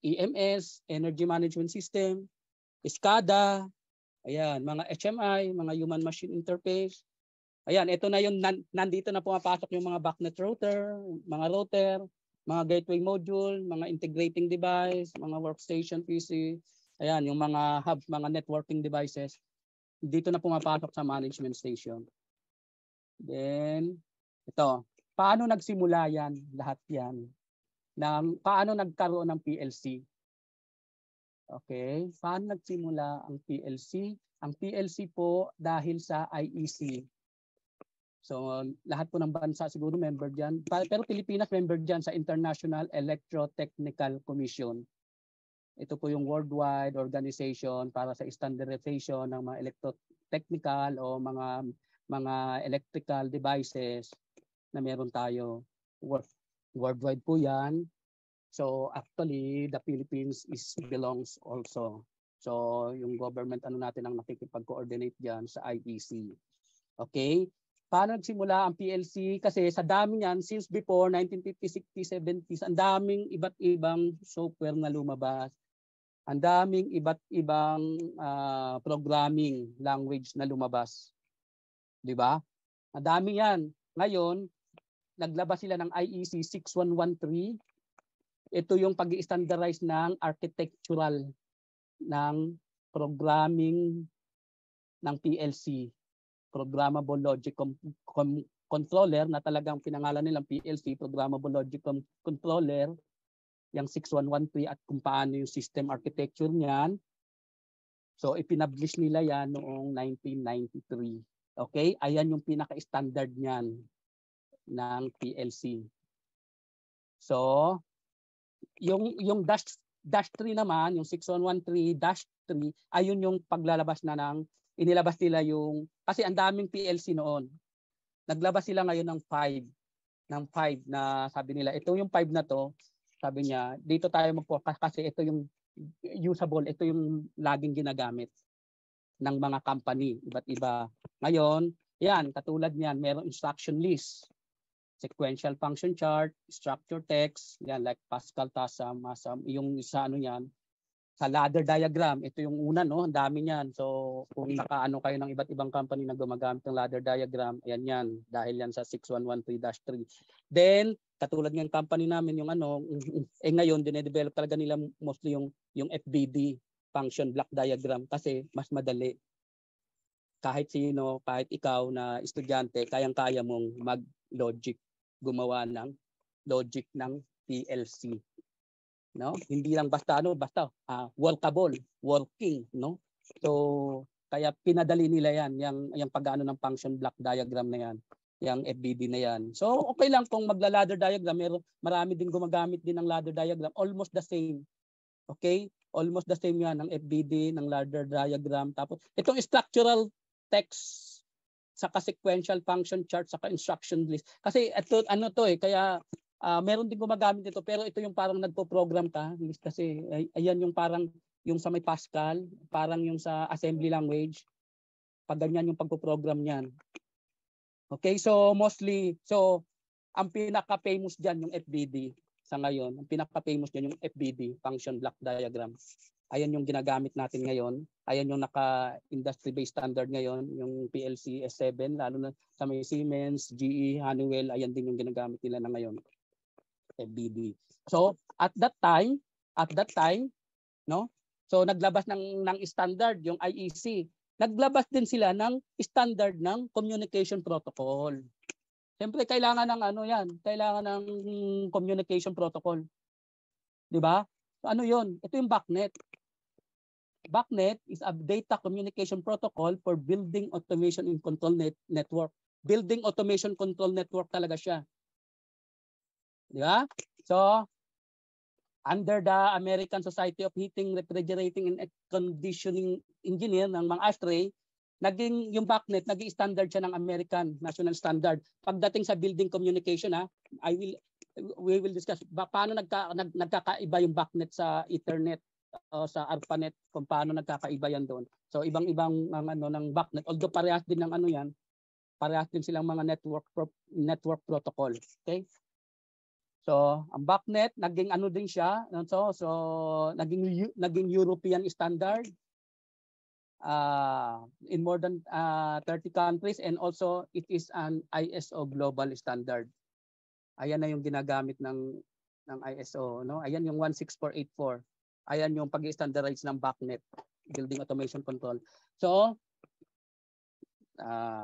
U: EMS, Energy Management System, SCADA, ayan, mga HMI, mga Human Machine Interface. Ayan, ito na yung nandito na pumapasok yung mga backnet router, mga gateway module, mga integrating device, mga workstation PC. Ayan, yung mga hubs, mga networking devices. Dito na pumapasok sa management station. Then, Ito, paano nagsimula yan, lahat yan? Paano nagkaroon ng PLC? Okay, paano nagsimula ang PLC? Ang PLC po dahil sa IEC. So lahat po ng bansa siguro member dyan. Pero Pilipinas member dyan sa International Electrotechnical Commission. Ito po yung worldwide organization para sa standardization ng mga electrotechnical o mga electrical devices na meron tayo. Worldwide po yan. So actually the Philippines belongs also. So yung government natin ang nakikipag-coordinate diyan sa IEC. Okay? Paano nagsimula ang PLC? Kasi sa dami niyan, since before 1950s, 60s, 70s, ang daming iba't ibang software na lumabas. Ang daming iba't ibang programming language na lumabas. Di ba? Ang dami yan. Ngayon, naglabas sila ng IEC 6113. Ito yung pag-i-standardize ng architectural ng programming ng PLC. Programmable Logic Controller na talagang pinangalan nilang PLC, Programmable Logic Controller, yung 6113 at kung paano yung system architecture niyan. So ipinablish nila yan noong 1993. Okay? Ayan yung pinaka-standard niyan ng PLC. So yung dash 3 naman, yung 6113-3, ayun yung paglalabas na inilabas nila yung, kasi ang daming PLC noon. Naglabas sila ngayon ng 5 na sabi nila, ito yung 5 na to, sabi niya, dito tayo mag-focus kasi ito yung usable, ito yung laging ginagamit ng mga company, iba't iba. Ngayon, yan, katulad niyan, merong instruction list, sequential function chart, structure text, yan, like Pascal, TASM, MASM, yung sa yan, sa ladder diagram, ito yung una, no? Ang dami niyan. So, kung nakaano kayo ng iba't ibang company na gumagamit ng ladder diagram, ayan yan, dahil yan sa 6113-3. Then, katulad ng company namin, yung ngayon, dinedevelop talaga nila mostly yung FBD, function block diagram, kasi mas madali. Kahit sino, kahit ikaw na estudyante, kayang-kaya mong mag-logic, gumawa ng logic ng PLC. No, hindi lang basta workable, working, no? So kaya pinadali nila yan, yung pag-aano ng function block diagram na yan, yung FBD na yan. So okay lang kung magla-ladder diagram, marami din gumagamit din ng ladder diagram, almost the same. Okay? Almost the same yan ng FBD, ng ladder diagram. Tapos itong structural text saka sequential function chart saka instruction list. Kasi ito kaya meron din gumagamit nito, pero ito yung parang nagpo-program ka kasi ayan yung parang yung sa may Pascal, parang yung sa assembly language, pag ganyan yung pagpo-program niyan. Okay, so mostly, ang pinaka-famous diyan yung FBD sa ngayon. Ang pinaka-famous diyan yung FBD, function block diagram. Ayan yung ginagamit natin ngayon. Ayan yung naka-industry-based standard ngayon, yung PLC S7, lalo na sa may Siemens, GE, Honeywell, ayan din yung ginagamit nila na ngayon. FBD. So at that time, no? So naglabas ng standard yung IEC. Naglabas din sila ng standard ng communication protocol. Siyempre kailangan ng kailangan ng communication protocol. 'Di ba? So, ano 'yon? Ito yung BACnet. BACnet is a data communication protocol for building automation and control network. Building automation control network talaga siya. Di ba? So, under the American Society of Heating, Refrigerating and Conditioning Engineer ng mga ASHRAE, yung BACnet, naging standard siya ng American National Standard. Pagdating sa building communication, we will discuss paano nagkakaiba yung BACnet sa Ethernet o sa ARPANET, kung paano nagkakaiba yan doon. So, ibang-ibang ng BACnet, although parehas din ng yan, parehas din silang mga network protocol. Okay? So, ang BACnet naging din siya, so naging European standard in more than 30 countries, and also it is an ISO global standard. Ayan na yung ginagamit ng ISO, no? Ayan yung 16484. Ayan yung pag-standardize ng BACnet, Building Automation Control. So,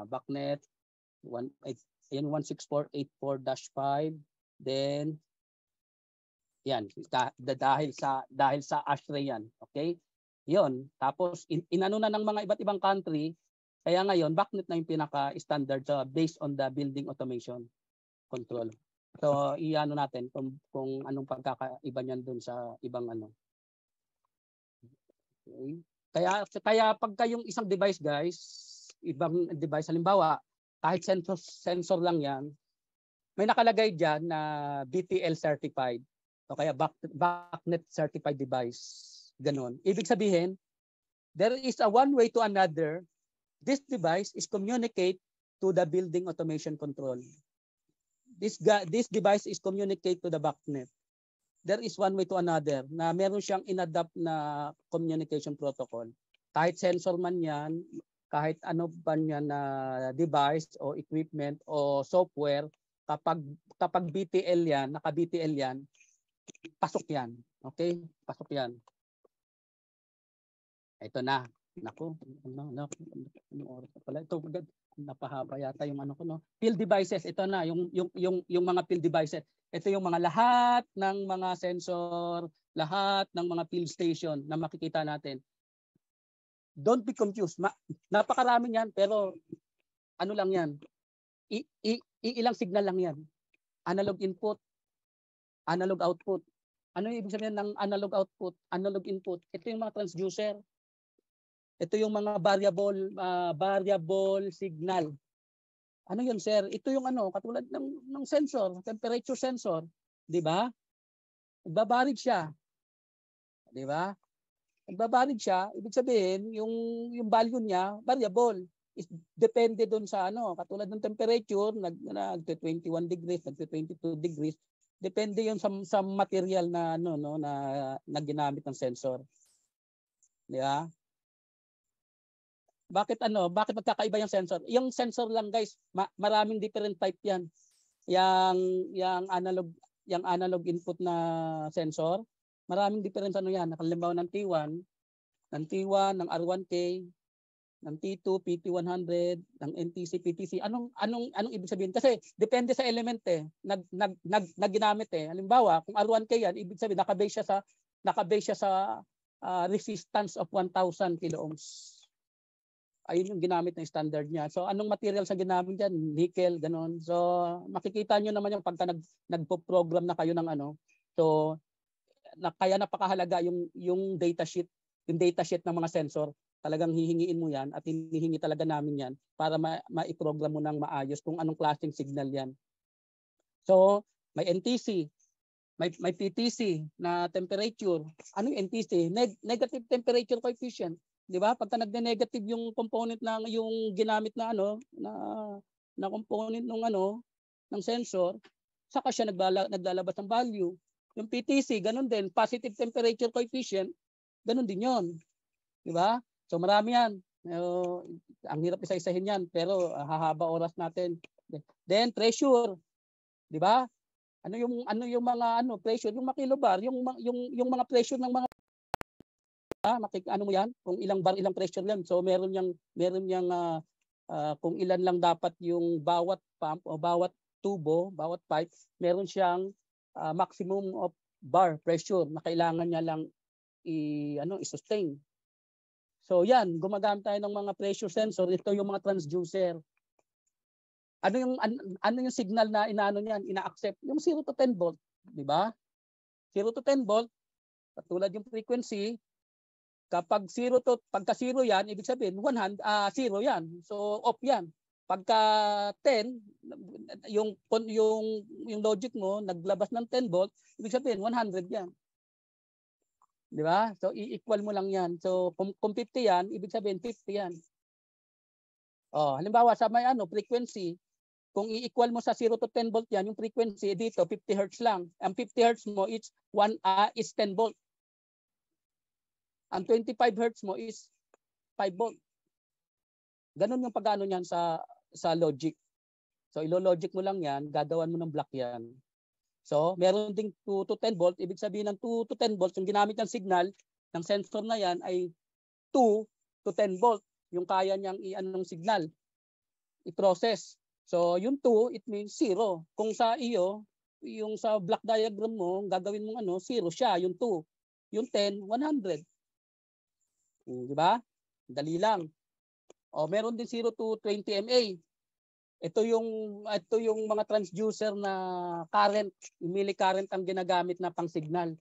U: BACnet Ayan, 16484-5. Then, yan, dahil sa ASHRAE yan. Okay? Yon. Tapos, inano na ng mga iba't ibang country, kaya ngayon, BACnet na yung pinaka-standard based on the building automation control. So, iano natin kung anong pagkakaiba niyan dun sa ibang ano. Okay. Kaya pagka yung isang device, guys, ibang device, halimbawa, kahit sensor lang yan, may nakalagay diyan na BTL certified o kaya BACnet certified device. Ganon. Ibig sabihin, there is a one way to another, this device is communicate to the building automation control. This device is communicate to the BACnet. There is one way to another na meron siyang inadapt na communication protocol. Kahit sensor man yan, kahit ano ba yan na device o equipment o software, kapag BTL yan, naka-BTL yan, pasok yan. Okay? Pasok yan. Ito na. Naku, ano oras pala ito? Napahaba yata yung ano ko, no. Field devices, ito na yung mga field devices. Ito yung mga lahat ng mga sensor, lahat ng mga field station na makikita natin. Don't be confused. Napakarami yan, pero ano lang yan? Ilang signal lang yan. Analog input, analog output. Ano yung ibig sabihin ng analog output, analog input? Ito yung mga transducer. Ito yung mga variable signal. Ano yun, sir? Ito yung ano, katulad ng sensor, temperature sensor, 'di ba? Nagbabarid siya. 'Di ba? Nagbabarid siya, ibig sabihin yung value niya variable. Depende doon sa ano, katulad ng temperature, nag-21 degrees, nag-22 degrees. Depende 'yon sa material na ano no na ginamit ng sensor. 'Di ba? Bakit magkakaiba yung sensor? Yung sensor lang, guys, maraming different type 'yan. Yang analog input na sensor, maraming different ano 'yan. Halimbawa ng T1, ng R1K, ng T2, PT100, ng NTC, PTC. Anong ibig sabihin? Kasi depende sa element na ginamit Halimbawa, kung R1K 'yan, ibig sabihin naka-base siya sa resistance of 1,000 kiloohms. Ayun yung ginamit na standard niya. So anong materials ang ginamit diyan? Nickel, ganon. So makikita niyo naman yung pagka nagpo-program na kayo ng ano. So kaya napakahalaga yung data sheet, ng mga sensor. Talagang hihingiin mo 'yan at hinihingi talaga namin 'yan para ma-program mo nang maayos kung anong klaseng signal 'yan. So may NTC, may PTC na temperature. Ano yung NTC? Negative temperature coefficient. 'Di ba? Pagka nagne-negative yung component ng yung ginamit na ano na component ng sensor, saka siya naglalabas ng value. Yung PTC, ganun din, positive temperature coefficient, ganun din 'yon. 'Di ba? So marami 'yan. Ang hirap isa-isahin 'yan, pero hahaba oras natin. Then pressure. 'Di ba? Ano yung mga pressure, yung makilobar, yung mga pressure ng mga ano mo yan kung ilang bar ilang pressure yan, so meron yang kung ilan lang dapat yung bawat pump o bawat tubo, bawat pipe, meron siyang maximum of bar pressure na kailangan niya lang i-sustain. So yan, gumagamit tayo ng mga pressure sensor. Ito yung mga transducer. Ano yung signal na inaano niyan, ina-accept? Yung 0 to 10 volt, di ba? 0 to 10 volt, katulad yung frequency. Kapag pagka 0 yan, ibig sabihin 0 yan. So off yan. Pagka 10, yung logic mo naglabas ng 10 volt, ibig sabihin 100 yan. Di ba? So i-equal mo lang yan. So kung 50 yan, ibig sabihin 50 yan. Halimbawa sa may frequency, kung i-equal mo sa 0 to 10 volt yan, yung frequency dito 50 Hz lang. Ang 50 Hz mo is 10 volt. Ang 25 Hz mo is 5 volt. Ganun yung pag-ano niyan sa logic. So ilo-logic mo lang yan, gagawan mo ng block yan. So meron ding 2 to 10 volt, ibig sabihin ng 2 to 10 volts, yung ginamit ng signal ng sensor na yan ay 2 to 10 volt. Yung kaya niyang i-anong signal, i-process. So yung 2, it means 0. Kung sa iyo, yung sa block diagram mo, gagawin mong ano, 0 siya, yung 2. Yung 10, 100. Di ba? Dali lang. O meron din 0 to 20 mA. Ito yung mga transducer na current, millicurrent ang ginagamit na pang signal.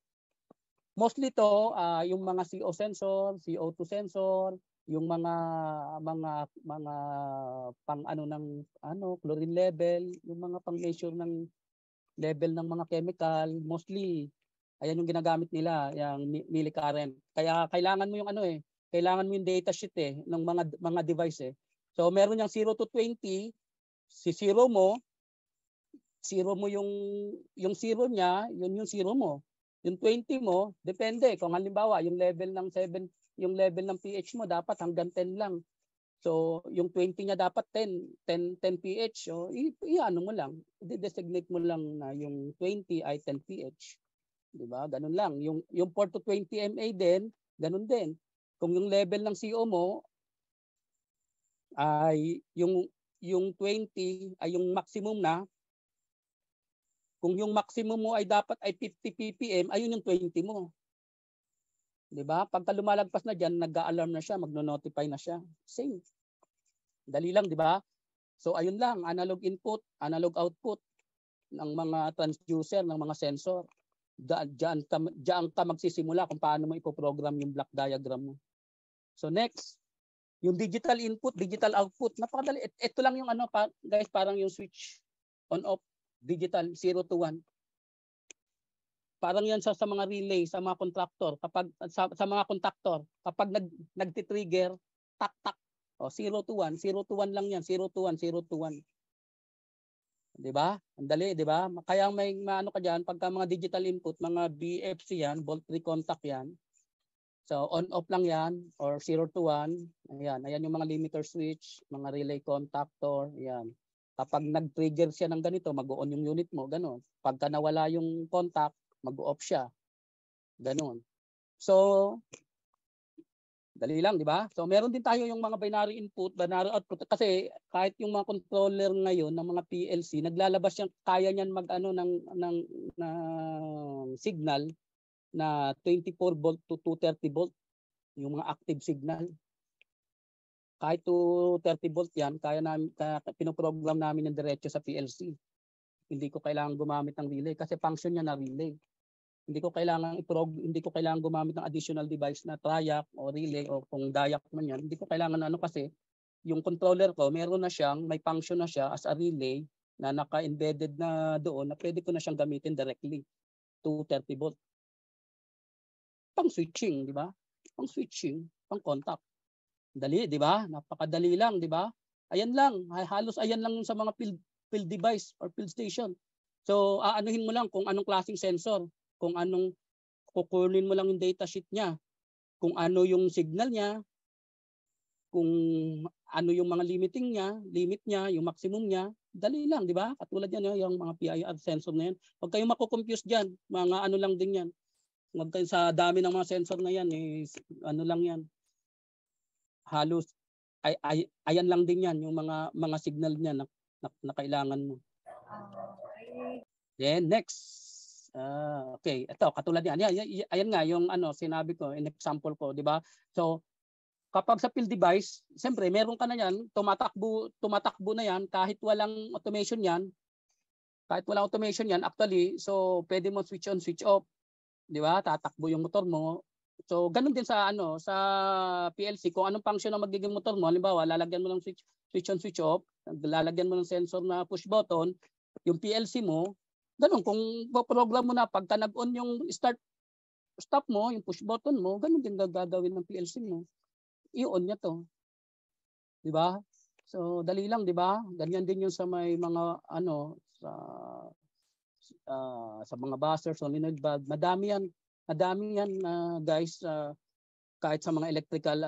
U: Mostly to yung mga CO sensor, CO2 sensor, yung mga pang ano ng chlorine level, yung mga pang measure ng level ng mga chemical, mostly ayan yung ginagamit nila, yung millicurrent. Kaya kailangan mo yung kailangan mo yung data sheet ng mga device . So meron yang 0 to 20, si 0 mo yung 0 niya, yun yung 0 mo. Yung 20 mo, depende kung halimbawa yung level ng pH mo dapat hanggang 10 lang. So yung 20 niya dapat 10 pH. So i-ano mo lang, i-designate mo lang na yung 20 ay 10 pH. 'Di ba? Ganun lang. Yung 4 to 20 mA din, ganun din. Kung yung level ng CO mo ay yung 20 ay yung maximum na, kung yung maximum mo ay dapat ay 50 ppm, ayun yung 20 mo. 'Di ba? Pagka lumalagpas na diyan, nag-a-alarm na siya, magno-notify na siya. Same. Dali lang, 'di ba? So ayun lang, analog input, analog output ng mga transducer, ng mga sensor. Diyan ka magsisimula kung paano mo ipoprogram yung block diagram mo. So next, yung digital input, digital output, napakadali. Ito lang yung guys, parang yung switch on off, digital 0 to 1. Parang yan sa mga relay, sa mga contractor, kapag sa mga contactor, kapag nagti-trigger, tak tak. 0 to 1, 0 to 1 lang yan, 0 to 1, 0 to 1. 'Di ba? Ang dali, 'di ba? Kaya may maano ka diyan pagka mga digital input, mga BFC yan, volt free contact yan. So on off lang yan or 0 to 1. Ayan yung mga limiter switch, mga relay contactor, ayan. Kapag nag-trigger siya ng ganito, mag-on yung unit mo, ganoon. Pagka nawala yung contact, mag-off siya. Ganoon. So dali lang, di ba? So meron din tayo yung mga binary input, binary output, kasi kahit yung mga controller ngayon ng mga PLC, naglalabas yan, kaya niyan mag-ano ng signal na 24 volt to 230 volt, yung mga active signal. Kahit to 30 volt yan, kaya pinoprogram namin ng diretso sa PLC. Hindi ko kailangan gumamit ng relay kasi function niya na relay. Hindi ko kailangan gumamit ng additional device na triac o relay o kung diac man yan. Hindi ko kailangan kasi yung controller ko, meron na siyang, may function na siya as a relay na naka-embedded na doon na pwede ko na siyang gamitin directly to 30 volt. Pang switching, di ba? Pang switching, pang contact. Dali, di ba? Napakadali lang, di ba? Ayan lang, halos ayan lang sa mga field device or field station. So, aanuhin mo lang kung anong klaseng sensor, kung anong kukunin mo lang yung data sheet niya, kung ano yung signal niya, kung ano yung mga limit niya, yung maximum niya, dali lang, di ba? Katulad yan, yung mga PIR sensor na yan. Huwag kayong mako-confuse dyan, mga ano lang din yan. Huwag kayo sa dami ng mga sensor na yan, ano lang yan. Halos, ayan lang din yan, yung mga signal niya na kailangan mo. Then next. Okay, ito katulad yan. Ayan nga yung sinabi ko, in example ko, di ba? So kapag sa field device, siyempre meron ka na yan, tumatakbo na yan kahit walang automation yan. Kahit walang automation yan, actually, so pwede mo switch on, switch off. Di ba? Tatakbo yung motor mo. So ganun din sa sa PLC, kung anong function ang magiging motor mo, halimbawa, lalagyan mo ng switch on, switch off, lalagyan mo ng sensor na push button, yung PLC mo, ganun, kung program mo na pagka nag-on yung stop mo, yung push button mo, ganun din gagawin ng PLC mo. I-on niya to. 'Di ba? So dali lang, 'di ba? Ganyan din yung sa may mga sa mga buzzer, solenoid valve. Madami yan guys, kahit sa mga electrical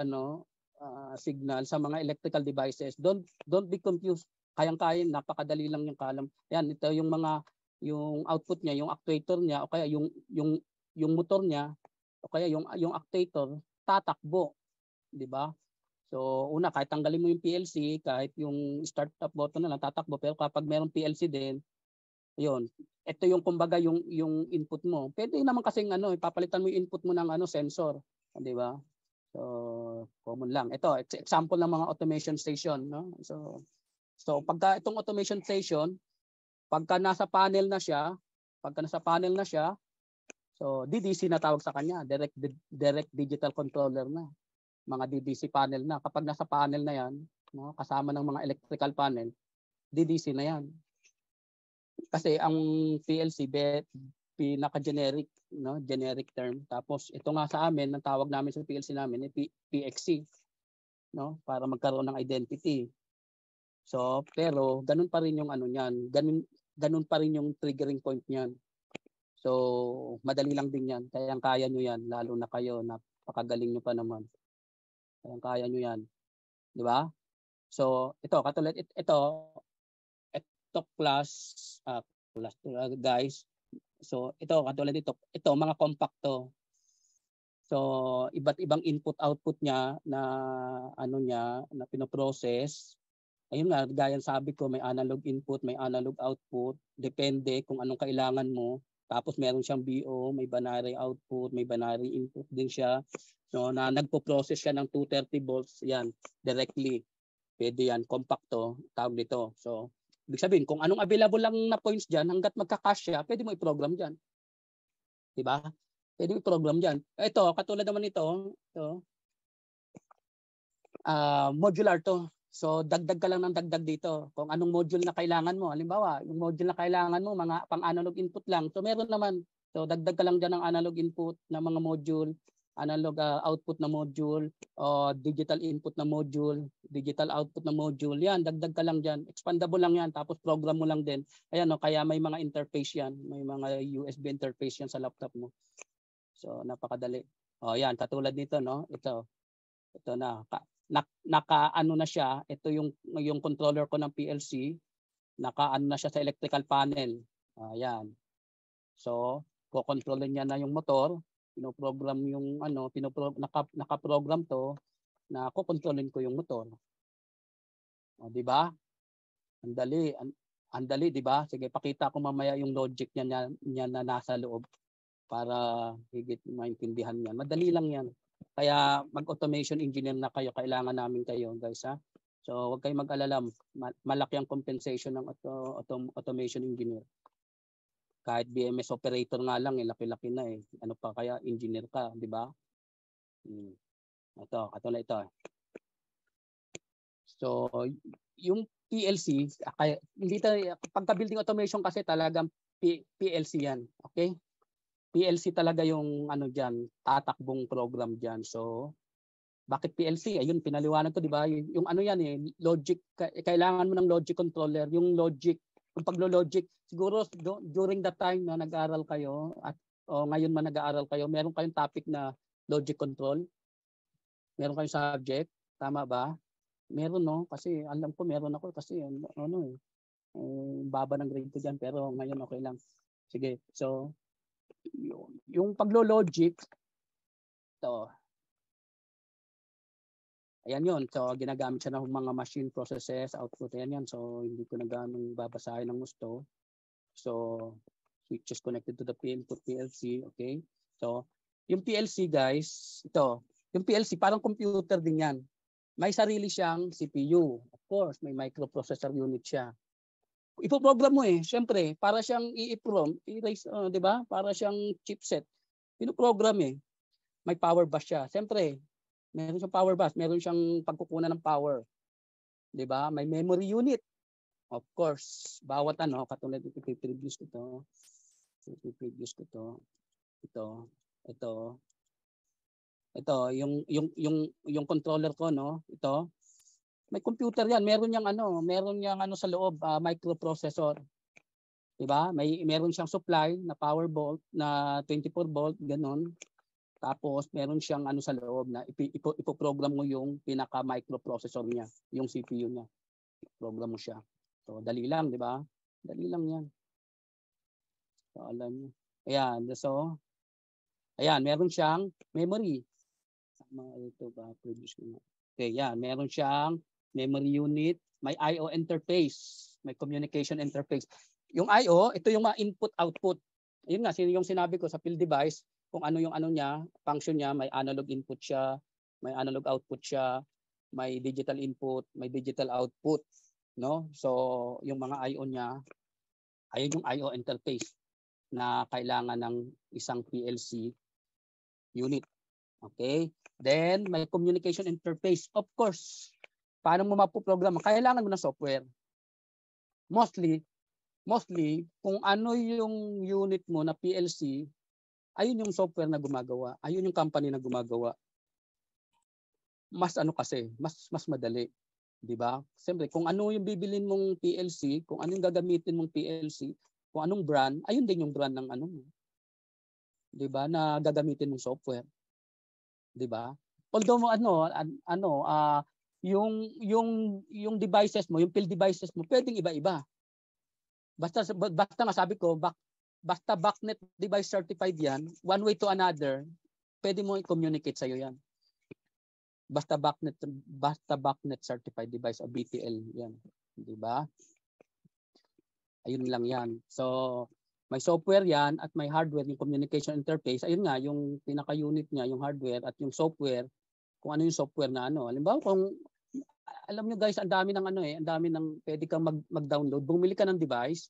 U: signal, sa mga electrical devices. Don't be confused. Kayang-kaya, napakadali lang yung column. Yan, ito yung output niya, yung actuator niya, o kaya yung motor niya, o kaya yung actuator tatakbo, 'di ba? So una, kahit tanggalin mo yung PLC, kahit yung start-up button na lang tatakbo, pero kapag merong PLC din, yun, ito yung kumbaga yung input mo. Pwede naman kasing ipapalitan mo yung input mo ng sensor, di ba? So common lang. Ito example ng mga automation station, no? So pagka itong automation station, pagka nasa panel na siya, so DDC na tawag sa kanya, direct digital controller na. Mga DDC panel na. Kapag nasa panel na yan, no, kasama ng mga electrical panel, DDC na yan. Kasi ang PLC, pinaka-generic, no, generic term. Tapos ito nga sa amin, ang tawag namin sa PLC namin, PXC, no, para magkaroon ng identity. So, pero ganun pa rin yung niyan, ganun pa rin yung triggering point niyan. So, madali lang din yan. Kaya nyo yan, lalo na kayo, napakagaling nyo pa naman. Kaya nyo yan. Di ba? So, ito, katulad, ito class, guys. So, ito, katulad ito mga compact to. So, iba't ibang input-output niya na, na pinoprocess. Ayun nga, gaya sabi ko, may analog input, may analog output. Depende kung anong kailangan mo. Tapos meron siyang BO, may binary output, may binary input din siya. So, na nagpo-process siya ng 230 volts, yan, directly. Pwede yan, compacto, tawag dito. So, ibig sabihin, kung anong available lang na points dyan, hanggat magka-cache siya, pwede mo i-program dyan. Diba? Pwede mo i-program dyan. Ito, katulad naman ito, modular to. So, dagdag ka lang ng dagdag dito. Kung anong module na kailangan mo. Halimbawa, yung module na kailangan mo, mga pang-analog input lang. So, meron naman. So, dagdag ka lang dyan ng analog input na mga module, analog output na module, o digital input na module, digital output na module. Yan, dagdag ka lang dyan. Expandable lang yan. Tapos, program mo lang din. Ayan, kaya may mga interface yan. May mga USB interface yan sa laptop mo. So, napakadali. O, yan, katulad nito, no? Ito na. Naka-ano na siya, ito yung controller ko ng PLC, naka-ano na siya sa electrical panel. Ayan. So, ko-controlin niya na yung motor, pinoprogram yung naka-program to na ko-controlin ko yung motor. O, di ba? Ang dali, di ba? Sige, pakita ko mamaya yung logic niya na nasa loob para higit maintindihan niya. Madali lang yan. Kaya mag-automation engineer na kayo, kailangan namin kayo, guys, ha. So, huwag kayong mag-alala, malaki ang compensation ng automation engineer. Kahit BMS operator nga lang, laki-laki na eh. Ano pa kaya engineer ka, di ba? Ito, katulad ito. So, yung PLC, pagka-building automation kasi talagang PLC yan, okay? PLC talaga yung diyan, tatakbong program diyan. So, bakit PLC? Ayun, pinaliwanag ko, di ba? Yung yan logic, kailangan mo ng logic controller, yung logic, yung paglo-logic. Siguro during that time na nag-aaral kayo at ngayon man nag-aaral kayo, meron kayong topic na logic control. Meron kayong subject, tama ba? Meron, no? Kasi alam ko meron ako kasi baba ng grade ko diyan, pero ngayon okay lang. Sige. So, yung paglo-logic, ayan yun. So, ginagamit siya ng mga machine processes, output, ayan yan. So, hindi ko na ganong babasahin ng gusto. So, switches connected to the input PLC, okay? So, yung PLC, guys, yung PLC, parang computer din yan. May sarili siyang CPU. Of course, may microprocessor unit siya. Ipo-program mo syempre, para siyang erase, di ba? Para siyang chipset. Pino-program May power bus siya. Siyempre, meron siyang power bus, meron siyang pagkukunan ng power. Di ba? May memory unit. Of course, bawat katulad ito, i-previous ko to. Ito, yung controller ko, no? Ito. May computer yan, meron niyang sa loob, microprocessor. 'Di ba? Meron siyang supply na power volt na 24 volt ganun. Tapos meron siyang sa loob na ipo-program mo yung pinaka microprocessor niya, yung CPU niya. Program mo siya. So dali lang, 'di ba? Dali lang 'yan. So alam niyo. Ayan, meron siyang memory. Ito ba previous ko na. Okay, yan. Meron siyang memory unit, may I/O interface, may communication interface. Yung I/O, ito yung mga input-output. Yun nga, yung sinabi ko sa field device, kung ano yung ano niya, function niya, may analog input siya, may analog output siya, may digital input, may digital output, no? So, yung mga I/O niya, ayun yung I/O interface na kailangan ng isang PLC unit. Okay? Then, may communication interface. Of course, paano mo mapoprogram? Kailangan mo ng software. Mostly, kung ano yung unit mo na PLC, ayun yung software na gumagawa. Ayun yung company na gumagawa. Mas ano kasi, mas madali. Di ba? Siyempre, kung ano yung bibilin mong PLC, kung ano yung gagamitin mong PLC, kung anong brand, ayun din yung brand ng ano mo. Di ba? Na gagamitin mong software. 'Di ba? Although yung devices mo, yung field devices mo, pwedeng iba-iba. Basta nga sabi ko, basta BACnet device certified 'yan, one way to another, pwede mo i-communicate sa iyo 'yan. Basta BACnet certified device o BTL 'yan, 'di ba? Ayun lang 'yan. So may software yan at may hardware, yung communication interface. Ayun nga, yung pinaka-unit niya, yung hardware at yung software, kung ano yung software na ano. Halimbawa, kung alam nyo guys, ang dami ng pwede kang mag-download. Bumili ka ng device,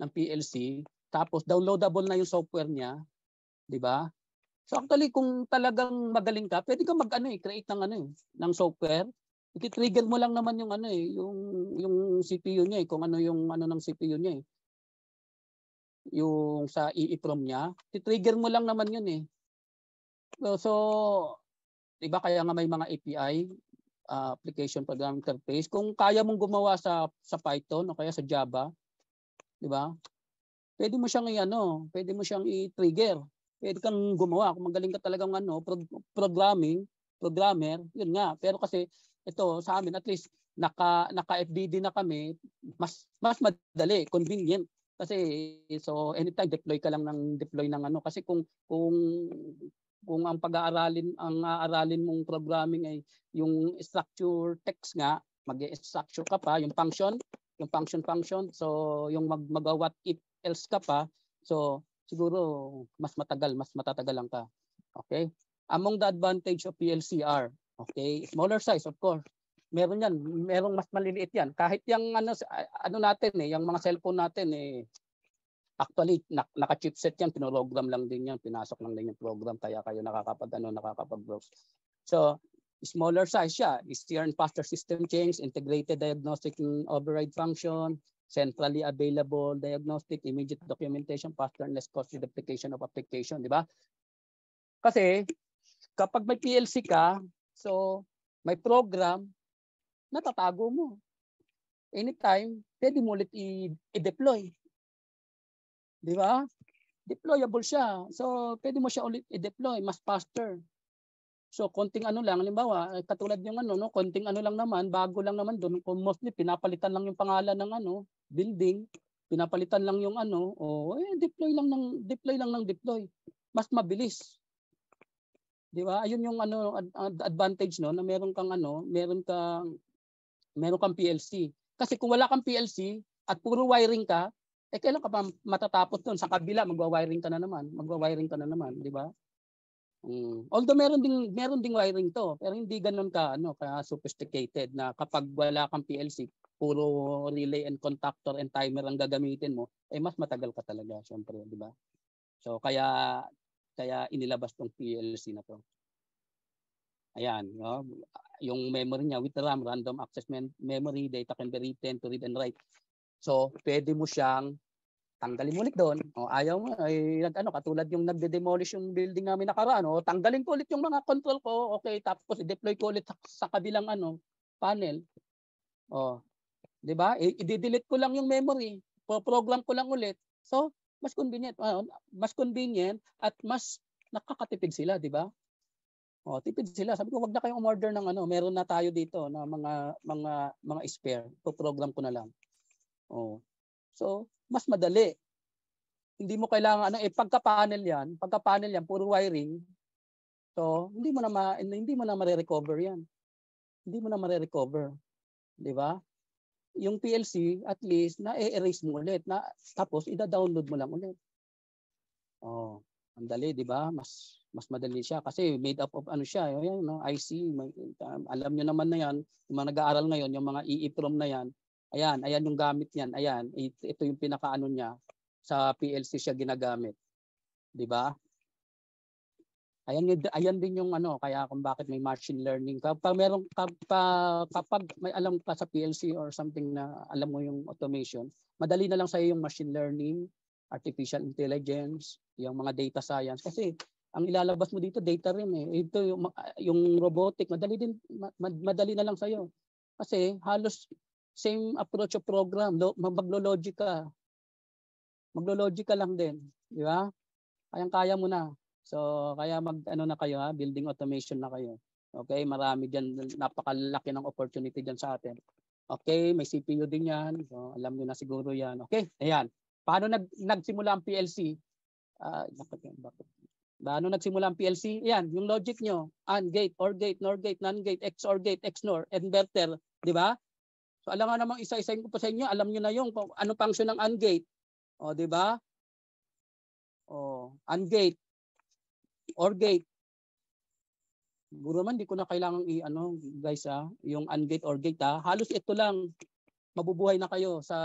U: ng PLC, tapos downloadable na yung software niya, di ba? So actually, kung talagang magaling ka, pwede kang create ng software. I-trigger mo lang naman yung yung CPU niya, kung ano yung ng CPU niya. Yung sa EEPROM niya, titrigger mo lang naman yun eh. So, diba kaya nga may mga API, application program interface, kung kaya mong gumawa sa Python o kaya sa Java, diba? Pwede mo siyang i-trigger. Pwede kang gumawa kung magaling ka talagang programmer, yun nga. Pero kasi ito sa amin at least naka-FDD na kami, mas madali, convenient. Kasi so anytime deploy ka lang ng kasi kung ang aaralin mong programming ay yung structure text nga, mag-structure ka pa, yung function, so yung mag-what if else ka pa, so siguro mas matatagalan ka. Okay? Among the advantage of PLCR, okay, smaller size of course. Merong mas maliliit yan. Kahit yung natin yung mga cellphone natin actually naka-chipset yan, pinoprogram lang din yan, pinasok lang din yung program kaya kayo nakakapag-browse. So, smaller size siya, easier and faster system change, integrated diagnostic and override function, centrally available diagnostic, immediate documentation, faster and less costly duplication of application, di ba? Kasi kapag may PLC ka, so may program, natatago mo. Anytime, pwede mo ulit i-deploy. Di ba? Deployable siya. So, pwede mo siya ulit i-deploy, mas faster. So, konting lang, halimbawa, katulad yung konting lang naman, bago lang naman doon, kung mostly pinapalitan lang yung pangalan ng building, pinapalitan lang yung deploy lang ng deploy. Mas mabilis. Di ba? Ayun yung advantage na meron kang PLC. Kasi kung wala kang PLC at puro wiring ka, kailan ka pa matatapos doon? Sa kabila magwa-wiring ka na naman, di ba? Although meron ding wiring to, pero hindi ganoon ka sophisticated na kapag wala kang PLC, puro relay and contactor and timer ang gagamitin mo, mas matagal ka talaga, syempre, di ba? So kaya inilabas tong PLC na to. Ayan, no? Yung memory niya with RAM, random access memory, data can be written to read and write. So, pwede mo siyang tanggalin mo ulit doon. Ayaw mo, katulad yung nagde-demolish yung building namin nakaraan, tanggalin ko ulit yung mga control ko, okay, tapos i-deploy ko ulit sa kabilang panel. Di ba? I-delete ko lang yung memory, program ko lang ulit. So, mas convenient at mas nakakatipid sila, di ba? Tipid sila. Sabi ko, wag na kayong umorder ng meron na tayo dito na mga spare. Program ko na lang. So, mas madali. Hindi mo kailangan pagka-panel yan, puro wiring. So, hindi mo na ma-recover yan. hindi mo na mare-recover. Di ba? Yung PLC, at least, na-erase mo ulit. Tapos, ida-download mo lang ulit. Oh, ang dali, di ba? Mas madali siya kasi made up of ano siya, yung no, IC, alam niyo naman na yan, yung mga nag-aaral ngayon, yung mga EEPROM na yan, ayan yung gamit niyan, ayan, ito yung pinakaano niya, sa PLC siya ginagamit. Di ba? Ayan din yung ano, kaya kung bakit may machine learning. Kapag may alam ka sa PLC or something na alam mo yung automation, madali na lang sa iyo yung machine learning, artificial intelligence, yung mga data science. Kasi ang ilalabas mo dito, data rin eh. Ito yung robotic, madali na lang sa iyo. Kasi halos same approach of program, maglo-logic ka. Maglo-logic ka lang din, di ba? Kayang-kaya mo na. So, kaya mag-ano na kayo ha, building automation na kayo. Okay, marami diyan, napakalaki ng opportunity diyan sa atin. Okay, may CPU din 'yan. So, alam niyo na siguro 'yan. Okay, ayan. Paano nagsimula ang PLC? Paano nagsimula ang PLC? Ayan, yung logic nyo. AND gate, OR gate, NOR gate, NAND gate, XOR gate, XNOR, inverter, di ba? So, alam nga namang isa-isahin ko pa sa inyo, alam niyo na yung ano function ng AND gate. O, di ba? O, AND gate, OR gate. Siguro man, di ko na kailangan guys yung AND gate, OR gate halos ito lang, mabubuhay na kayo sa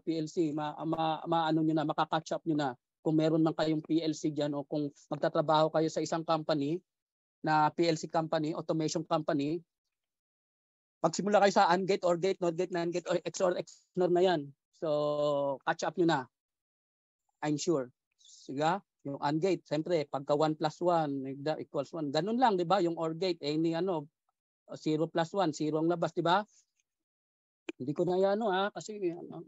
U: PLC, maano nyo na, makakatch up nyo na. Kung meron man kayong PLC dyan o kung magtatrabaho kayo sa isang company na PLC company, automation company, pagsimula kayo sa AND gate, OR gate, NOR gate, NAND gate, XOR, XNOR na yan. So, catch up nyo na. I'm sure. Sige, yung AND gate, siyempre, pagka 1 plus 1 equals 1. Ganun lang, di ba? Yung OR gate, any 0 plus 1, 0 ang labas, di ba? Hindi ko na kasi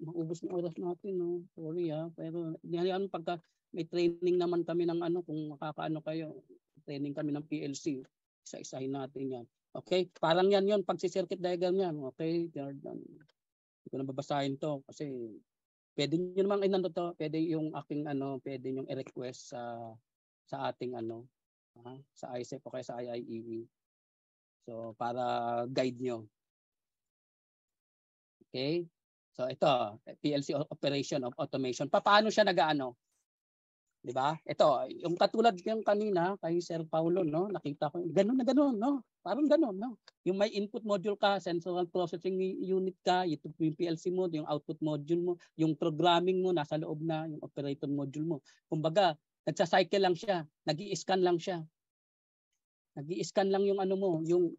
U: maubos ng oras natin, no. Sorry pero pagka may training naman kami ng kung makakaano kayo, training kami ng PLC, isa-isahin natin yan. Okay? Parang yan yun, pagsi-circuit diagram yan. Okay? Hindi ko na babasahin to kasi pwede nyo namang pwede yung aking pwede yung i-request sa ating sa IECEP o kaya sa IIEE. So, para guide nyo. Okay? So ito, PLC operation of automation. Paano siya nagaano? 'Di ba? Ito, yung katulad yung kanina kay Sir Paulo, no? Nakita ko, ganun na ganun, no? Parang ganun, no? Yung may input module ka, central processing unit ka, ito yung PLC mo, yung output module mo, yung programming mo nasa loob na, yung operator module mo. Kumbaga, nagsa-cycle lang siya, nag-i-scan lang siya. Nag-i-scan lang yung yung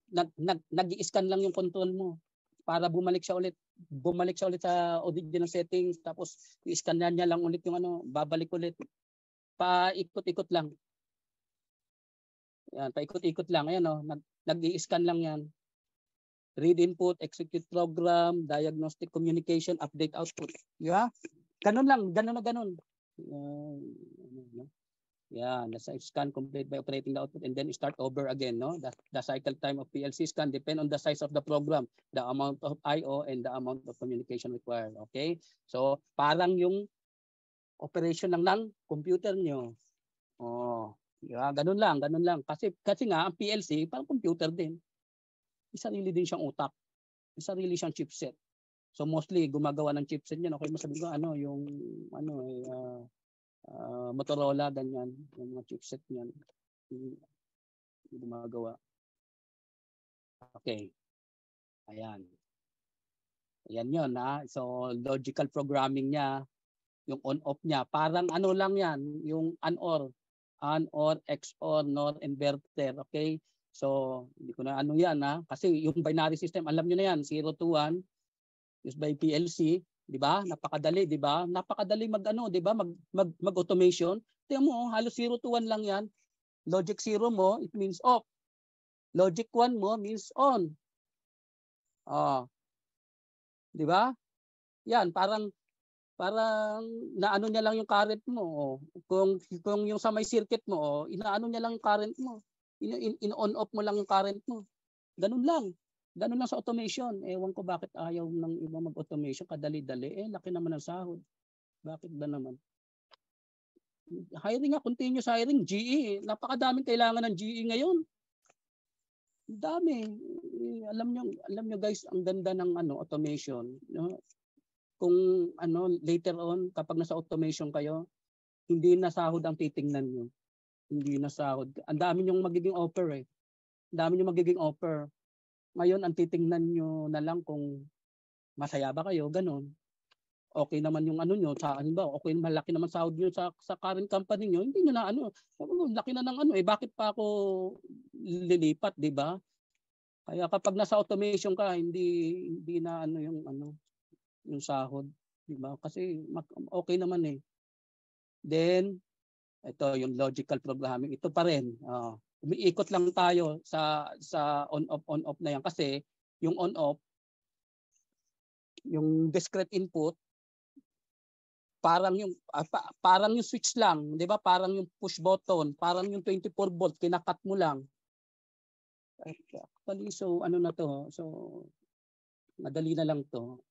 U: nag-i-scan lang yung control mo para bumalik siya ulit sa original settings, tapos i-scan niya lang ulit yung babalik ulit. Paikot-ikot lang. Yan, paikot-ikot lang. Ayan nag-i-scan lang yan. Read input, execute program, diagnostic communication, update output. Yeah? Ganun lang, ganun na ganun. Yeah, the scan complete by operating the output and then start over again, no? The cycle time of PLC scan depend on the size of the program, the amount of I/O and the amount of communication required. Okay? So, parang yung operation lang ng computer nyo. Oh, yeah, ganun lang. Kasi nga ang PLC parang computer din. May sarili din siyang utak. May sarili siyang chipset. So mostly gumagawa ng chipset niyan. Okay, masabi ko yung Motorola, ganyan, yung mga chipset niyan, gumagawa. Okay. Ayan yun So, logical programming niya, yung on-off niya, parang lang yan, yung AND-OR, XOR, NOR, inverter. Okay? So, hindi ko na yan kasi yung binary system, alam nyo na yan, 0 to 1, used by PLC. Di ba? Napakadali, di ba? Napakadali di ba? Mag-automation. Tingnan mo, halos 0 to 1 lang yan. Logic 0 mo, it means off. Logic 1 mo means on. Di ba? Yan, parang naano niya lang yung current mo. Kung yung sa may circuit mo, inaano niya lang yung current mo. In-on-off mo lang yung current mo. Ganun lang. Ganun lang sa automation. Ewan ko bakit ayaw ng iba mag-automation. Kadali-dali. Laki naman ng sahod. Bakit ba naman? Hiring continuous hiring. GE. Napakadaming kailangan ng GE ngayon. Dami. Alam nyo guys, ang ganda ng automation, no? Kung later on kapag nasa automation kayo, hindi na sahod ang titingnan nyo. Hindi na sahod. Ang dami nyong magiging offer eh. Ang dami nyong magiging offer. Ngayon ang titingnan nyo na lang kung masaya ba kayo, ganun. Okay naman yung nyo, sa ba, okay malaki naman sahod nyo sa current company nyo, hindi nyo na laki na ng bakit pa ako lilipat, di ba? Kaya kapag nasa automation ka, hindi na yung sahod, di ba? Kasi okay naman eh. Then ito yung logical programming, ito pa rin. Umiikot lang tayo sa on-off na yan kasi yung on-off, yung discrete input, parang yung switch lang, 'di ba? Parang yung push button, parang yung 24 volt kinakat mo lang. Actually, so na to? So madali na lang to.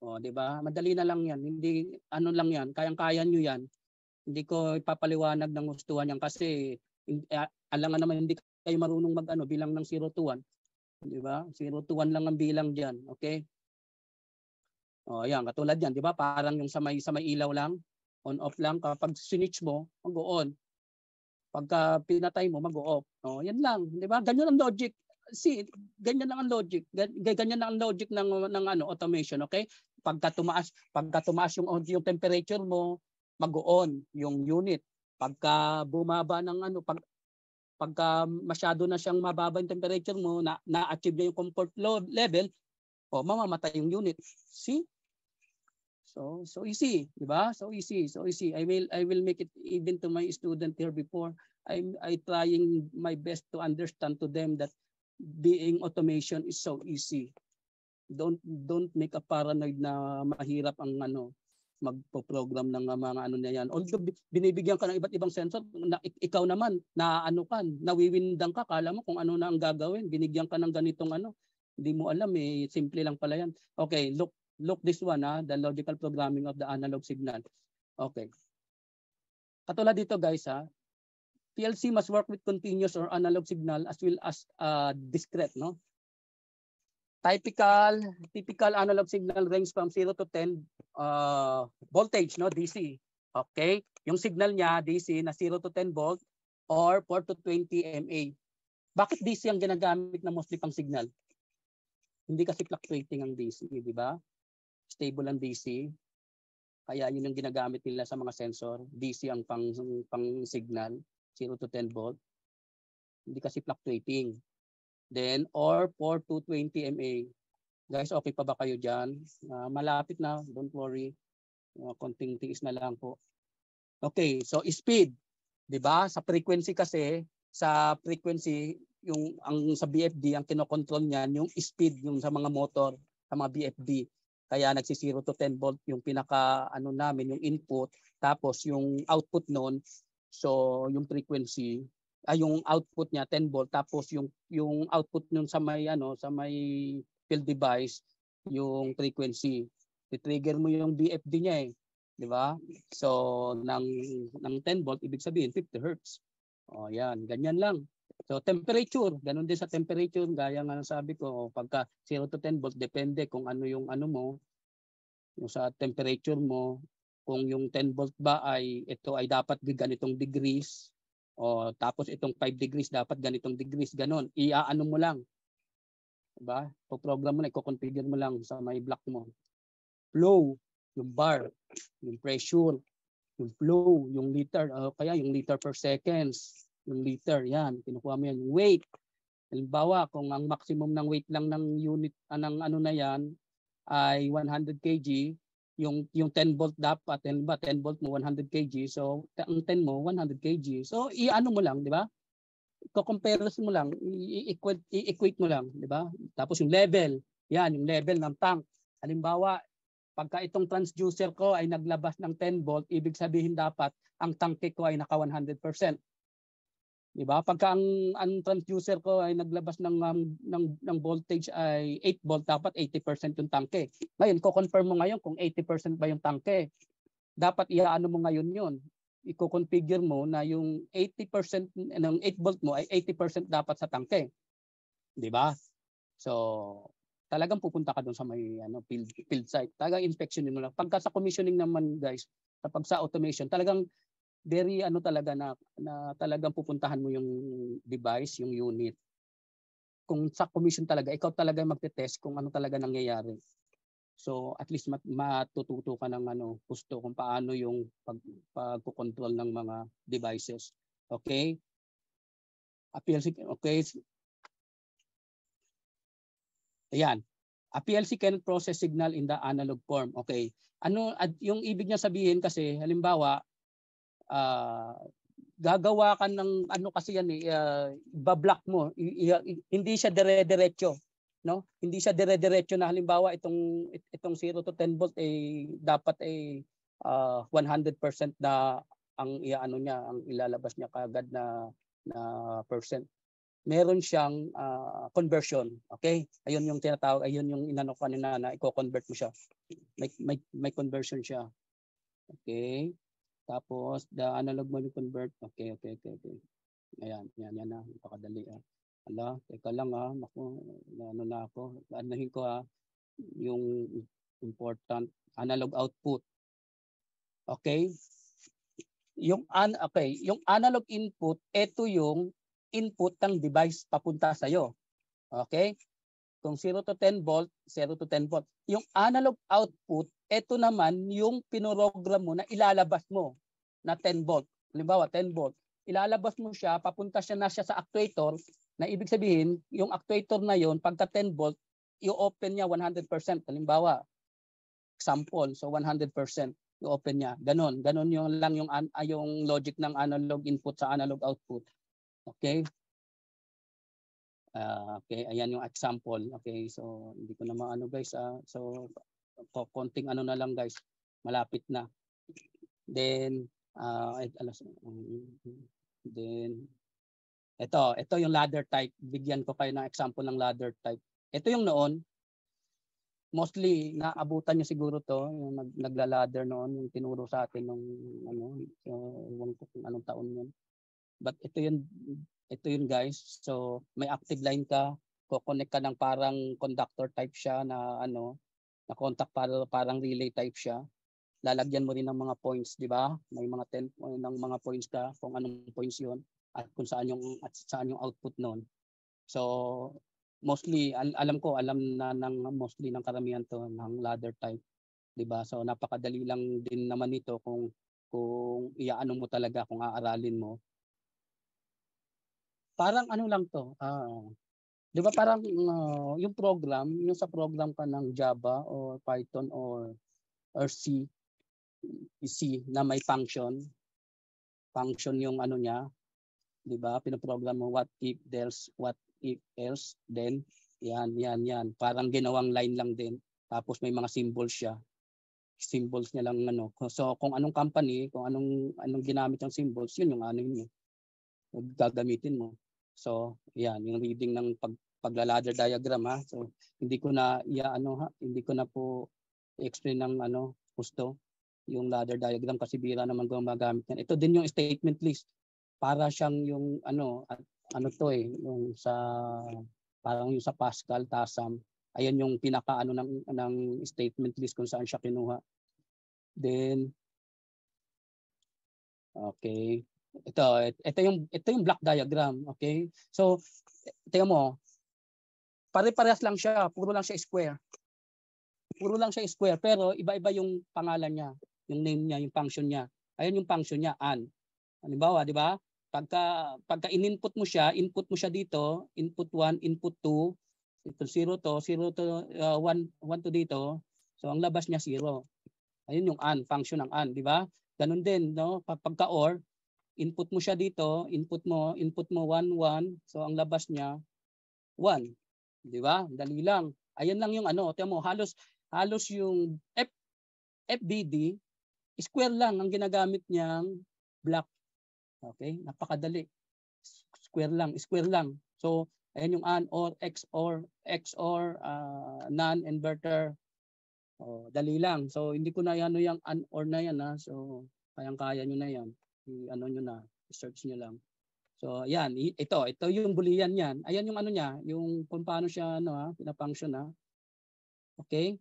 U: 'Di ba? Madali na lang 'yan. Hindi lang 'yan, kayang-kaya niyo 'yan. Hindi ko ipapaliwanag ng gustuhan yan kasi alangan naman hindi kayo marunong bilang ng 0 to 1. 'Di ba? 0 to 1 lang ang bilang diyan, okay? Ayan, katulad yan, 'di ba? Parang yung sa may ilaw lang, on off lang, kapag switch mo, mag-on. Pagka pinatay mo, mag-off. Yan lang, 'di ba? Ganyan ang logic. See, ganyan lang ang logic. Ganyan lang ang logic ng automation, okay? Pagka tumaas yung temperature mo, mag-on yung unit. Pagka bumaba ng pagka masyado na siyang mababa yung temperature mo, na-achieve na yung comfort level, mamamatay yung unit. See? So easy, di ba? So easy. I will make it even to my student here before. I trying my best to understand to them that being automation is so easy. Don't make a paranoid na mahirap ang magpo-program ng mga na yan. Although binibigyan ka ng iba't ibang sensor, ikaw naman nawiwindang ka, kala mo kung ano na ang gagawin. Binigyan ka ng ganitong hindi mo alam eh, simple lang pala yan. Okay, look this one, the logical programming of the analog signal. Okay. Katulad dito guys, PLC must work with continuous or analog signal as well as discrete, no? Typical analog signal range from 0 to 10 voltage, no, DC. Okay? Yung signal niya DC na 0 to 10 volt or 4 to 20 mA. Bakit DC ang ginagamit na mostly pang signal? Hindi kasi fluctuating ang DC, di ba? Stable ang DC. Kaya yun ang ginagamit nila sa mga sensor. DC ang pang signal, 0 to 10 volt. Hindi kasi fluctuating. Then, or 4 to 20 mA. Guys, okay pa ba kayo dyan? Malapit na, don't worry. Konting tiis na lang po. Okay, so speed. Diba? Sa frequency kasi, sa BFD, ang kinokontrol niyan, yung speed yung sa mga motor, sa mga BFD. Kaya nagsi 0 to 10 volt yung pinaka namin, yung input. Tapos yung output nun, so yung frequency, yung output niya 10 volt, tapos yung output nun sa may field device, yung frequency. I-trigger mo yung BFD niya eh, di ba? So ng 10 volt ibig sabihin 50 Hz. Yan, ganyan lang. So temperature, ganun din sa temperature, gaya nga sabi ko, pagka 0 to 10 volt depende kung ano yung mo, yung sa temperature mo, kung yung 10 volt ba ito ay dapat ganitong degrees. Tapos itong 5 degrees dapat ganitong degrees, ganon. Iaano mo lang. Diba? Po-program mo na, i-configure mo lang sa may block mo. Flow, yung bar, yung pressure, yung flow, yung liter, kaya yung liter per seconds, yung liter, yan, kinukuha mo yan. Yung weight, halimbawa, kung ang maximum ng weight lang ng unit, ng na yan, ay 100 kg, yung 10 volt dapat, 10 volt mo 100 kg, so ang 10 mo 100 kg. So iano mo lang, di ba? Comparison mo lang, i-equate mo lang, di ba? Tapos yung level, yan, yung level ng tank. Halimbawa, pagka itong transducer ko ay naglabas ng 10 volt, ibig sabihin dapat ang tanke ko ay naka 100%. Di ba? Pagka ang transducer ko ay naglabas ng voltage ay 8 volt, dapat 80% yung tanke. Ngayon, ko-confirm mo ngayon kung 80% ba yung tanke. Dapat iaano mo ngayon yun. i-configure mo na yung 80% ng 8 volt mo ay 80% dapat sa tangke. 'Di ba? So, talagang pupunta ka doon sa may field site. Talagang inspectionin mo lang. Pagka sa commissioning naman, guys, kapag sa automation, talagang very talaga na talagang pupuntahan mo yung device, yung unit. Kung sa commission talaga, ikaw talaga magte-test kung ano talaga nangyayari. So at least matututo ka ng gusto kung paano yung pagko-control ng mga devices. Okay? A PLC, okay. Ayan. A PLC can process signal in the analog form. Okay. Ano yung ibig niya sabihin kasi halimbawa gagawa ka ng kasi yan ibablock mo. Hindi siya dire-diretso. No? Hindi siya dire-diretso na halimbawa itong 0 to 10 volt dapat 100% na ang niya, ang ilalabas niya kagad na percent. Meron siyang conversion. Okay? Ayun yung tinatawag, ayun yung inano kanina na i-convert mo siya. May conversion siya. Okay? Tapos the analog mo convert. Okay. Ayan na, napakadali. Ala, teka lang naku, na ako. Anahin ko yung important analog output. Okay? Yung analog input, ito yung input ng device papunta sa iyo. Okay? Kung 0 to 10 volt, 0 to 10 volt. Yung analog output, ito naman yung pinorogram mo na ilalabas mo na 10 volt. Halimbawa, 10 volt. Ilalabas mo siya, papunta siya sa actuator, na ibig sabihin, yung actuator na yon pagka 10 volt, i-open niya 100%. Halimbawa, example, so 100%. I-open niya. Ganon yung lang yung logic ng analog input sa analog output. Okay? Okay, ayan yung example. Okay, so hindi ko na maano guys. So konting na lang guys. Malapit na. Then ito yung ladder type. Bigyan ko kayo ng example ng ladder type. Ito yung noon. Mostly naabutan niyo siguro to, yung nagla-ladder noon, yung tinuro sa atin nung ewan ko kung anong taon yun. But ito yun guys. So may active line ka, ko-connect ka ng parang conductor type siya na na contact parang relay type siya. Lalagyan mo rin ng mga points, di ba? May mga 10 ng mga points ka kung anong points 'yon at kung saan yung output noon. So mostly alam na mostly ng karamihan to ng ladder type, di ba? So napakadali lang din naman ito kung iaano mo talaga, kung aaralin mo. Parang lang to. Di ba parang yung program, yung sa program ka ng Java or Python or C na may function yung niya, di ba? Pinoprogram mo what if else, then yan. Parang ginawang line lang din. Tapos may mga symbols siya. Symbols niya lang So kung anong company, kung anong ginamit yung symbols, yun yung yun gagamitin mo. So, yan, yung reading ng pagla-ladder diagram So, hindi ko na hindi ko na po i-explain ng gusto yung ladder diagram kasi bira naman gumagamit yan. Ito din yung statement list. Para siyang yung yung sa parang yung sa Pascal, TASAM. Ayan yung pinaka ng statement list kung saan siya kinuha. Then okay. Ito yung block diagram, okay? So, tingnan mo. Pare-parehas lang siya, puro lang siya square. Pero iba-iba yung pangalan niya, yung name niya, yung function niya. Ayun yung function niya, halimbawa, di ba? Pagka in-input mo siya dito, input 1, input 2, ito 0 to 1 to dito. So ang labas niya 0. Ayun yung function ng di ba? Ganun din, no? Pagka OR, input mo siya dito, input mo 1 1. So ang labas niya 1. Di ba? Dali lang. Ayan lang yung tingnan mo, halos yung FBD square lang ang ginagamit niyang block. Okay? Napakadali. Square lang. So, ayan yung OR, XOR, non-inverter. Dali lang. So, hindi ko na yung OR na yan. So, kayang-kaya nyo na yan. ano nyo na, search nyo lang. So yan, ito yung boolean yan. Ayan yung ano niya, yung kung paano siya pina-function ha. Okay?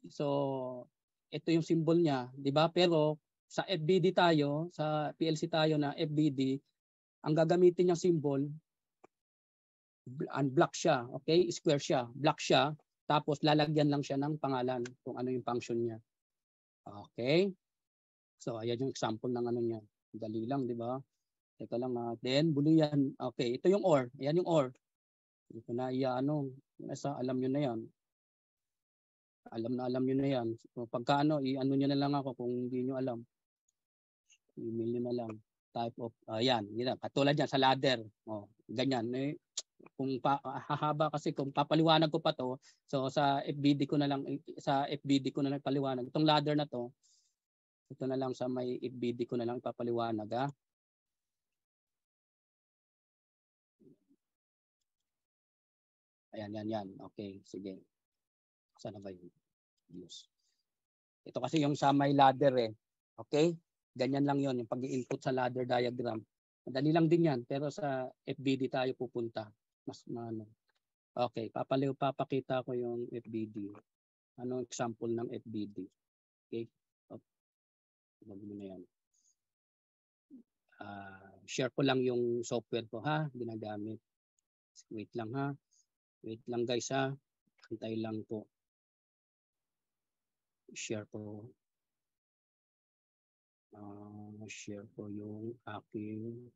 U: So ito yung symbol niya, 'di ba? Pero sa FBD tayo, sa PLC tayo na FBD, ang gagamitin niyang symbol black siya, okay? Square siya, black siya, tapos lalagyan lang siya ng pangalan kung ano yung function niya. Okay? So ayan yung example ng ano niya. Dali lang, 'di ba? Teka lang, then boolean. Okay, ito yung OR. Ayan yung OR. Ito na alam nyo na yan. Alam nyo na yan. So, pagka i-ano nyo na lang ako kung hindi nyo alam. Email nyo na lang. Type of, yan. Katulad yan sa ladder. Ganyan. Kung hahaba kasi kung papaliwanag ko pa to, so sa FBD ko na lang paliwanag. Itong ladder na to, ito na lang sa may FBD ko na lang ipapaliwanag. Ayan, yan. Okay, sige. Saan na ba yun? Yes. Ito kasi yung sa may ladder Okay? Ganyan lang yon yung pag-i-input sa ladder diagram. Madali lang din yan, pero sa FBD tayo pupunta. Mas maano. Okay, papakita ko yung FBD. Anong example ng FBD? Okay? Bago mo na yan. Share ko lang yung software ko ginagamit. Wait lang Wait lang guys Antay lang po. Share ko. Share ko yung aking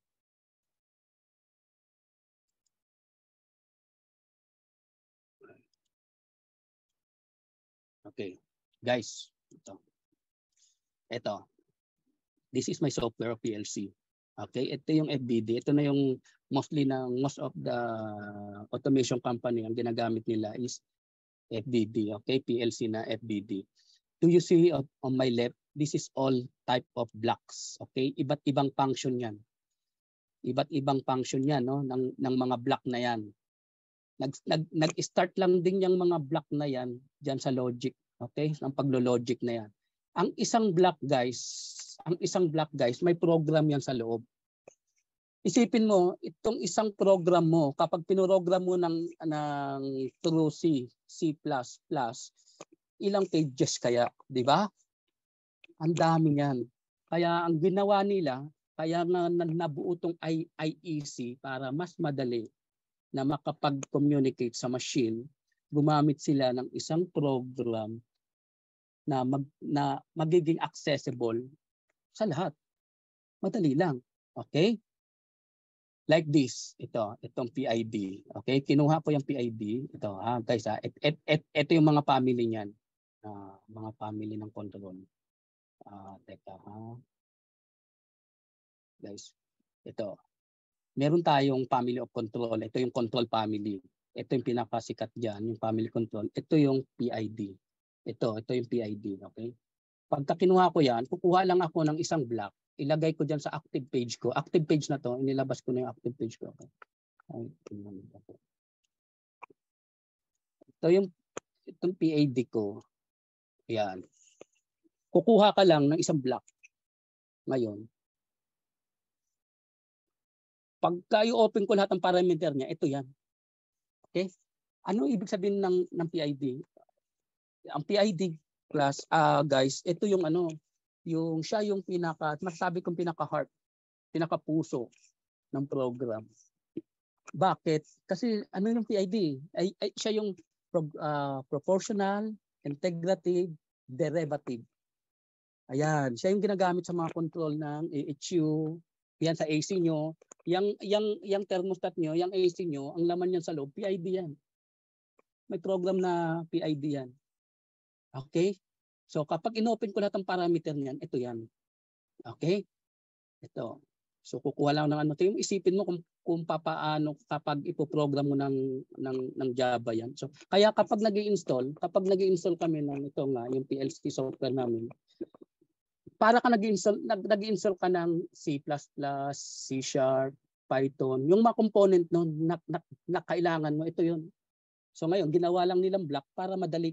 U: Okay. Guys, ito. This is my software of PLC. Okay, ito yung FBD. Ito na yung most of the automation company ang ginagamit nila is FBD. Okay, PLC na FBD. Do you see on my left? This is all type of blocks. Okay, iba't ibang function yan. Iba't ibang function yan ng mga block na yan. Nag-start lang din yung mga block na yan diyan sa logic. Okay, ng paglo-logic na yan. Ang isang block guys, may program yan sa loob. Isipin mo, itong isang program mo, kapag pinoprogram mo ng through C++, ilang pages kaya, di ba? Ang dami yan. Kaya ang ginawa nila, kaya nabuo itong IEC para mas madali na makapag-communicate sa machine, gumamit sila ng isang program na magiging accessible sa lahat. Madali lang. Okay? Like this. Itong PID. Okay? Kinuha ko yung PID. Ito guys ito yung mga family niyan. Mga family ng control. Teka Guys, ito. Meron tayong family of control. Ito yung control family. Ito yung pinakasikat diyan, yung family control. Ito yung PID. Ito yung PID, okay? Pagka kinuha ko yan, kukuha lang ako ng isang block, ilagay ko dyan sa active page ko. Active page na to, inilabas ko na yung active page ko. Okay? Itong PID ko, yan. Kukuha ka lang ng isang block. Ngayon, pagka i-open ko lahat ng parameter niya, ito yan. Okay? Ano ibig sabihin ng PID? Ang PID class, guys, ito yung siya yung masasabi kong pinaka-heart, pinaka-puso ng program. Bakit? Kasi yung PID? Siya yung proportional, integrative, derivative. Ayan, siya yung ginagamit sa mga control ng AHU, yan sa AC nyo, yung thermostat nyo, yung AC nyo, ang laman yan sa loob, PID yan. May program na PID yan. Okay? So kapag inopen ko lahat ng parameter niyan, ito yan. Okay? Ito. So kukuha lang ng ito yung isipin mo kung papaano kapag ipoprogram mo ng Java yan. So kaya kapag nag-i-install kami ng ito nga yung PLC software namin. Para ka nag-i-install ka ng C++, C#, Python, yung mga component noon na kailangan mo, ito yun. So ngayon ginawa lang nilang block para madaling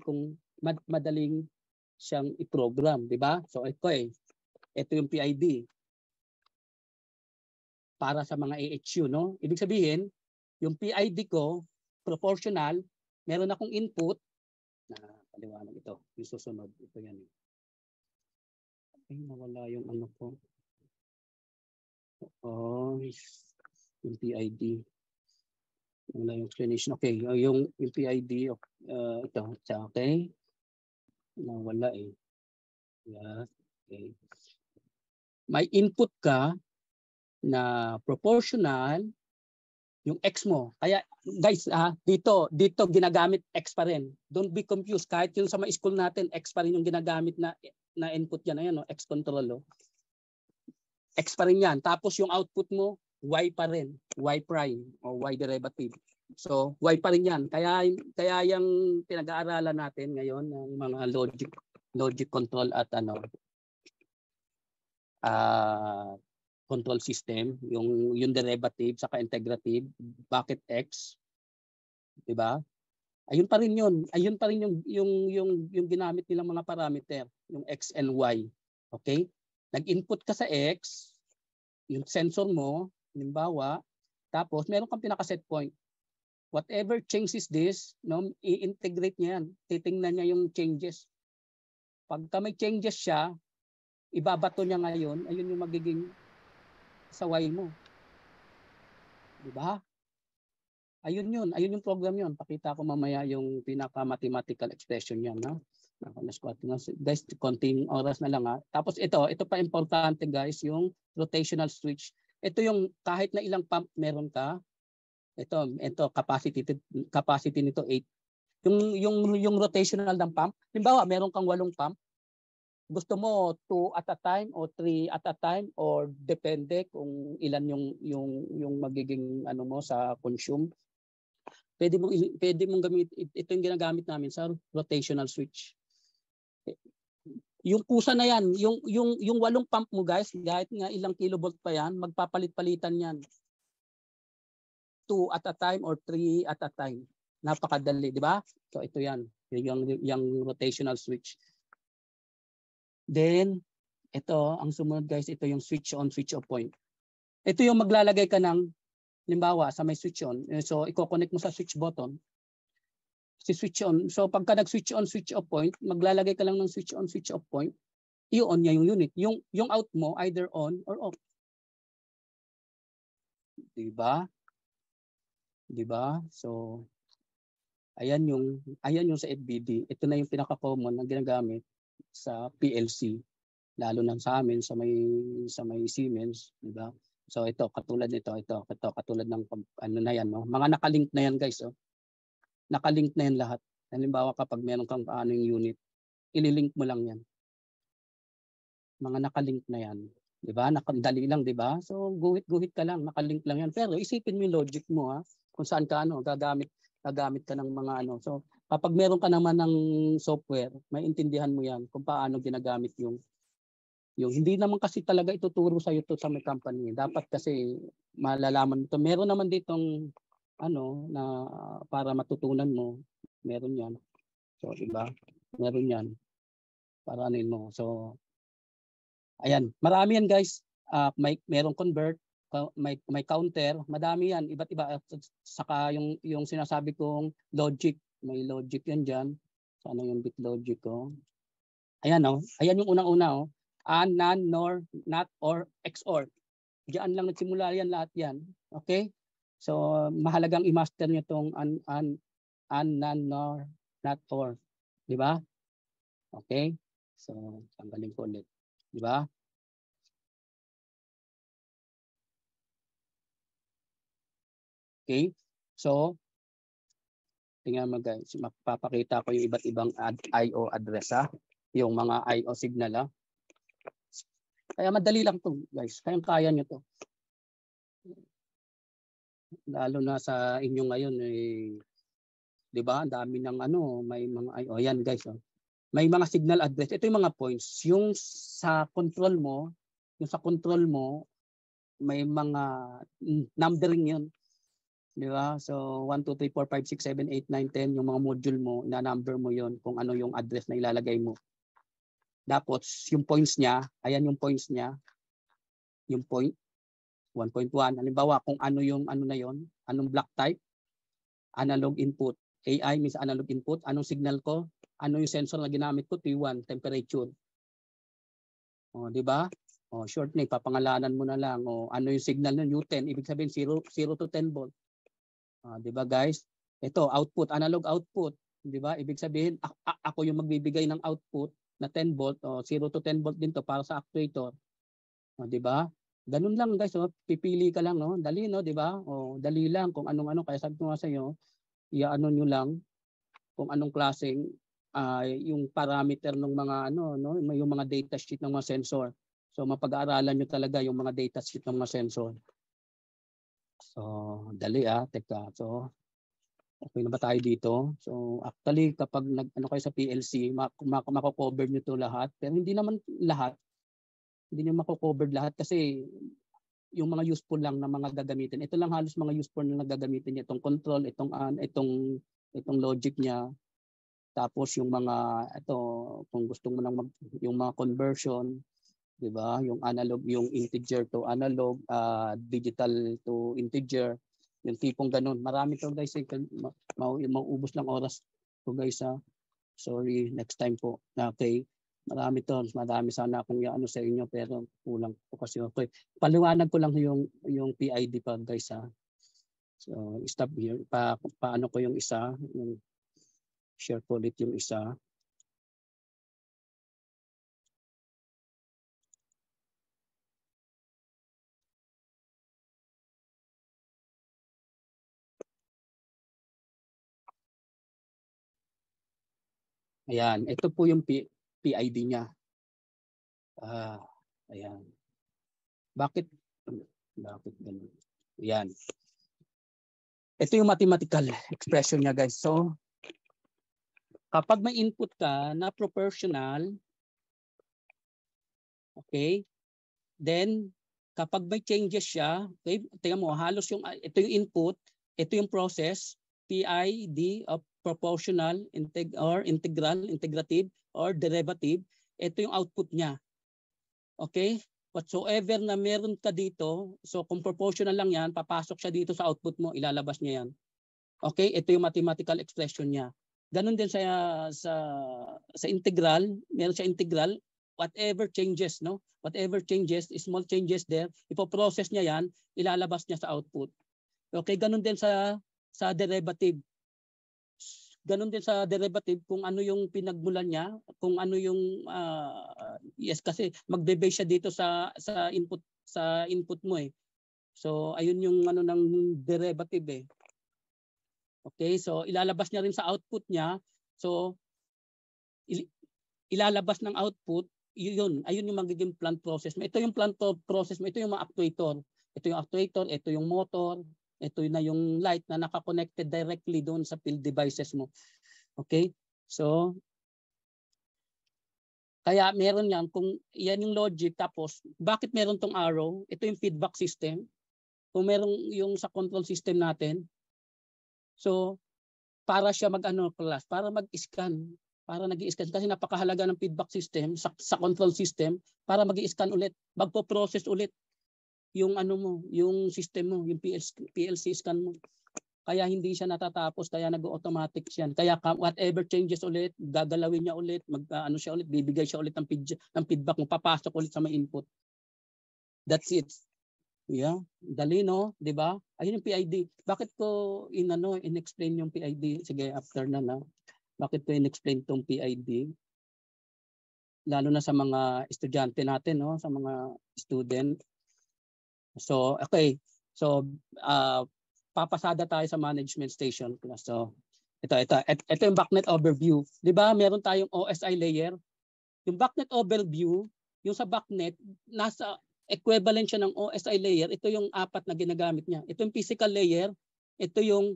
U: siyang i-program, di ba? So ito yung PID. para sa mga AHU, no? Ibig sabihin, yung PID ko, proportional, meron akong input, na paliwanag ito, yung susunod, ito yan. Ay, nawala yung ano ko. Oh, yung PID. Wala yung explanation. Okay, yung PID, ito, okay. Nawala eh. Yeah, okay. May input ka na proportional yung X mo. Kaya guys, dito ginagamit X pa rin. Don't be confused. Kahit yung sa mga school natin, X pa rin yung ginagamit na input yan. Ayan, no? X control. X pa rin yan. Tapos yung output mo, Y pa rin. Y prime o Y derivative. So, Y pa rin yan. Kaya yung pinag-aaralan natin ngayon, ng mga logic control at control system, yung derivative saka integrative, bakit X, 'di ba? Ayun pa rin 'yun. Ayun pa rin yung ginamit nilang mga parameter, yung X and Y. Okay? Nag-input ka sa X, yung sensor mo, halimbawa, tapos meron kang pinaka-set point. Whatever changes this, no, i-integrate niya yan. Titingnan niya yung changes. Pagka may changes siya, ibabato niya ngayon, ayun yung magiging sa Y mo. Diba? Ayun yun. Ayun yung program yun. Pakita ko mamaya yung pinaka-mathematical expression yan. No? Guys, konting oras na lang. Tapos ito pa importante guys, yung rotational switch. Ito yung kahit na ilang pump meron ka, ito capacity nito 8. Yung rotational ng pump, halimbawa meron kang 8 pump, gusto mo 2 at a time o 3 at a time or depende kung ilan yung magiging ano mo sa consume. Pwede mong gamit ito yung ginagamit namin sa rotational switch. Yung pusa na yan, yung 8 pump mo guys, kahit nga ilang kilovolt pa yan, magpapalit-palitan yan. 2 at a time or 3 at a time. Napakadali, di ba? So ito yan, yung rotational switch. Then, ito, ang sumunod guys, ito yung switch on, switch off point. Ito yung maglalagay ka ng, limbawa, sa may switch on. So, i-connect mo sa switch button. Si switch on. So, pagka nag-switch on, switch off point, maglalagay ka lang ng switch on, switch off point. I-on niya yung unit. Yung out mo, either on or off. Diba? Diba? So, ayan yung sa FBD. Ito na yung pinaka-common na ginagamit sa PLC, lalo na sa amin sa may Siemens, di ba? So ito katulad nito, ito katulad ng ano na yan, no? Mga nakalink na yan guys, oh. Nakalink na yan lahat. Halimbawa kapag meron kang yung unit, ililink mo lang yan. Mga nakalink na yan, di ba? Nakadali lang, di ba? So guhit ka lang, nakalink lang yan. Pero isipin mo yung logic mo, kung saan ka gagamit ka ng mga ano. So kapag meron ka naman ng software, may intindihan mo yan kung paano ginagamit yung hindi naman kasi talaga ituturo sa iyo to sa may company. Dapat kasi malalaman mo to. Meron naman ditong ano na para matutunan mo. Meron yan. So, diba? Meron yan. Para anin mo. So, ayan. Marami yan guys. Merong convert, may counter, madami yan, iba't iba. Saka yung sinasabi kong logic, may logic yan dyan. So ano yung bit logic ko? Ayan ayan yung unang-una and, non, nor, not, or, XOR. Diyan lang nagsimula yan lahat yan. Okay? So mahalagang i-master nyo itong and, non, nor, not, or. Di ba? Okay? So tanggalin ko ulit. Di ba? Okay? So, tingnan mo guys, mapapakita ko yung iba't ibang I/O address yung mga I/O signal Kaya madali lang to guys, kaya nyo to. Lalo na sa inyo ngayon 'di ba? Ang dami ng may mga I/O yan guys. May mga signal address. Ito yung mga points. Yung sa control mo, may mga numbering yun. Di ba? So 1, 2, 3, 4, 5, 6, 7, 8, 9, 10 yung mga module mo, na number mo yon kung ano yung address na ilalagay mo. Tapos yung points niya, ayan yung points niya. Yung point. 1.1. Halimbawa, kung ano yung ano na yon, anong block type, analog input. AI means analog input. Anong signal ko? Ano yung sensor na ginamit ko? T1, temperature. O, di ba? O, shortening, papangalanan mo na lang. O, ano yung signal ng U10? Ibig sabihin 0 to 10 volt. O, di ba guys? Ito, output, analog output. Di ba? Ibig sabihin, ako yung magbibigay ng output na 10 volt. O, 0 to 10 volt din to para sa actuator. O, di ba? Ganun lang guys, no? Pipili ka lang, no? Dali, no? Di ba? O, dali lang kung anong-ano. Kaya sabi ko nga sa inyo, iaano nyo lang kung anong klaseng yung parameter ng mga ano, no? Yung mga data sheet ng mga sensor. So, mapag-aaralan nyo talaga yung mga data sheet ng mga sensor. So, dali teka. So, okay na ba tayo dito? So, actually, kapag ano kayo sa PLC, mako-cover nyo to lahat. Pero hindi naman lahat. Hindi nyo mako-cover lahat kasi yung mga useful lang na mga gagamitin. Ito lang halos mga useful na gagamitin niya. Itong control, itong logic niya. Tapos yung mga, kung gusto mo nang yung mga conversion, di ba? Yung analog, yung integer to analog, digital to integer. Yung tipong ganun. Marami to guys. Mauubos lang oras to guys. Sorry, next time po. Okay. Marami to, marami sana akong ano sa inyo pero kulang po kasi okay. Paliwanag ko lang yung PID pa guys So stop here. Paano ko yung isa, yung share ko ulit yung isa. Ayan, ito po yung PID niya. Ayan. Bakit ganun? Ayan. Ito yung mathematical expression niya guys. So, kapag may input ka na proportional, okay, then kapag may changes siya, okay, tingnan mo, halos ito yung input, ito yung process, PID of proportional, integral, integrative, or derivative, ito yung output niya. Okay? Whatsoever na meron ka dito, so kung proportional lang yan, papasok siya dito sa output mo, ilalabas niya yan. Okay? Ito yung mathematical expression niya. Ganon din sa integral, meron siya integral, whatever changes, no? Whatever changes, small changes there, ipo-process niya yan, ilalabas niya sa output. Okay? Ganon din sa derivative. Ganon din sa derivative kung ano yung pinagmulan niya, kung ano yung yes kasi magbe-base siya dito sa input mo eh. So ayun yung ano ng derivative eh. Okay, so ilalabas niya rin sa output niya. So ilalabas ng output, ayun yung magiging plant process mo. Ito yung plant process mo, ito yung mga actuator. Ito yung actuator, ito yung motor, ito na yung light na naka-connected directly doon sa field devices mo. Okay? So, kaya meron yan, kung yan yung logic, tapos bakit meron tong arrow? Ito yung feedback system. Kung meron yung sa control system natin, so, para siya para mag-scan. Para nag-i-scan. Kasi napakahalaga ng feedback system sa control system para mag-i-scan ulit. Magpo-process ulit yung yung system mo, yung PLC scan mo. Kaya hindi siya natatapos, kaya nag-automatic siya. Kaya whatever changes ulit, gagalawin niya ulit, siya ulit, bibigay siya ulit ng feedback mo, papasok ulit sa mga input. That's it. Yeah, dali no, 'di ba? Ayun yung PID. Bakit ko in-explain yung PID? Sige, after na. Bakit ko in-explain tong PID? Lalo na sa mga estudyante natin, no, sa mga student. So, okay. So, papasada tayo sa management station. So, ito yung backnet overview. 'Di ba? Meron tayong OSI layer. Yung backnet overview, yung sa backnet, nasa equivalent siya ng OSI layer. Ito yung apat na ginagamit niya. Ito yung physical layer. Ito yung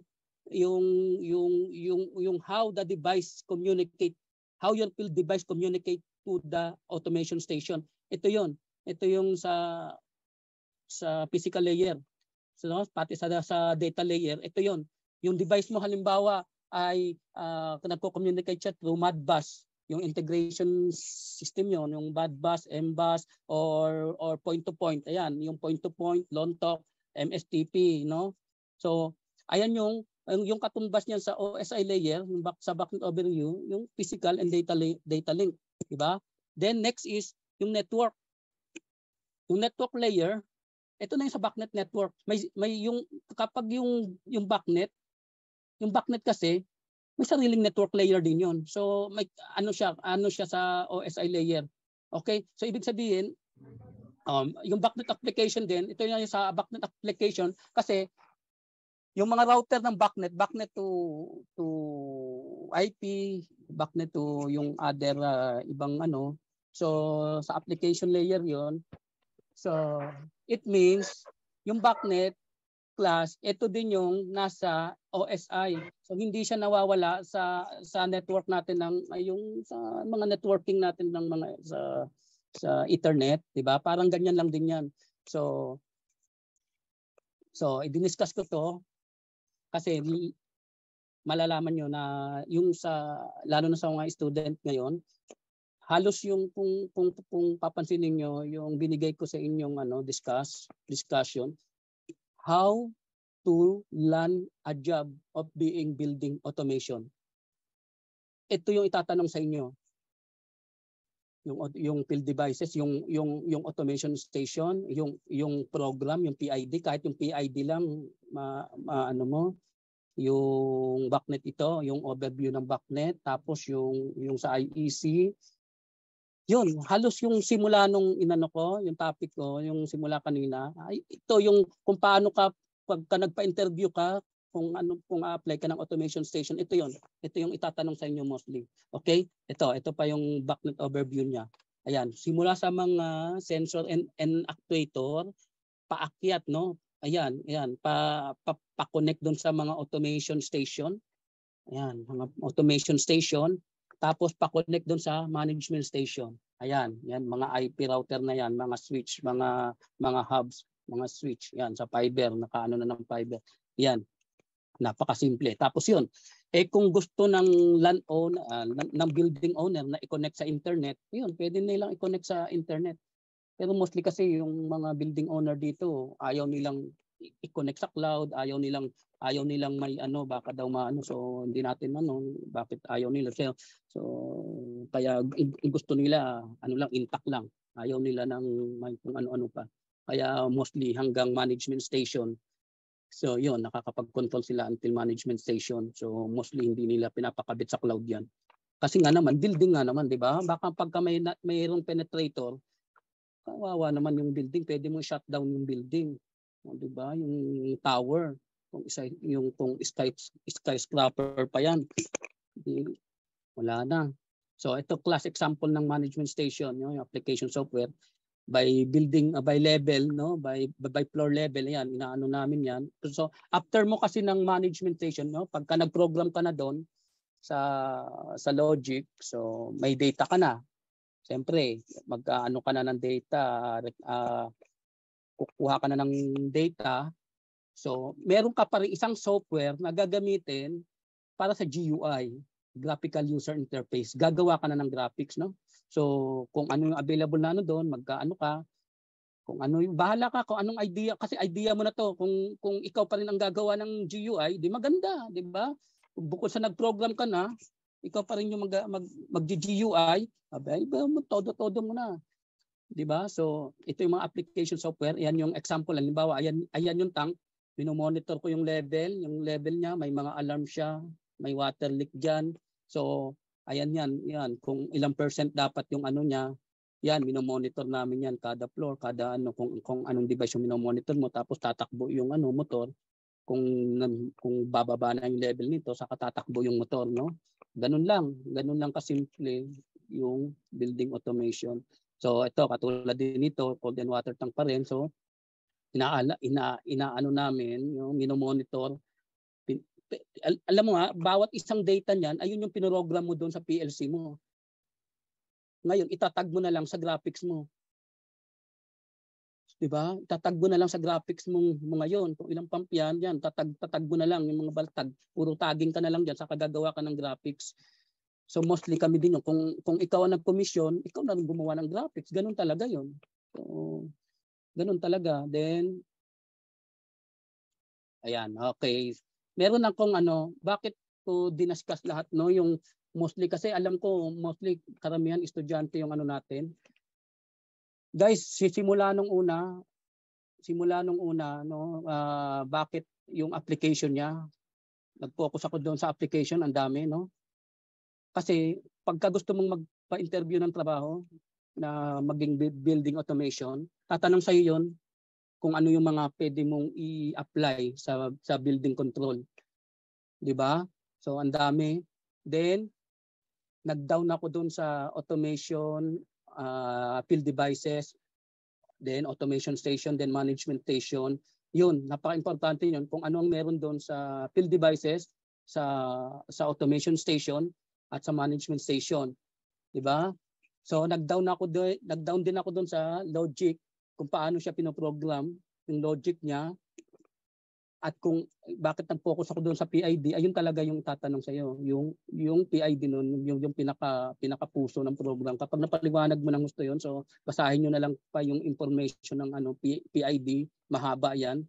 U: how the device communicate, how your field device communicate to the automation station. Ito yun. Ito yung sa physical layer. So, pati sa data layer, ito yon. Yung device mo halimbawa ay nagko-communicate siya through Modbus. yung integration system yon, yung bad bus, MBus, or point to point. Ayan, yung point to point, long talk, MSTP, no? So, ayan yung katumbas niyan sa OSI layer, yung sa backnet overview, yung physical and data link, di ba? Then next is yung network. Yung network layer, ito na yung sa backnet network. May yung kapag yung backnet kasi may sariling network layer din yon. So may ano siya sa OSI layer. Okay? So ibig sabihin yung backnet application din, ito yung sa backnet application kasi yung mga router ng backnet to IP, backnet to yung other ibang ano. So sa application layer yon. So it means yung backnet class, ito din yung nasa OSI. So hindi siya nawawala sa network natin ng yung sa mga networking natin ng mga sa Ethernet, 'di ba? Parang ganyan lang din 'yan. So i-discuss ko 'to kasi malalaman nyo na yung lalo na sa mga student ngayon, halos yung kung papansinin niyo yung binigay ko sa inyong discussion, how to land a job of being building automation. Ito yung itatanong sa inyo. Yung field devices, yung automation station, yung program, yung PID, kahit yung PID lang ano mo, yung backnet ito, yung overview ng backnet, tapos yung sa IEC. Yun, halos yung simula nung inano ko, yung topic ko, yung simula kanina, ito yung kung paano ka pagka nagpa-interview ka, kung apply ka ng automation station, ito yon. Ito yung itatanong sa inyo mostly. Okay? Ito pa yung backnet overview niya. Ayan, simula sa mga sensor and actuator, paakyat, no? Ayan, pa-connect doon sa mga automation station. Ayan, mga automation station. Tapos pa-connect doon sa management station. Ayan, yan mga IP router na yan, mga switch, mga hubs, mga switch. Yan sa fiber, nakaano na ng fiber. Yan. Napakasimple. Tapos yun, kung gusto ng land owner, ng building owner na i-connect sa internet, yun, pwede nilang i-connect sa internet. Pero mostly kasi yung mga building owner dito, ayaw nilang i-connect sa cloud, ayaw nilang may baka daw maano, so hindi natin bakit ayaw nila. So kaya gusto nila lang, intact lang. Ayaw nila ng may kung ano-ano pa. Kaya mostly hanggang management station. So yun, nakakapag-control sila until management station. So mostly hindi nila pinapakabit sa cloud yan. Kasi nga naman, building nga naman, di ba? Baka pagka mayroong penetrator, kawawa naman yung building, pwede mo shutdown yung building. Di ba? Yung tower, kung skyscraper pa yan, wala na. So ito class example ng management station, yung application software by building, by level, no, by floor level, yan inaano namin yan. So after mo kasi ng management station, no, pagka nag-program ka na doon sa logic, so may data ka na. Siyempre, mag-ano ka na ng data, kukuha ka na ng data. So meron ka pa rin isang software na gagamitin para sa GUI, graphical user interface. Gagawa ka na ng graphics, no? So kung ano yung available na doon, magkaano ka, kung ano yung bahala ka, kung anong idea, kasi idea mo na to. Kung ikaw pa rin ang gagawa ng GUI, di maganda, di ba? Bukod sa nag-program ka na, ikaw pa rin yung mag-GUI, todo mo na. Di ba? So ito yung mga application software, ayan yung example. Halimbawa, ayan yung tank, minomonitor ko yung level niya, may mga alarm siya, may water leak diyan. So ayan yan, kung ilang % dapat yung ano niya, yan minomonitor namin yan kada floor, kada kung anong device yung minomonitor mo, tapos tatakbo yung motor. Kung bababa na yung level nito, saka tatakbo yung motor, no? Ganun lang kasimple yung building automation. So ito katulad din nito, cold and water tank pa rin. So inaano namin yung minomonitor. Alam mo nga, bawat isang data niyan, ayun yung pinorogram mo doon sa PLC mo. Ngayon, itatag mo na lang sa graphics mo. Diba? Itatag mo na lang sa graphics mo ngayon. Kung ilang pump yan, tatag mo na lang yung mga baltag. Puro tagging ka na lang dyan, saka gagawa ka ng graphics. So mostly kami din yun. Kung ikaw ang nag-commission, ikaw na rin gumawa ng graphics. Ganun talaga yun. So, ganun talaga. Then, ayan, okay. Meron akong bakit ko dinascuss lahat, no? Yung mostly, kasi alam ko, mostly karamihan estudyante yung natin. Guys, simula nung una, no, bakit yung application niya, nag-focus ako doon sa application, ang dami, no? Kasi pagka gusto mong magpa-interview ng trabaho na maging building automation, tatanong sa iyo 'yon kung ano yung mga pwede mong i-apply sa building control. 'Di ba? So ang dami. Then nag-down ako doon sa automation, field devices, then automation station, then management station. Yun, napaka-importante yun kung ano ang meron doon sa field devices, sa automation station, at sa management station, 'di ba? So nag-down din ako doon sa logic, kung paano siya pinoprogram, yung logic niya, at kung bakit nag-focus ako doon sa PID, ayun talaga yung tatanong sa iyo, yung PID noon, yung pinaka-puso ng program. Kapag napaliwanag mo ng gusto 'yon, so basahin niyo na lang pa yung information ng PID, mahaba 'yan,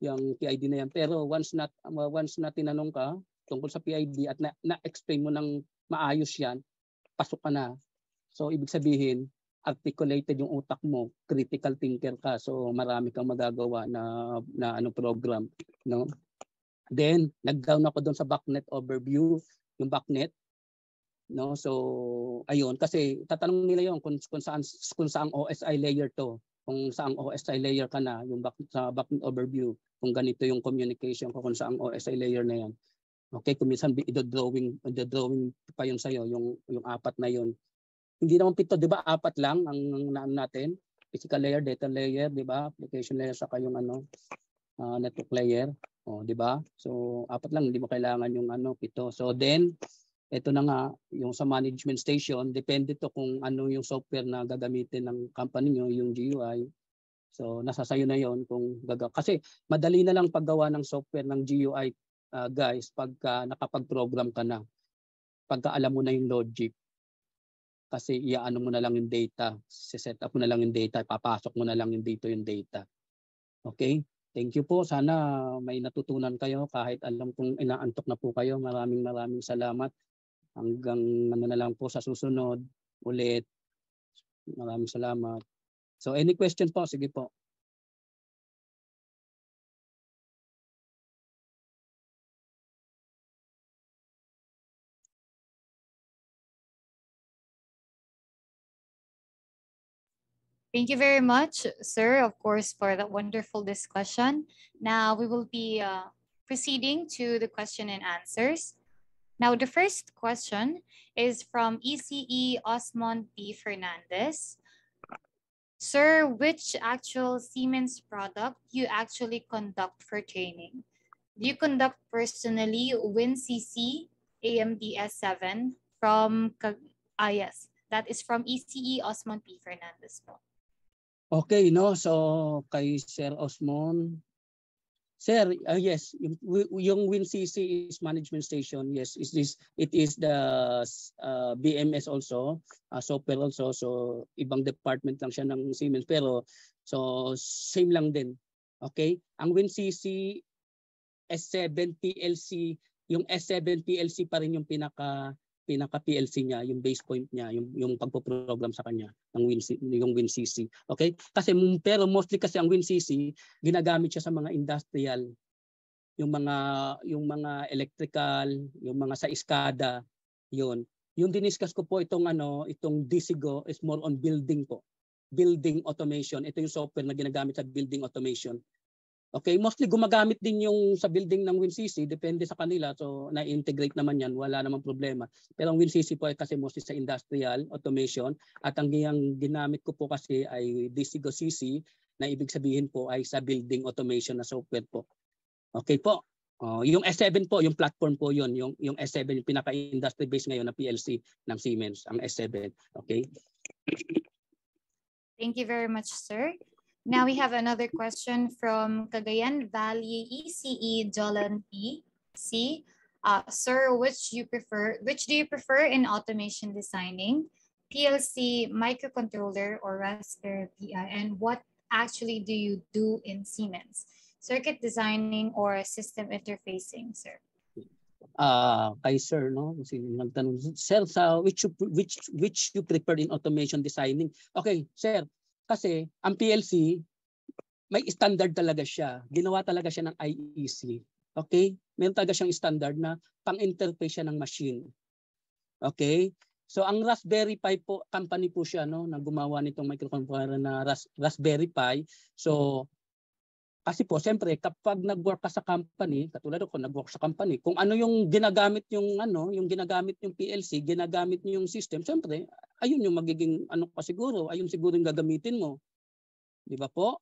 U: yung PID na 'yan. Pero once na tinanong ka tungkol sa PID at na-explain mo ng maayos yan, pasok ka na. So, ibig sabihin, articulated yung utak mo, critical thinker ka, so marami kang magagawa na program. No? Then, nag-down ako doon sa backnet overview, yung backnet. No? So, ayun, kasi tatanong nila yun kung saang OSI layer to, kung saang OSI layer ka na, yung sa backnet overview, kung ganito yung communication ko, kung saang OSI layer na yan. Okay, kung minsan i-drawing pa yun sa'yo, yung apat na yun. Hindi naman 7, di ba? 4 lang ang natin. Physical layer, data layer, di ba? Application layer, saka yung network layer. O, di ba? So, 4 lang, hindi mo kailangan yung 7. So, then, ito na nga, yung sa management station, depende to kung ano yung software na gagamitin ng company nyo, yung GUI. So, nasa sayo na yon kung kasi madali na lang paggawa ng software ng GUI, guys, pagka nakapag-program ka na, pagka alam mo na yung logic, kasi iaano mo na lang yung data, set up mo na lang yung data, papasok mo na lang yung data. Okay? Thank you po. Sana may natutunan kayo kahit alam kong inaantok na po kayo. Maraming salamat. Hanggang na lang po sa susunod ulit. Maraming salamat. So any question po? Sige po.
C: Thank you very much, sir, of course, for that wonderful discussion. Now we will be proceeding to the question and answers. Now, the first question is from ECE Osmond P. Fernandez. Sir, which actual Siemens product you actually conduct for training? Do you conduct personally WinCC AMD S7 from, yes, that is from ECE Osmond P. Fernandez po.
U: Okay, no? So, kay Sir Osmond. Sir, yes, yung WinCC is management station. Yes, it is the BMS also, software also. So, ibang department lang siya ng Siemens. Pero, so, same lang din. Okay? Ang WinCC S7 PLC, yung S7 PLC pa rin yung pinaka PLC niya, yung base point niya, yung pagpo-program sa kanya ng yung WinCC. Okay? Kasi pero mostly kasi ang WinCC ginagamit siya sa mga industrial, yung mga electrical, yung mga sa iskada, yun. Yung diniscuss ko po itong DCGO is more on building po. Building automation. Ito yung software na ginagamit sa building automation. Okay, mostly gumagamit din yung sa building ng WinCC, depende sa kanila. So, na-integrate naman yan, wala namang problema. Pero ang WinCC po ay kasi mostly sa industrial automation at ang ginamit ko po kasi ay DCGO CC na ibig sabihin po ay sa building automation na software po. Okay po. Yung S7 po, yung platform po yun, yung S7, yung pinaka-industry base ngayon na PLC ng Siemens, ang S7. Okay?
C: Thank you very much, sir. Now we have another question from Cagayan Valley ECE Jolan P. C. Sir, which do you prefer in automation designing? PLC, microcontroller, or Raspberry Pi? And what actually do you do in Siemens? Circuit designing or system interfacing, sir?
U: Kay sir, no? Kasi nagtanong, sir, sa which you prefer in automation designing? Okay, sir, kasi ang PLC may standard talaga siya. Ginawa talaga siya ng IEC. Okay? Meron talaga siyang standard na pang-interface siya ng machine. Okay? So ang Raspberry Pi po, company po siya, no, na gumawa nitong microcontroller na Raspberry Pi. So kasi po, siyempre, kapag nag-work ka sa company, katulad ako, nag-work sa company, kung ano yung ginagamit yung PLC, ginagamit yung system, siyempre, ayun yung magiging ano pa siguro, ayun siguro yung gagamitin mo. Di ba po?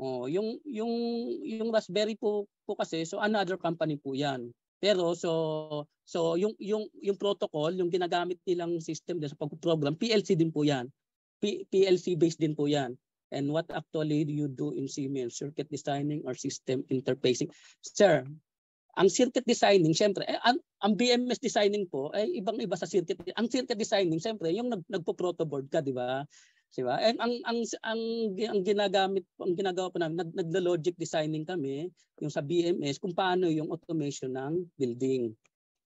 U: Oh, yung Raspberry po kasi, so another company po 'yan. Pero so yung protocol, yung ginagamit nilang system sa pag-program, PLC din po 'yan. PLC based din po 'yan. And what actually do you do in Siemens? Circuit designing or system interfacing? Sir, ang circuit designing, siyempre, ang BMS designing po ay ibang-iba sa circuit. Ang circuit designing, siyempre, yung nagpo-protoboard ka, di ba? Diba? Ang ginagawa po namin, naglo-logic designing kami, yung sa BMS, kung paano yung automation ng building.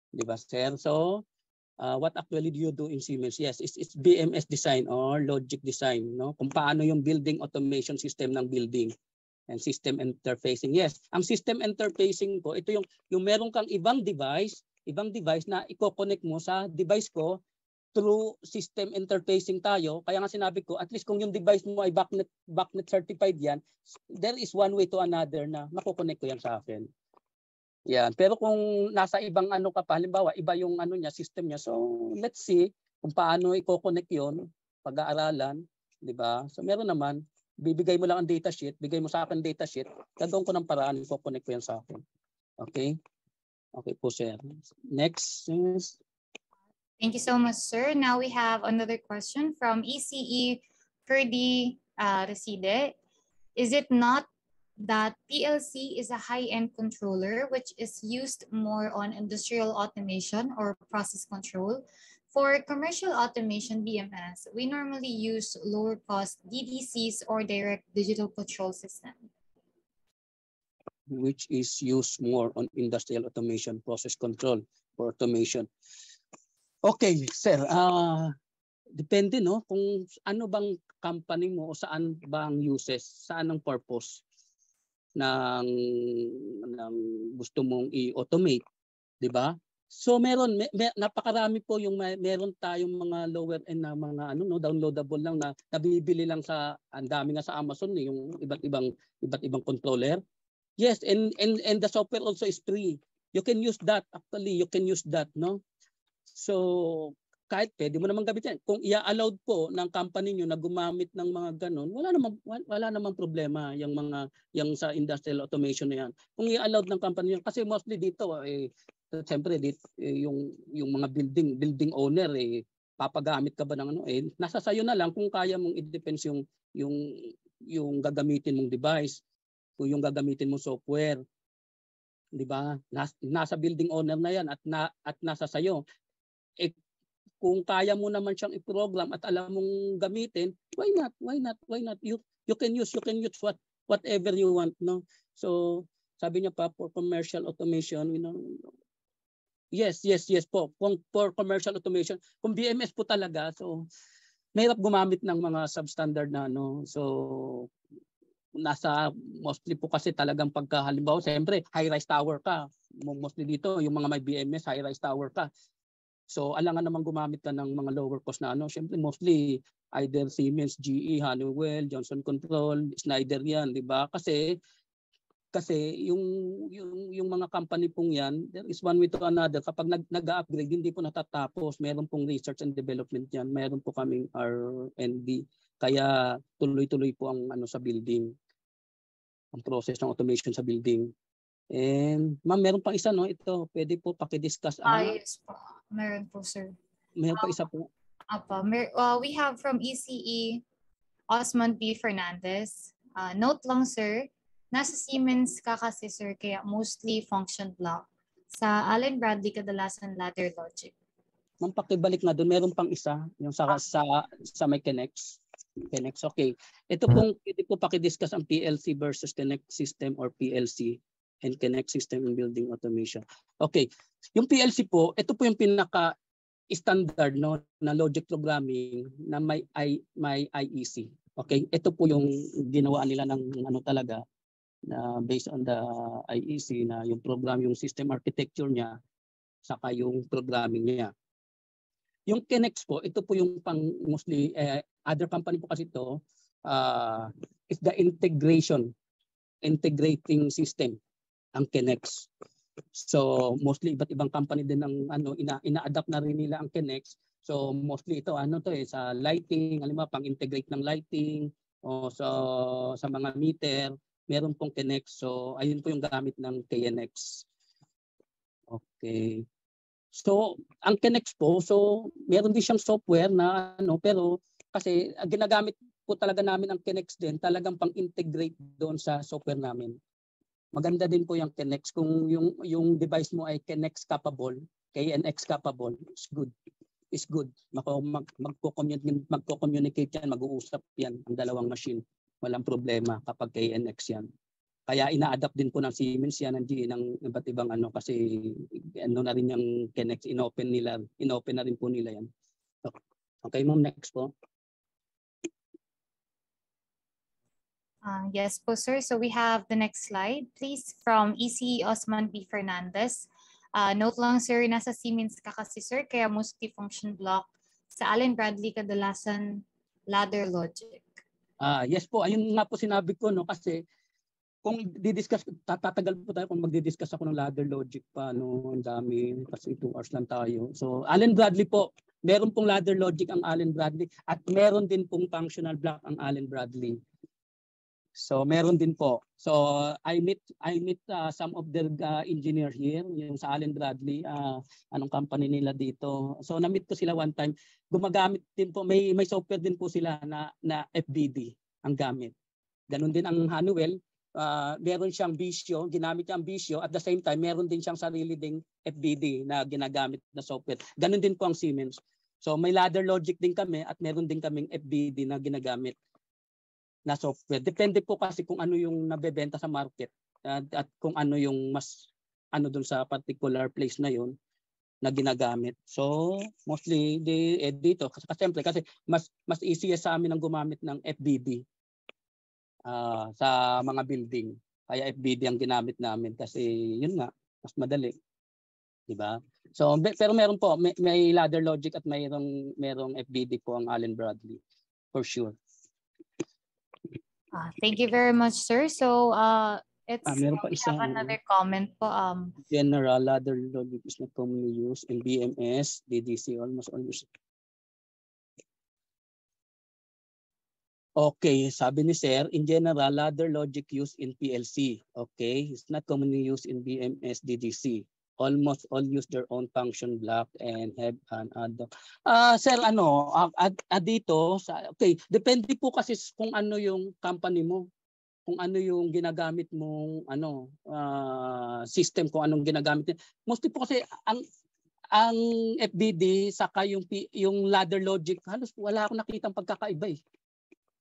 U: Di ba, sir? So, what actually do you do in Siemens? Yes, it's BMS design or logic design, no? Kung paano yung building automation system ng building and system interfacing. Yes, ang system interfacing po, ito yung meron kang ibang device na i-connect mo sa device ko through system interfacing tayo. Kaya nga sinabi ko, at least kung yung device mo ay backnet certified yan, there is one way to another na makukonect ko yan sa akin. Yan. Pero kung nasa ibang ano ka pa, halimbawa, iba yung ano niya, system niya. So, let's see kung paano i-connect yon, pag-aaralan, di ba? So, meron naman, bibigay mo lang ang datasheet, bigay mo sa akin datasheet, gagawin ko ng paraan, i-connect ko yan sa akin. Okay? Okay po, sir. Next is...
C: Thank you so much, sir. Now we have another question from ECE Ferdi Reside. Is it not that PLC is a high-end controller which is used more on industrial automation or process control? For commercial automation BMS, we normally use lower-cost DDCs or direct digital control system.
U: Which is used more on industrial automation, process control for automation. Okay, sir. Depende, no, kung ano bang company mo o saan bang uses, saan ang purpose ng gusto mong i-automate, 'di ba? So napakarami po yung meron tayong mga lower end na mga downloadable lang na nabibili lang sa, ang dami nga sa Amazon, yung iba't ibang controller. Yes, and the software also is free. You can use that, actually, you can use that, no? So, kahit pwede mo naman gamitin. Kung i-allowed po ng company nyo na gumamit ng mga ganun, wala namang problema yung sa industrial automation na yan. Kung i-allowed ng company nyo, kasi mostly dito, siyempre, yung mga building owner, papagamit ka ba ng nasa sayo na lang kung kaya mong i-depends yung gagamitin mong device, kung yung gagamitin mong software. 'Di ba? Nasa building owner na yan at nasa sayo. Kung kaya mo naman siyang i-program at alam mong gamitin, why not? You can use whatever you want, no? So, sabi niya pa, for commercial automation, yes po. For commercial automation, kung BMS po talaga, so mahirap gumamit ng mga substandard na So, nasa mostly po kasi talagang halimbawa, siyempre, high-rise tower ka. Mostly dito, yung mga may BMS, high-rise tower ka. So, alangan naman gumamit ka ng mga lower cost na Siyempre, mostly either Siemens, GE, Honeywell, Johnson Control, Schneider yan, di ba? Kasi yung mga company pong yan, there is one way to another. Kapag nag-upgrade, hindi po natatapos. Meron pong research and development yan. Meron po kaming R&D. Kaya tuloy-tuloy po ang sa building. Ang process ng automation sa building. And ma'am, meron pang isa, no? Ito, pwede po paki-discuss.
C: Yes po. Meron po, sir.
U: Meron pa isa po.
C: We have from ECE, Osman P. Fernandez. Note lang, sir, nasa Siemens ka kasi, sir, kaya mostly function block.
B: Sa Allen Bradley kadalasan ladder logic.
U: Ma'am, pakibalik na doon. Meron pang isa, yung sa may Connects. Okay. Ito pong, pwede po pakidiscuss ang PLC versus Connect System or PLC and Connect System in Building Automation. Okay. Yung PLC po, ito po yung pinaka-standard no, na logic programming na may IEC. Okay. Ito po yung ginawa nila ng ano talaga, na based on the IEC na yung program, yung system architecture niya, saka yung programming niya. Yung Connect po, ito po yung pang mostly other company po kasi ito is the integrating system ang Connect. So mostly iba't ibang company din ang ano ina-adapt na rin nila ang Connect. So mostly ito ano to sa lighting, halimbawa pang-integrate ng lighting o sa mga meter, meron pong Connect. So ayun po yung gamit ng KNX. Okay. So, ang Connect po, so meron din siyang software na ano, pero kasi ginagamit po talaga namin ang Connect din, talagang pang-integrate doon sa software namin. Maganda din po yung Connect kung yung device mo ay Connect capable, KNX capable, is good. Is good. Magko-communicate yan, mag-uusap yan ang dalawang machine. Walang problema kapag KNX yan. Kaya ina-adapt din po ng Siemens yan, ng GE, ng iba't ibang ano kasi ano na rin yung Connect, inopen na rin po nila yan. Okay, ma'am, next po.
B: Yes po, sir. So we have the next slide, please, from EC Osman B. Fernandez. Note lang, sir, nasa Siemens ka kasi, sir, kaya multi-function block sa Allen Bradley kadalasan ladder logic.
U: Yes po, ayun nga po sinabi ko, no, kasi kung di-discuss, tatagal po tayo kung magdi-discuss ako ng ladder logic pa, no, ang dami, kasi 2 hours lang tayo. So, Allen Bradley po, meron pong ladder logic ang Allen Bradley at meron din pong functional block ang Allen Bradley. So, meron din po. So, I meet some of the engineer here, yung sa Allen Bradley, anong company nila dito. So, na-meet ko sila one time. Gumagamit din po, may software din po sila na FBD ang gamit. Ganon din ang Honeywell. Meron siyang Visio, ginamit niya ang Visio, at the same time meron din siyang sarili ding FBD na ginagamit na software. Ganon din po ang Siemens. So may ladder logic din kami at meron din kaming FBD na ginagamit na software. Depende po kasi kung ano yung nabebenta sa market at kung ano yung mas ano dun sa particular place na yun na ginagamit. So mostly dito kasi siyempre kasi mas easier sa amin ang gumamit ng FBD. Sa mga building. Kaya FBD ang ginamit namin kasi yun nga, mas madali. 'Di ba? So pero meron po may ladder logic at merong FBD po ang Allen Bradley for sure.
B: Thank you very much, sir. So
U: meron pa
B: we
U: isa,
B: have another comment po.
U: General ladder logic is not commonly used in BMS, DDC, almost always. Okay, sabi ni Sir, in general, ladder logic used in PLC. Okay, it's not commonly used in BMS, DDC. Almost all use their own function block and have an add-on. Sir, dito, okay, depende po kasi kung ano yung company mo. Kung ano yung ginagamit mong system, kung anong ginagamit. Mostly po kasi ang FBD saka yung ladder logic, halos wala akong nakitang pagkakaiba eh.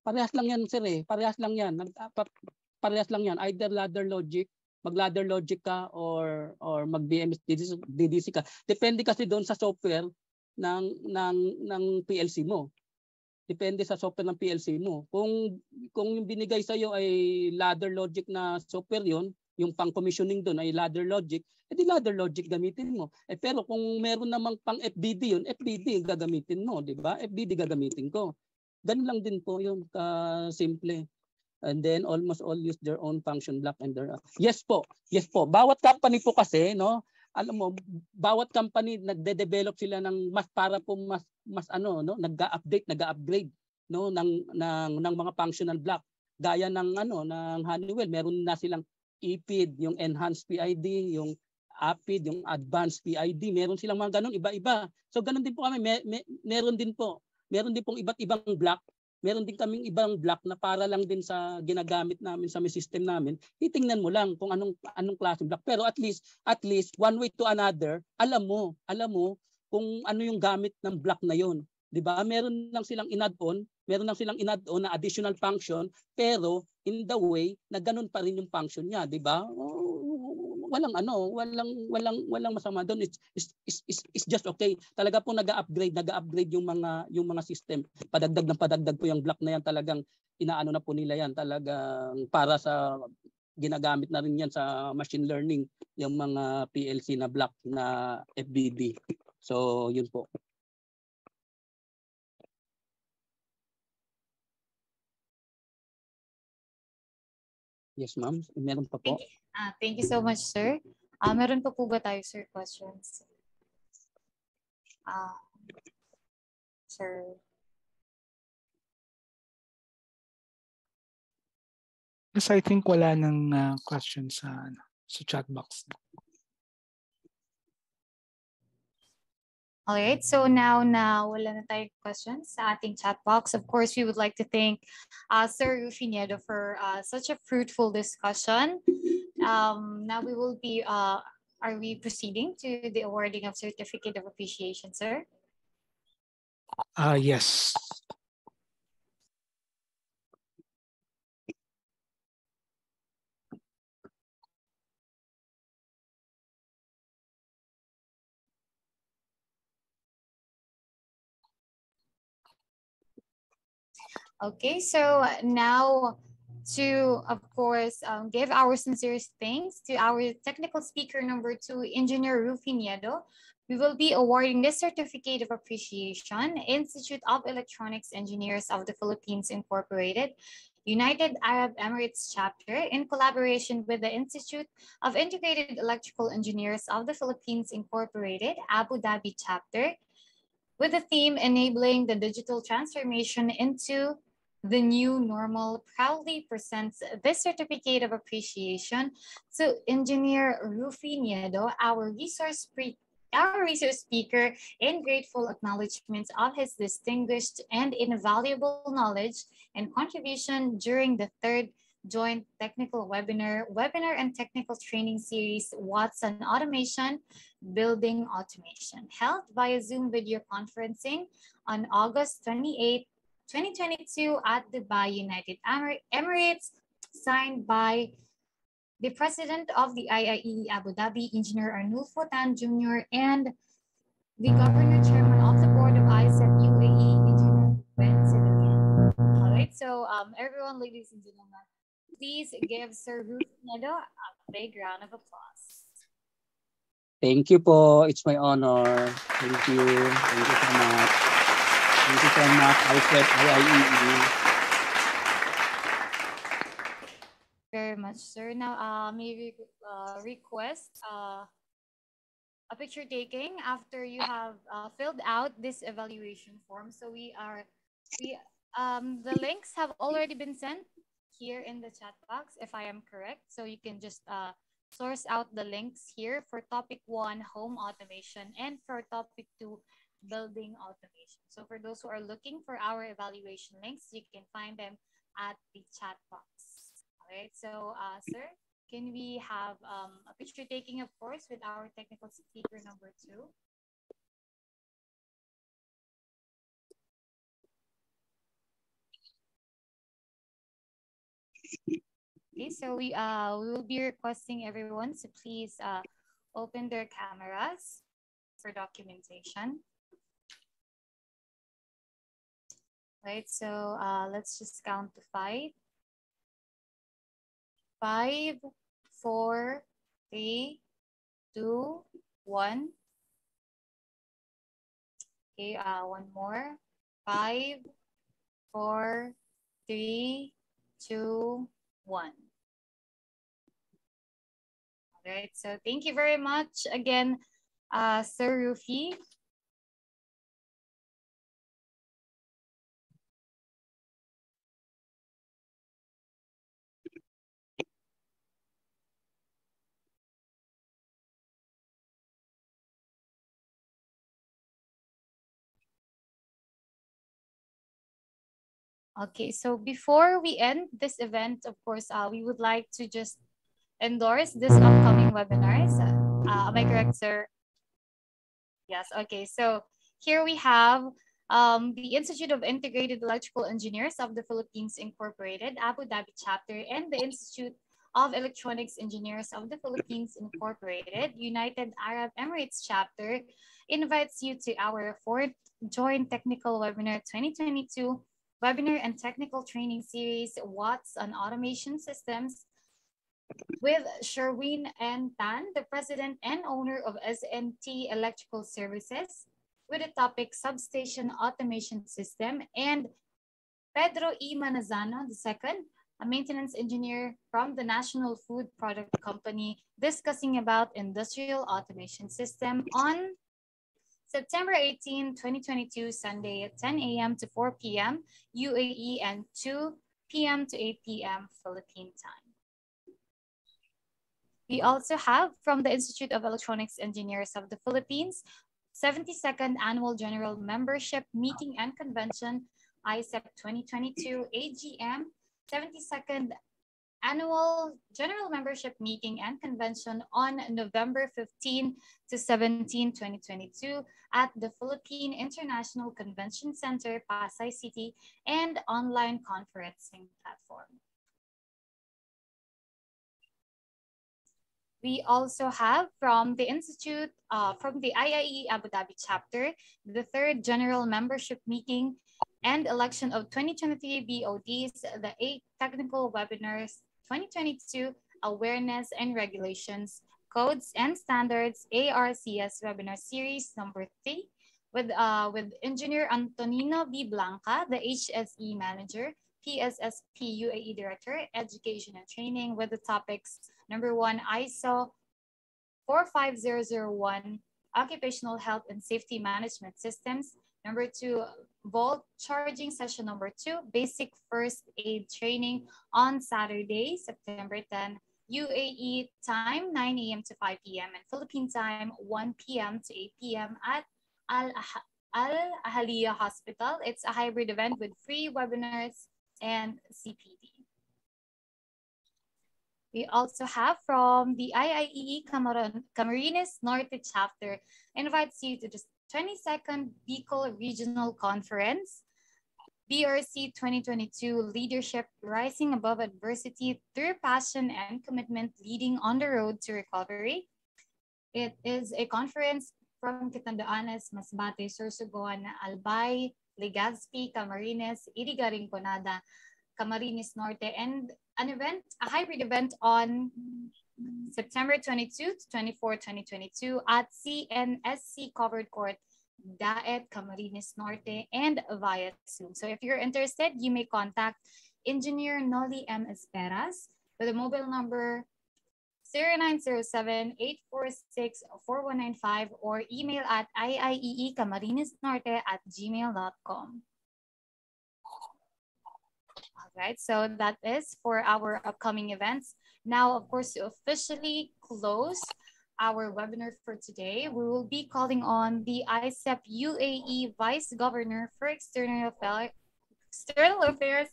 U: Parehas lang yan, sir eh. Parehas lang yan. Parehas lang yan. Either ladder logic, mag-ladder logic ka or mag-BMS DDC ka. Depende kasi doon sa software ng PLC mo. Depende sa software ng PLC mo. Kung yung binigay sa iyo ay ladder logic na software yon, yung pang-commissioning doon ay ladder logic, edi ladder logic gamitin mo. Pero kung meron namang pang FBD yun, FBD gagamitin mo, di ba? FBD gagamitin ko. Ganun lang din po yun, simple. And then almost all use their own function block and their Yes po. Bawat company po kasi, no, alam mo, bawat company nagde-develop sila ng mas para po mas nag-upgrade, no, ng mga functional block. Gaya ng ng Honeywell, meron na silang EPID, yung enhanced PID, yung APID, yung advanced PID, meron silang mga ganun iba-iba. So ganun din po kami, meron din pong iba't ibang block meron din kaming ibang block na para lang din sa ginagamit namin sa system namin. Titingnan mo lang kung anong klaseng block. Pero at least one way to another, alam mo kung ano yung gamit ng block na yon. 'Di ba? Meron lang silang in-add-on na additional function, pero in the way na ganun pa rin yung function niya, 'di ba? Walang masama doon. It's just okay. Talaga po nag-upgrade yung mga system. Padagdag po yung block na yan, talagang inaano na po nila yan, talagang para sa ginagamit na rin yan sa machine learning, yung mga PLC na block na FBD. So, yun po. Yes, ma'am. Meron pa po.
B: Thank you so much, sir. Meron pa po ba tayo, sir, questions? Sir.
J: Yes, I think wala nang questions sa chat box.
B: All right, so now na wala na tayong questions sa ating chat box. Of course, we would like to thank Sir Rufiniedo for such a fruitful discussion. Now we will be, are we proceeding to the awarding of Certificate of Appreciation, sir?
J: Yes.
B: Okay, so now to, of course, give our sincerest thanks to our technical speaker number 2, Engineer Rufiniedo. We will be awarding this Certificate of Appreciation, Institute of Electronics Engineers of the Philippines Incorporated, United Arab Emirates Chapter, in collaboration with the Institute of Integrated Electrical Engineers of the Philippines Incorporated, Abu Dhabi Chapter, with the theme Enabling the Digital Transformation into the New Normal, proudly presents this Certificate of Appreciation to Engineer Rufiniedo, our resource speaker, in grateful acknowledgement of his distinguished and invaluable knowledge and contribution during the 3rd Joint Technical Webinar and Technical Training Series, Watson Automation, Building Automation, held via Zoom video conferencing on August 28, 2022 at Dubai, United Emirates, signed by the President of the IIE Abu Dhabi, Engineer Arnulfo Fotan Jr., and the Governor Chairman of the Board of IECEP UAE, Engineer Ben Sidonia. All right, so everyone, ladies and gentlemen, please give Sir Rufiniedo a big round of applause.
U: Thank you po. It's my honor. Thank you. Thank you so much. Thank you so much, IECEP, IIE.
B: Very much, sir. Now, may we request a picture taking after you have filled out this evaluation form. So the links have already been sent here in the chat box, if I am correct. So you can just source out the links here for topic 1, home automation, and for topic 2, building automation. So for those who are looking for our evaluation links, you can find them at the chat box. All right, so sir, can we have a picture taking, of course, with our technical speaker number 2? Okay, so we will be requesting everyone to please open their cameras for documentation. Right, so let's just count to 5. 5, 4, 3, 2, 1. Okay, one more. 5, 4, 3, 2, 1. All right, so thank you very much again, Sir Rufi. Okay, so before we end this event, of course, we would like to just endorse this upcoming webinars. Am I correct, sir? Yes, okay. So here we have the Institute of Integrated Electrical Engineers of the Philippines Incorporated, Abu Dhabi chapter, and the Institute of Electronics Engineers of the Philippines Incorporated, United Arab Emirates chapter, invites you to our 4th Joint Technical Webinar 2022 Webinar and Technical Training Series, What's on Automation Systems, with Sherwin N. Tan, the president and owner of SNT Electrical Services, with the topic Substation Automation System, and Pedro E. Manazano II, a maintenance engineer from the National Food Product Company, discussing about industrial automation system on September 18, 2022, Sunday at 10 a.m. to 4 p.m. UAE and 2 p.m. to 8 p.m. Philippine time. We also have from the Institute of Electronics Engineers of the Philippines, 72nd Annual General Membership Meeting and Convention, IECEP 2022 AGM, 72nd Annual General Membership Meeting and Convention on November 15 to 17, 2022 at the Philippine International Convention Center, Pasay City, and online conferencing platform. We also have from the Institute, from the IIE Abu Dhabi chapter, the 3rd General Membership Meeting and election of 2023 BODs, the 8th Technical Webinars 2022 Awareness and Regulations, Codes and Standards ARCS Webinar Series number 3 with Engineer Antonino B. Blanca, the HSE Manager, PSSP UAE Director, Education and Training, with the topics number 1, ISO 45001, Occupational Health and Safety Management Systems. Number 2, Volt Charging Session number 2, Basic First Aid Training on Saturday, September 10, UAE time 9 a.m. to 5 p.m. and Philippine time 1 p.m. to 8 p.m. at Al Ahaliya Hospital. It's a hybrid event with free webinars and CPD. We also have from the IIEE Camarines Norte chapter, invites you to the 22nd Bicol Regional Conference, BRC 2022 Leadership Rising Above Adversity Through Passion and Commitment, Leading on the Road to Recovery. It is a conference from Quitandaanes, Masbate, Sorsogon, Albay, Legazpi, Camarines, Iriga Rinconada, Camarines Norte, and an event, a hybrid event on September 22 to 24, 2022 at CNSC Covered Court, Daet, Camarines Norte, and via Zoom. So if you're interested, you may contact Engineer Noli M. Esperas with a mobile number 0907-846-4195 or email at iieecamarinesnorte@gmail.com. All right, so that is for our upcoming events. Now, of course, to officially close our webinar for today, we will be calling on the IECEP UAE Vice Governor for External Affairs.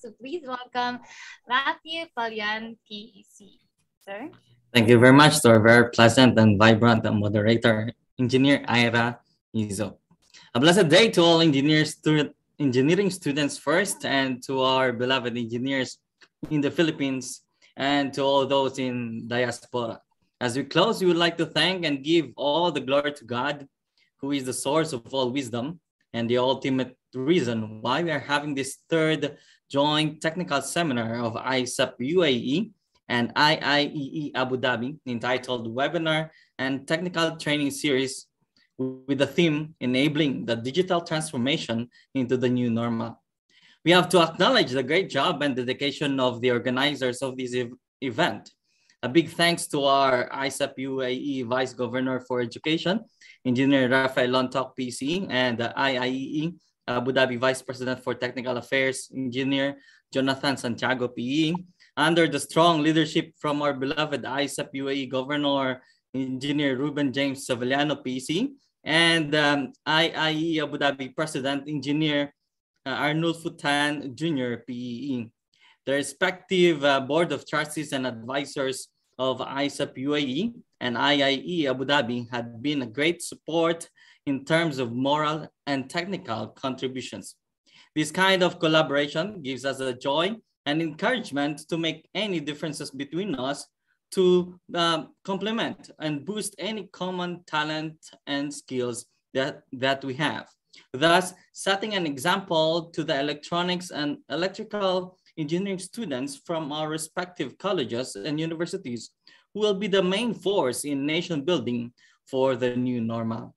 B: So please welcome Matthew Palyan, PEC. Sir?
D: Thank you very much to our very pleasant and vibrant moderator, Engineer Ira Izo. A blessed day to all engineering students first, and to our beloved engineers in the Philippines, and to all those in diaspora. As we close, we would like to thank and give all the glory to God, who is the source of all wisdom and the ultimate reason why we are having this 3rd joint technical seminar of IECEP UAE and IIEE Abu Dhabi, entitled Webinar and Technical Training Series, with the theme Enabling the Digital Transformation into the New Normal. We have to acknowledge the great job and dedication of the organizers of this event. A big thanks to our IECEP UAE Vice Governor for Education, Engineer Rafael Lontok, PC, and the IIEE Abu Dhabi Vice President for Technical Affairs, Engineer Jonathan Santiago, PE, under the strong leadership from our beloved IECEP UAE Governor, Engineer Ruben James Savillano, PC, and IIE Abu Dhabi President, Engineer Arnulfo Jr., PEE. The respective Board of Trustees and Advisors of IECEP UAE and IIE Abu Dhabi had been a great support in terms of moral and technical contributions. This kind of collaboration gives us a joy and encouragement to make any differences between us to complement and boost any common talent and skills that we have. Thus, setting an example to the electronics and electrical engineering students from our respective colleges and universities who will be the main force in nation building for the new normal.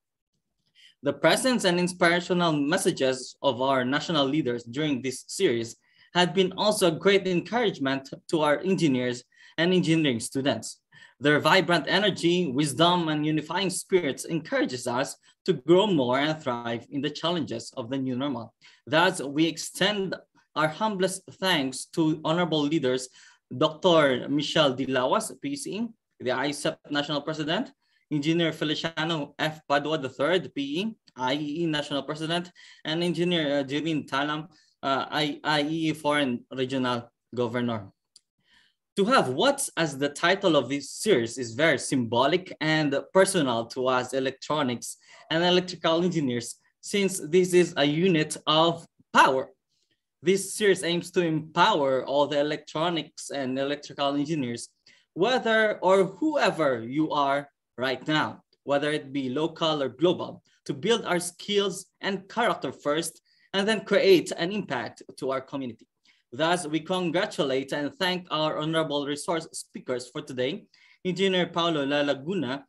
D: The presence and inspirational messages of our national leaders during this series had been also a great encouragement to our engineers and engineering students. Their vibrant energy, wisdom, and unifying spirits encourages us to grow more and thrive in the challenges of the new normal. Thus, we extend our humblest thanks to honorable leaders, Dr. Michelle D. Lawas, PCE, the IECEP National President, Engineer Feliciano F. Padua III, PE, IEE National President, and Engineer Jirin Talam, IEE Foreign Regional Governor. To have what's as the title of this series is very symbolic and personal to us electronics and electrical engineers, since this is a unit of power. This series aims to empower all the electronics and electrical engineers, whether or whoever you are right now, whether it be local or global, to build our skills and character first, and then create an impact to our community. Thus, we congratulate and thank our honorable resource speakers for today, Engineer Paulo Lalaguna,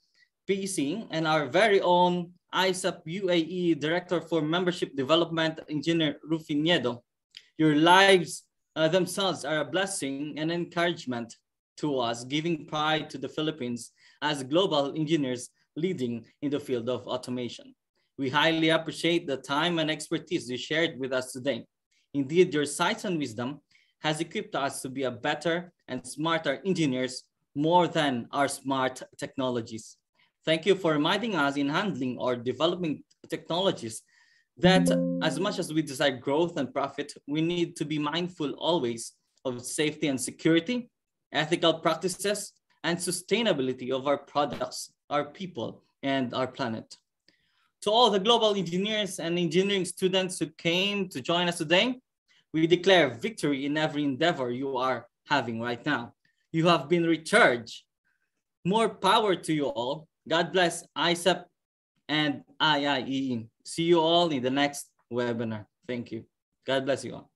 D: PC, and our very own IECEP UAE Director for Membership Development, Engineer Rufin Niedo. Your lives themselves are a blessing and encouragement to us, giving pride to the Philippines as global engineers leading in the field of automation. We highly appreciate the time and expertise you shared with us today. Indeed, your sights and wisdom has equipped us to be a better and smarter engineers more than our smart technologies. Thank you for reminding us in handling or developing technologies that as much as we desire growth and profit, we need to be mindful always of safety and security, ethical practices, and sustainability of our products, our people, and our planet. To all the global engineers and engineering students who came to join us today, we declare victory in every endeavor you are having right now. You have been recharged. More power to you all. God bless IECEP and IIEE. See you all in the next webinar. Thank you. God bless you all.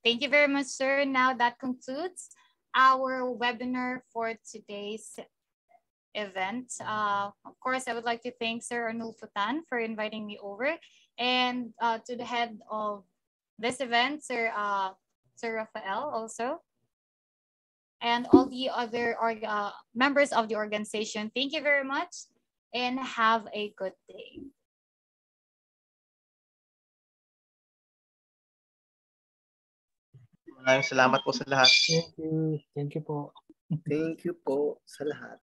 B: Thank you very much, sir. Now that concludes our webinar for today's event. Of course, I would like to thank Sir Arnulfo for inviting me over, and to the head of this event, Sir Rafael also, and all the other members of the organization. Thank you very much and have a good day.
E: Maraming salamat po sa lahat.
J: Thank you. Thank you po.
E: Thank you po sa lahat.